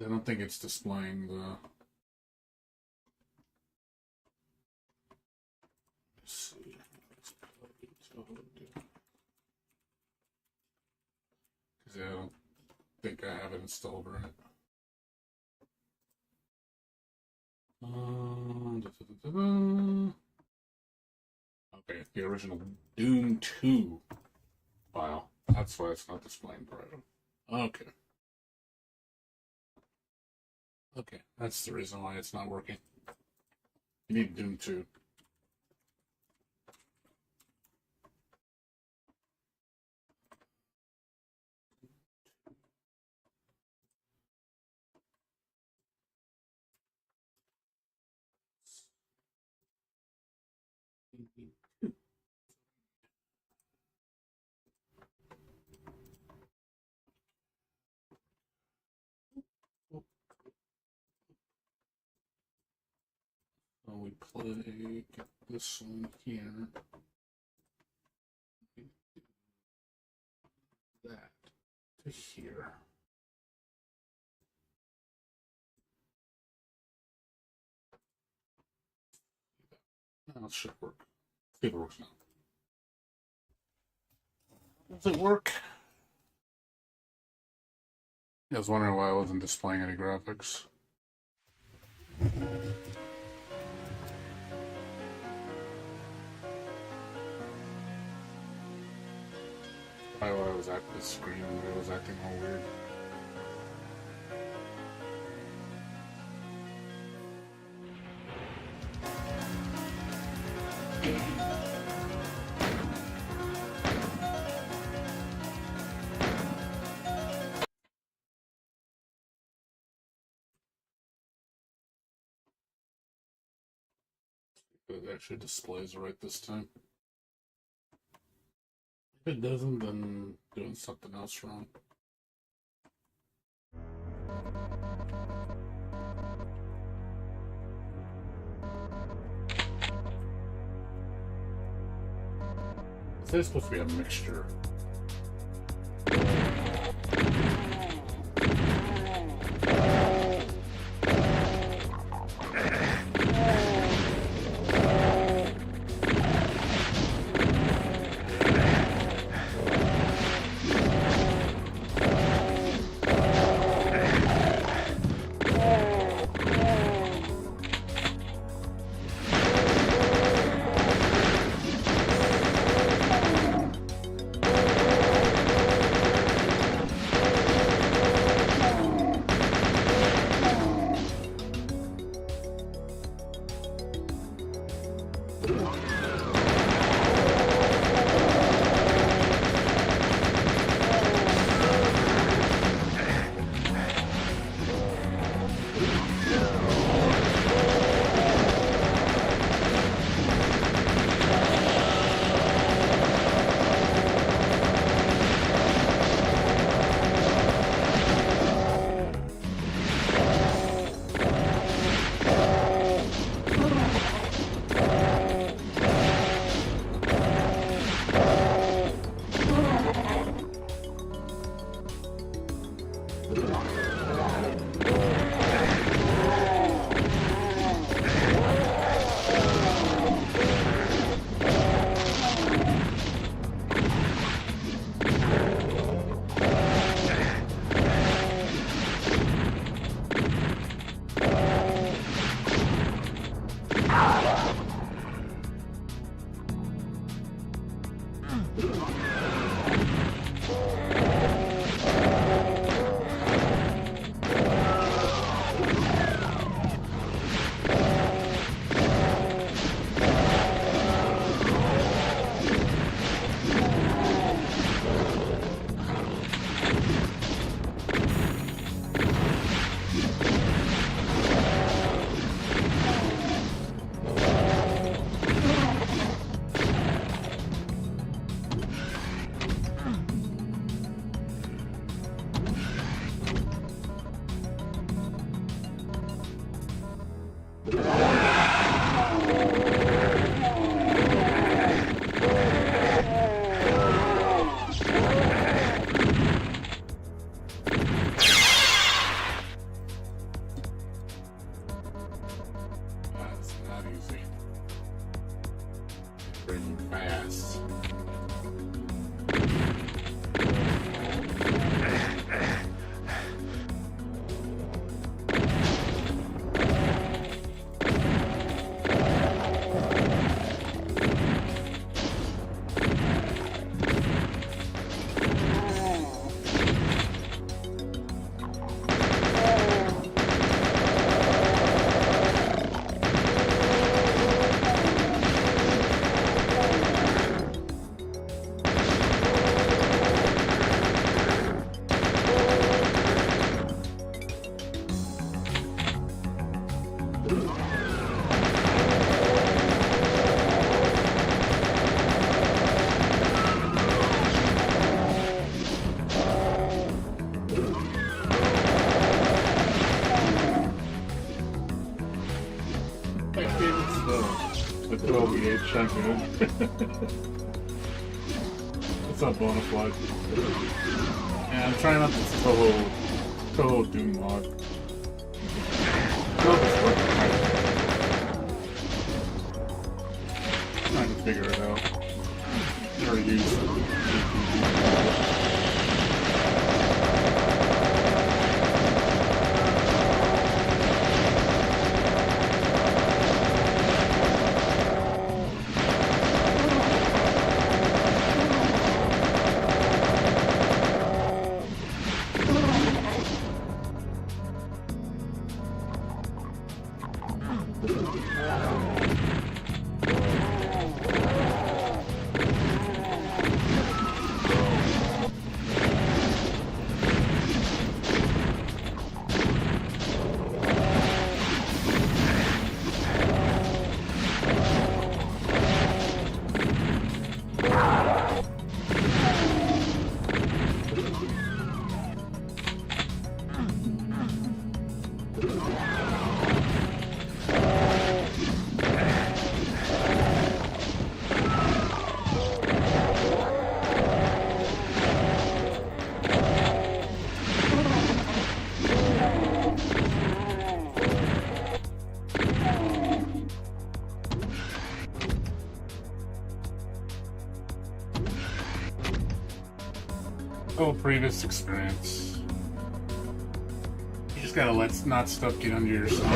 I don't think it's displaying the... Let's see. Because I don't think I have it installed right. Okay, the original Doom 2 file. That's why it's not displaying right. Okay. Okay, that's the reason why it's not working. You need Doom 2. So we play get this one here. That to here. Now it should work. See if it works now. Does it work? I was wondering why I wasn't displaying any graphics. Why I was at this screen and it was acting all weird. It actually displays right this time. If it doesn't, then doing something else wrong. This is supposed to be a mixture. 98 shotgun. What's up, Bonafide? Yeah, I'm trying out this Touhou Doom mod. Trying to figure it out. Never used it. Oh, previous experience. You just gotta let not stuff get under your skin.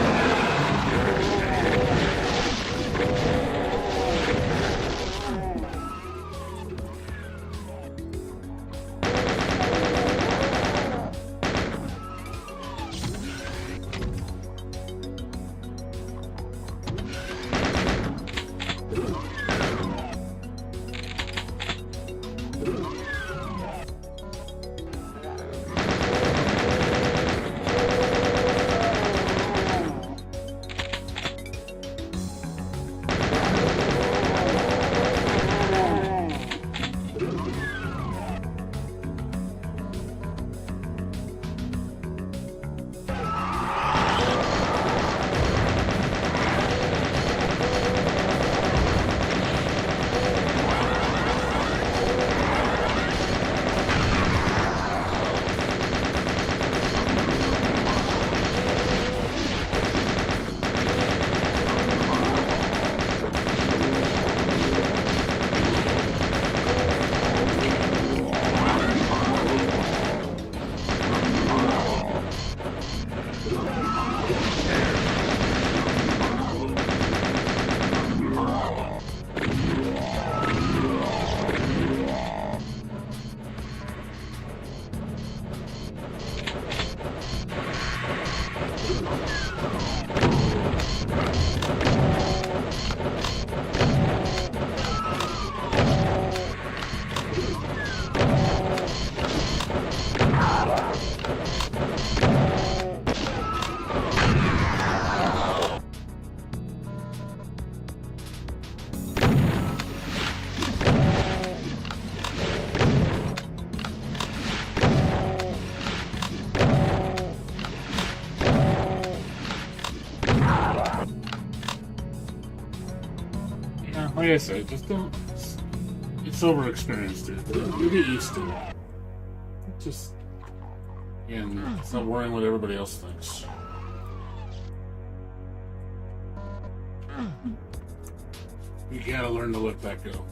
Like I said, just don't. It's over experience, dude. You'll get used to it. Just. Again, stop worrying what everybody else thinks. You gotta learn to let that go.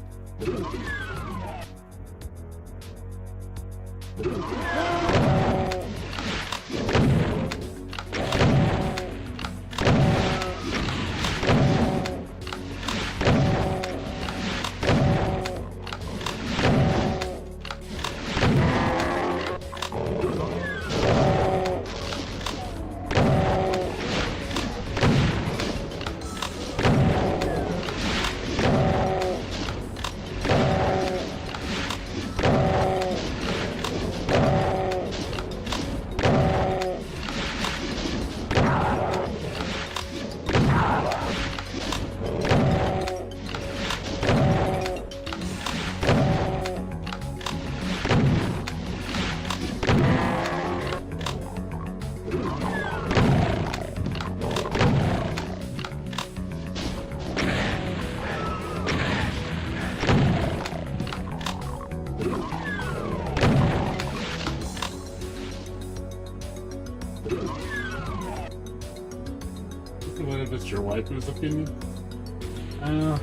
What if it's your waifu's opinion? Yeah.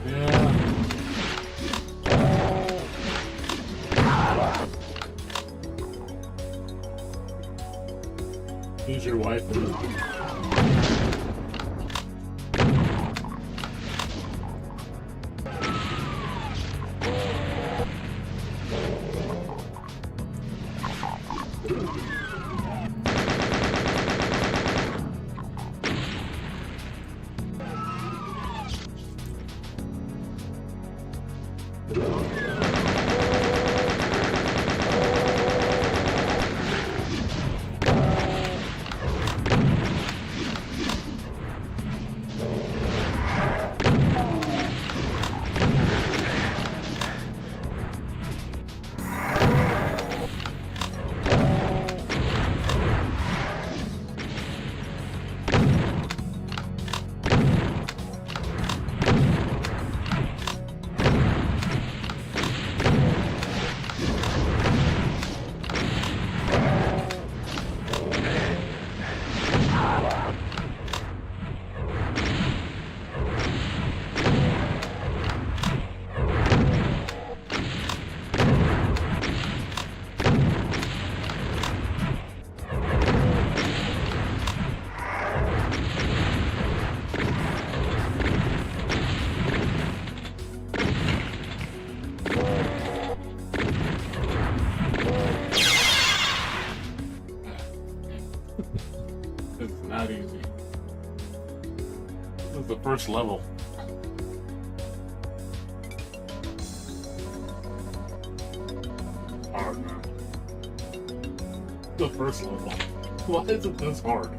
Who's your waifu? Not easy. This is the first level. Hard, man. The first level. Why is it this hard?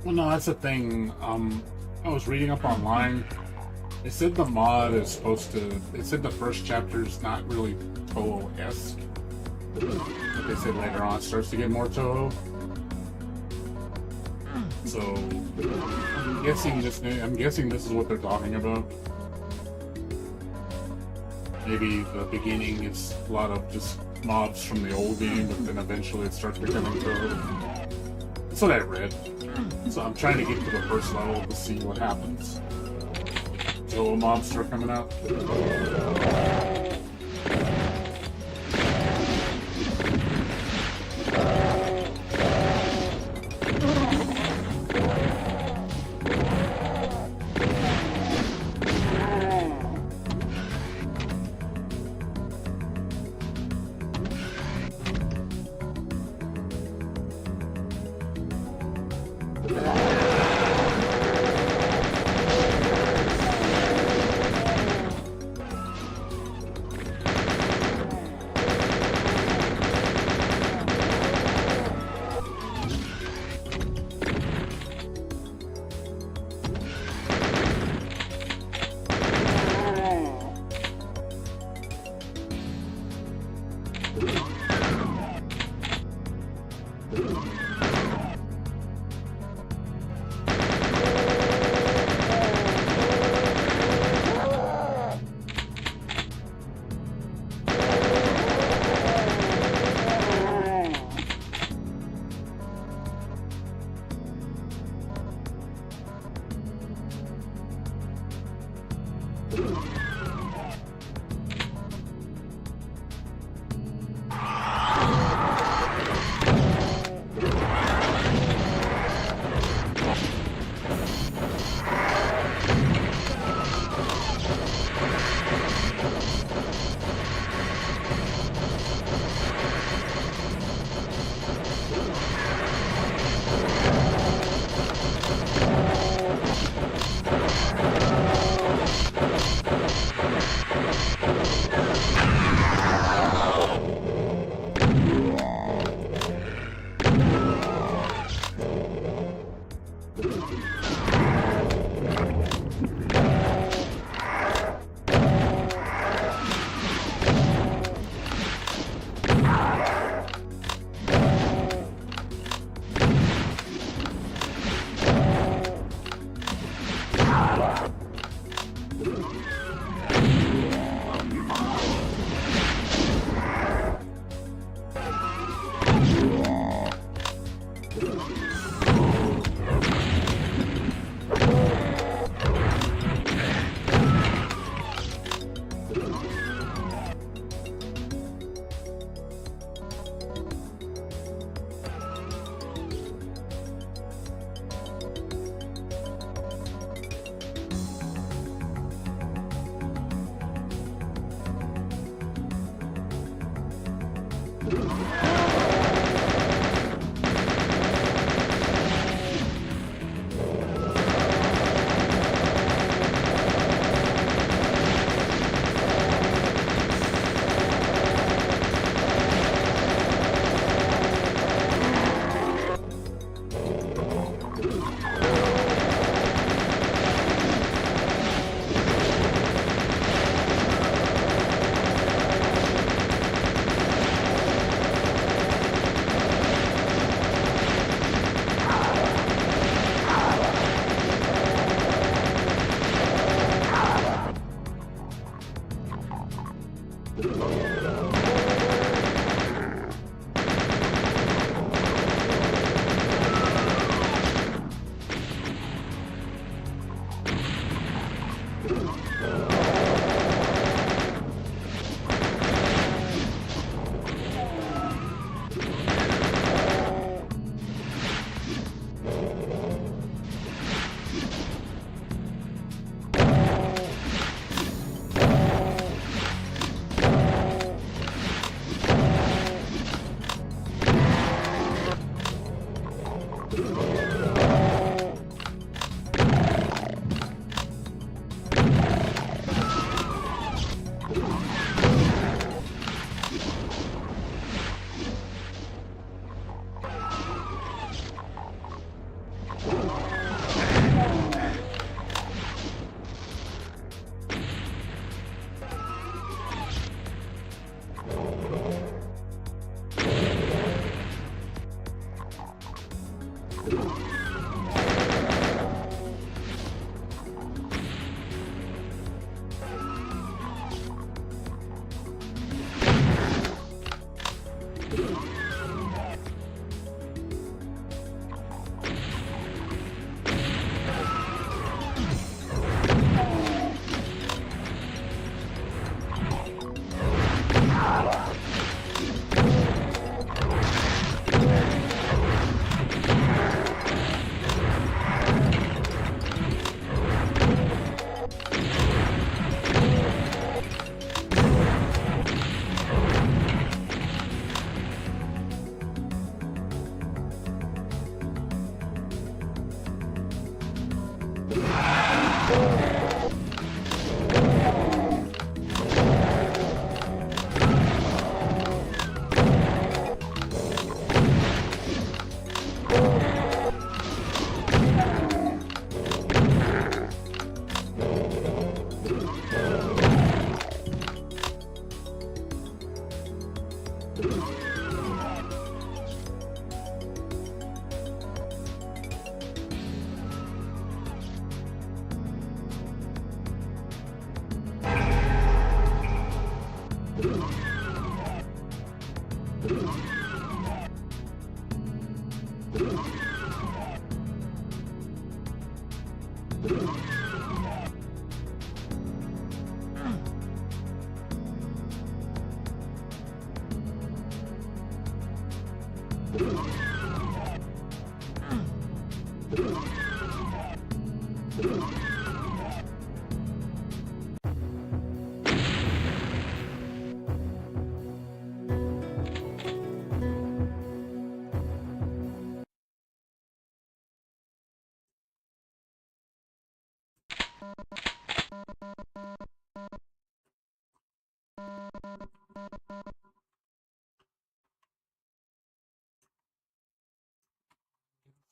Well, no, that's the thing. I was reading up online. They said the mod is supposed to. They said the first chapter is not really Touhou-esque. But they said later on it starts to get more Touhou. So I'm guessing this is what they're talking about. Maybe the beginning is a lot of just mobs from the old game, but then eventually it starts becoming Touhou. That's what I read. So I'm trying to get to the first level to see what happens. So mobs start coming out.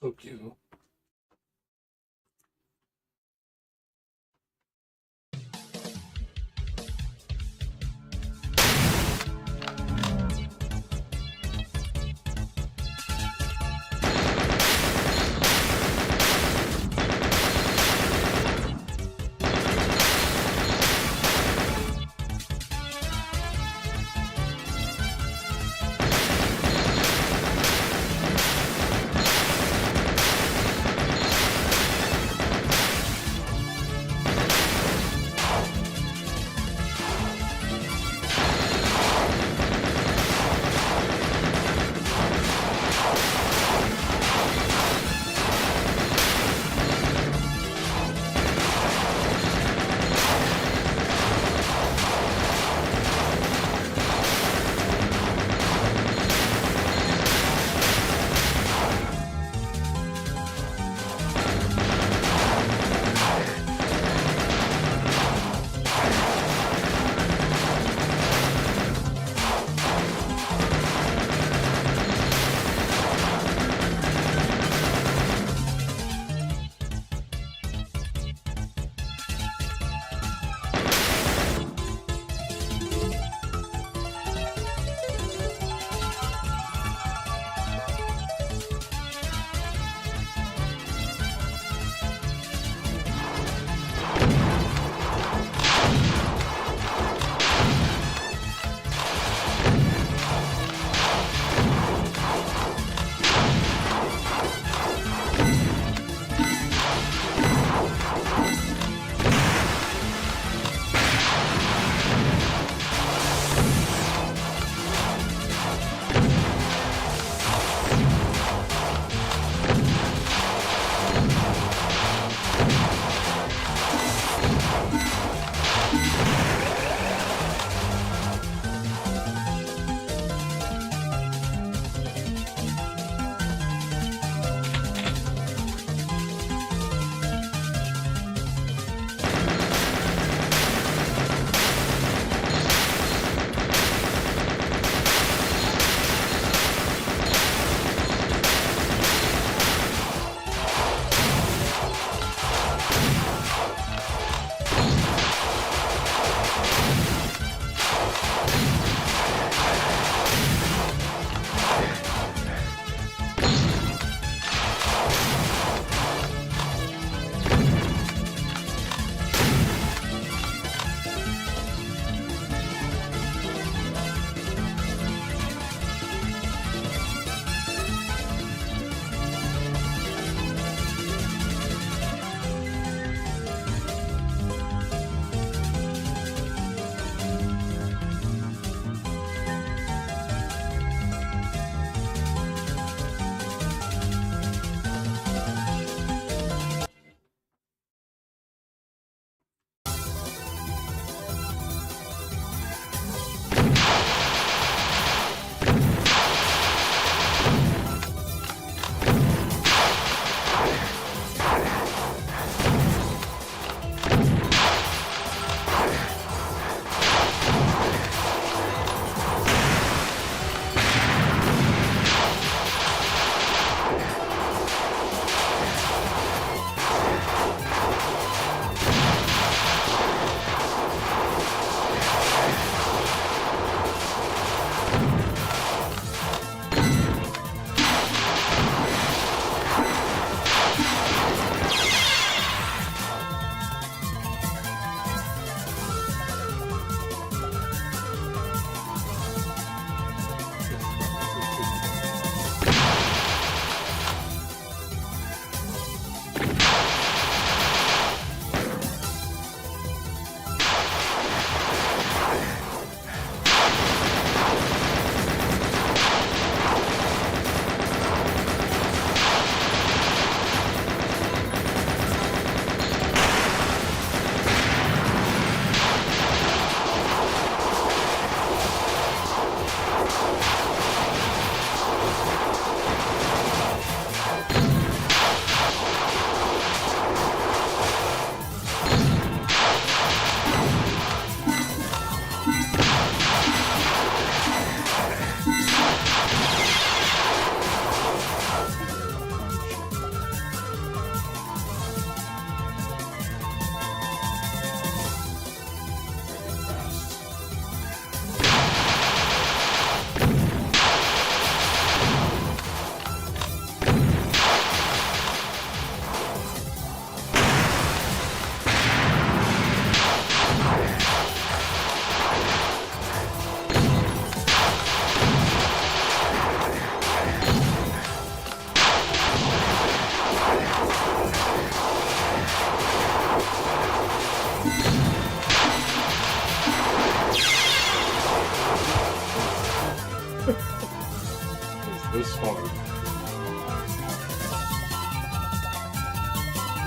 So cute.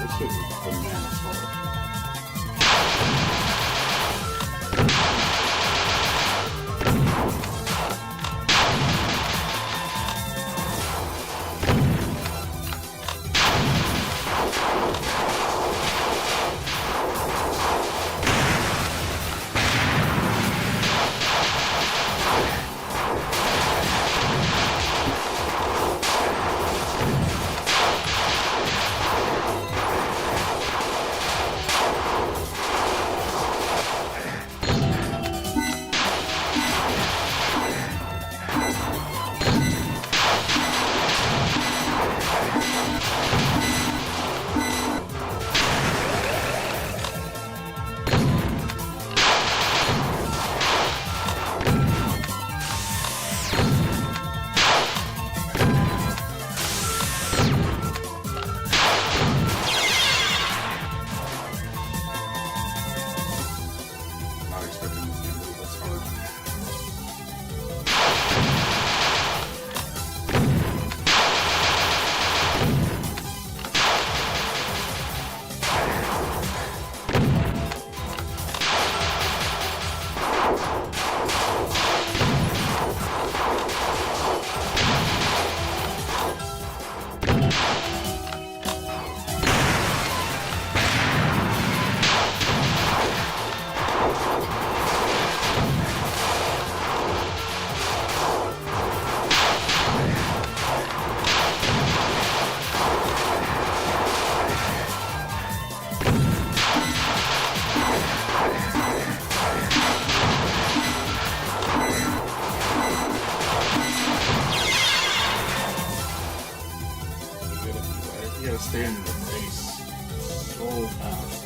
This is bananas hard. Not expecting this game to be this hard. You gotta stay in the face so fast.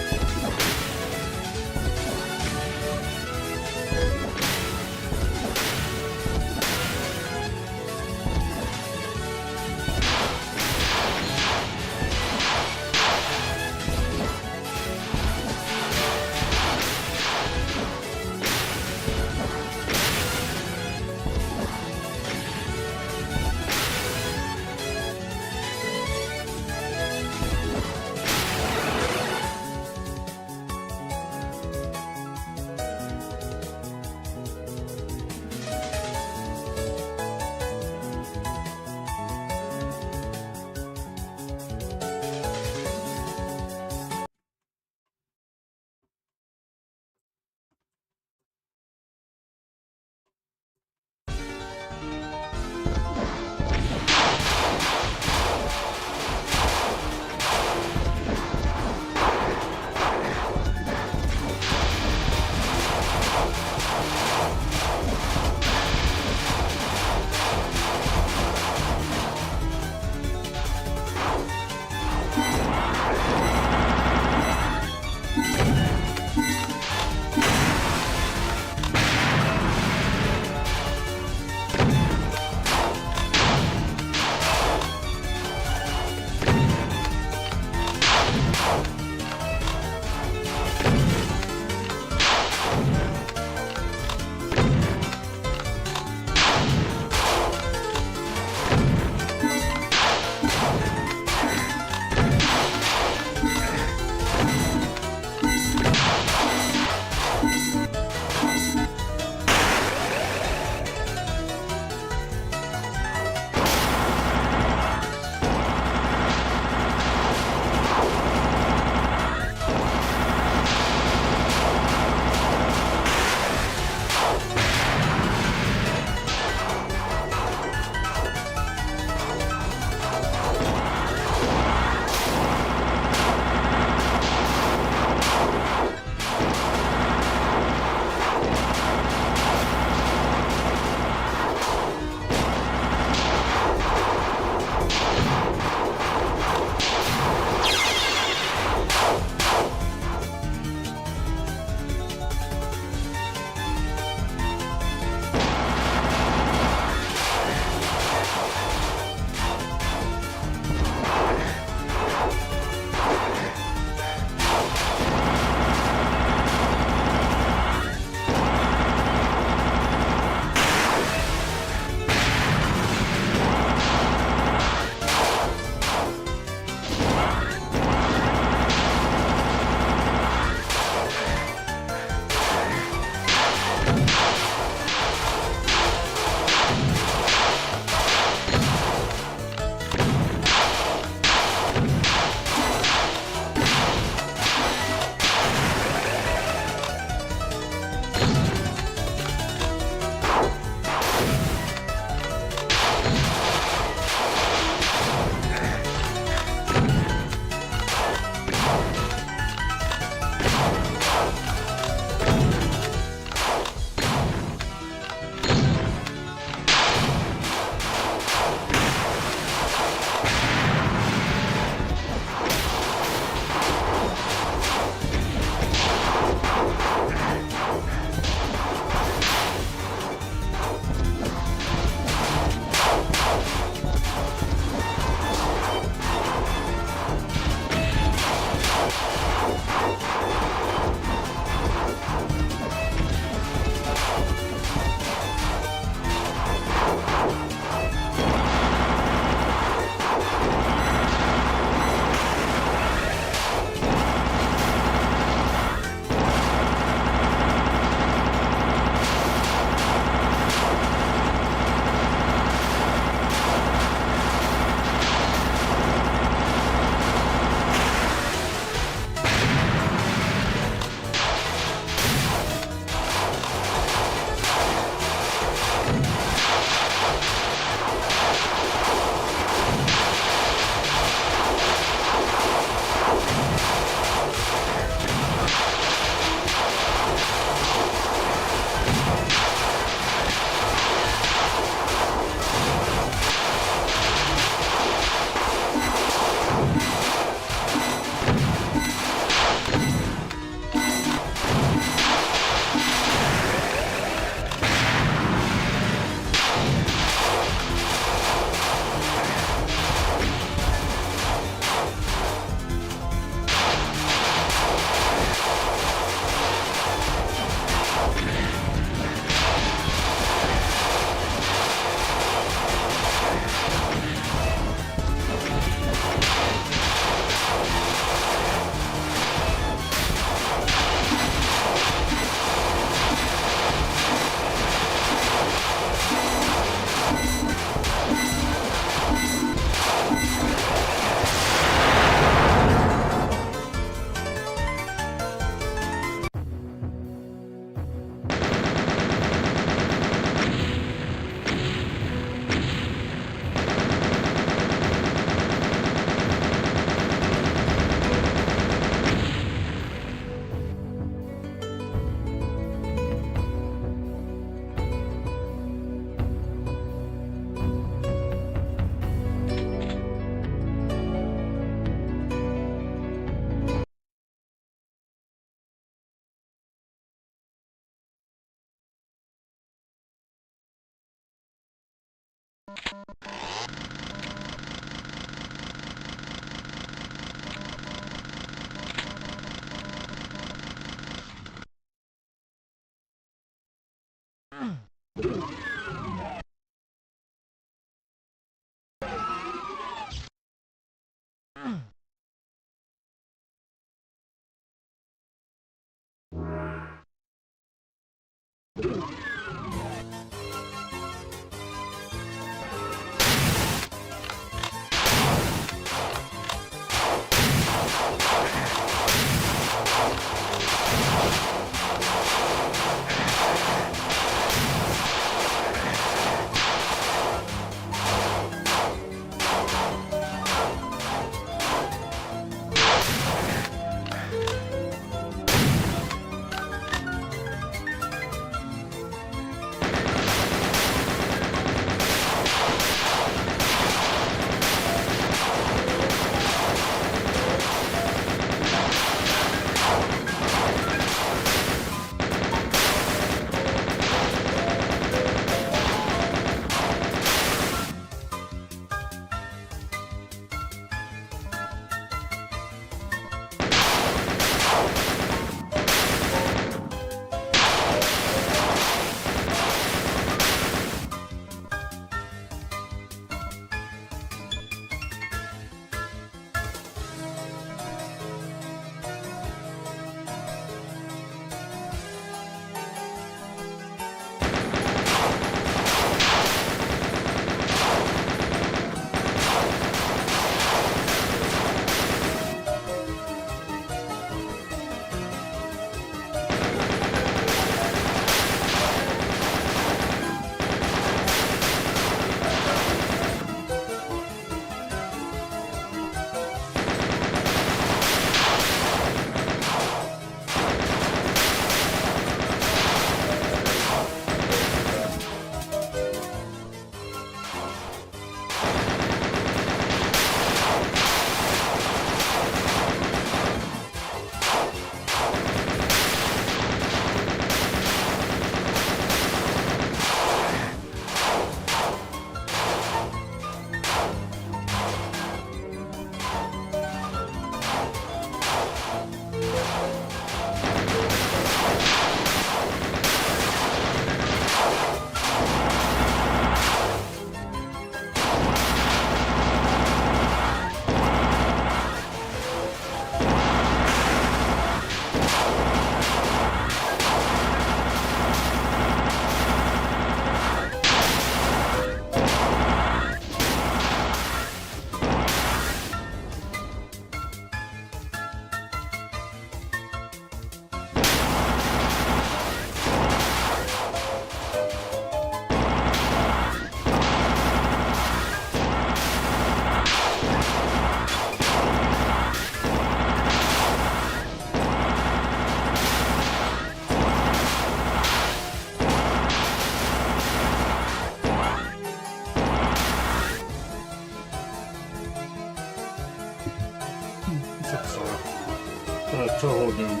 Touhou Doom.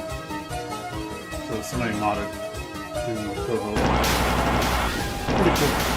So somebody modded Doom with Touhou. Pretty cool.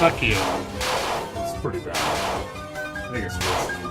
Sucky. It's pretty bad. I think it's worse.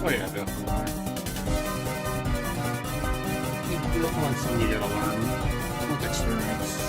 Oh yeah, definitely. You definitely something you gotta learn with experience.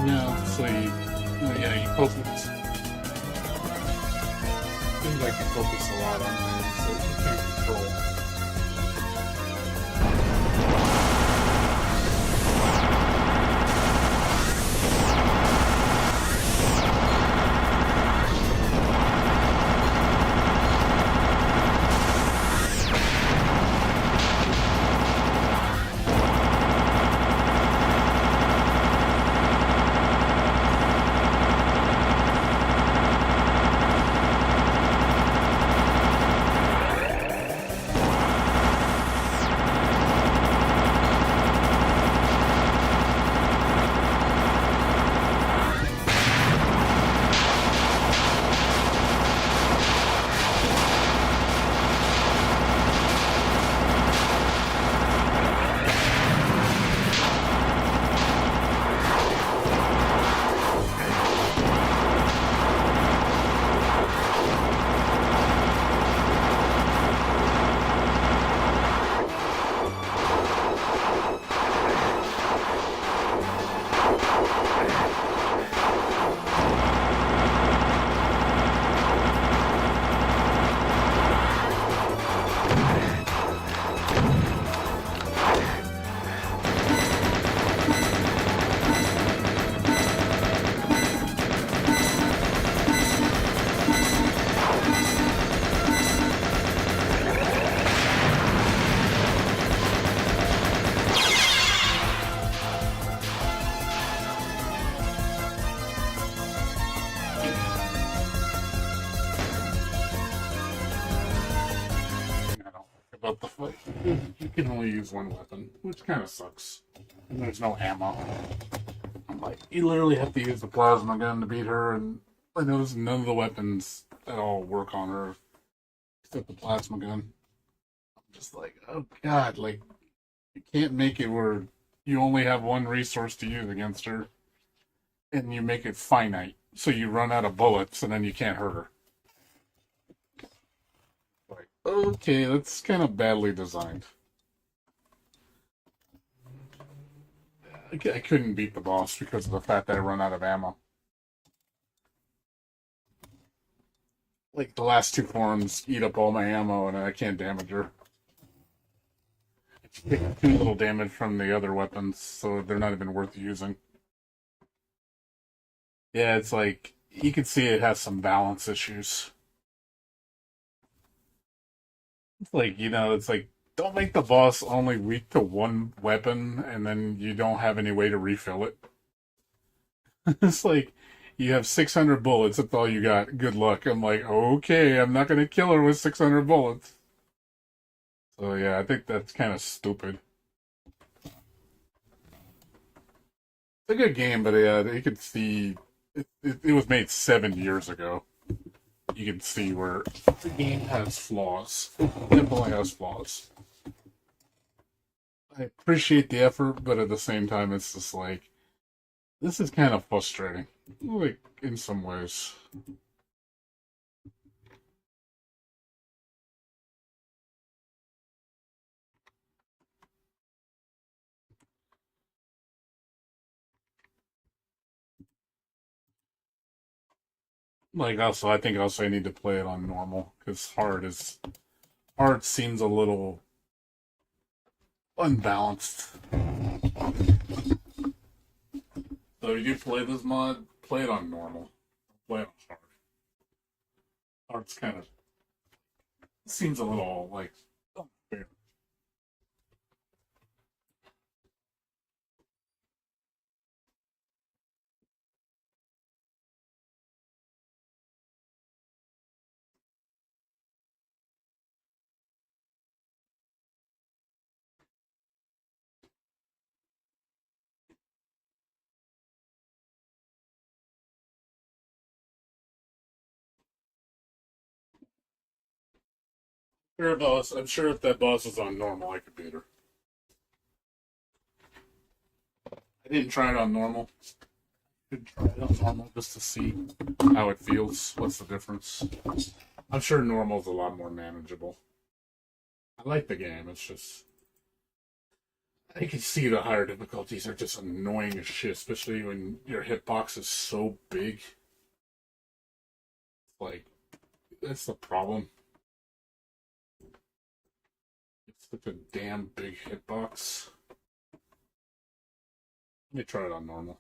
Yeah, so you focus. Seems like you focus a lot on things that you can't control. only use one weapon, which kind of sucks. And there's no ammo. I'm like, you literally have to use the plasma gun to beat her, and I noticed none of the weapons at all work on her except the plasma gun. I'm just like, oh god, like, you can't make it where you only have one resource to use against her, and you make it finite, so you run out of bullets, and then you can't hurt her. Like, okay, that's kind of badly designed. I couldn't beat the boss because of the fact that I run out of ammo. Like, the last two forms eat up all my ammo, and I can't damage her. I take too little damage from the other weapons, so they're not even worth using. Yeah, it's like, you can see it has some balance issues. It's like, you know, it's like, don't make the boss only weak to one weapon, and then you don't have any way to refill it. It's like, you have 600 bullets, that's all you got. Good luck. I'm like, okay, I'm not going to kill her with 600 bullets. So yeah, I think that's kind of stupid. It's a good game, but yeah, you could see, it was made 7 years ago. You can see where the game has flaws. It definitely has flaws. I appreciate the effort, but at the same time, it's just like, this is kind of frustrating. Like, in some ways. Like, also, I think also I need to play it on normal, because hard seems a little unbalanced. So if you do play this mod, play it on normal. Play it on hard. Hard's kind of seems a little like unfair. Fair boss. I'm sure if that boss was on normal, I could beat her. I didn't try it on normal. I could try it on normal just to see how it feels. What's the difference? I'm sure normal's a lot more manageable. I like the game. It's just I can see the higher difficulties are just annoying as shit, especially when your hitbox is so big. Like, that's the problem. It's such a damn big hitbox. Let me try it on normal.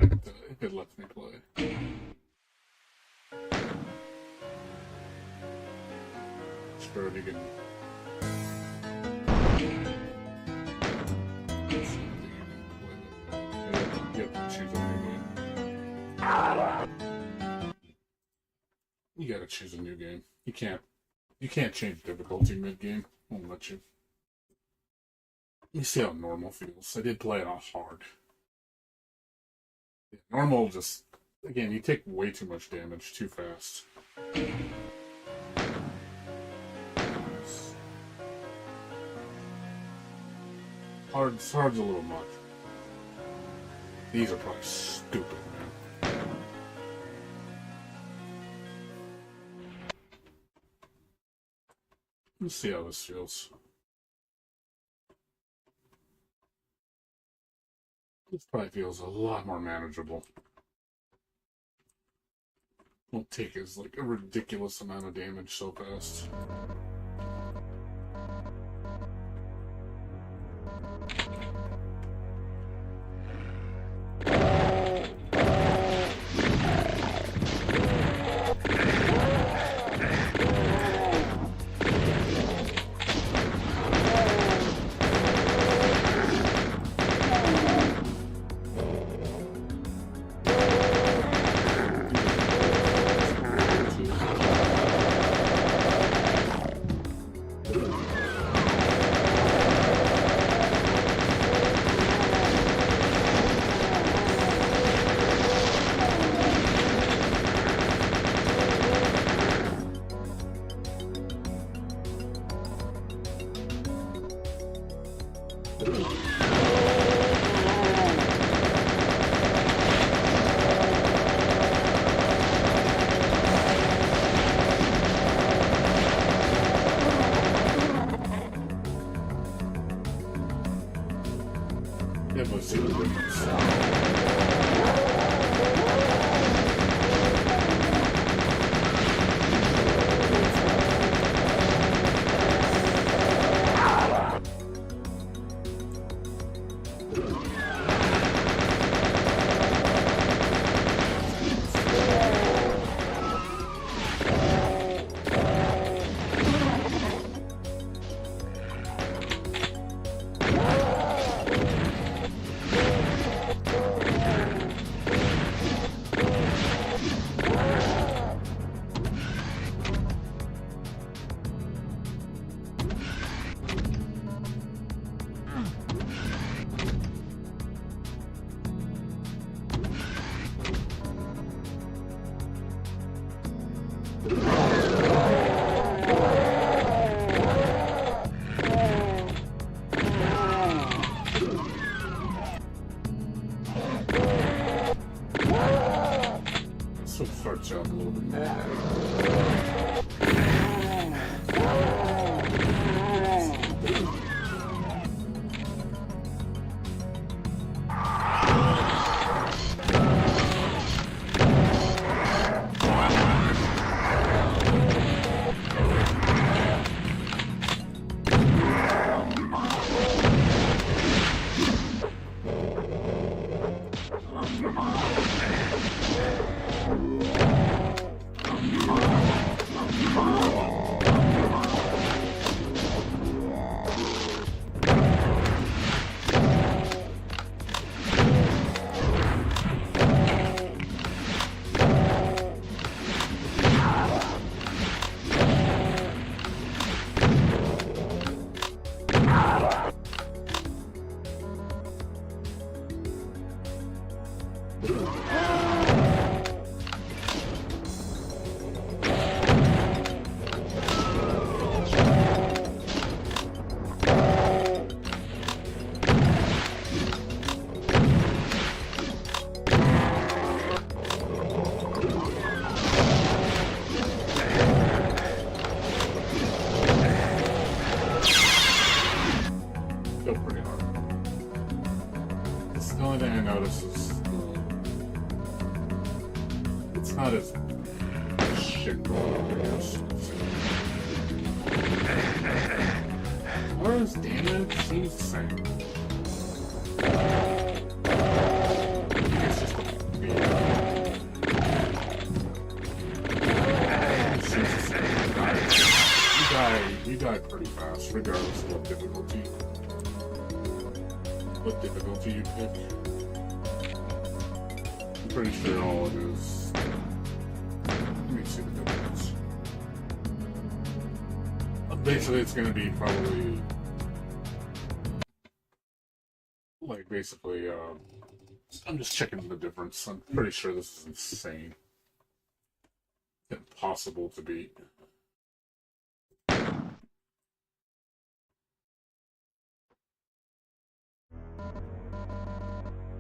If it lets me play. Sure, you can. You have to choose a new game. You gotta choose a new game. You can't change difficulty mid-game. Won't let you. Let me see how normal feels. I did play it on hard. Yeah, normal just, again, you take way too much damage too fast. Hard's a little much. These are probably stupid, man. Let's see how this feels. This probably feels a lot more manageable. Won't take as like a ridiculous amount of damage so fast. Yeah, but see the difference. So it starts out a little bit The only thing I notice is it's not as shit rolling, I guess. Laura's damage seems the same. It's just a beat. It seems the same. You die pretty fast, regardless of what difficulty you pick. I'm pretty sure all it is. Let me see the difference. Basically, it's gonna be probably like basically. I'm just checking the difference. I'm pretty sure this is insane, impossible to beat.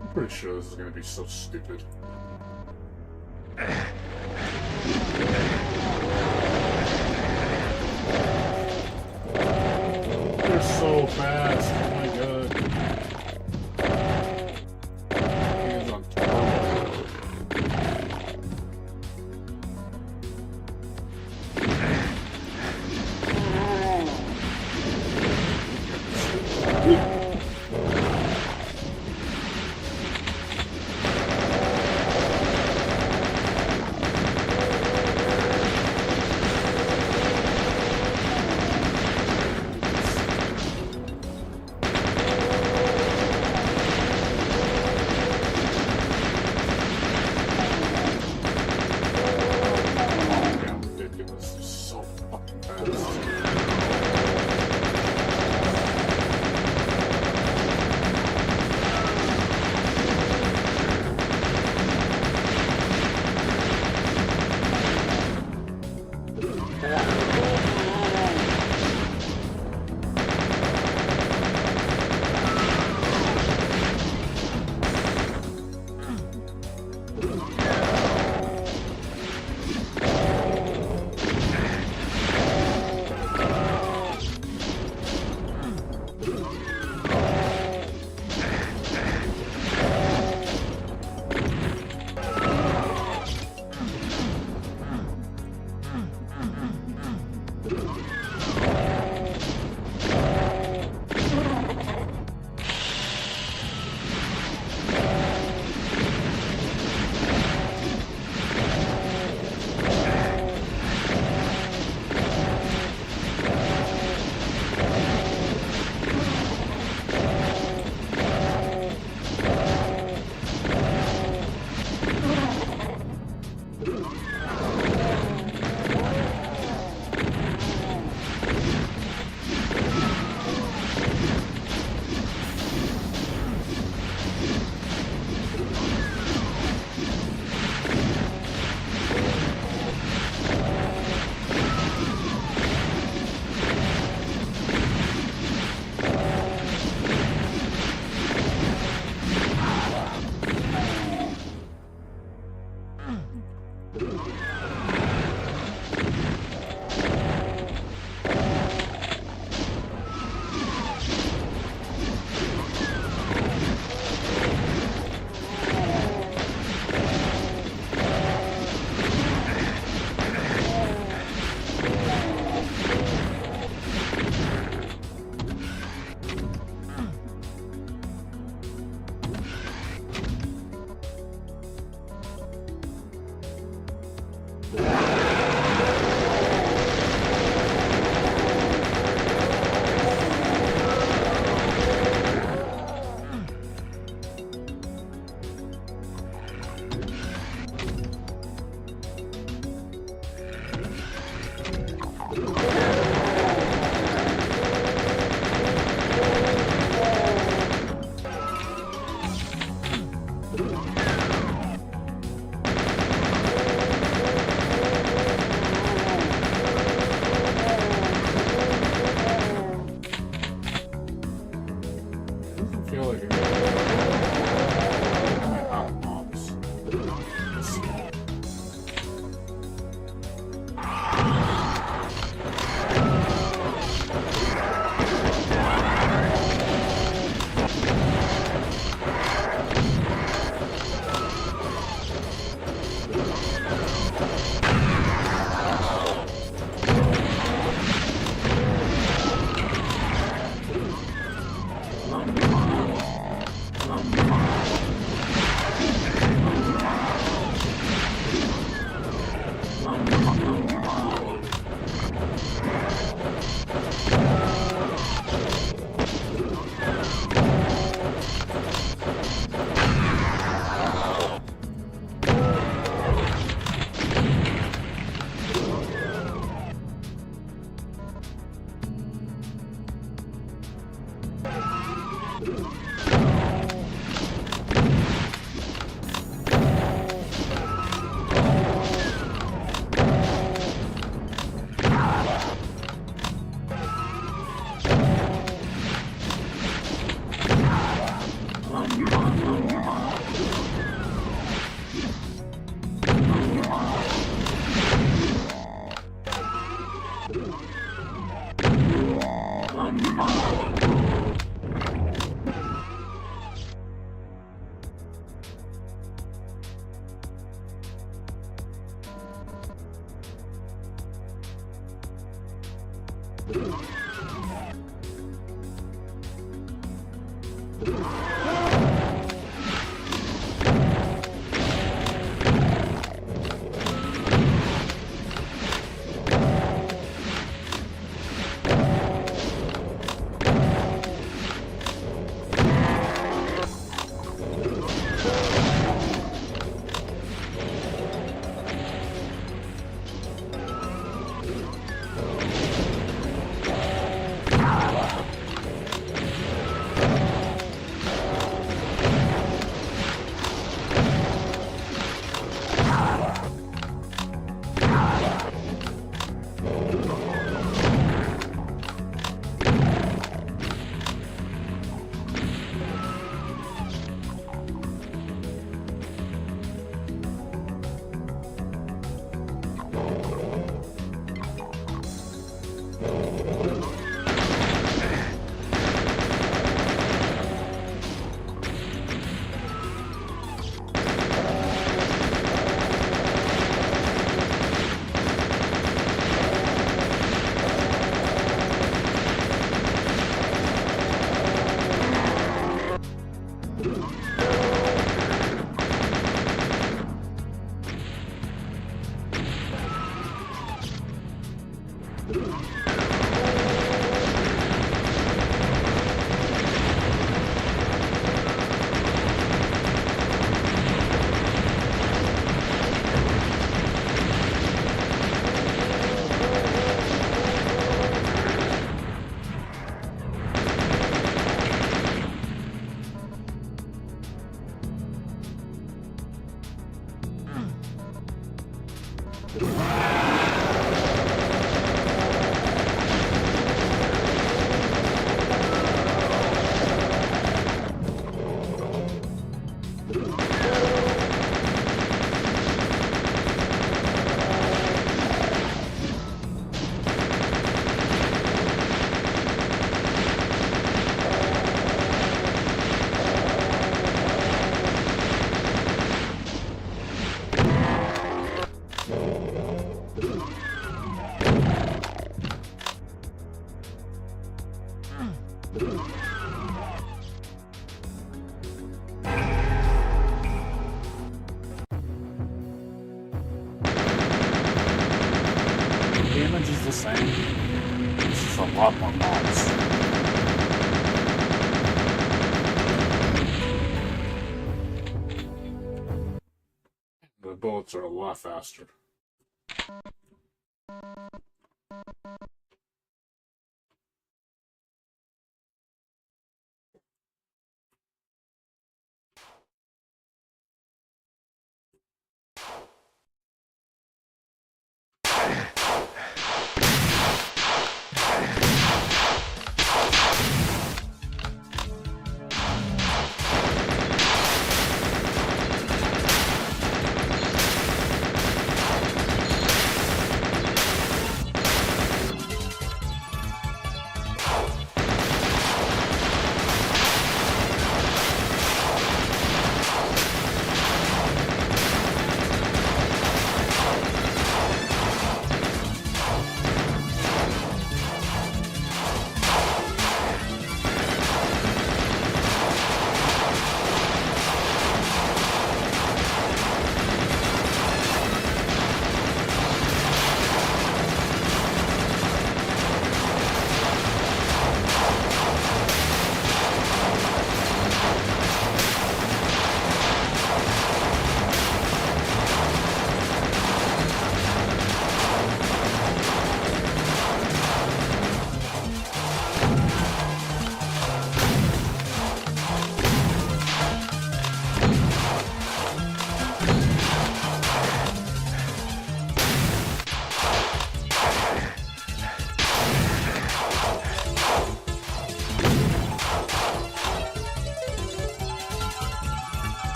I'm pretty sure this is gonna be so stupid. They're so fast, oh my god. Hands on turbo. Damage is the same. This is a lot more mods. The bullets are a lot faster.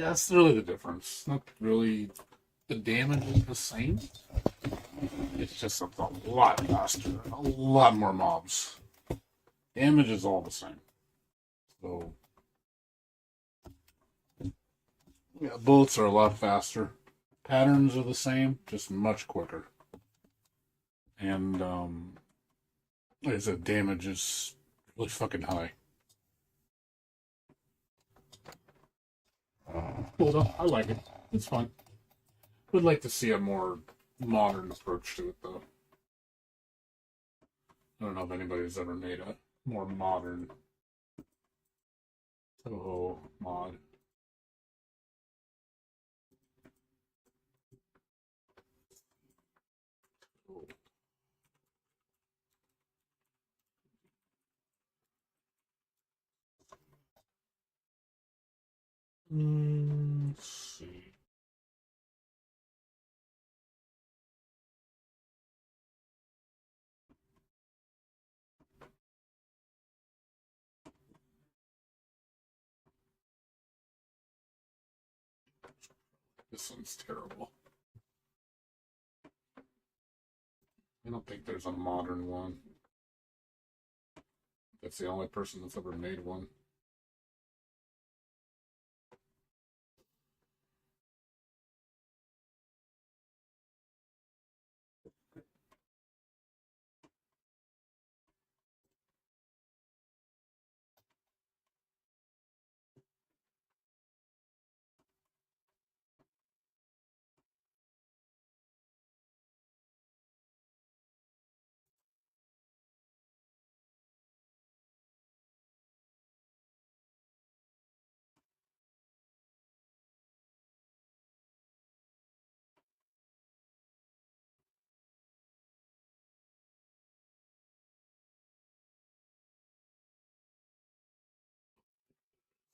Yeah, that's really the difference. Not really the damage is the same. It's just a lot faster. A lot more mobs. Damage is all the same. So yeah, bullets are a lot faster. Patterns are the same, just much quicker. And like I said, damage is really fucking high. Cool though. I like it. It's fun. Would like to see a more modern approach to it though. I don't know if anybody's ever made a more modern Touhou mod. Let's see. This one's terrible. I don't think there's a modern one. That's the only person that's ever made one.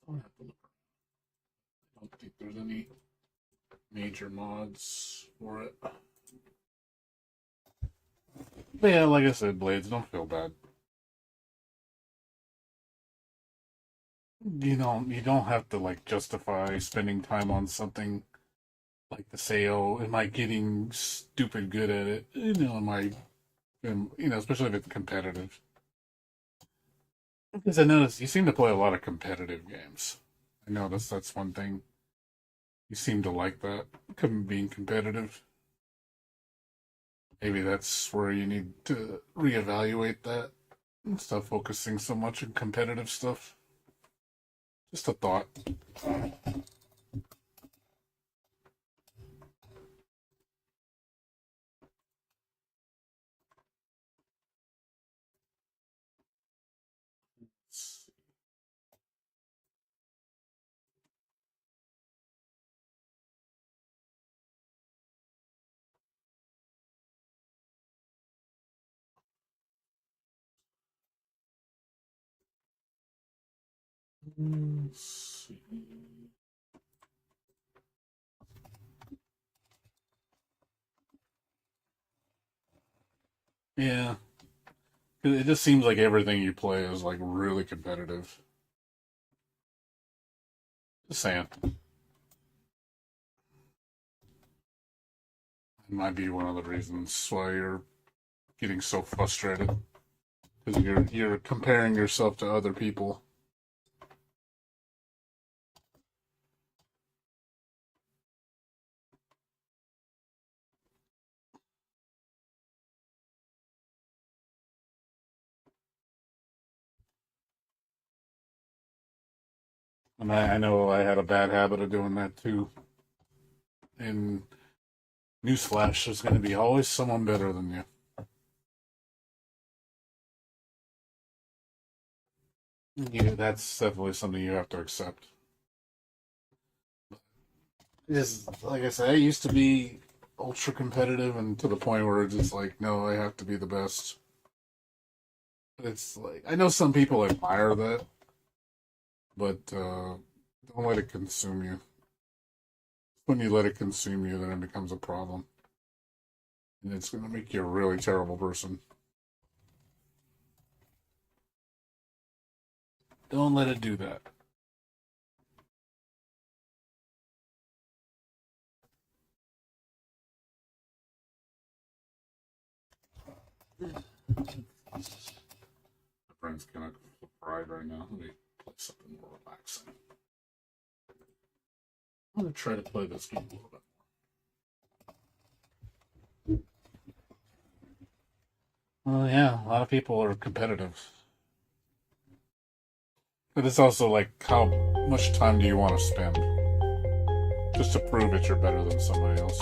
I'll have to look. I don't think there's any major mods for it. But yeah, like I said, Blades, don't feel bad. You don't have to like justify spending time on something like to say, oh, am I getting stupid good at it? Especially if it's competitive. Because I noticed you seem to play a lot of competitive games. I noticed that's one thing. You seem to like that, being competitive. Maybe that's where you need to reevaluate that and stop focusing so much on competitive stuff. Just a thought. Let's see. Yeah. It just seems like everything you play is like really competitive. Just saying. It might be one of the reasons why you're getting so frustrated. Because you're comparing yourself to other people. And I know I had a bad habit of doing that too. And newsflash, there's going to be always someone better than you. Yeah, that's definitely something you have to accept. Just like I said, I used to be ultra competitive, and to the point where it's just like, no, I have to be the best. It's like I know some people admire that, but don't let it consume you. When you let it consume you, then it becomes a problem, and it's going to make you a really terrible person. Don't let it do that. My brain's kind of fried right now. Let me play something more relaxing. I'm gonna try to play this game a little bit more. Well, yeah, a lot of people are competitive. But it's also like, how much time do you want to spend just to prove that you're better than somebody else?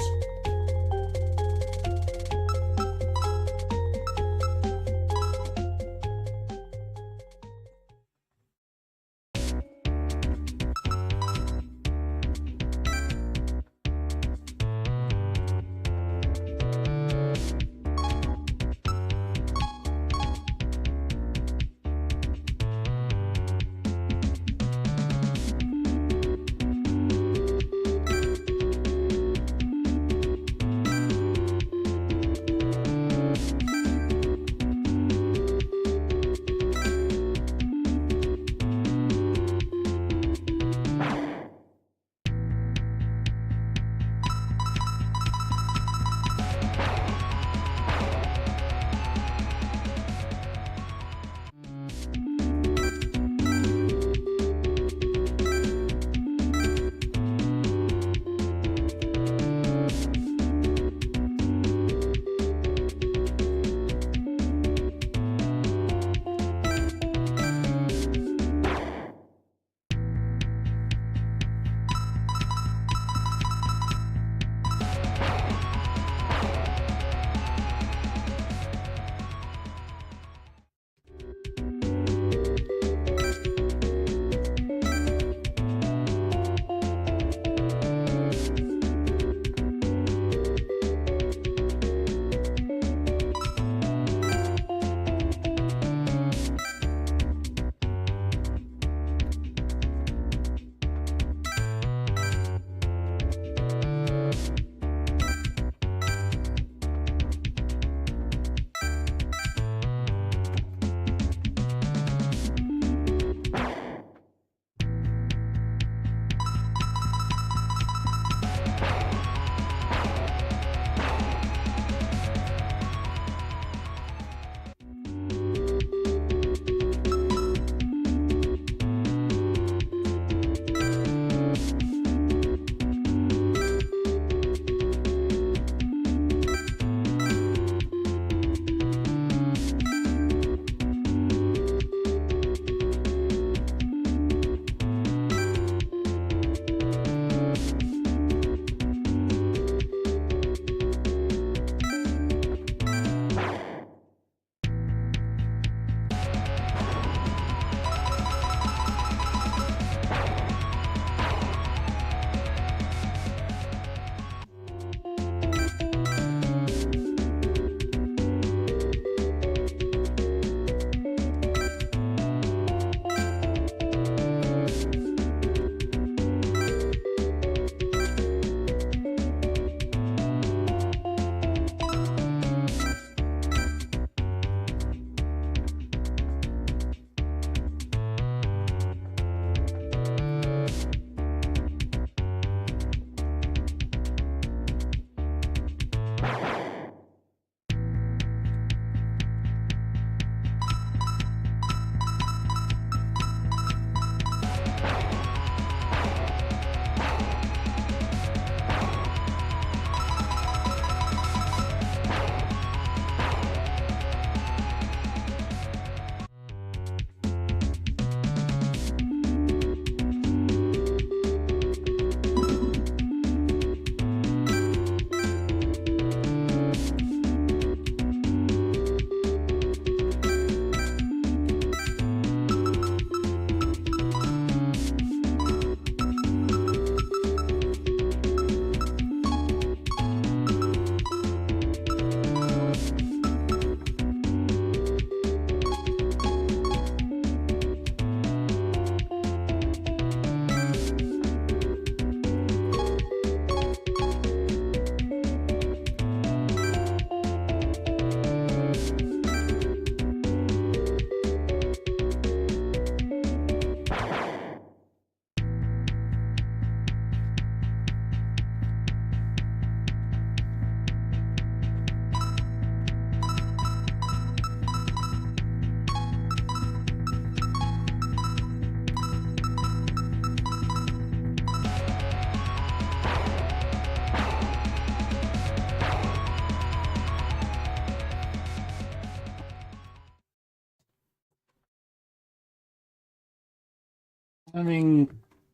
I mean,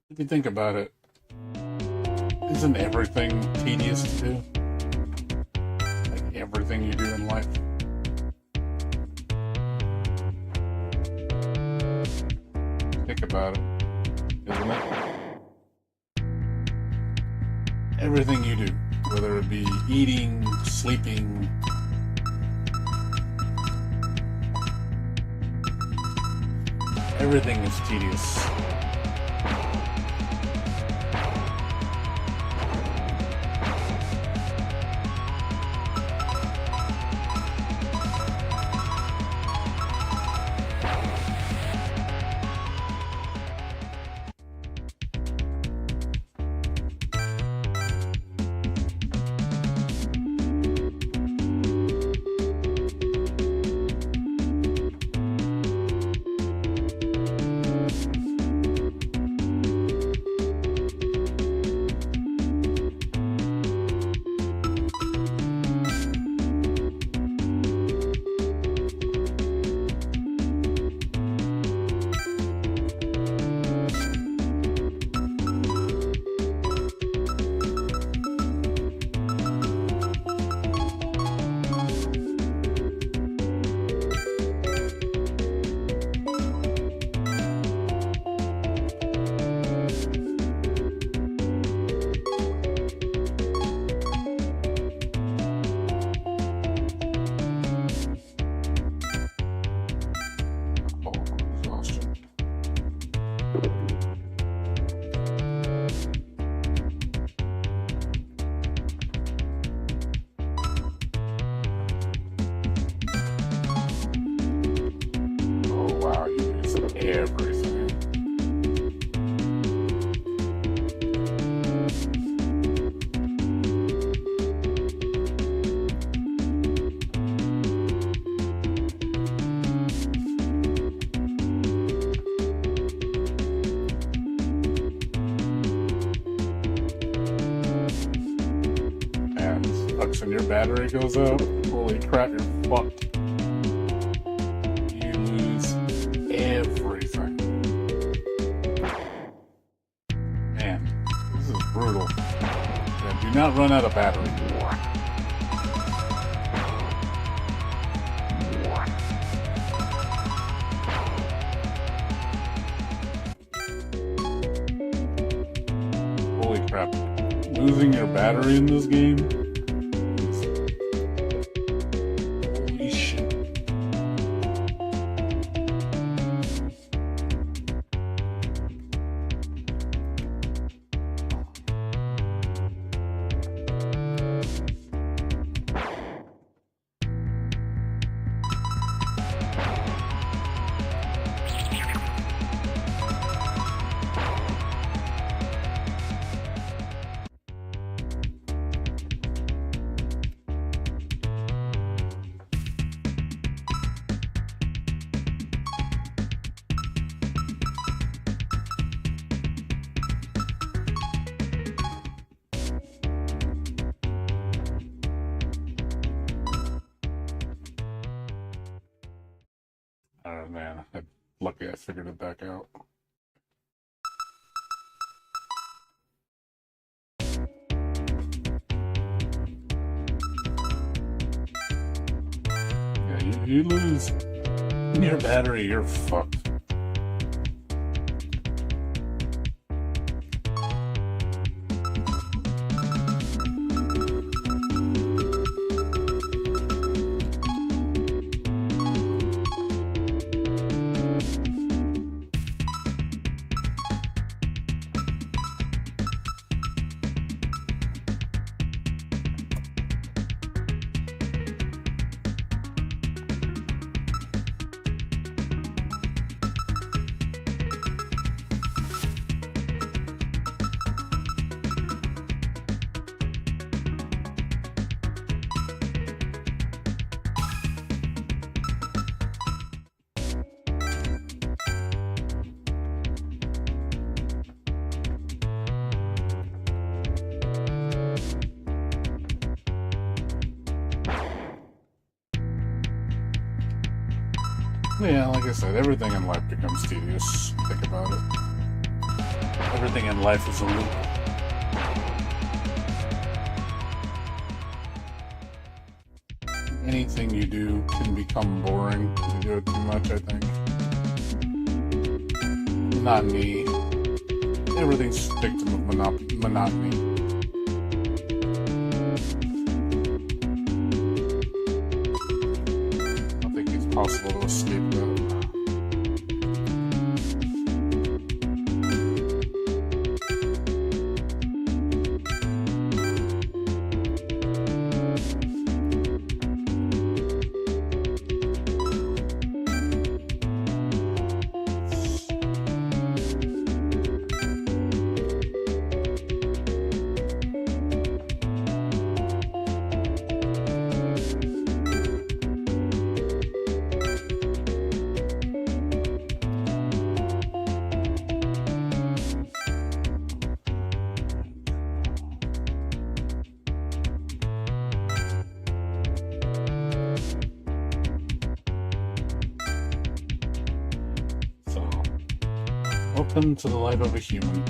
if you think about it, isn't everything tedious to do? Like everything you do in life? Think about it, isn't it? Everything you do, whether it be eating, sleeping, everything is tedious. Everything. And sucks when your battery goes out. Holy crap, you're fucked. You lose everything. Man, this is brutal. Yeah, do not run out of battery. Holy crap. Losing your battery in this game? Holy shit. Oh man, I'm lucky I figured it back out. Yeah, you lose your battery, you're fucked. Yeah, like I said, everything in life becomes tedious. Think about it. Everything in life is a loop. Anything you do can become boring if you do it too much, I think. Monotony. Everything's a victim of monotony. I don't think it's possible to escape that. Open to the life of a human.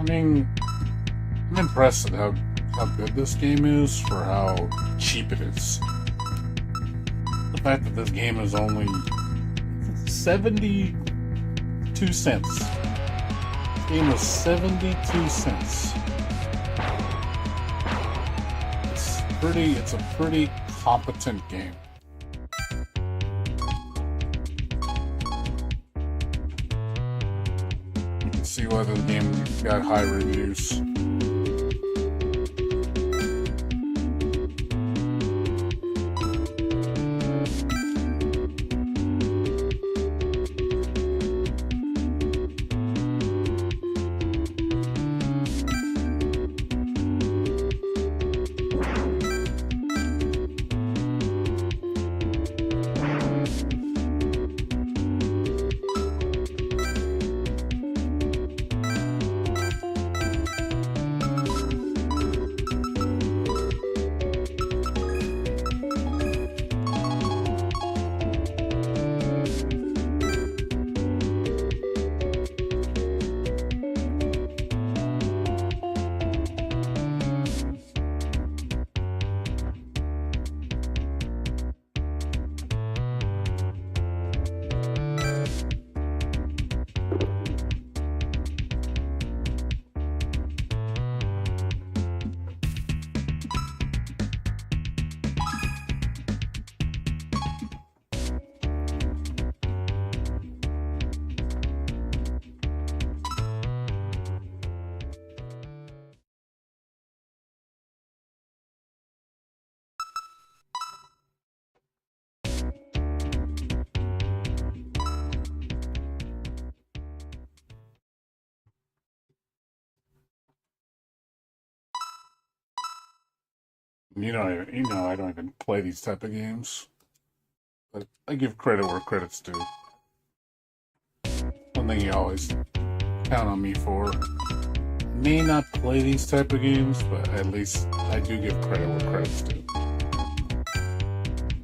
mean, I'm impressed at how good this game is for how cheap it is. The fact that this game is only 72 cents. This game is 72 cents. It's a pretty competent game. You can see why the game got high reviews. You know, I don't even play these type of games, but I give credit where credit's due. One thing you always count on me for. I may not play these type of games, but at least I do give credit where credit's due.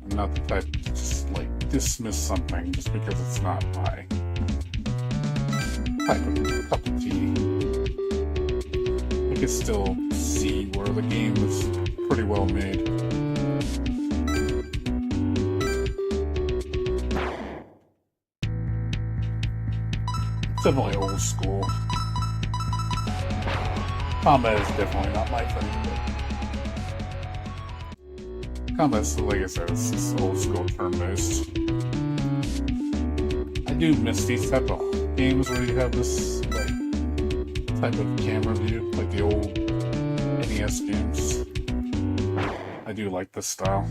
I'm not the type to just like dismiss something just because it's not my type of cup of tea. I can still see where the game is pretty well made. It's definitely old school. Combat is definitely not my thing, but combat's, like I said, it's just old school turn-based. I do miss these type of games where you have this like type of camera view, like the old NES games. I do like this style.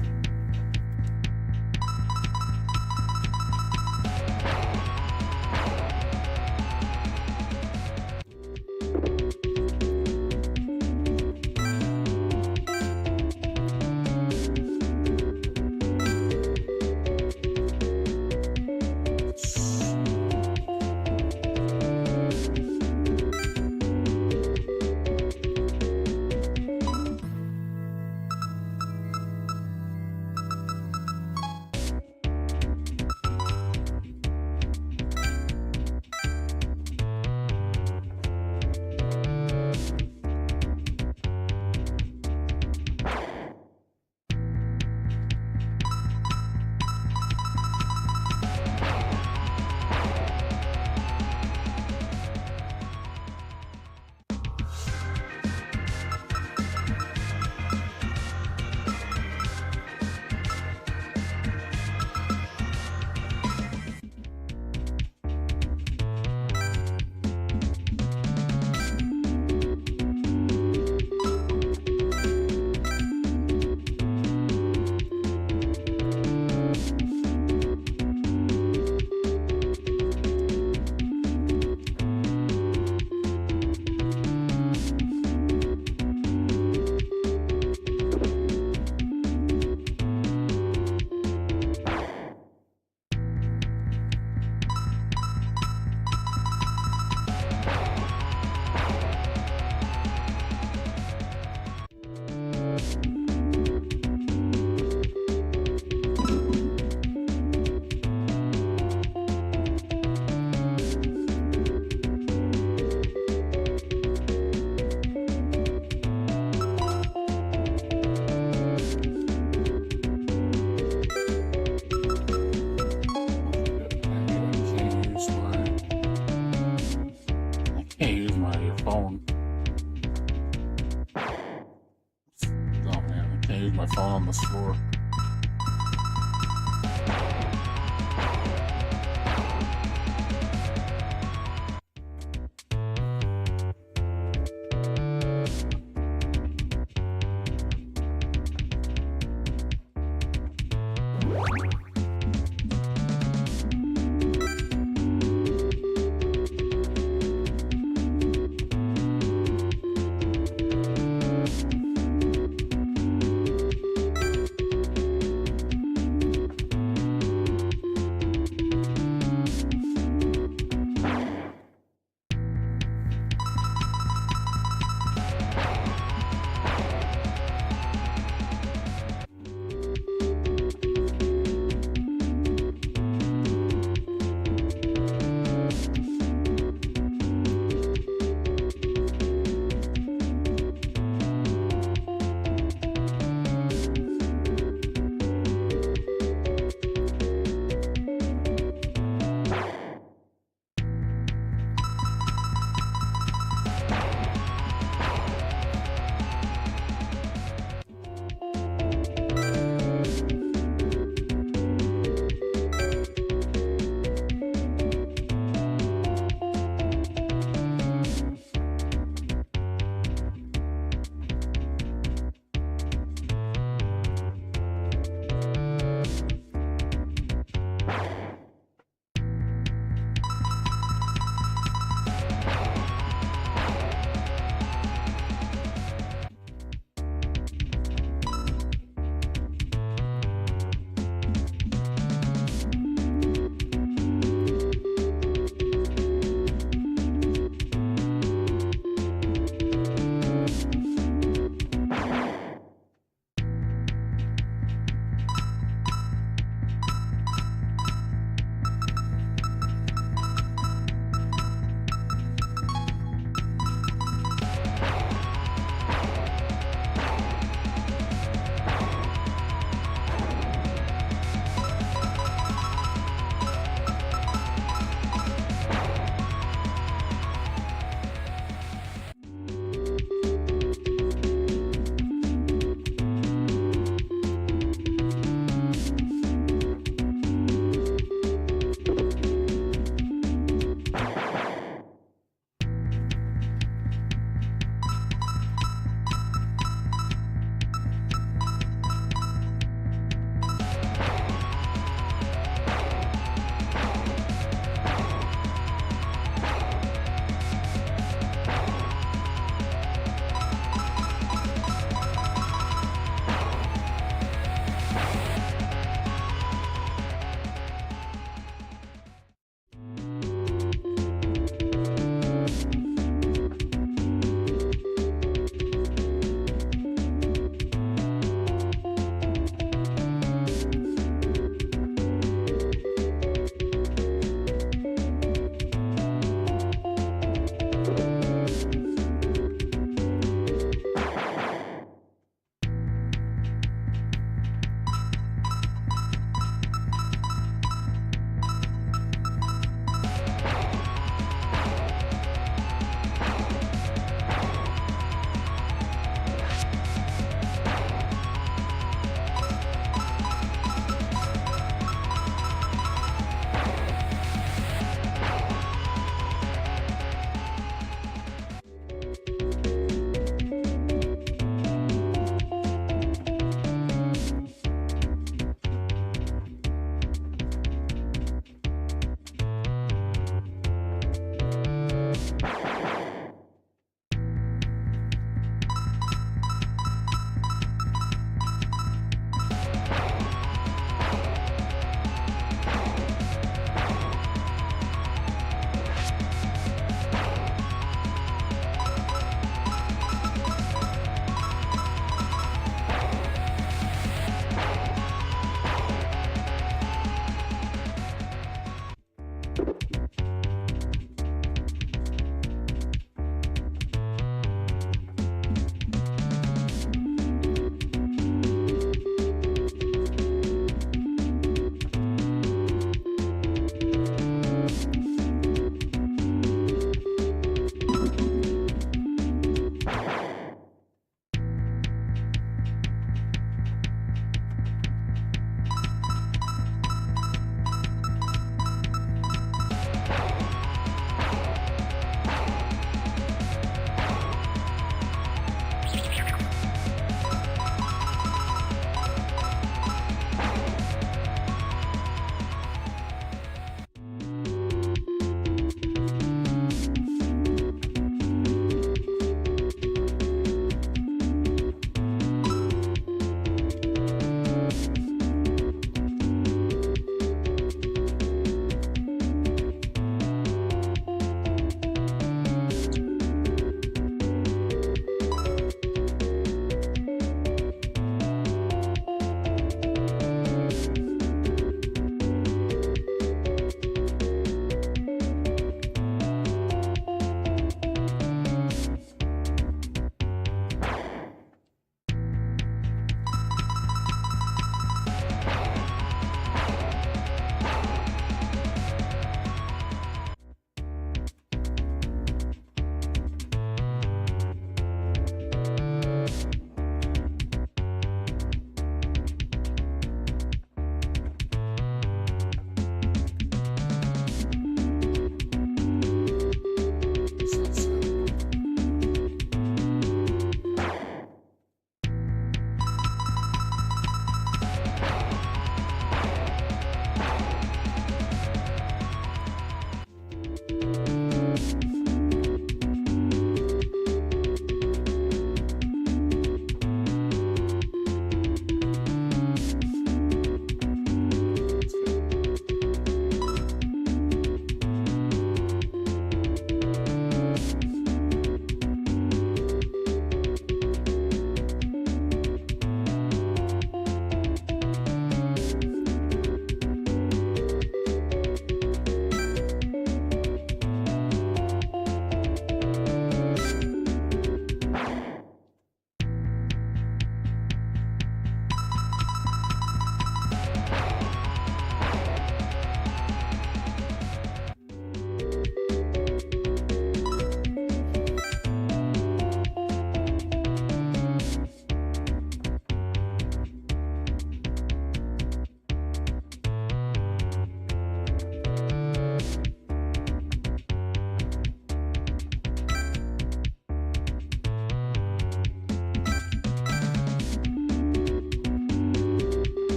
can't use my phone on this floor.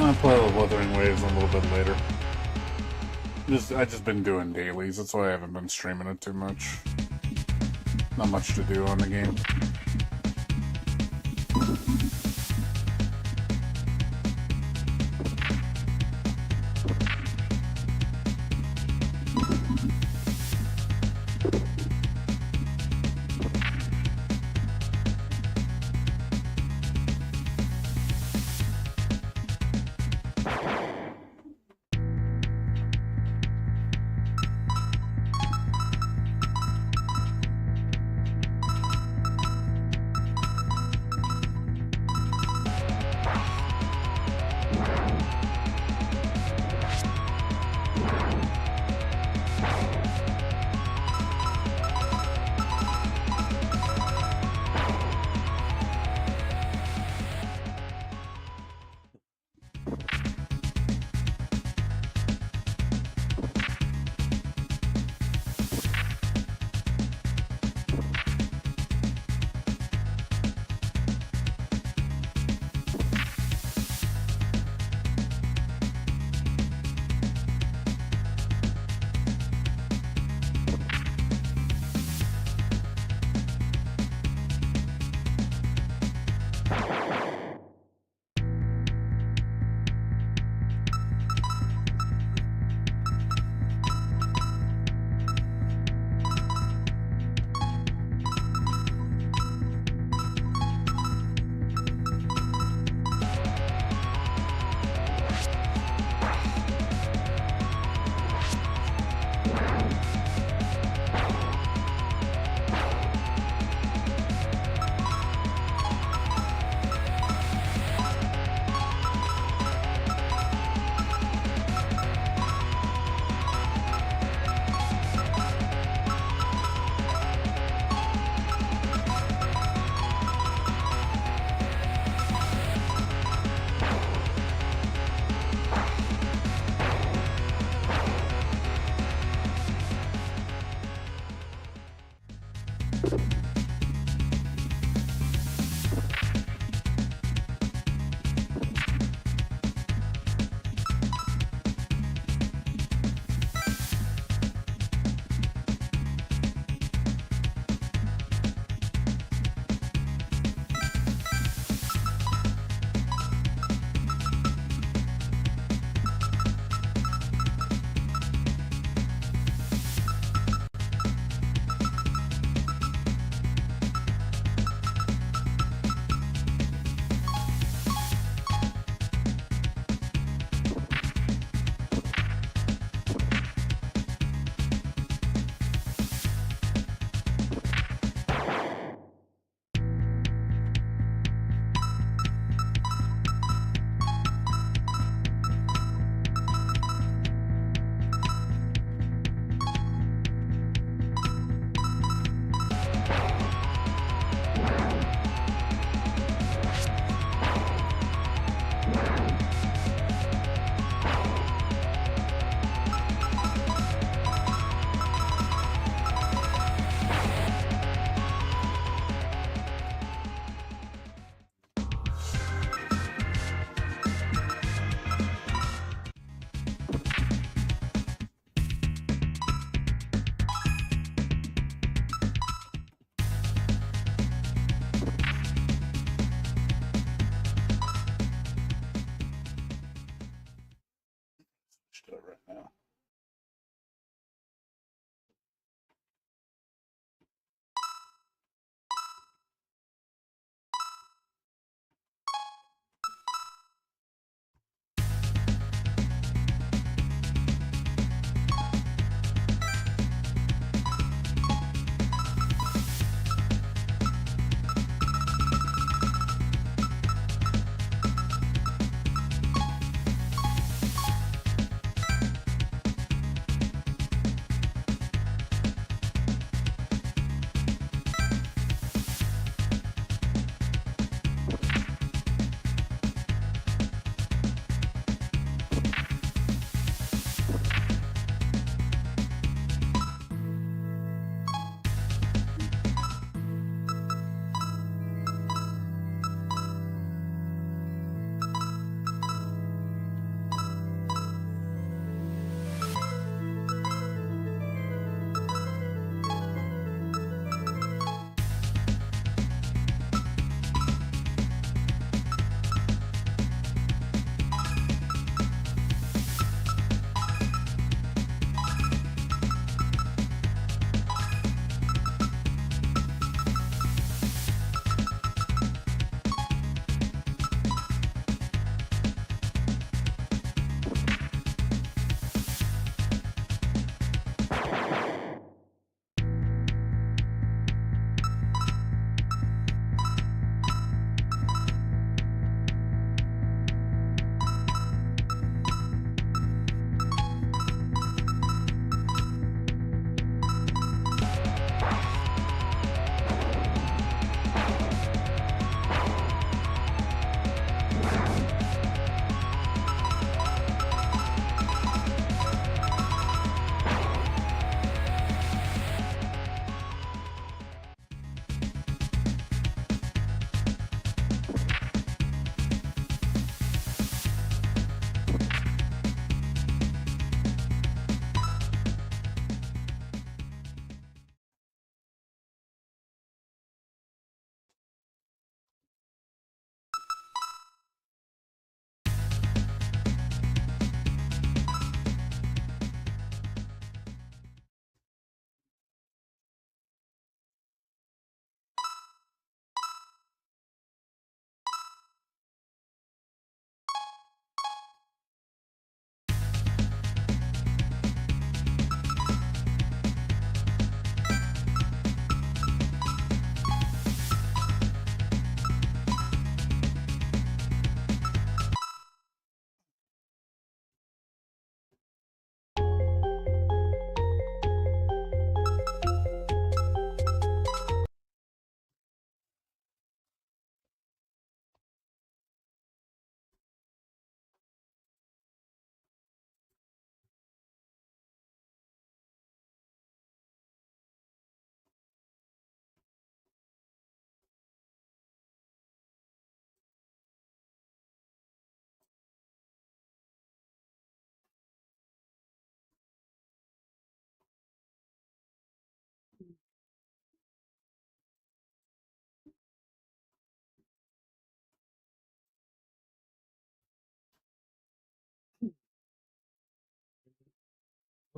I'll play the Wuthering Waves a little bit later. I just been doing dailies, that's why I haven't been streaming it too much. Not much to do on the game.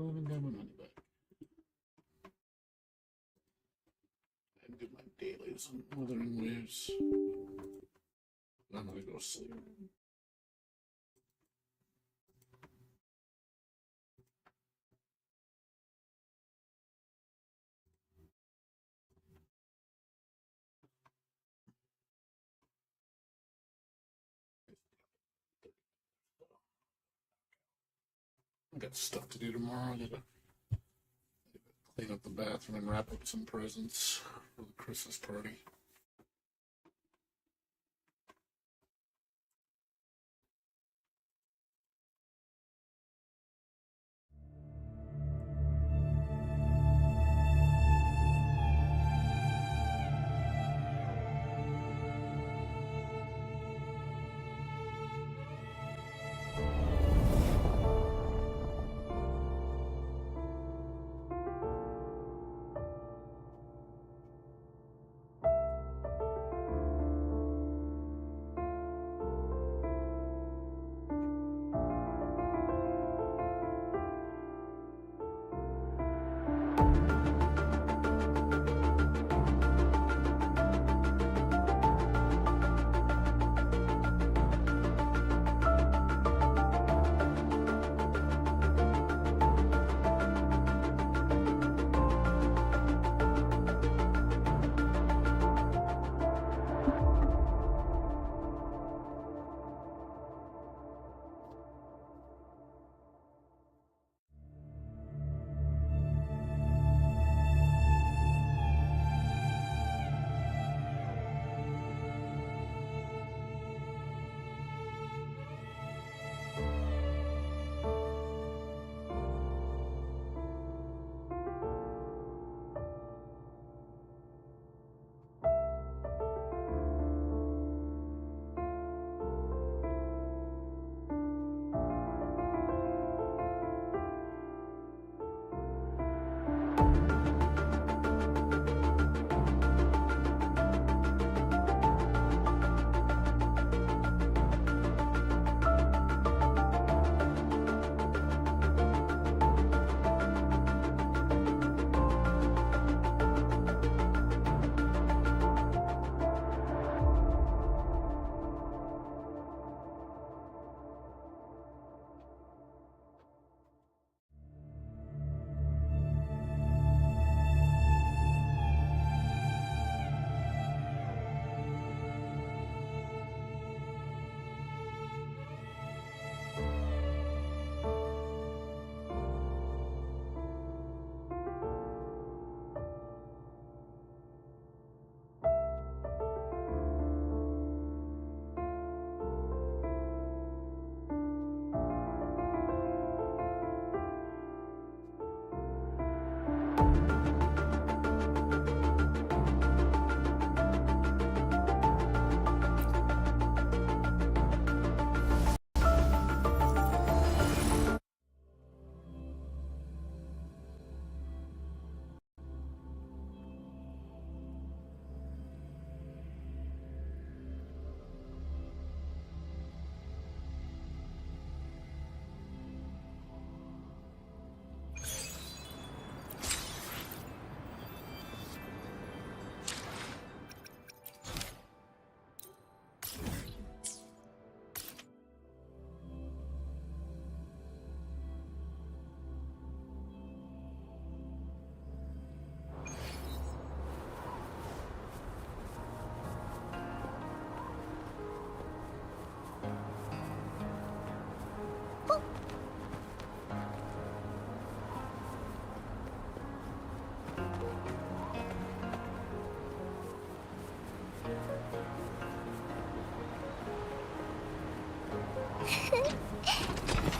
I haven't got my money back. I do my dailies on Wuthering Waves. I'm gonna go sleep. I got stuff to do tomorrow. I gotta clean up the bathroom and wrap up some presents for the Christmas party.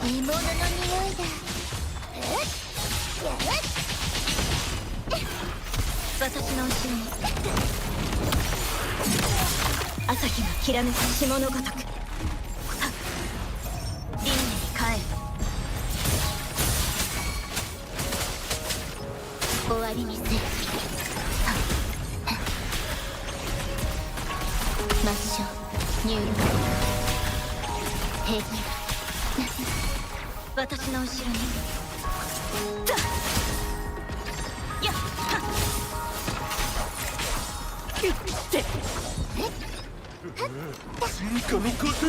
煮物の匂いだ。私の後ろに朝日がきらめく霜のごとく輪廻に帰る。終わりにせよ。抹消入力平気。私の後ろに進化の過程。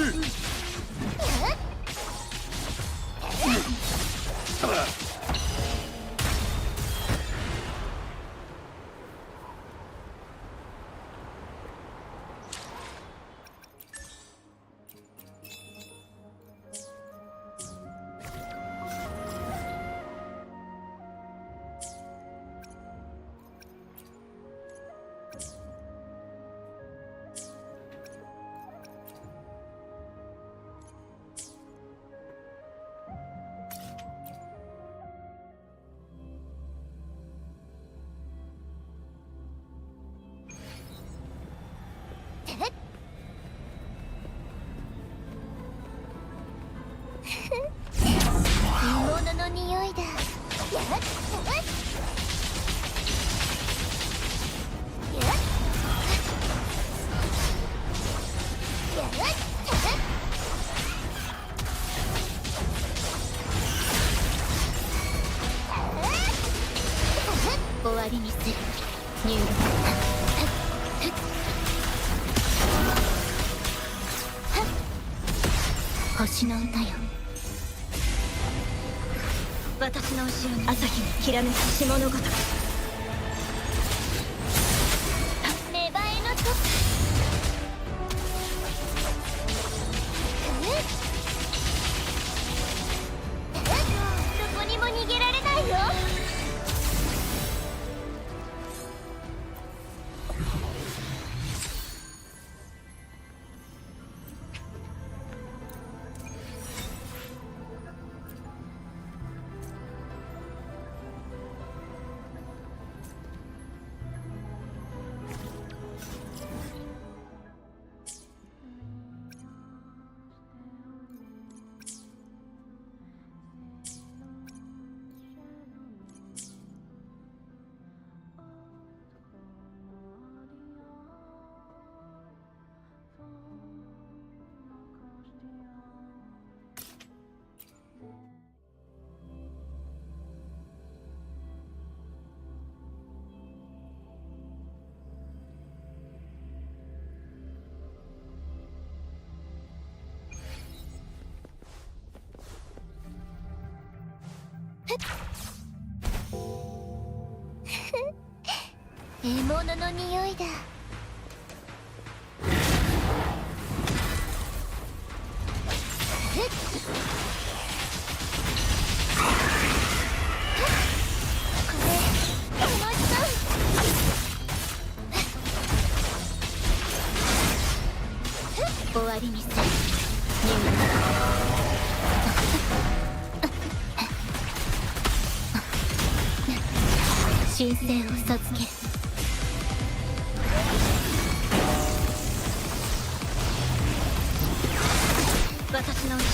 煮物の匂いだ。終わりにする。入力。星の歌よ。私の後ろに朝日がきらめく霜のごとく。芽生えの時。どこにも逃げられないよ。獲物の匂いだ。これ楽しそう。終わりにする。神聖を授ける。私の後ろに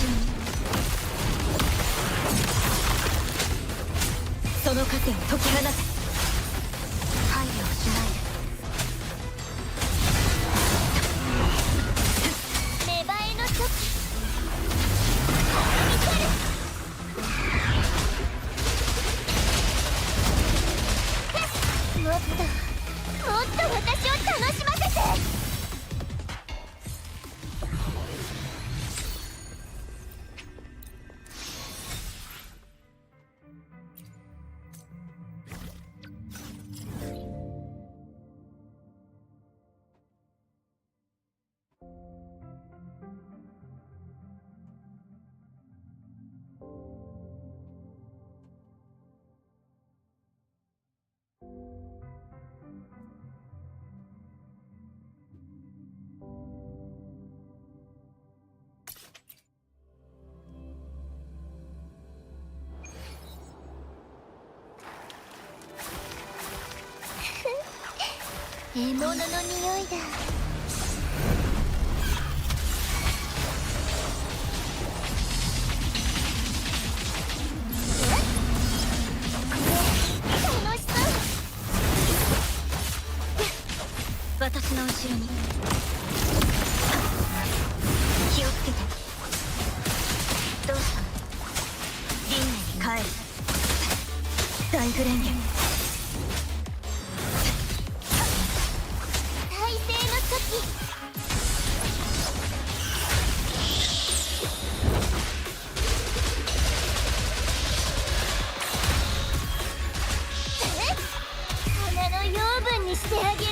その糧を解き放て。配慮をしないで。芽生えの時。見せる。もっと私を楽しませて。獲物の匂いだ。楽しそう。私の後ろに気をつけて。どうしたの？輪廻に帰る。軸レンゲ。体勢の時。花の養分にしてあげる。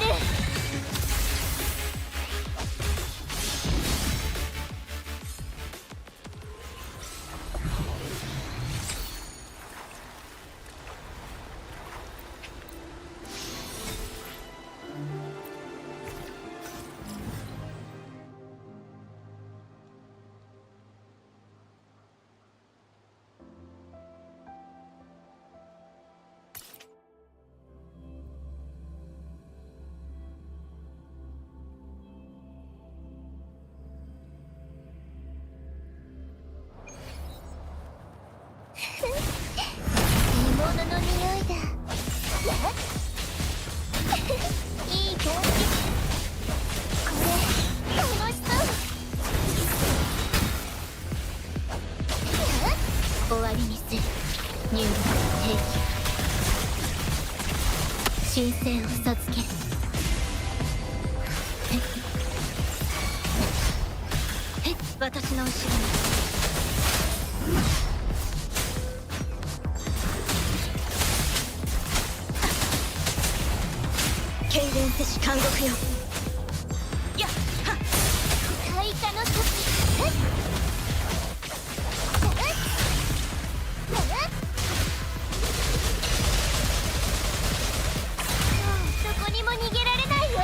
煮物の匂いだ。いい感じ。これ楽しそう。終わりにする。入力兵器。神聖を授ける。私の後ろに。痙攣せし監獄よ。やっはっ。開花の時。どこにも逃げられないよ。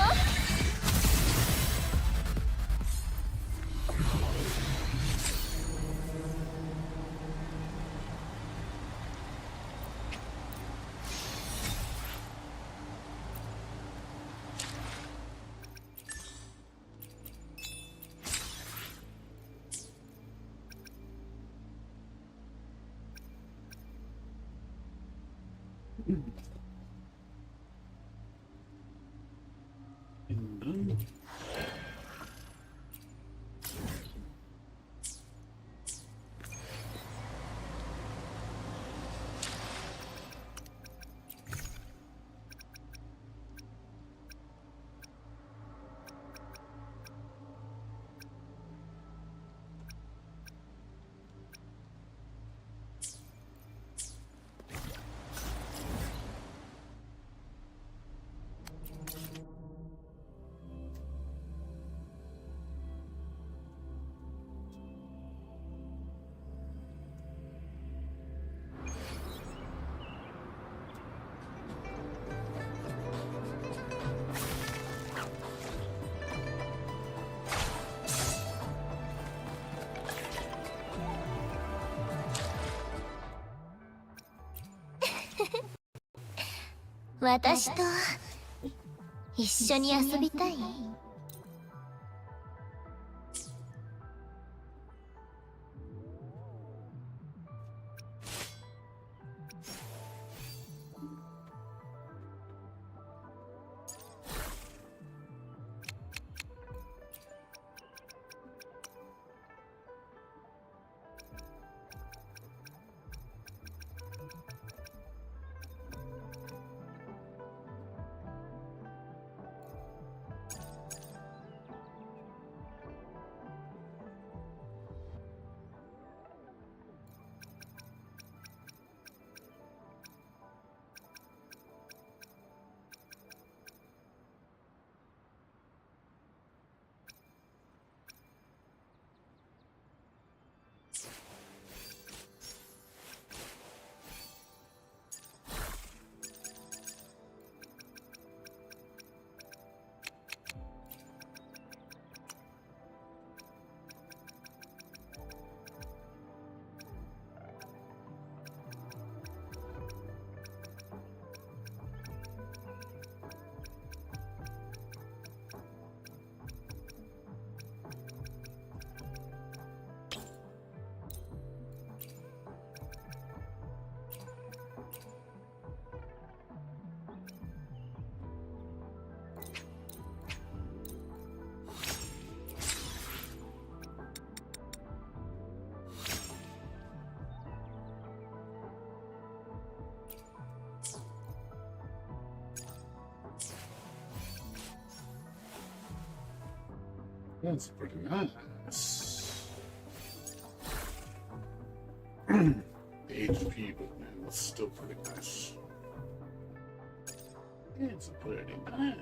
私と一緒に遊びたい？ That's pretty nice. The HP, but man, it's still pretty nice. It's pretty nice.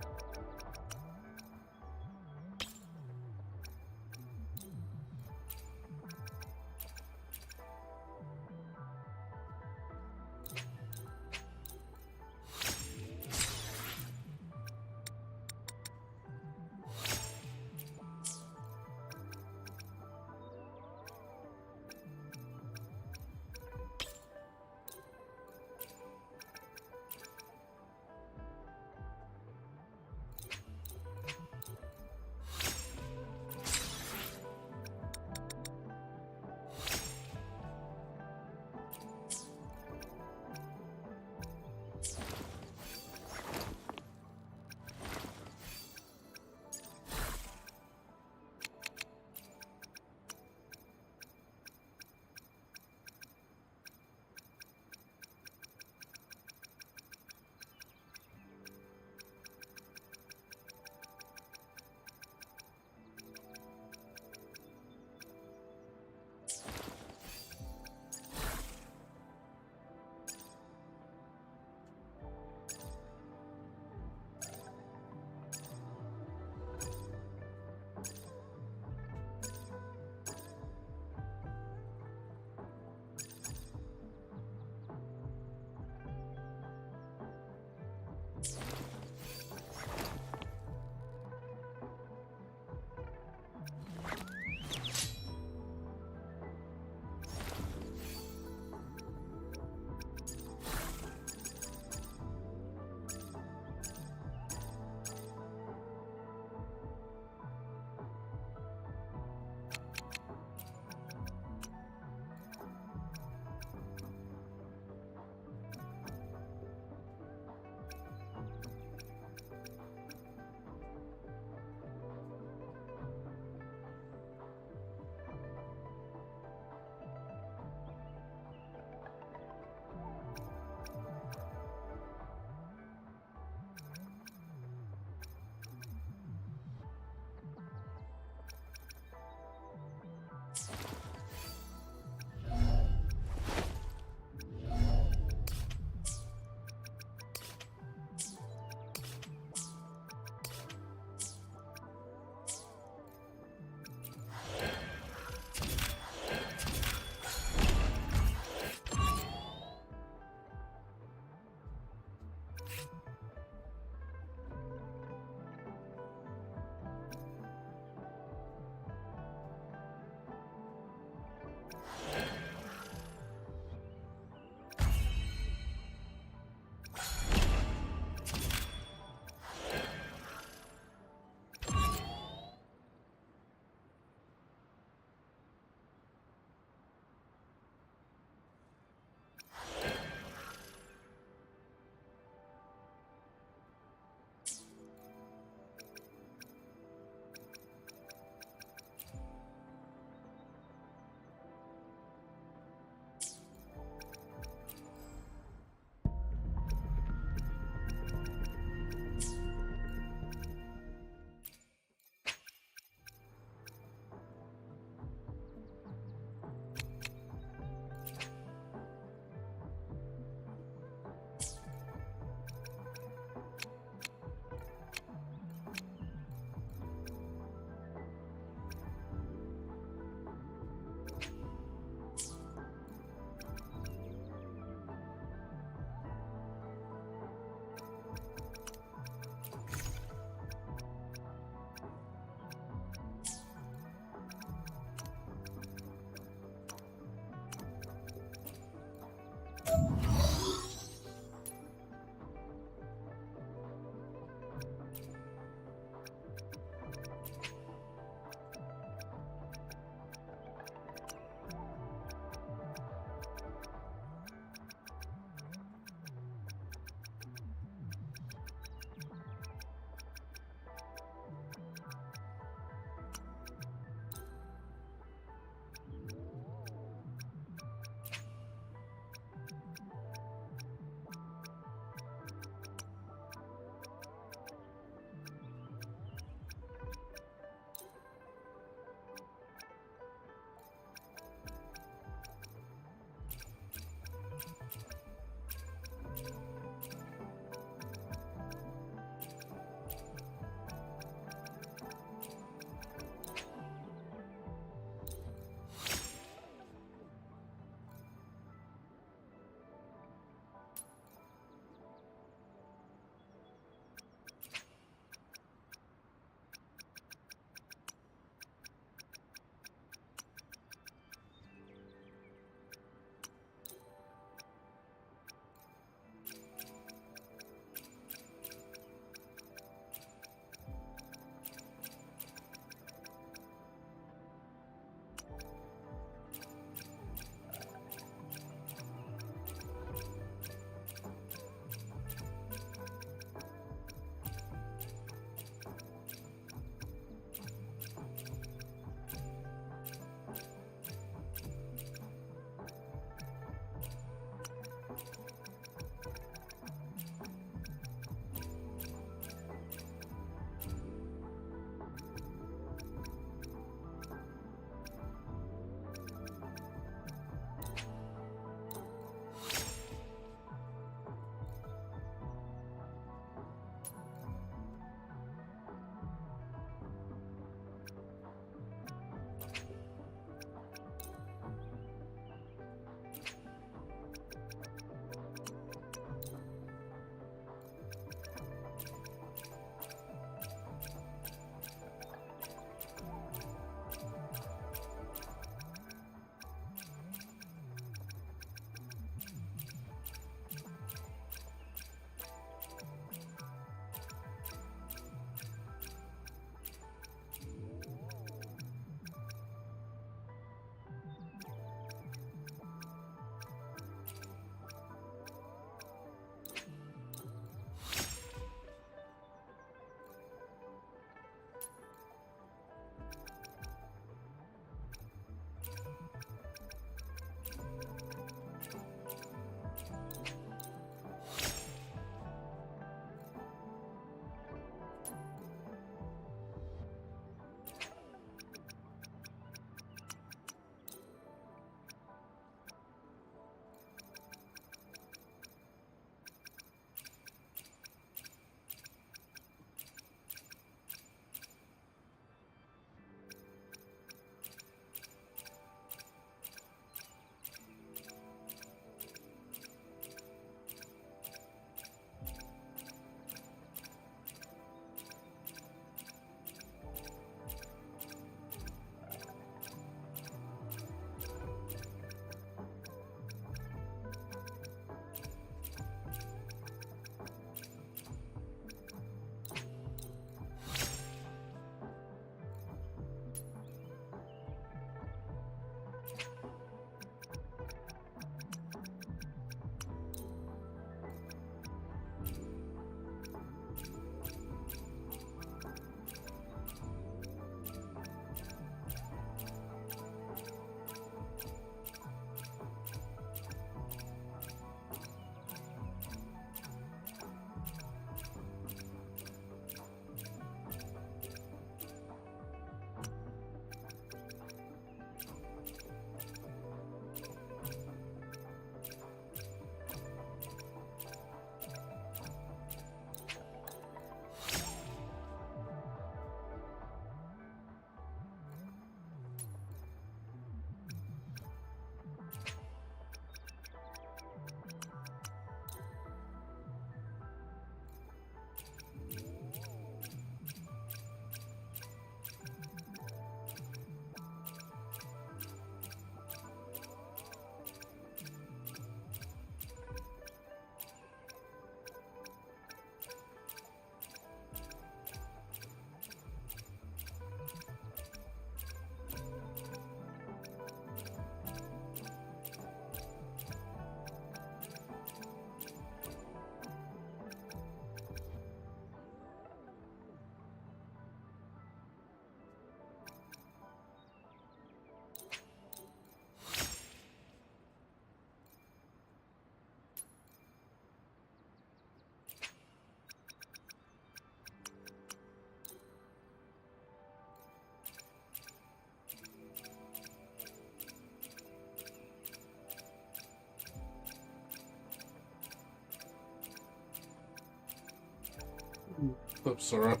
Eclipse are up.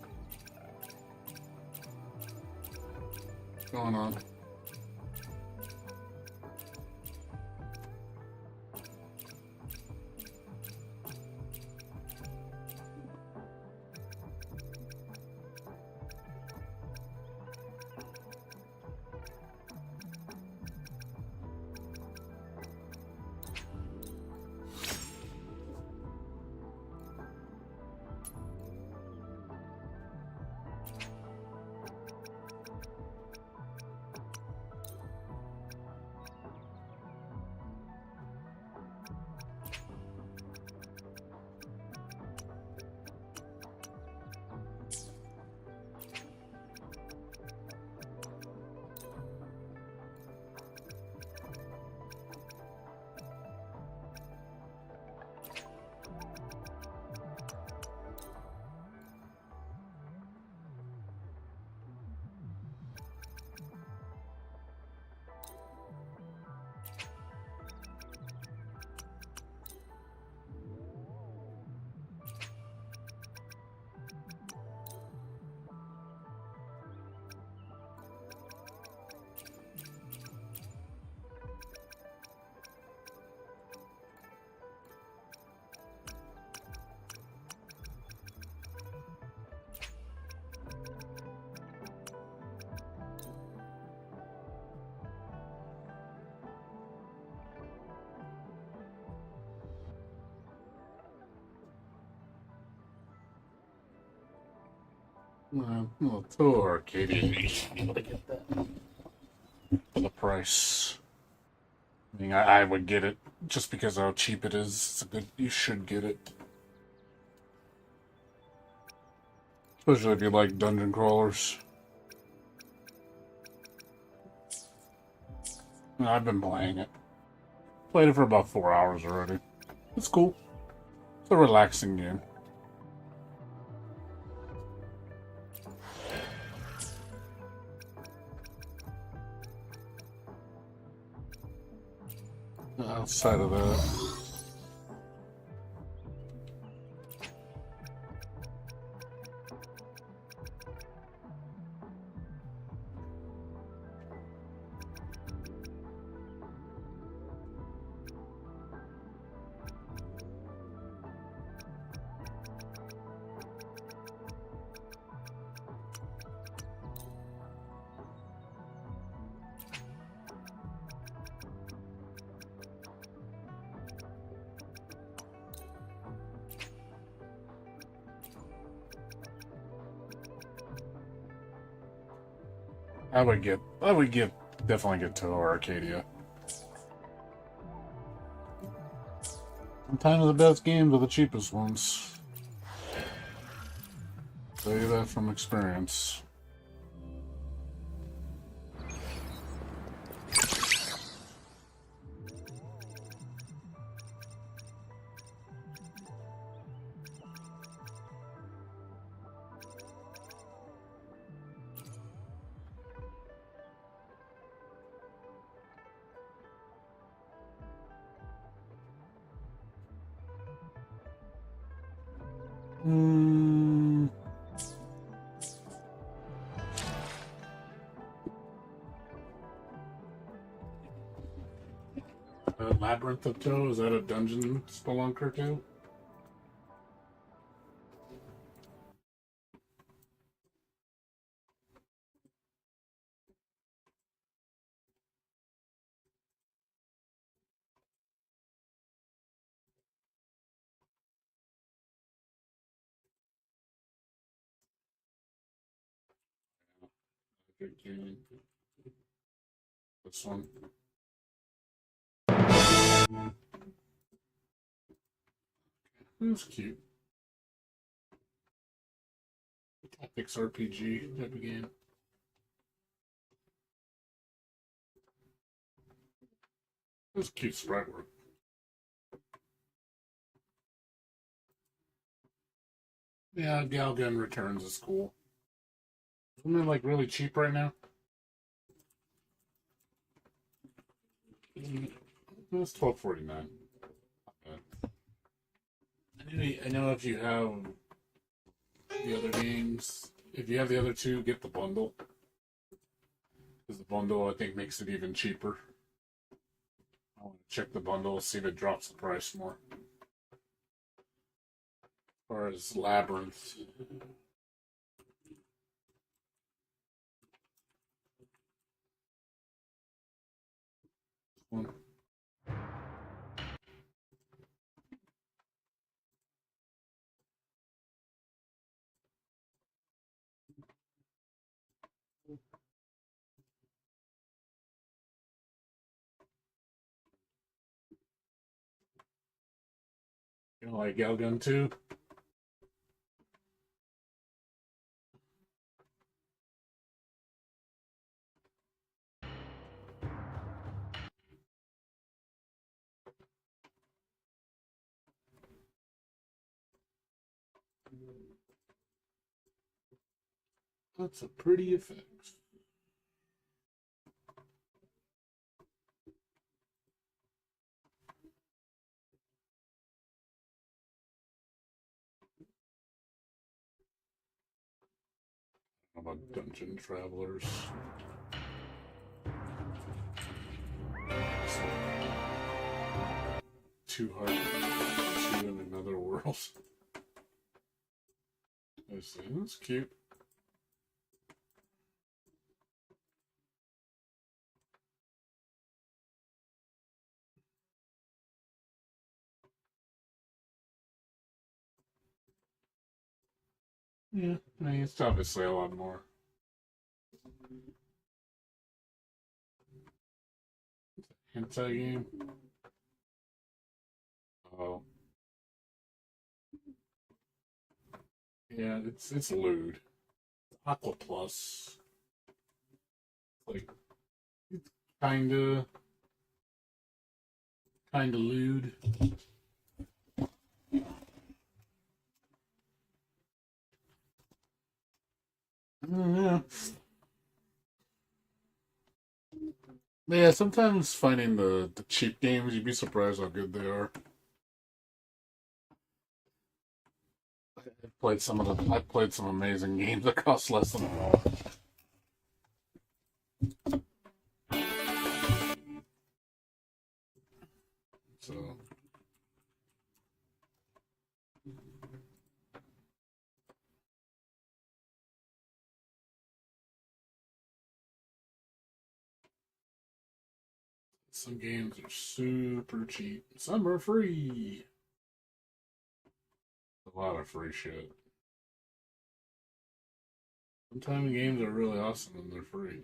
What's going on? Well, Touhou Arcadia. Able to get that for the price. I mean, I would get it just because of how cheap it is. It's a good. You should get it, especially if you like dungeon crawlers. I've been playing it. Played it for about 4 hours already. It's cool. It's a relaxing game. Outside of that, definitely get Touhou Arcadia. Sometimes the best games are the cheapest ones. Tell you that from experience. Labyrinth of Touhou, is that a dungeon spelunker too? This one. That's cute. Tactics RPG type of game. That's cute sprite work. Yeah, Galgun Returns is cool. Isn't it like really cheap right now? It's $12.49. I know if you have the other games. If you have the other two, get the bundle. Because the bundle, I think, makes it even cheaper. I want to check the bundle, see if it drops the price more. As far as Labyrinth. One. You know, like Galgun 2? That's a pretty effect. How about Dungeon Travelers? Too hard to see in another world. That's cute. Yeah, I mean, it's obviously a lot more. Hentai game? Oh. Yeah, it's lewd. Aqua Plus. Like, it's kinda lewd. Yeah. Yeah, sometimes finding the cheap games, you'd be surprised how good they are. I've played some amazing games that cost less than $1. So some games are super cheap. Some are free. A lot of free shit. Sometimes games are really awesome and they're free.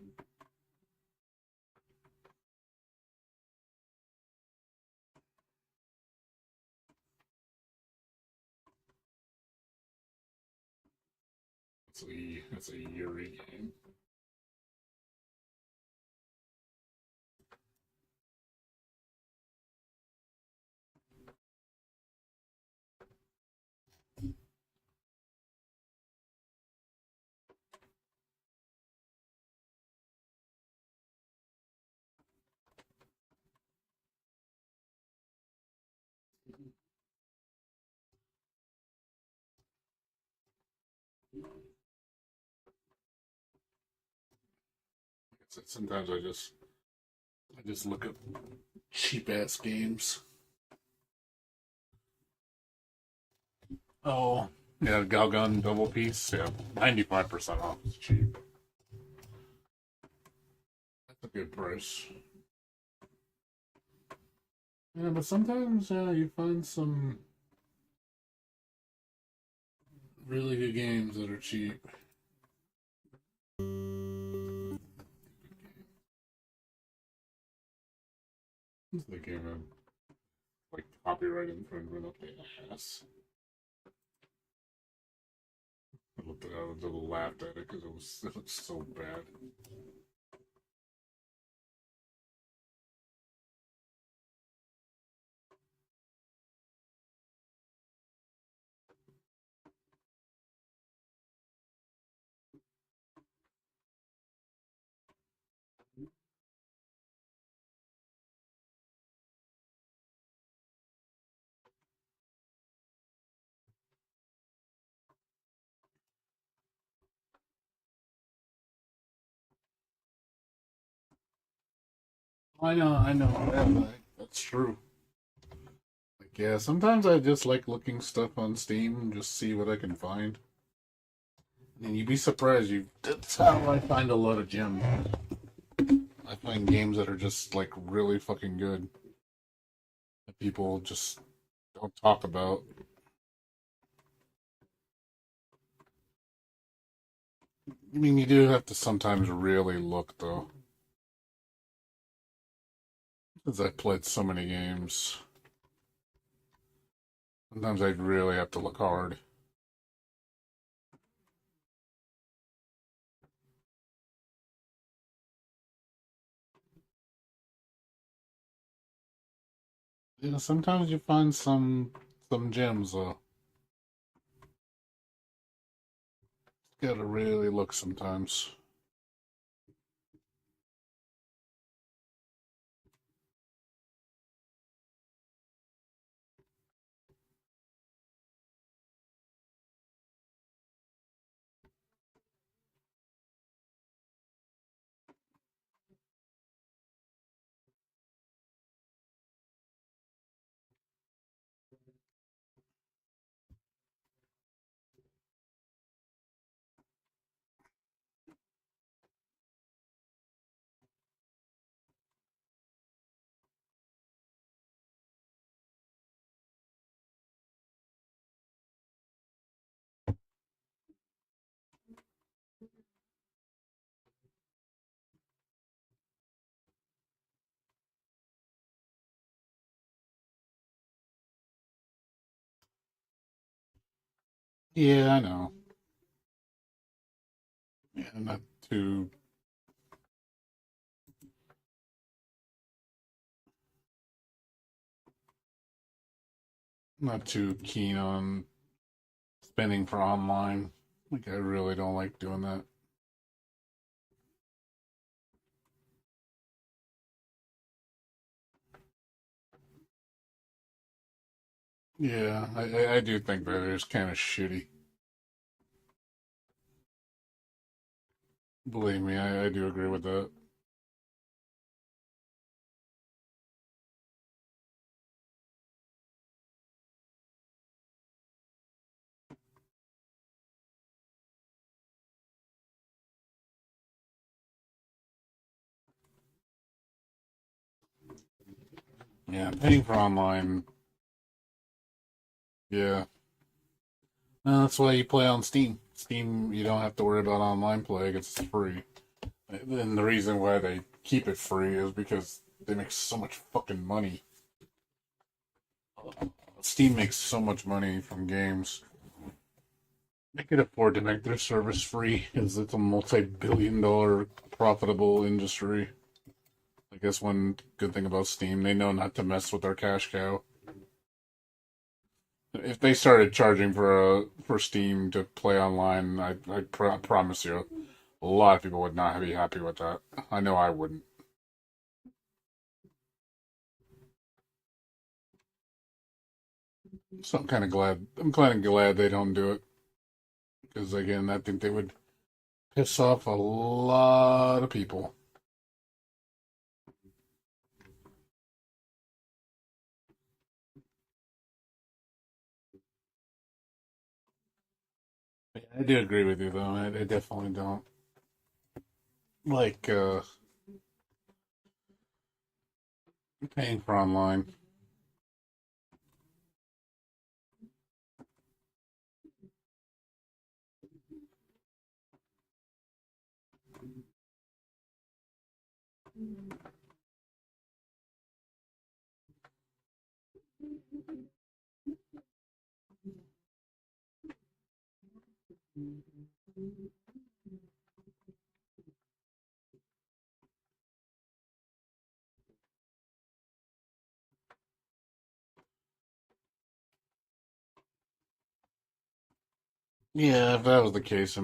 That's a Yuri game. Sometimes I just look at cheap ass games. Oh, yeah, Galgun double piece. Yeah, 95% off is cheap. That's a good price. Yeah, but sometimes you find some really good games that are cheap. What's the game of like copyright infringement up the ass? I looked at it, I laughed at it because it was so bad. I know. Yeah, that's true. Like, yeah, sometimes I just like looking stuff on Steam, just see what I can find. And you'd be surprised. That's how I find a lot of gems. I find games that are just like really fucking good that people just don't talk about. I mean, you do have to sometimes really look though, because I've played so many games. Sometimes I really have to look hard. Yeah, sometimes you find some gems though. Gotta really look sometimes. Yeah, I know. Yeah, too not too keen on spending for online. Like, I really don't like doing that. Yeah, I do think that is kind of shitty. Believe me, I do agree with that. Yeah, paying for online. Yeah, no, that's why you play on Steam. Steam, you don't have to worry about online play. It's free. And the reason why they keep it free is because they make so much fucking money. Steam makes so much money from games. They could afford to make their service free because it's a multi-billion-dollar profitable industry. I guess one good thing about Steam, they know not to mess with their cash cow. If they started charging for Steam to play online, I promise you, a lot of people would not be happy with that. I know I wouldn't. So I'm kind of glad. I'm kind of glad they don't do it because again, I think they would piss off a lot of people. I do agree with you though. I definitely don't like paying for online. Yeah, if that was the case,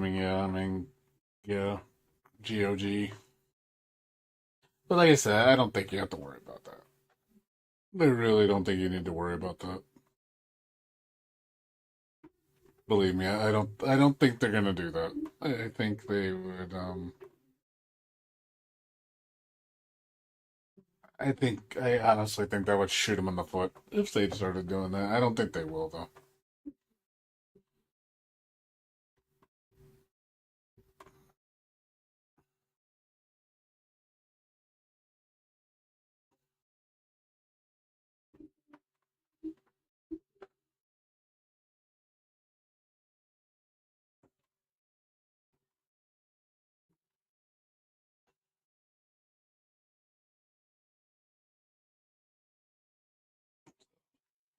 yeah, GOG. But like I said, I don't think you have to worry about that. I really don't think you need to worry about that. Believe me, I don't. I don't think they're gonna do that. I think they would. I honestly think that would shoot him in the foot if they started doing that. I don't think they will, though.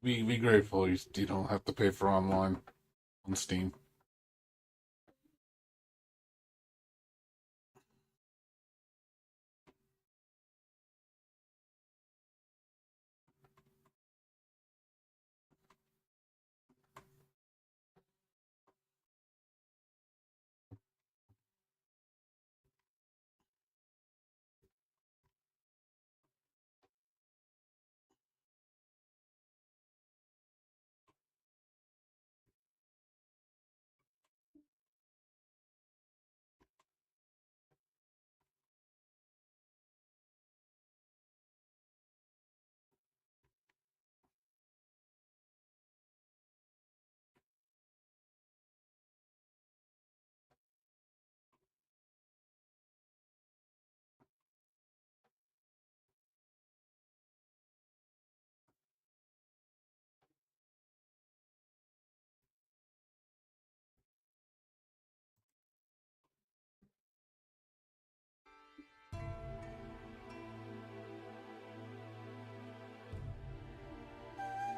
Be grateful you don't have to pay for online on Steam.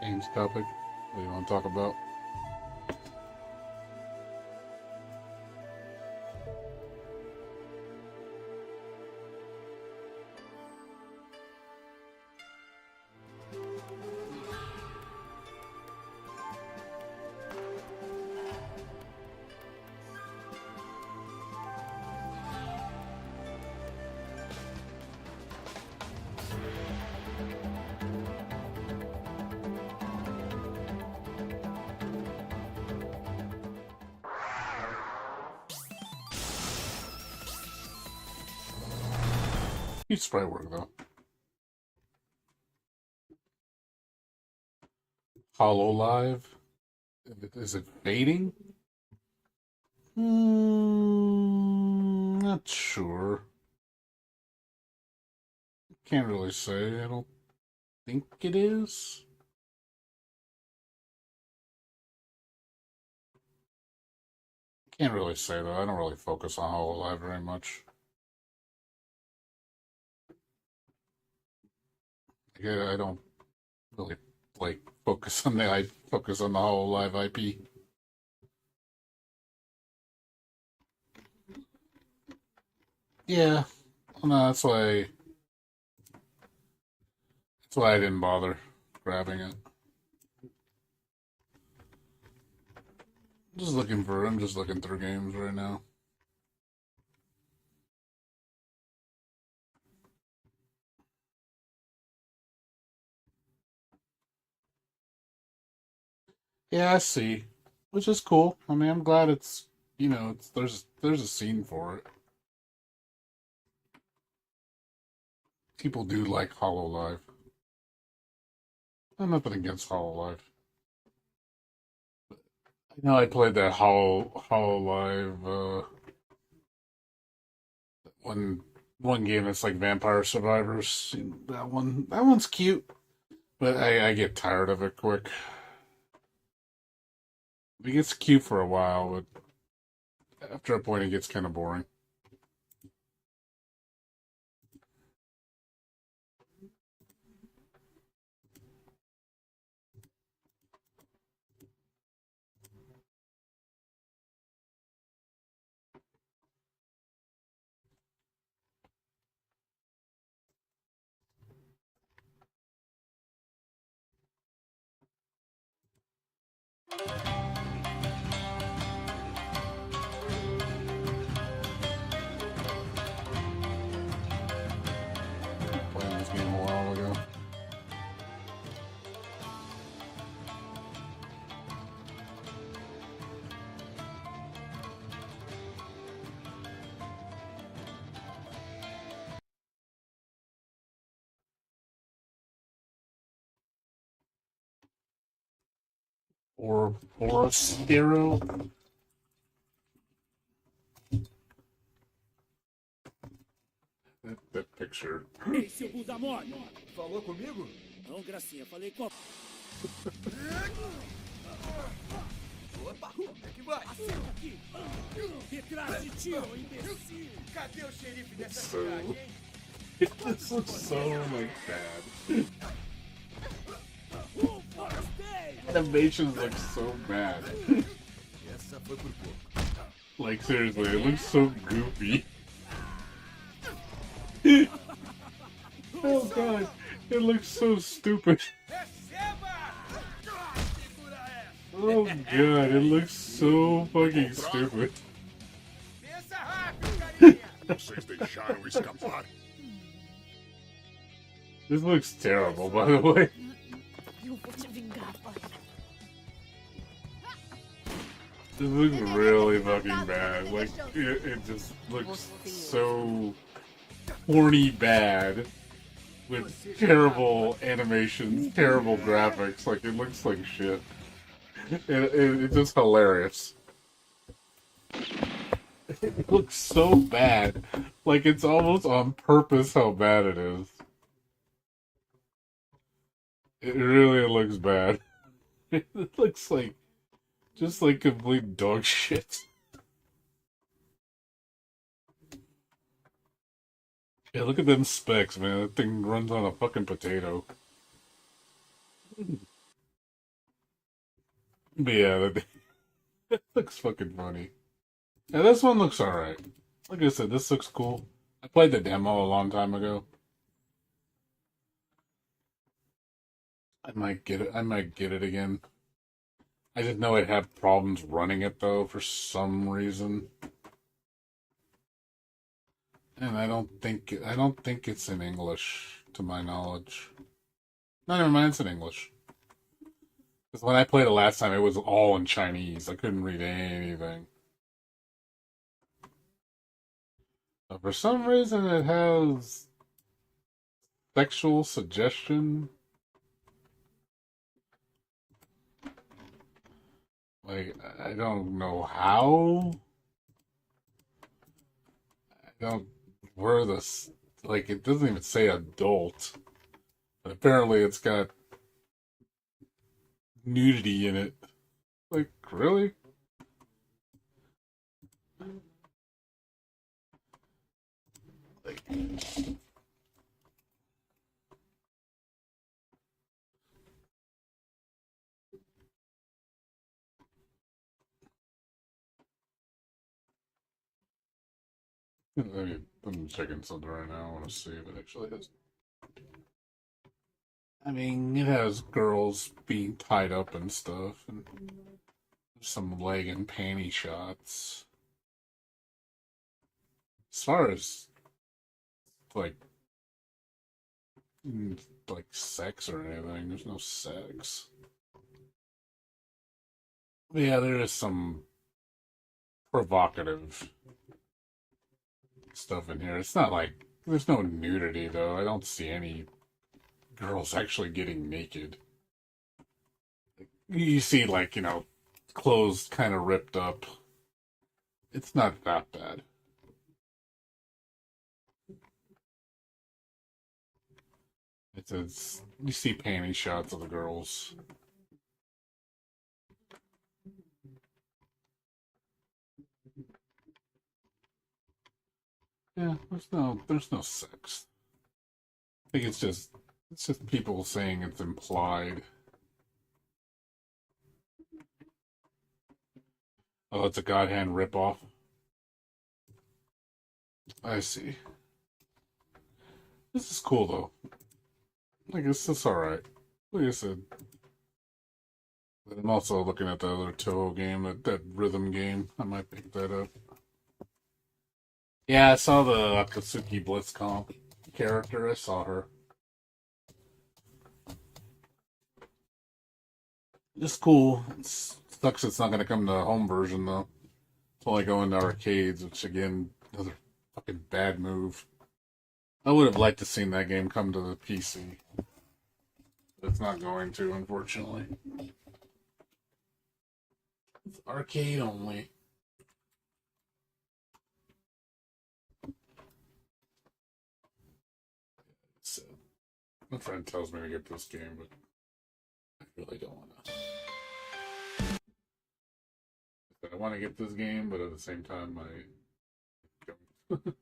Games topic. What do you want to talk about? Cute sprite work, though. HoloLive? Is it fading? Not sure. Can't really say. I don't think it is. Can't really say, though. I don't really focus on HoloLive very much. Yeah, I don't really focus on the HoloLive IP. Yeah, no, that's why I didn't bother grabbing it. I'm just looking through games right now. Yeah, I see. Which is cool. I mean, I'm glad it's, there's a scene for it. People do like HoloLive. I'm nothing against HoloLive. I know I played that HoloLive one game that's like Vampire Survivors. That one's cute, but I get tired of it quick. It gets cute for a while, but after a point, it gets kind of boring. Or Orostero. That picture. Ei, seu bunda mole! Falou comigo? Não, gracinha, falei com a... Opa, é que vai. Acerta aqui! Retrás de ti, ô imbecil! Cadê o xerife dessa So, cidade, hein? this looks so like bad. Animations look so bad. Essa foi por pouco. Like seriously, it looks so goofy. Oh god, it looks so stupid. Oh god, it looks so fucking stupid. Pensa rápido, carinha. Vocês deixaram escapar. This looks terrible, by the way. Eu vou te vingar, pai. This looks really fucking bad. Like, it just looks so horny bad. With terrible animations, terrible graphics. Like, it looks like shit. It's just hilarious. It looks so bad. Like, it's almost on purpose how bad it is. It really looks bad. It looks like just like complete dog shit. Yeah, look at them specs, man. That thing runs on a fucking potato. But yeah, that looks fucking funny. Yeah, this one looks alright. Like I said, this looks cool. I played the demo a long time ago. I might get it again. I just know I'd have problems running it though for some reason. And I don't think it's in English, to my knowledge. No, never mind, it's in English. Because when I played it last time, it was all in Chinese. I couldn't read anything. But for some reason, it has sexual suggestion. Like, I don't know how. Where this, like, it doesn't even say adult. But apparently it's got nudity in it. Like, really? Like, I'm checking something right now. I want to see if it actually has. I mean, it has girls being tied up and stuff, and some leg and panty shots. As far as like sex or anything, there's no sex. But yeah, there is some provocative stuff in here. It's not like there's no nudity though. I don't see any girls actually getting naked. You see, like, clothes kind of ripped up. It's not that bad. It's you see panty shots of the girls. Yeah, there's no sex. I think it's just people saying it's implied. Oh, it's a God Hand ripoff. I see. This is cool though. I guess it's alright. Like I said. But I'm also looking at the other Touhou game, that rhythm game. I might pick that up. Yeah, I saw the Akatsuki Blitzcomp character. I saw her. It's cool. It sucks it's not going to come to home version, though. It's only going to arcades, which, again, another fucking bad move. I would have liked to seen that game come to the PC. But it's not going to, unfortunately. It's arcade only. So, my friend tells me to get this game, but I really don't want to. I want to get this game, but at the same time, I don't.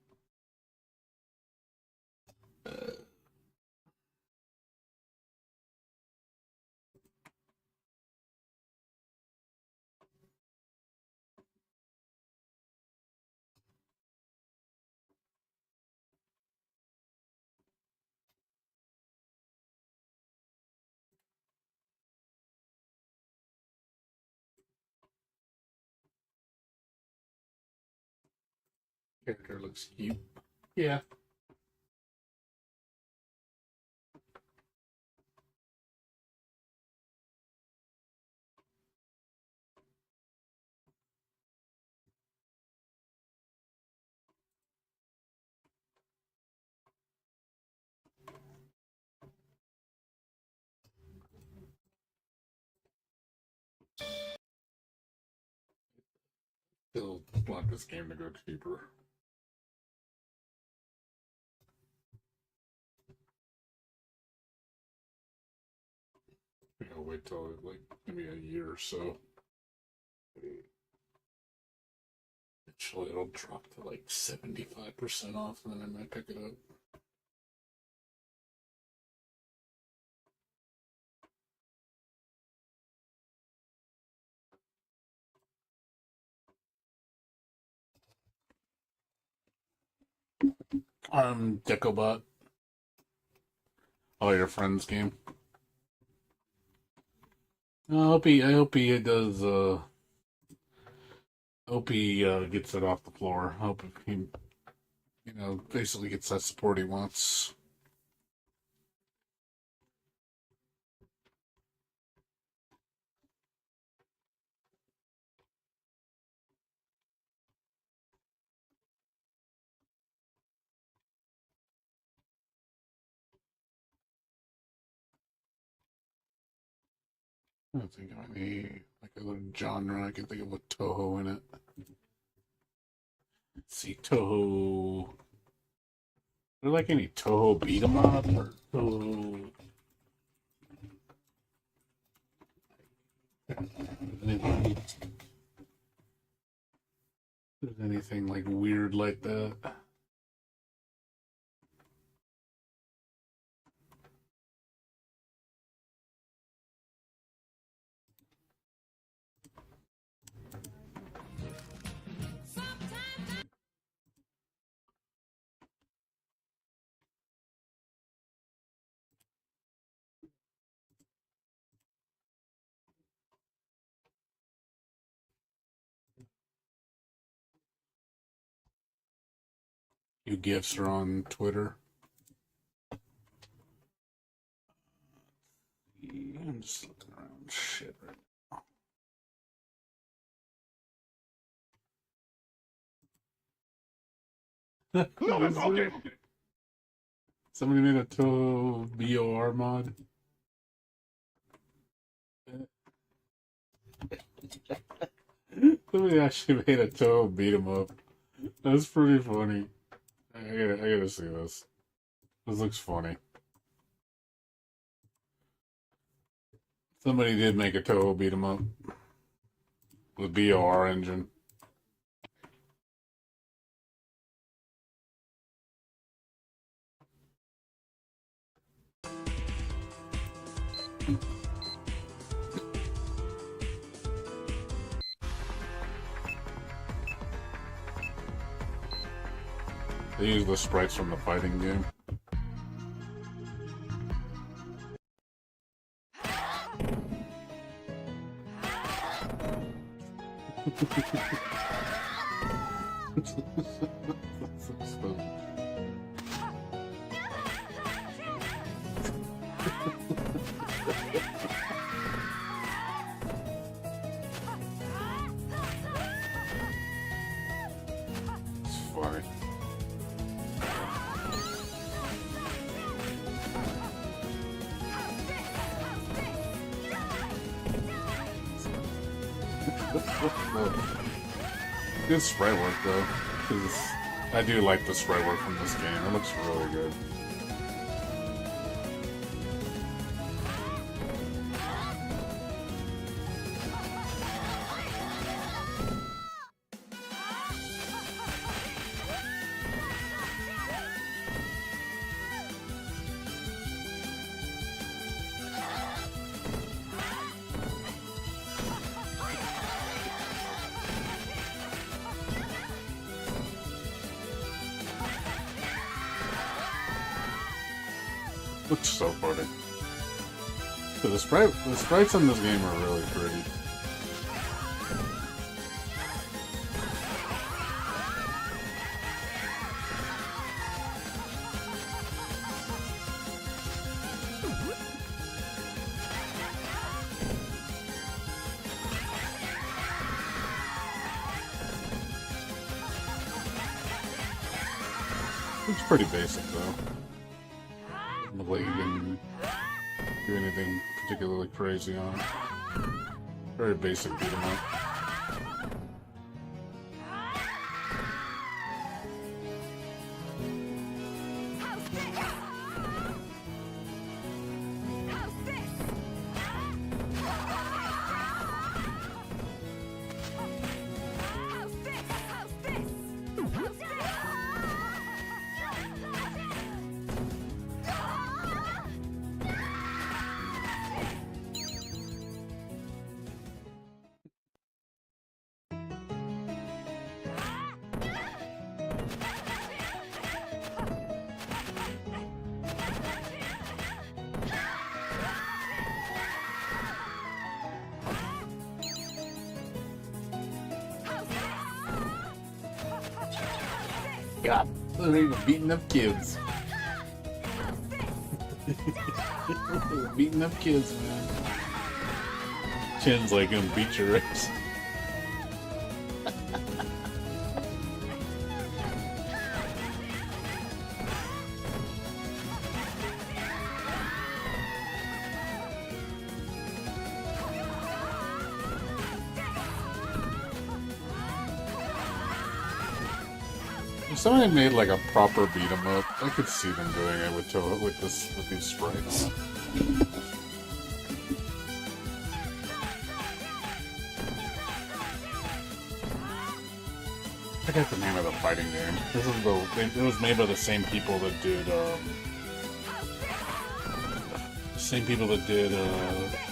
Character looks cute. Yeah. Still want this game to go cheaper. I'll wait till like maybe a year or so. Eventually it'll drop to like 75% off and then I might pick it up. Decobot. All your friends game. I hope he does, hope he gets it off the floor. I hope he, basically gets that support he wants. I don't think of any like other genre I can think of with Touhou in it. Let's see, Touhou. Are there like any Touhou beat 'em up or Touhou? There's anything like weird like that? New gifts are on Twitter. I'm just looking around shit right now. Okay. Somebody made a Touhou BOR mod. Somebody actually made a Touhou beat 'em up. That's pretty funny. I gotta see this. This looks funny. Somebody did make a Touhou beat 'em up with BOR engine. They use the sprites from the fighting game. It's funny. Good sprite work though, because I do like the sprite work from this game. It looks really good. Looks so funny. So the sprites in this game are really pretty. Looks pretty basic though. Look like you can do anything particularly crazy on it. Very basic beat 'em up. God, they're even beating up kids. Beating up kids, man. Chin's like gonna beat your ass. If somebody made like a proper beat 'em up, I could see them doing it with Touhou with these sprites. I forget the name of the fighting game. This is it was made by the same people that did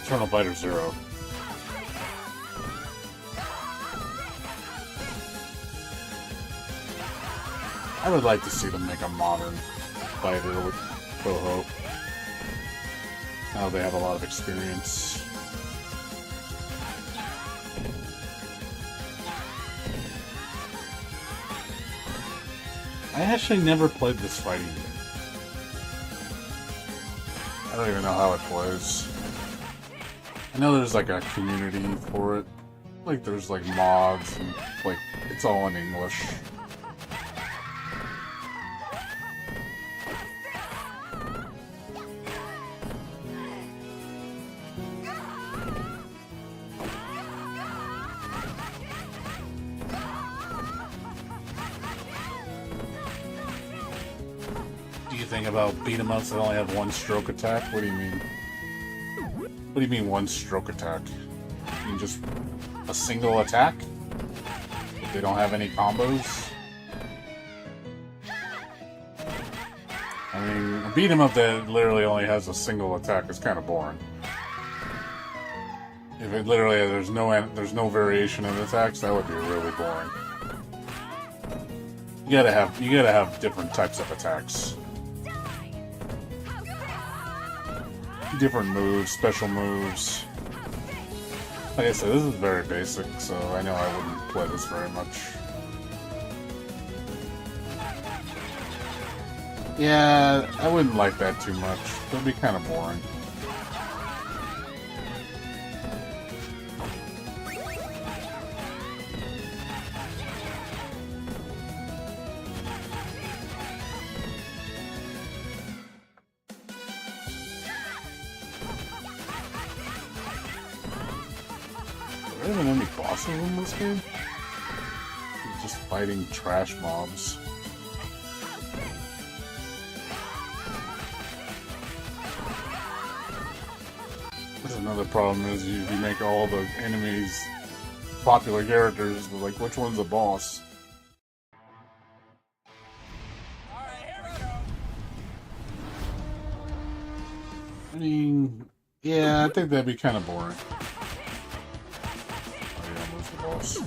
Eternal Fighter Zero. I would like to see them make a modern fighter with Touhou. Now they have a lot of experience. I actually never played this fighting game. I don't even know how it plays. I know there's like a community for it. Like there's like mods and like it's all in English. About beat 'em ups that only have one stroke attack? What do you mean? What do you mean one stroke attack? You mean just a single attack? If they don't have any combos? I mean, a beat 'em up that literally only has a single attack is kind of boring. If it literally there's no variation in attacks, that would be really boring. You gotta have different types of attacks. Different moves, special moves. Like I said, this is very basic, so I know I wouldn't play this very much. Yeah, I wouldn't like that too much. It would be kind of boring. bosses in this game? He's just fighting trash mobs. That's another problem is you make all the enemies popular characters, but like which one's a boss? I mean, yeah, I think that'd be kind of boring. Oh yeah, where's the boss?